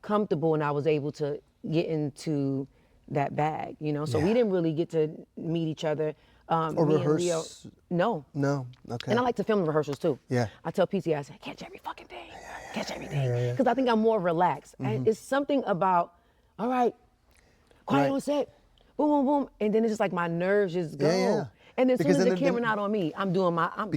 comfortable, and I was able to get into that bag, you know. So we didn't really get to meet each other. Or me and rehearse? Leo, no. No. Okay. And I like to film the rehearsals too. Yeah. I tell PT, I say, catch every fucking thing. Catch everything. Because I think I'm more relaxed. And it's something about, all right, quiet on set, boom, boom, boom. And then it's just like my nerves just go. Yeah. And as Because soon as then the it- camera not on me, I'm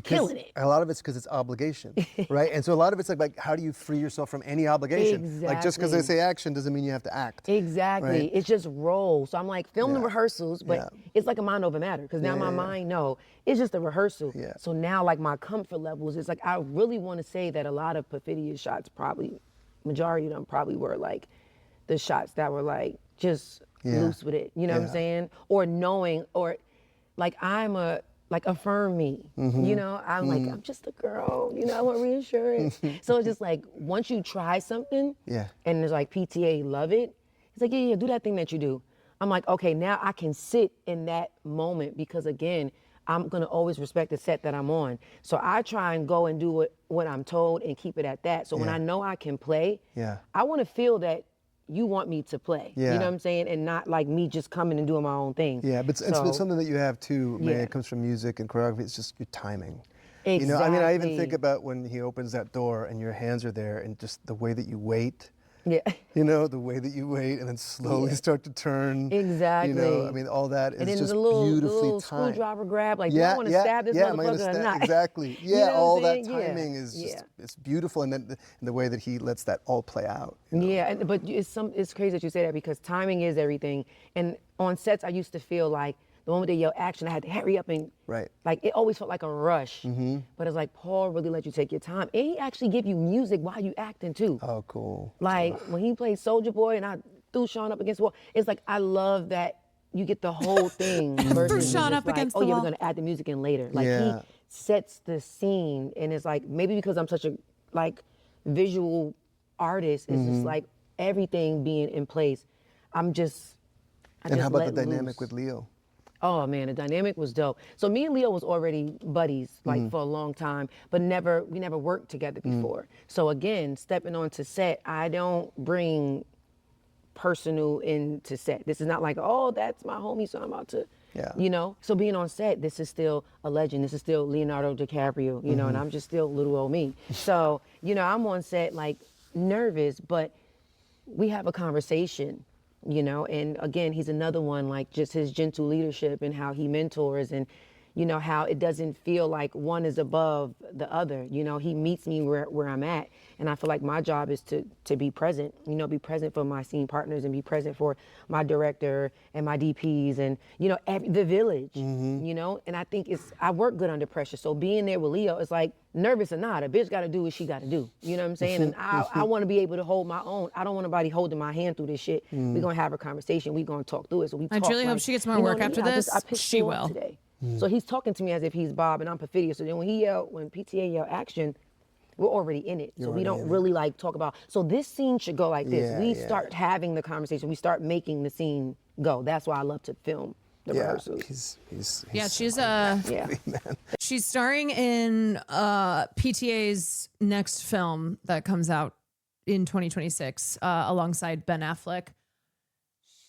killing it. A lot of it's because it's obligation, right? And so a lot of it's like, how do you free yourself from any obligation? Like just because they Exactly. say action doesn't mean you have to act. Exactly. Right? It's just roll. So I'm like, film the Yeah. rehearsals, but Yeah. it's like a mind over matter. Because now Yeah, my yeah, yeah. mind, no, it's just a rehearsal. Yeah. So now like my comfort levels, it's like, I really want to say that a lot of Perfidious shots probably, majority of them probably were like the shots that were like just Yeah. loose with it. You know what I'm Yeah. saying? Or knowing, or like affirm me. You know, I'm like, I'm just a girl, you know, I want reassurance. So it's just like, once you try something, Yeah. and it's like PTA love it, it's like, yeah, do that thing that you do. I'm like, okay, now I can sit in that moment because again, I'm gonna always respect the set that I'm on. So I try and go and do what I'm told and keep it at that. So when Yeah. I know I can play, Yeah. I wanna feel that you want me to play. Yeah. You know what I'm saying? And not like me just coming and doing my own thing. Yeah, but it's So- something that you have too, man. Yeah. It comes from music and choreography. It's just your timing. You know, I mean, I even think Exactly. about when he opens that door and your hands are there and just the way that you wait. Yeah. You know, the way that you wait and then slowly Yeah. start to turn. Exactly. You know, I mean, all that is And then just the little beautifully timed. screwdriver grab, like, do I want to stab this am I gonna motherfucker or stab? not? Exactly. You Yeah, know what all I'm that saying? Yeah. timing is just, Yeah. it's beautiful. And then the way that he lets that all play out. Yeah, but it's crazy that you say that because timing is everything. And on sets, I used to feel like the moment they yell action, I had to hurry up and Right. like it always felt like a rush. Mm-hmm. But it's like Paul really let you take your time, and he actually give you music while you acting too. Oh, cool. Like when he played Soulja Boy and I threw Sean up against the wall, it's like I love that you get the whole thing. versus Sean just up like, against oh the yeah, wall. we're gonna add the music in later. Like Yeah. he sets the scene, and it's like maybe because I'm such a like visual artist, it's just like everything being in place. I And just how about the let dynamic loose. with Leo? Oh man, the dynamic was dope. So me and Leo was already buddies like for a long time, but we never worked together before. So again, stepping onto set, I don't bring personal into set. This is not like, oh, that's my homie, so I'm about to, Yeah. you know. So being on set, this is still a legend. This is still Leonardo DiCaprio, you know, and I'm just still little old me. So, you know, I'm on set like nervous, but we have a conversation, you know, and again, he's another one, like just his gentle leadership and how he mentors and, you know, how it doesn't feel like one is above the other. You know, he meets me where I'm at. And I feel like my job is to be present, you know, be present for my scene partners and be present for my director and my DPs and, you know, the village, you know, and I think I work good under pressure. So being there with Leo, it's like nervous or not, a bitch got to do what she got to do. You know what I'm saying? And I want to be able to hold my own. I don't want nobody holding my hand through this shit. We're going to have a conversation. We're going to talk through it. So we I talk truly hope like, she gets more you know work what I after mean? this. I pissed She you off will. today. So he's talking to me as if he's Bob and I'm Perfidious. So then when PTA yell action, we're already in it. So we don't really like talk about, so this scene should go like this. Yeah, We yeah. start having the conversation. We start making the scene go. That's why I love to film the rehearsals. Yeah, she's Yeah. she's starring in PTA's next film that comes out in 2026 alongside Ben Affleck.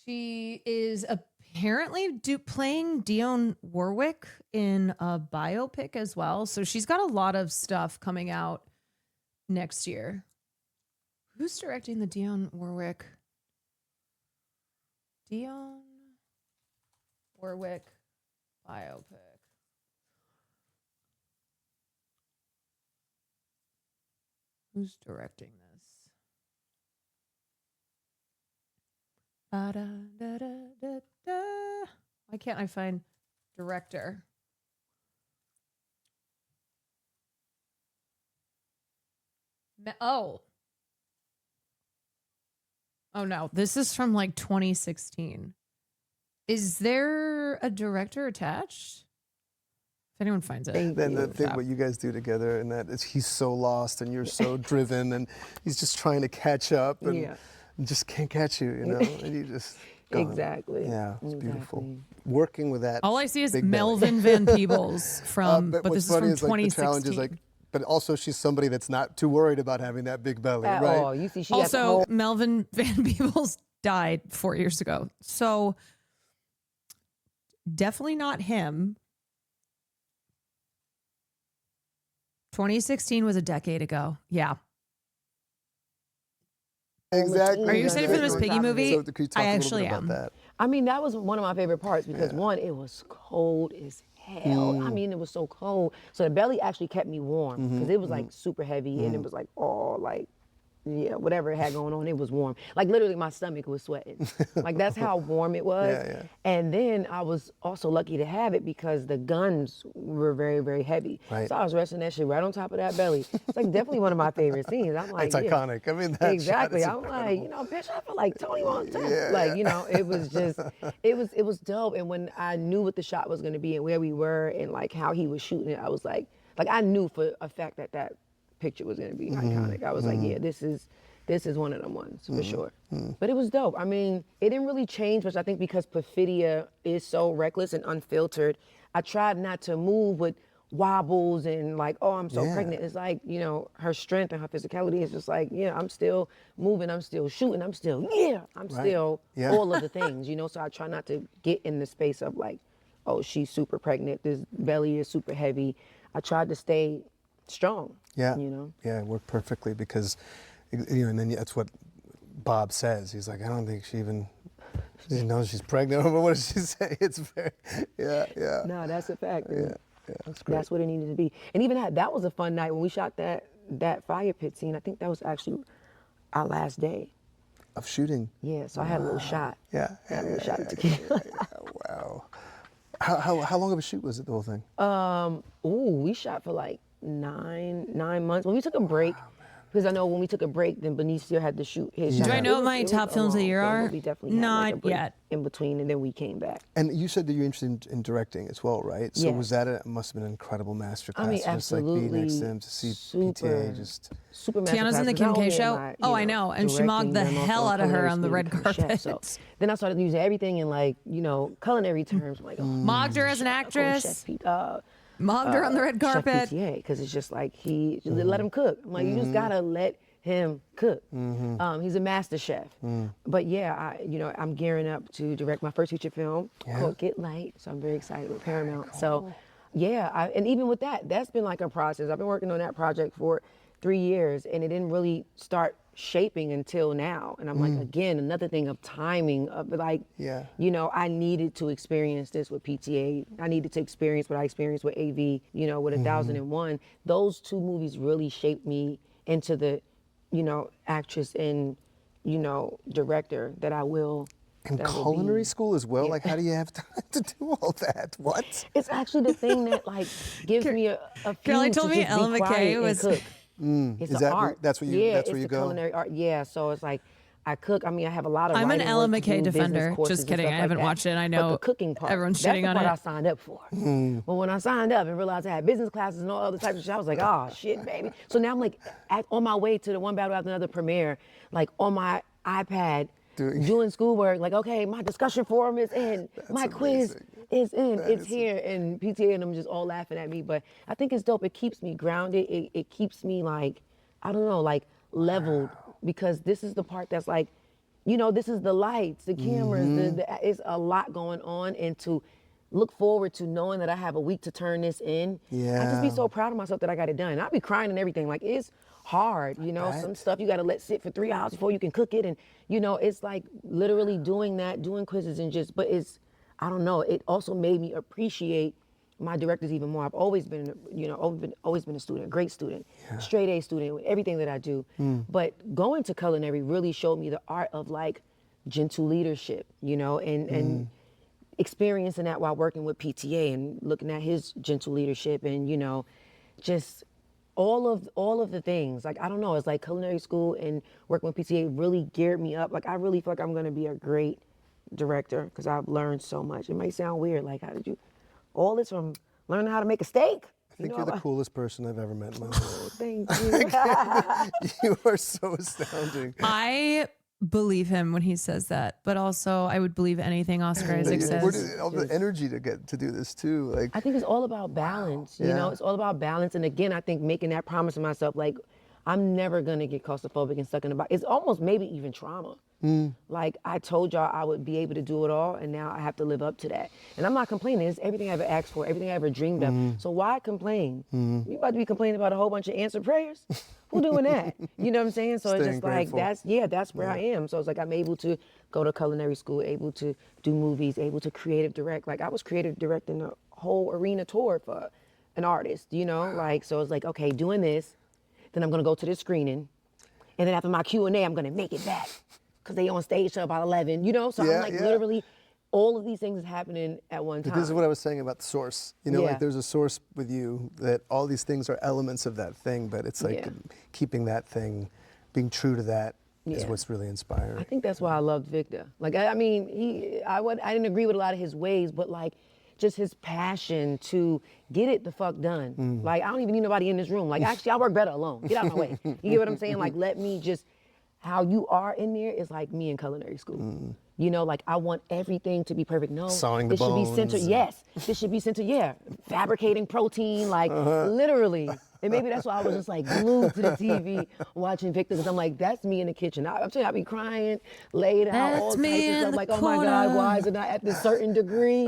She is apparently playing Dionne Warwick in a biopic as well. So she's got a lot of stuff coming out next year. Who's directing the Dionne Warwick? Dionne Warwick biopic. Who's directing this? Da-da-da-da-da-da. Why can't I find director? Oh no, this is from like 2016. Is there a director attached? If anyone finds it. Then the thing what you guys do together, and that is he's so lost and you're so driven, and he's just trying to catch up and just can't catch you, you know, and you just gone. Exactly. Yeah, it's beautiful. Working with that. All I see is big Melvin belly. Van Peebles from, but what's this is from funny 2016. the challenge is like, but also she's somebody that's not too worried about having that big belly, At right? all. You see, she Also, Melvin Van Peebles died 4 years ago. So definitely not him. 2016 was a decade ago. Yeah. Exactly. Are you excited for this Piggy movie? So could you talk I a little actually bit am. about that? I mean, that was one of my favorite parts because one, it was cold as hell. I mean, it was so cold. So the belly actually kept me warm because it was like super heavy and it was like all like, yeah, whatever it had going on, it was warm. Like literally my stomach was sweating. Like that's how warm it was. And then I was also lucky to have it because the guns were very, very heavy. Right. So I was resting that shit right on top of that belly. It's like definitely one of my favorite scenes. I'm like, It's iconic. I mean, that exactly. shot is I'm like, incredible. you know, bitch, I feel like Tony Montana. Like, you know, it was just, it was dope. And when I knew what the shot was gonna be and where we were and like how he was shooting it, I was like I knew for a fact that that picture was gonna be iconic. I was like, yeah, this is one of them ones for sure. But it was dope. I mean, it didn't really change much. I think because Perfidia is so reckless and unfiltered, I tried not to move with wobbles and like, oh, I'm so pregnant. It's like, you know, her strength and her physicality is just like, yeah, I'm still moving, I'm still shooting, I'm still, still all of the things, you know? So I try not to get in the space of like, oh, she's super pregnant, this belly is super heavy. I tried to stay strong, you know? Yeah, it worked perfectly because, you know, and then that's what Bob says. He's like, I don't think she knows she's pregnant. But what does she say? It's very, yeah. No, that's a fact. Yeah, that's great. That's what it needed to be. And even that was a fun night when we shot that fire pit scene. I think that was actually our last day of shooting. Yeah, so I had a little shot. Yeah, I had a little shot of tequila. Wow. How long of a shoot was it, the whole thing? We shot for like nine months. When we took a break, because I know when we took a break, then Benicio had to shoot his. Do I know what my top films of the year are? We definitely Not had like a break yet. in between, and then we came back. And you said that you're interested in directing as well, right? So Yeah. was that must have been an incredible masterclass. I mean, just like being next to absolutely him to see super- PTA just. Super Tiana's in the masterclass. Kim Not K only show. am I, Oh, you I know. And she directing, mogged the but I'm also hell a out of her culinary on the red student and chef. carpet. So then I started using everything in like, you know, culinary terms. I'm like, Mogged her as an actress. Chef Pete, Mogged her on the red carpet. Yeah, because it's just like let him cook. I'm like, you just gotta let him cook. He's a master chef. But yeah, I'm gearing up to direct my first feature film called Get Light. So I'm very excited with Paramount. So yeah, and even with that's been like a process. I've been working on that project for 3 years and it didn't really start shaping until now. And I'm like, again, another thing of timing of like, you know, I needed to experience this with PTA. I needed to experience what I experienced with AV, you know, with 1001. Those two movies really shaped me into the, you know, actress and, you know, director that I will. In culinary school as well? Like, how do you have time to do all that? What? It's actually the thing that like gives me a Caroline few told to me just Ellen be quiet McKay and was- cook. It's Is an that art. that's where you it's where you the go? culinary art. Yeah, so it's like I cook. I mean, I have a lot of. I'm an writing Ellen work to McKay do, business defender. courses Just and kidding. stuff I like haven't that. watched it. I But know the cooking part. everyone's that's shitting the on part it. I signed up for. But when I signed up and realized I had business classes and all other types of shit, I was like, oh shit, baby. So now I'm like on my way to the One Battle After Another premiere, like on my iPad. Doing schoolwork, like, okay, my discussion forum is in, my quiz is in, it's here, and PTA and them just all laughing at me. But I think it's dope. It keeps me grounded. It keeps me like, I don't know, like leveled, because this is the part that's like, you know, this is the lights, the cameras, it's a lot going on, and to look forward to knowing that I have a week to turn this in. I just be so proud of myself that I got it done. I'll be crying and everything. Like, it's hard, you know, some stuff you got to let sit for 3 hours before you can cook it. And, you know, it's like literally doing that, doing quizzes and just, but it's, I don't know, it also made me appreciate my directors even more. I've always been, always been a student, a great student, straight A student with everything that I do. But going to culinary really showed me the art of like gentle leadership, and experiencing that while working with PTA and looking at his gentle leadership and, just all of the things. Like, I don't know, it's like culinary school and working with PTA really geared me up. Like, I really feel like I'm gonna be a great director because I've learned so much. It might sound weird, like, how did you, all this from learning how to make a steak? I think you're the coolest person I've ever met in my life. Oh, thank you. You are so astounding. I believe him when he says that, but also I would believe anything Oscar Isaac says. All the energy to get to do this too. Like, I think it's all about balance. You know, it's all about balance. And again, I think making that promise to myself, like, I'm never gonna get claustrophobic and stuck in the box. It's almost maybe even trauma. Like, I told y'all I would be able to do it all, and now I have to live up to that. And I'm not complaining. It's everything I ever asked for, everything I ever dreamed of. So why complain? You about to be complaining about a whole bunch of answered prayers? Who doing that? You know what I'm saying? So it's just grateful. like, that's where I am. So it's like I'm able to go to culinary school, able to do movies, able to creative direct. Like, I was creative directing a whole arena tour for an artist, Like, so it's like, okay, doing this, then I'm gonna go to this screening, and then after my Q&A, I'm gonna make it back. Because they on stage till about 11, So I'm like literally, all of these things is happening at one time. But this is what I was saying about the source. Like, there's a source with you that all these things are elements of that thing, but it's like keeping that thing, being true to that is what's really inspiring. I think that's why I loved Victor. Like, I mean, I didn't agree with a lot of his ways, but like, just his passion to get it the fuck done. Like, I don't even need nobody in this room. Like, actually, I work better alone. Get out of my way. You get what I'm saying? Like, let me just, how you are in there is like me in culinary school. Like, I want everything to be perfect. No, sawing the this should be centered. Yes, this should be centered. Fabricating protein, like literally. And maybe that's why I was just like glued to the TV watching Victor, because I'm like, that's me in the kitchen. I'm telling you, I be crying, laid out, all types of stuff. Like, oh my God, why is it not at this certain degree?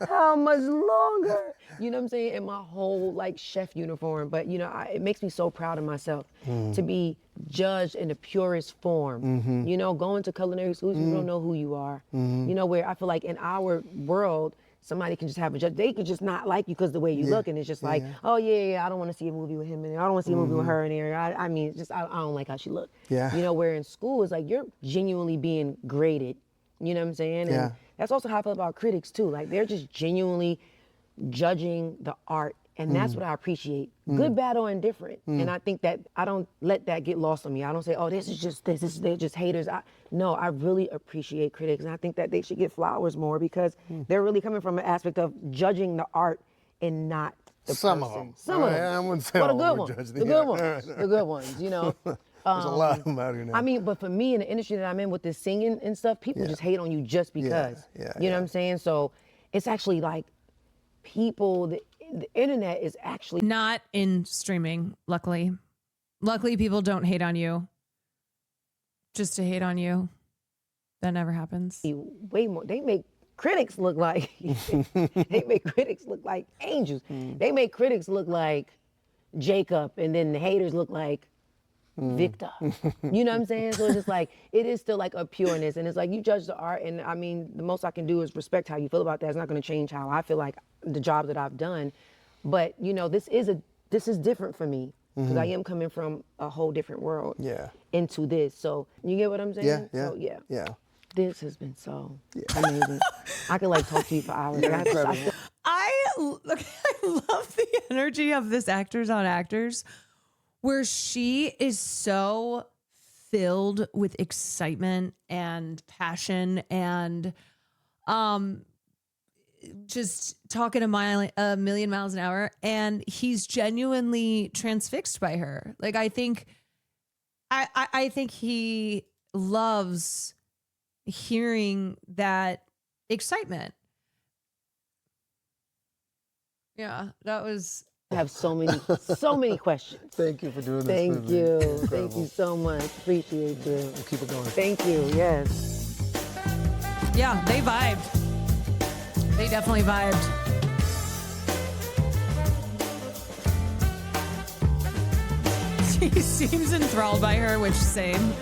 How much longer? You know what I'm saying? In my whole like chef uniform. But it makes me so proud of myself to be judged in the purest form. Going to culinary schools, you don't know who you are. Where I feel like in our world, somebody can just have a judge. They could just not like you because the way you look, and it's just like, oh yeah, I don't want to see a movie with him in there. I don't want to see a movie with her in there. I mean, it's just I don't like how she looked. Where in school it's like you're genuinely being graded. You know what I'm saying? And that's also how I feel about critics too. Like, they're just genuinely judging the art. And that's what I appreciate. Good, bad, or indifferent. And I think that I don't let that get lost on me. I don't say, oh, they're just haters. No, I really appreciate critics. And I think that they should get flowers more, because they're really coming from an aspect of judging the art and not the Some person. of them. Some of them. I wouldn't say well, all the good of them ones. are judging The good ones. The good ones, There's a lot of them out here now. I mean, but for me, in the industry that I'm in with this singing and stuff, people just hate on you just because. You know what I'm saying? So it's actually like people, the internet is actually not in streaming, luckily. Luckily, people don't hate on you just to hate on you. That never happens. Way more. They make critics look like angels. They make critics look like Jacob, and then the haters look like Victor. You know what I'm saying? So it's just like, it is still like a pureness, and it's like, you judge the art, and I mean, the most I can do is respect how you feel about that. It's not going to change how I feel like the job that I've done. But this is different for me, because I am coming from a whole different world into this. So you get what I'm saying? So, yeah. This has been so amazing. I could like talk to you for hours. I love the energy of this Actors on Actors, where she is so filled with excitement and passion and just talking a million miles an hour, and he's genuinely transfixed by her. Like, I think he loves hearing that excitement. Yeah, that was. I have so many questions. Thank you for doing this. Thank you. Thank you so much. Appreciate you. We'll keep it going. Thank you. Yes. Yeah, they vibed. They definitely vibed. He seems enthralled by her, which same.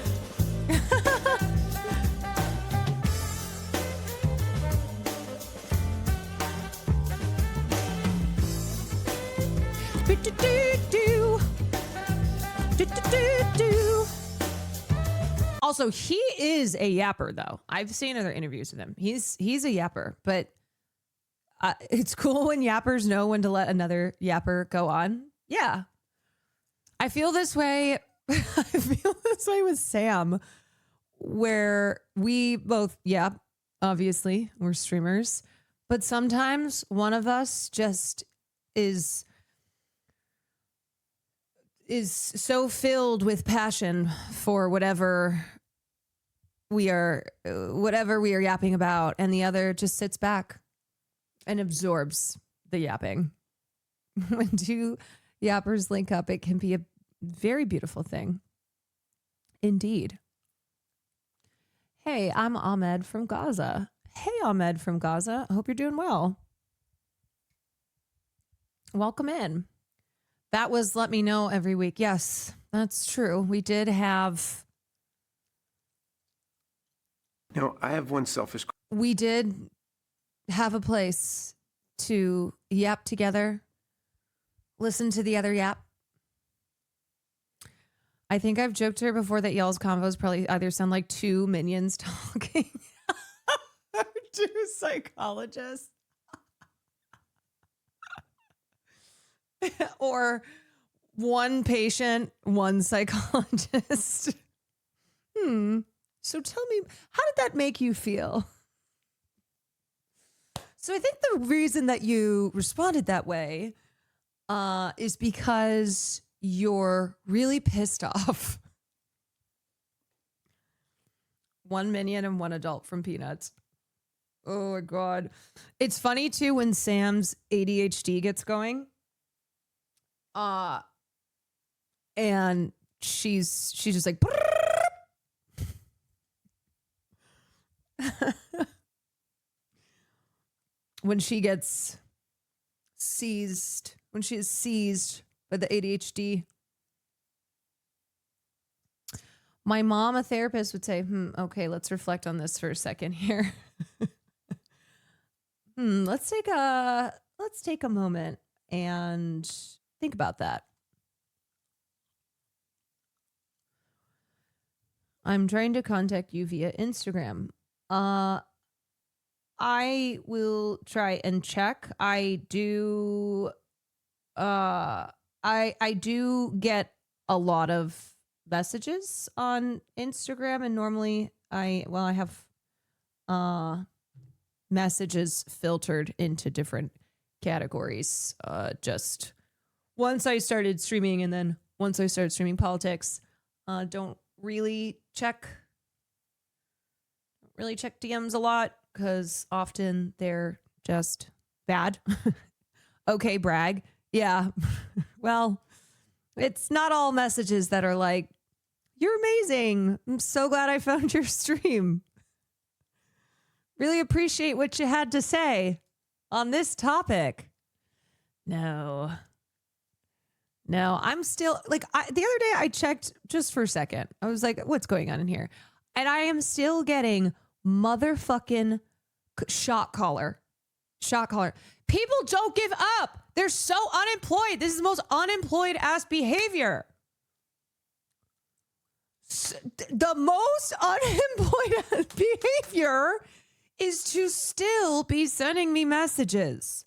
Also, he is a yapper, though. I've seen other interviews with him. He's a yapper, but it's cool when yappers know when to let another yapper go on. Yeah. I feel this way. I feel this way with Sam, where we both yap, obviously, we're streamers, but sometimes one of us just is so filled with passion for whatever we are yapping about, and the other just sits back and absorbs the yapping. When two yappers link up, it can be a very beautiful thing. Indeed. Hey, I'm Ahmed from Gaza. Hey, Ahmed from Gaza. I hope you're doing well. Welcome in. That was Let Me Know every week. Yes, that's true. We did have... No, I have one selfish... We did have a place to yap together, listen to the other yap. I think I've joked to her before that y'all's convos probably either sound like two minions talking or two psychologists. Or one patient, one psychologist. So tell me, how did that make you feel? So I think the reason that you responded that way is because you're really pissed off. One minion and one adult from Peanuts. Oh my God. It's funny too when Sam's ADHD gets going. And she's just like when she gets seized, when she is seized by the ADHD. My mom, a therapist, would say, okay, let's reflect on this for a second here. Let's take a moment and think about that. I'm trying to contact you via Instagram. I will try and check. I do get a lot of messages on Instagram, and normally I have messages filtered into different categories. Just once I started streaming, and then once I started streaming politics, don't really check DMs a lot because often they're just bad. Okay, brag. Yeah. Well, it's not all messages that are like, you're amazing. I'm so glad I found your stream. Really appreciate what you had to say on this topic. No, I'm still like, the other day I checked just for a second. I was like, what's going on in here? And I am still getting motherfucking shot caller. People don't give up. They're so unemployed. This is the most unemployed ass behavior. The most unemployed behavior is to still be sending me messages.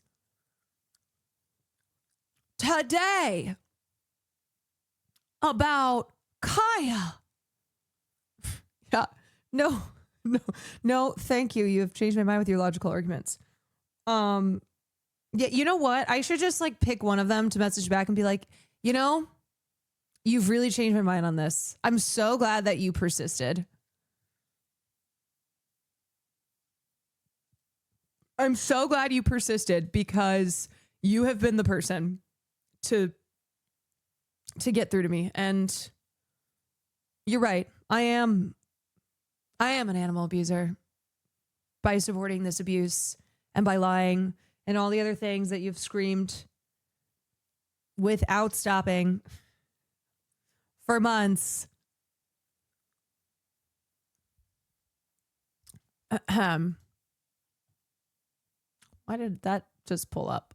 Today, about Kaya. Yeah, no, thank you. You have changed my mind with your logical arguments. Yeah, you know what? I should just like pick one of them to message back and be like, you've really changed my mind on this. I'm so glad that you persisted. I'm so glad you persisted because you have been the person to get through to me. And you're right. I am an animal abuser by supporting this abuse and by lying and all the other things that you've screamed without stopping for months. Why did that just pull up?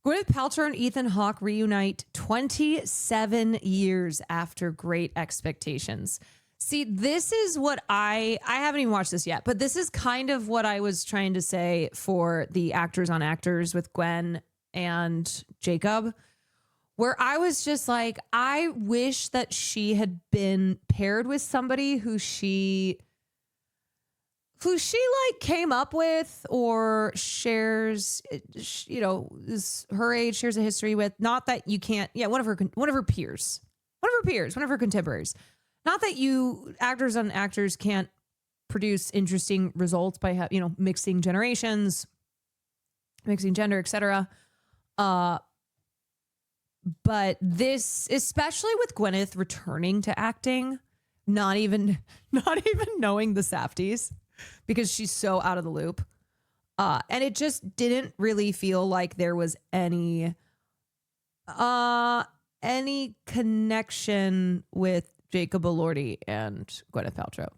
Gwyneth Paltrow and Ethan Hawke reunite 27 years after Great Expectations. See, this is what I haven't even watched this yet, but this is kind of what I was trying to say for the actors on actors with Gwen and Jacob, where I was just like, I wish that she had been paired with somebody who she like came up with or shares, you know, is her age, shares a history with. Not that you can't, one of her peers, one of her contemporaries. Not that you actors on actors can't produce interesting results by mixing generations, mixing gender, etc. But this, especially with Gwyneth returning to acting, not even knowing the Safdies because she's so out of the loop. And it just didn't really feel like there was any connection with Jacob Elordi and Gwyneth Paltrow.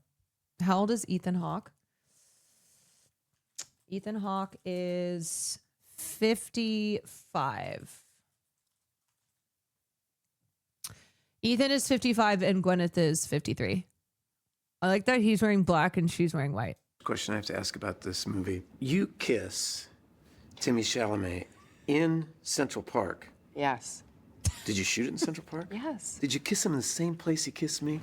How old is Ethan Hawke? Ethan Hawke is 55. Ethan is 55 and Gwyneth is 53. I like that he's wearing black and she's wearing white. Question I have to ask about this movie. You kiss Timmy Chalamet in Central Park. Yes. Did you shoot it in Central Park? Yes. Did you kiss him in the same place he kissed me?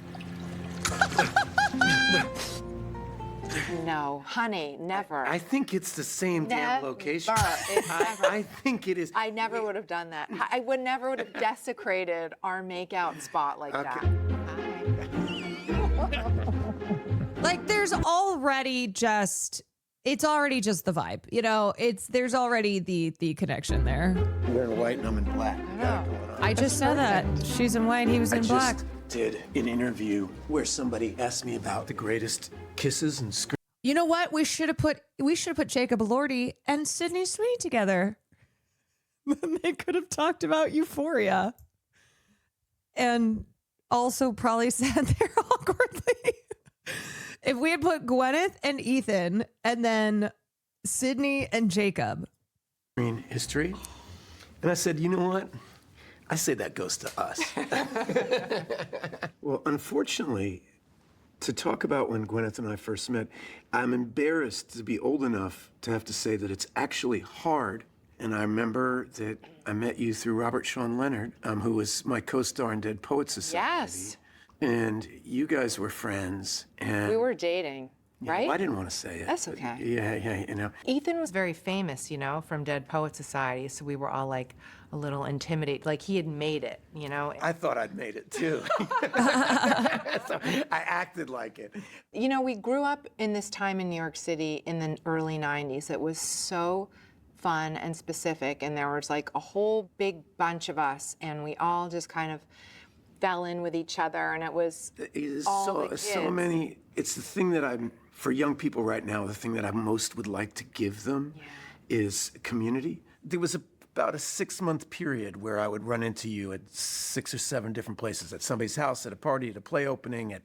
No, honey, never. I think it's the same damn location. I think it is. I never would have done that. I would never would have desecrated our makeout spot like that. Like there's already just, it's already just the vibe, you know, there's already the connection there. You're wearing white and I'm in black. I just said that. She's in white, he was in black. I just did an interview where somebody asked me about the greatest kisses and screams. You know what? We should have put Jacob Elordi and Sydney Sweeney together. Then they could have talked about Euphoria. And also probably sat there awkwardly. If we had put Gwyneth and Ethan and then Sydney and Jacob. History. And I said, you know what? I say that goes to us. Well, unfortunately, to talk about when Gwyneth and I first met, I'm embarrassed to be old enough to have to say that it's actually hard. And I remember that I met you through Robert Sean Leonard, who was my co-star in Dead Poets Society. Yes. And you guys were friends. And We were dating, right? Well, I didn't want to say it. That's okay. Yeah, you know. Ethan was very famous, from Dead Poets Society, so we were all like a little intimidated. Like he had made it, I thought I'd made it too. So I acted like it. We grew up in this time in New York City in the early 90s. It was so fun and specific, and there was like a whole big bunch of us, and we all just kind of fell in with each other, and it was all the kids. So many. It's the thing that for young people right now, the thing that I most would like to give them is community. There was about a 6-month period where I would run into you at 6 or 7 different places, at somebody's house, at a party, at a play opening, at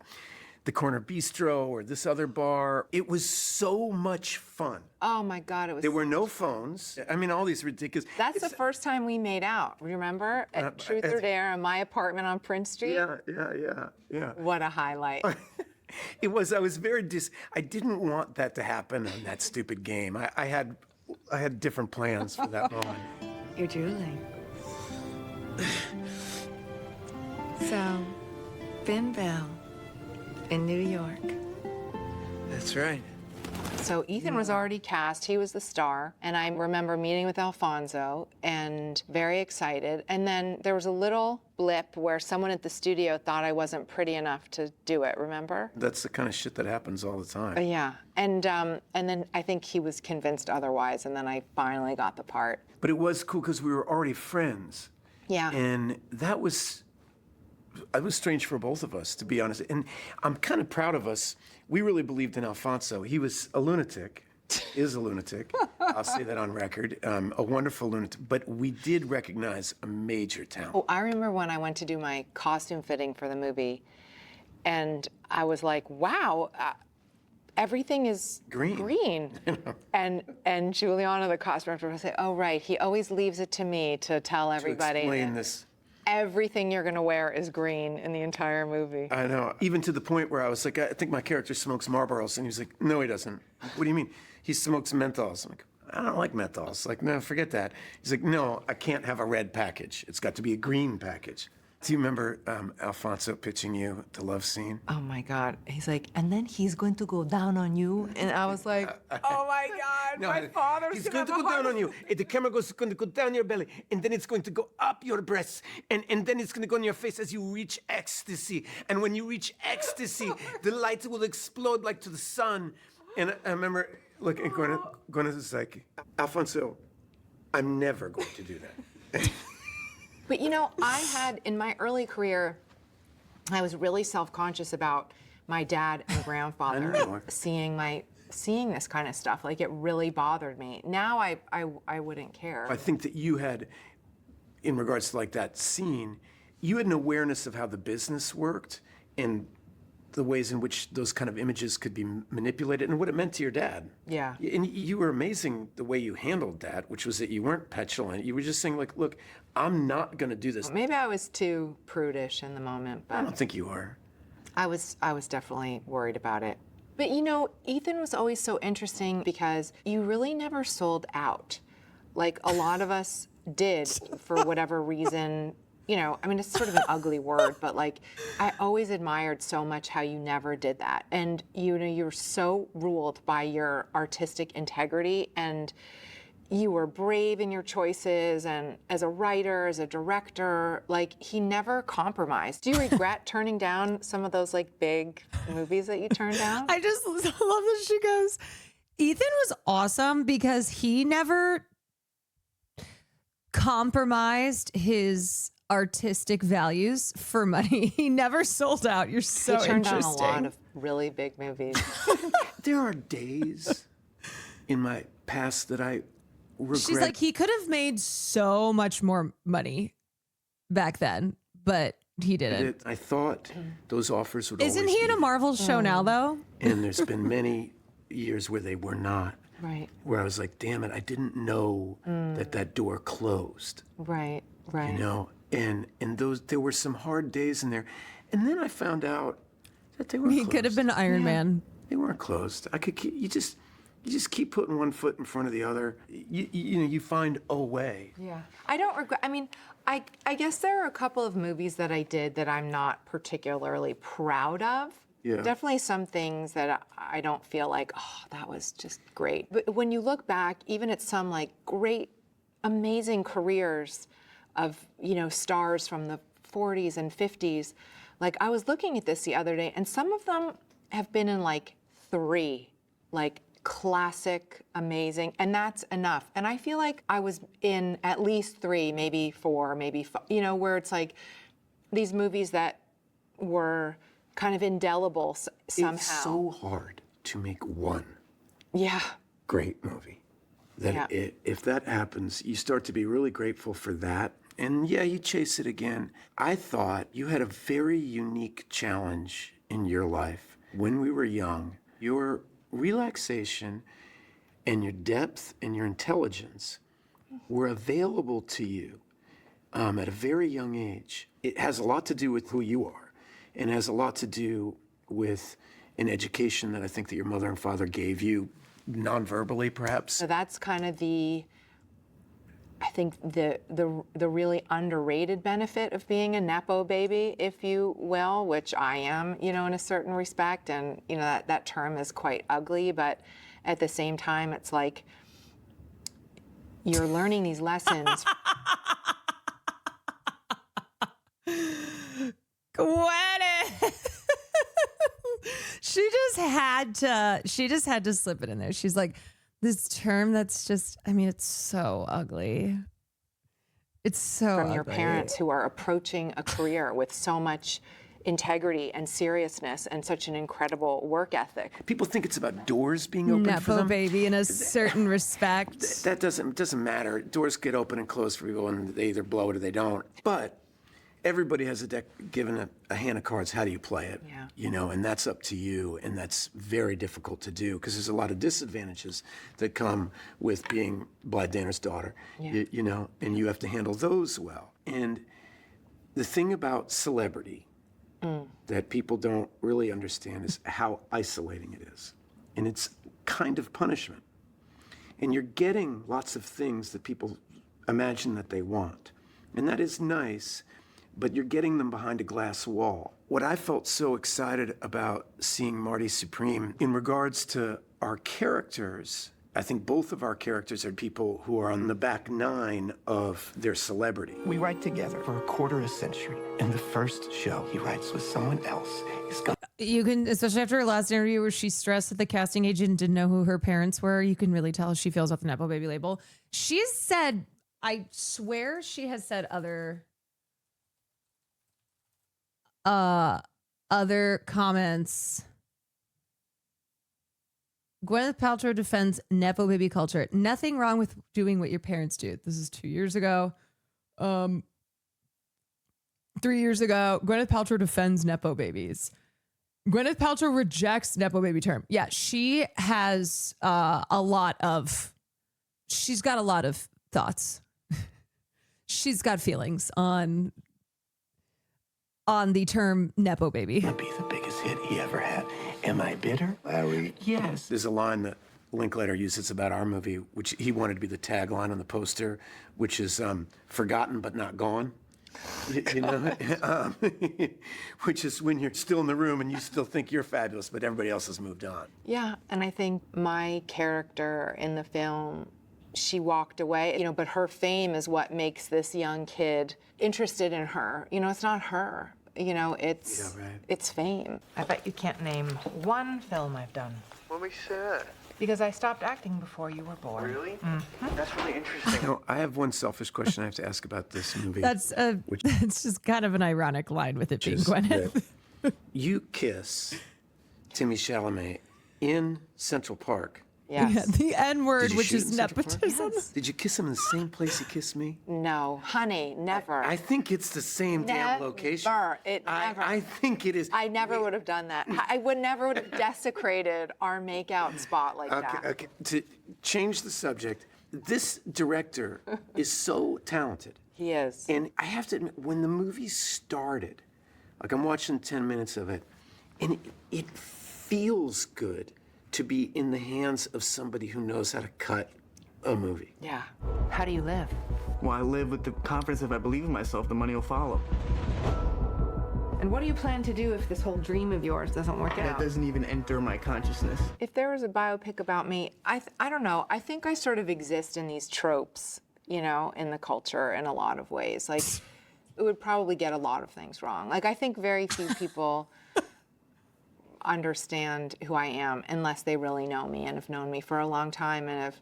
the Corner Bistro or this other bar. It was so much fun. Oh my God, it was. There were no phones. I mean, all these ridiculous. That's the first time we made out. Remember at Truth or Dare in my apartment on Prince Street? Yeah. What a highlight. It was. I was I didn't want that to happen on that stupid game. I had different plans for that moment. You're drooling. So, Ben Bell in New York. That's right. So Ethan was already cast, he was the star, and I remember meeting with Alfonso and very excited. And then there was a little blip where someone at the studio thought I wasn't pretty enough to do it, remember? That's the kind of shit that happens all the time. Yeah, and then I think he was convinced otherwise, and then I finally got the part. But it was cool because we were already friends. Yeah. And it was strange for both of us, to be honest. And I'm kind of proud of us. We really believed in Alfonso. He was a lunatic, is a lunatic. I'll say that on record. A wonderful lunatic. But we did recognize a major talent. Oh, I remember when I went to do my costume fitting for the movie, and I was like, wow, everything is green. And Juliana, the costume director, would say, oh, right, he always leaves it to me to tell everybody. To explain this everything you're going to wear is green in the entire movie. I know. Even to the point where I was like, I think my character smokes Marlboros. And he was like, no, he doesn't. What do you mean? He smokes menthols. I'm like, I don't like menthols. Like, no, forget that. He's like, no, I can't have a red package. It's got to be a green package. Do you remember Alfonso pitching you the love scene? Oh my God. He's like, and then he's going to go down on you. And I was like, oh my God, my father's He's going to go down on you. And the camera goes going to go down your belly, and then it's going to go up your breasts, and then it's going to go on your face as you reach ecstasy. And when you reach ecstasy, the light will explode like to the sun. And I remember looking, going to like, Alfonso, I'm never going to do that. But you know, I had, in my early career, I was really self-conscious about my dad and grandfather seeing this kind of stuff. Like, it really bothered me. Now I wouldn't care. I think that you had, in regards to like that scene, you had an awareness of how the business worked and the ways in which those kind of images could be manipulated and what it meant to your dad. Yeah. And you were amazing the way you handled that, which was that you weren't petulant. You were just saying, like, look, I'm not going to do this. Maybe I was too prudish in the moment, but I don't think you are. I was definitely worried about it. But you know, Ethan was always so interesting because you really never sold out. Like a lot of us did for whatever reason. You know, I mean, it's sort of an ugly word, but like, I always admired so much how you never did that. And you know, you're so ruled by your artistic integrity, and you were brave in your choices, and as a writer, as a director, like, he never compromised. Do you regret turning down some of those like big movies that you turned down? I just love that she goes, Ethan was awesome because he never compromised his artistic values for money. He never sold out. You're so He turned down interesting. a lot of really big movies. There are days in my past that I regret. She's like, he could have made so much more money back then, but he didn't. I thought those offers would Isn't always he in a Marvel show now, though? And there's been many years where they were not. Right. Where I was like, damn it, I didn't know that door closed. Right. You know, and those, there were some hard days in there, and then I found out that they were. He could have been Iron Man. They weren't closed. I could keep, you just keep putting one foot in front of the other. You know, you find a way. Yeah. I don't regret. I mean, I guess there are a couple of movies that I did that I'm not particularly proud of. Yeah. Definitely some things that I don't feel like, oh, that was just great. But when you look back, even at some like great, amazing careers of, you know, stars from the 40s and 50s, like I was looking at this the other day, and some of them have been in like 3, like classic, amazing, and that's enough. And I feel like I was in at least 3, maybe 4, maybe 5, you know, where it's like these movies that were kind of indelible somehow. It's so hard to make one great movie. That if that happens, you start to be really grateful for that. And yeah, you chase it again. I thought you had a very unique challenge in your life when we were young. Your relaxation and your depth and your intelligence were available to you at a very young age. It has a lot to do with who you are, and has a lot to do with an education that I think that your mother and father gave you, non-verbally perhaps. So that's kind of I think the really underrated benefit of being a Nepo baby, if you will, which I am, you know, in a certain respect. And, you know, that term is quite ugly, but at the same time, it's like you're learning these lessons. Gwyneth. She just had to slip it in there. She's like, this term that's just, I mean, it's so ugly. It's so From ugly. your parents who are approaching a career with so much integrity and seriousness and such an incredible work ethic. People think it's about doors being open for Nepo them. baby in a certain respect. That doesn't matter. Doors get open and closed for people, and they either blow it or they don't. But everybody has a deck given a hand of cards. How do you play it? Yeah. You know, and that's up to you, and that's very difficult to do because there's a lot of disadvantages that come with being Blythe Danner's daughter. Yeah. You know, and you have to handle those well. And The thing about celebrity that people don't really understand is how isolating it is. And it's kind of punishment. And you're getting lots of things that people imagine that they want. And that is nice, but you're getting them behind a glass wall. What I felt so excited about seeing Marty Supreme in regards to our characters, I think both of our characters are people who are on the back nine of their celebrity. We write together for a quarter of a century. In the first show, he writes with someone else. He's got You can, especially after her last interview where she stressed that the casting agent didn't know who her parents were, you can really tell how she feels about the Nepo Baby label. She's said, I swear she has said other comments. Gwyneth Paltrow defends Nepo Baby culture. Nothing wrong with doing what your parents do. This is 2 years ago. 3 years ago, Gwyneth Paltrow defends Nepo babies. Gwyneth Paltrow rejects Nepo baby term. Yeah, she has she's got a lot of thoughts. She's got feelings on the term Nepo baby. to be the biggest hit he ever had. Am I bitter, Larry? Yes. There's a line that Linklater uses about our movie, which he wanted to be the tagline on the poster, which is forgotten but not gone. You know, which is when you're still in the room and you still think you're fabulous, but everybody else has moved on. Yeah, and I think my character in the film, she walked away, you know, but her fame is what makes this young kid interested in her. You know, it's not her. You know, it's fame. I bet you can't name one film I've done. What we said. Because I stopped acting before you were born. Really? That's really interesting. You know, I have one selfish question I have to ask about this movie. That's just kind of an ironic line with it being Gwyneth. You kiss Timmy Chalamet in Central Park. Yes. Yeah, the N word, Did you which shoot is in Central Park? nepotism. Did you kiss him in the same place you kissed me? No, honey, never. I think it's the same damn location. Never. I think it is. I never would have done that. I would never would have desecrated our makeout spot like that. Okay. To change the subject, this director is so talented. He is. And I have to admit, when the movie started, like I'm watching 10 minutes of it, and it feels good to be in the hands of somebody who knows how to cut a movie. Yeah. How do you live? Well, I live with the confidence if I believe in myself, the money will follow. And what do you plan to do if this whole dream of yours doesn't work That out? doesn't even enter my consciousness. If there was a biopic about me, I don't know. I think I sort of exist in these tropes, you know, in the culture in a lot of ways. Like, it would probably get a lot of things wrong. Like, I think very few people understand who I am unless they really know me and have known me for a long time and have,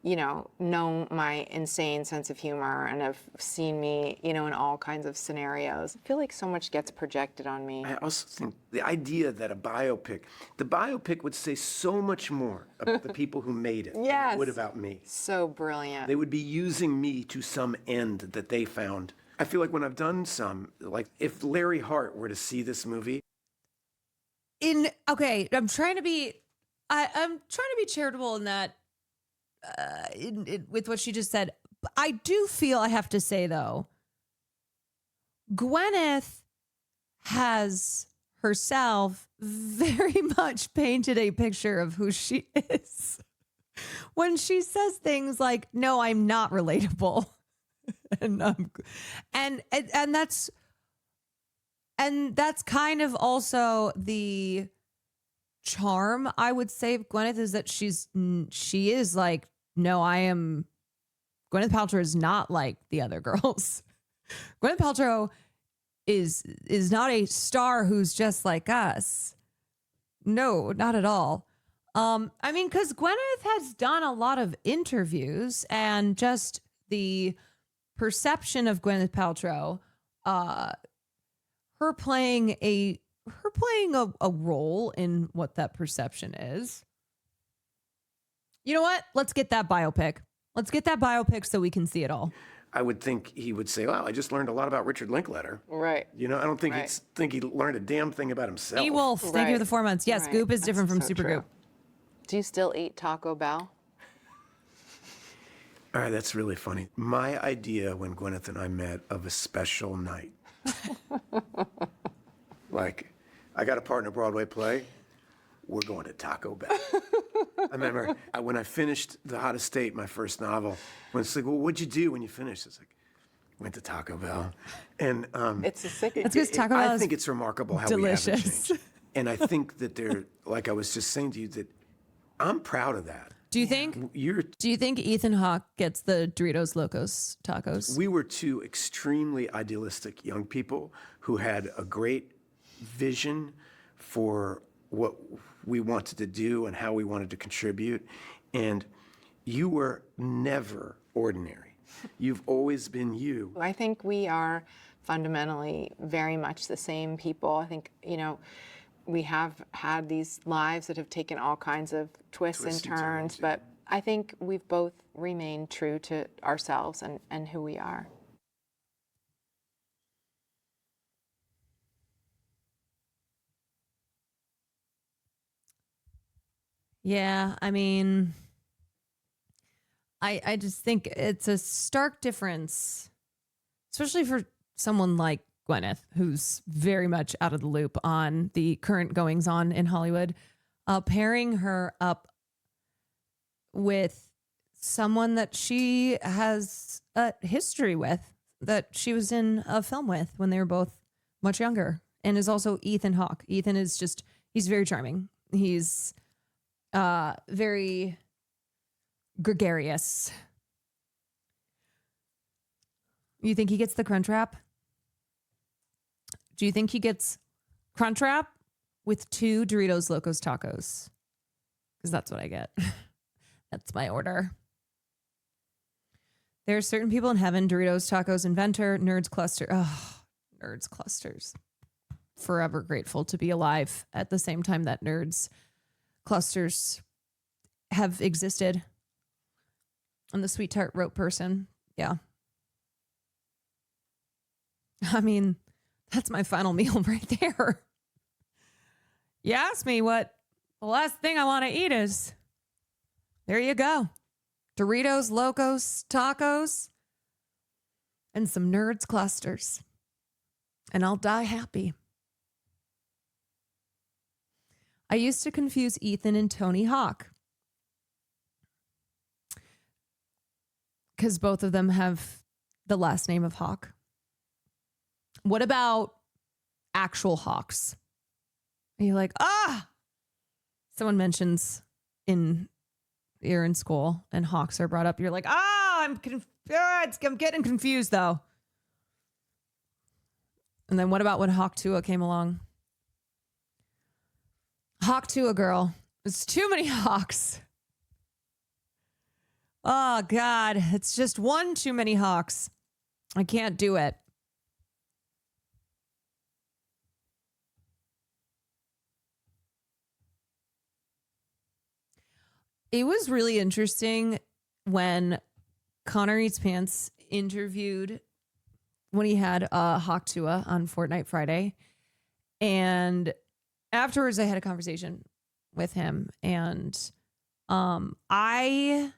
you know, known my insane sense of humor and have seen me, you know, in all kinds of scenarios. I feel like so much gets projected on me. I also think the idea that the biopic would say so much more about the people who made it than it would about me. So brilliant. They would be using me to some end that they found. I feel like when I've done some, like if Larry Hart were to see this movie. I'm trying to be charitable in that with what she just said. I do feel I have to say though, Gwyneth has herself very much painted a picture of who she is when she says things like, "No, I'm not relatable," and that's kind of also the charm, I would say, of Gwyneth, is that she is like, no, Gwyneth Paltrow is not like the other girls. Gwyneth Paltrow is not a star who's just like us. No, not at all. I mean, because Gwyneth has done a lot of interviews and just the perception of Gwyneth Paltrow, her playing a role in what that perception is. You know what? Let's get that biopic. Let's get that biopic so we can see it all. I would think he would say, "Wow, I just learned a lot about Richard Linklater." Right. You know, I don't think he'd think he learned a damn thing about himself. E-Wolf, thank you for the 4 months. Yes, Goop is different from Supergoop. Do you still eat Taco Bell? All right, that's really funny. My idea when Gwyneth and I met of a special night Like, I got a part in a Broadway play. We're going to Taco Bell. I remember when I finished The Hottest State, my first novel, when it's like, well, what'd you do when you finished? It's like, went to Taco Bell. And It's a sick. That's because Taco Bell I is think it's remarkable how delicious. we haven't changed. And I think that like I was just saying to you, that I'm proud of that. Do you think Ethan Hawke gets the Doritos Locos tacos? We were two extremely idealistic young people who had a great vision for what we wanted to do and how we wanted to contribute. And you were never ordinary. You've always been you. I think we are fundamentally very much the same people. I think, we have had these lives that have taken all kinds of twists and turns, but I think we've both remained true to ourselves and who we are. Yeah, I mean, I just think it's a stark difference, especially for someone like Gwyneth, who's very much out of the loop on the current goings on in Hollywood, pairing her up with someone that she has a history with, that she was in a film with when they were both much younger, and is also Ethan Hawke. Ethan is he's very charming. He's very gregarious. You think he gets the Crunchwrap? Do you think he gets Crunchwrap with 2 Doritos Locos tacos? Because that's what I get. That's my order. There are certain people in heaven: Doritos, tacos, inventor, nerds cluster. Oh, nerds clusters. Forever grateful to be alive at the same time that nerds clusters have existed. I'm the sweet tart rope person. Yeah. I mean, that's my final meal right there. You ask me what the last thing I want to eat is. There you go. Doritos, Locos, tacos, and some nerds clusters. And I'll die happy. I used to confuse Ethan and Tony Hawk, because both of them have the last name of Hawk. What about actual hawks? And you're like, someone mentions you're in school and hawks are brought up. You're like, I'm getting confused though. And then what about when Hawk Tuah came along? Hawk Tuah, girl. There's too many hawks. Oh God, it's just one too many hawks. I can't do it. It was really interesting when Connor Eats Pants interviewed when he had Hawk Tuah on Fortnite Friday. And afterwards I had a conversation with him, and I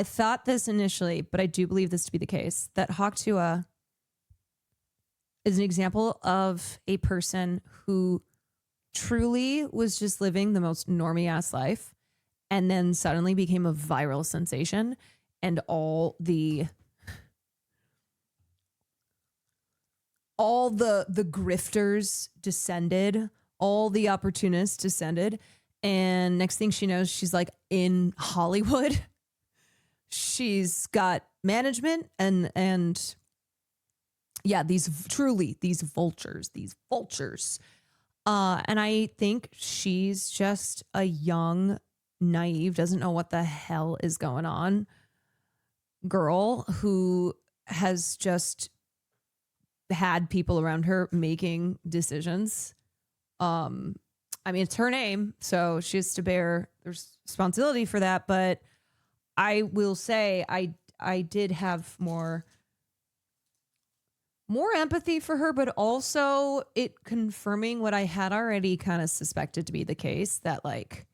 thought this initially, but I do believe this to be the case, that Hawk Tuah is an example of a person who truly was just living the most normie ass life, and then suddenly became a viral sensation, and all the grifters descended, all the opportunists descended, and next thing she knows, she's like in Hollywood. She's got management and yeah, these vultures. And I think she's just a young, naive, doesn't know what the hell is going on girl who has just had people around her making decisions. I mean, it's her name, so she has to bear the responsibility for that. But I will say I did have more empathy for her, but also it confirming what I had already kind of suspected to be the case, that like,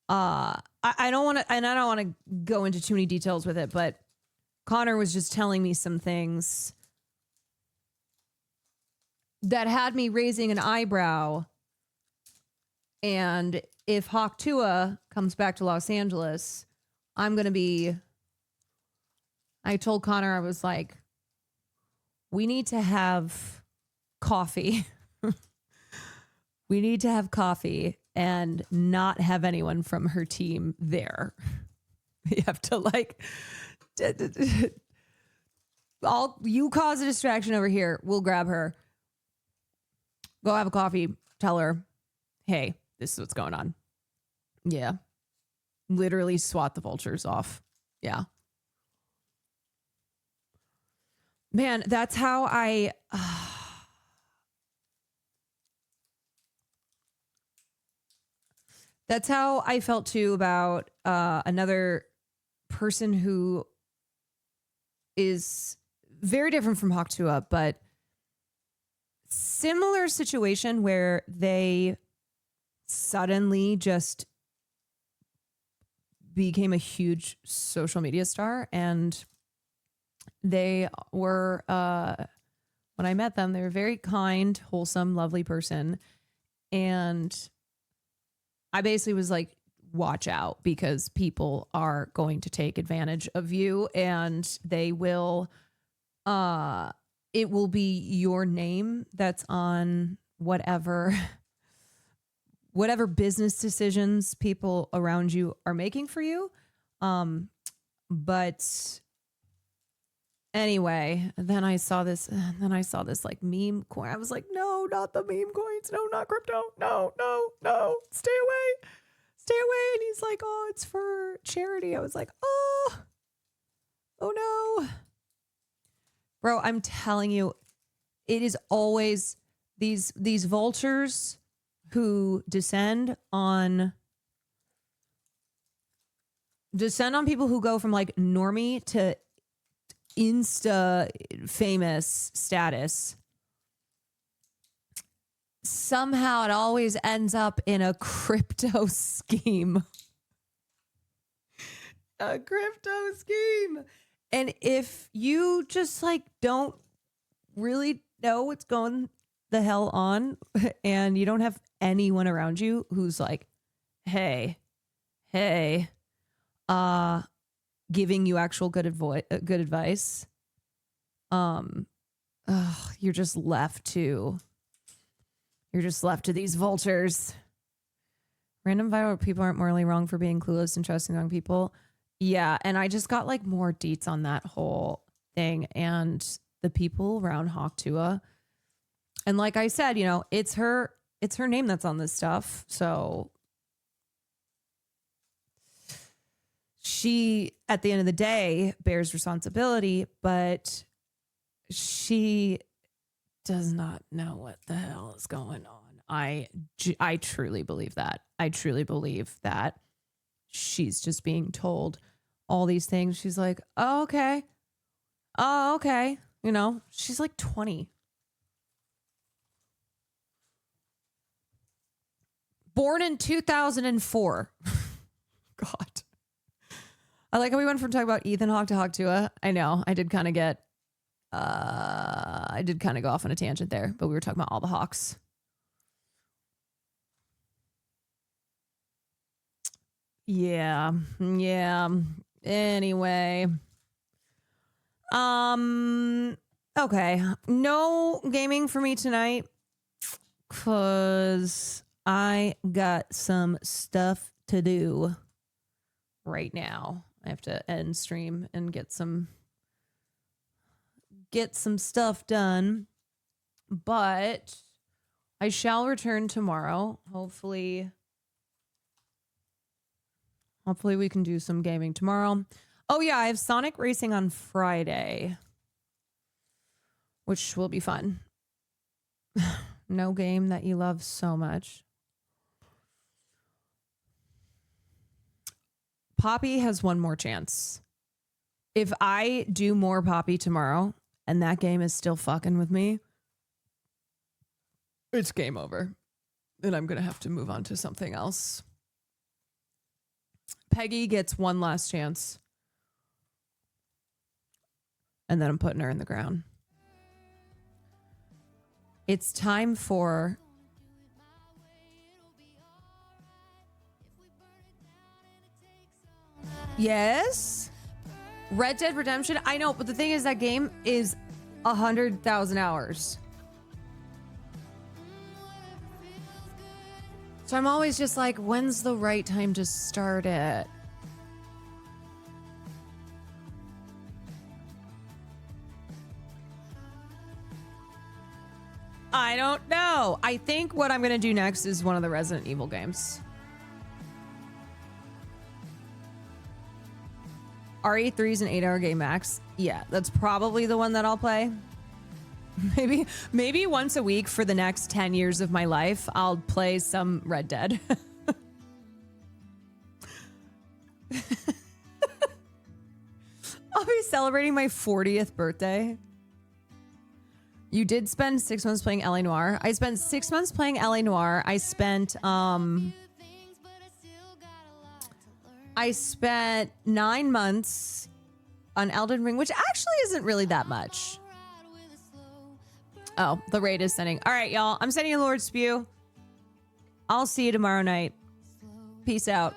I don't want to go into too many details with it, but Connor was just telling me some things that had me raising an eyebrow. And if Hawk Tuah comes back to Los Angeles, I'm going to be... I told Connor, I was like, we need to have coffee. We need to have coffee and not have anyone from her team there. You have to like... you cause a distraction over here. We'll grab her. Go have a coffee. Tell her, hey, this is what's going on. Yeah. Literally swat the vultures off. Yeah. Man, that's how I... that's how I felt too about another person who is very different from Hawk Tuah, but similar situation where they suddenly just became a huge social media star. And they were, when I met them, they were very kind, wholesome, lovely person. And I basically was like, watch out, because people are going to take advantage of you, and they will, it will be your name that's on whatever business decisions people around you are making for you. But anyway, then I saw this like meme coin. I was like, no, not the meme coins. No, not crypto. No, stay away. And he's like, oh, it's for charity. I was like, oh no. Bro, I'm telling you, it is always these vultures who descend on people who go from like normie to Insta famous status. Somehow it always ends up in a crypto scheme. A crypto scheme. And if you just like don't really know what's going the hell on, and you don't have anyone around you who's like, hey, giving you actual good advice, you're just left to these vultures. Random viral people aren't morally wrong for being clueless and trusting wrong people. Yeah, and I just got like more deets on that whole thing and the people around Hawk Tuah. And like I said, you know, it's her name that's on this stuff. So she, at the end of the day, bears responsibility, but she does not know what the hell is going on. I truly believe that. I truly believe that she's just being told all these things. She's like, oh, okay. You know, she's like 20. Born in 2004. God. I like how we went from talking about Ethan Hawke to Hawk Tuah. I know. I did kind of go off on a tangent there, but we were talking about all the Hawks. Yeah. Anyway. Okay. No gaming for me tonight, 'cause I got some stuff to do right now. I have to end stream and get some stuff done, but I shall return tomorrow. Hopefully we can do some gaming tomorrow. Oh yeah, I have Sonic Racing on Friday, which will be fun. No game that you love so much. Poppy has one more chance. If I do more Poppy tomorrow and that game is still fucking with me, it's game over. And I'm going to have to move on to something else. Peggy gets one last chance. And then I'm putting her in the ground. It's time for Yes. Red Dead Redemption. I know, but the thing is that game is 100,000 hours. So I'm always just like, when's the right time to start it? I don't know. I think what I'm going to do next is one of the Resident Evil games. RE3 is an 8-hour game max. Yeah, that's probably the one that I'll play. Maybe once a week for the next 10 years of my life, I'll play some Red Dead. I'll be celebrating my 40th birthday. You did spend 6 months playing L.A. Noire. I spent 6 months playing L.A. Noire. I spent 9 months on Elden Ring, which actually isn't really that much. Oh, the raid is sending. All right, y'all. I'm sending you Lord Spew. I'll see you tomorrow night. Peace out.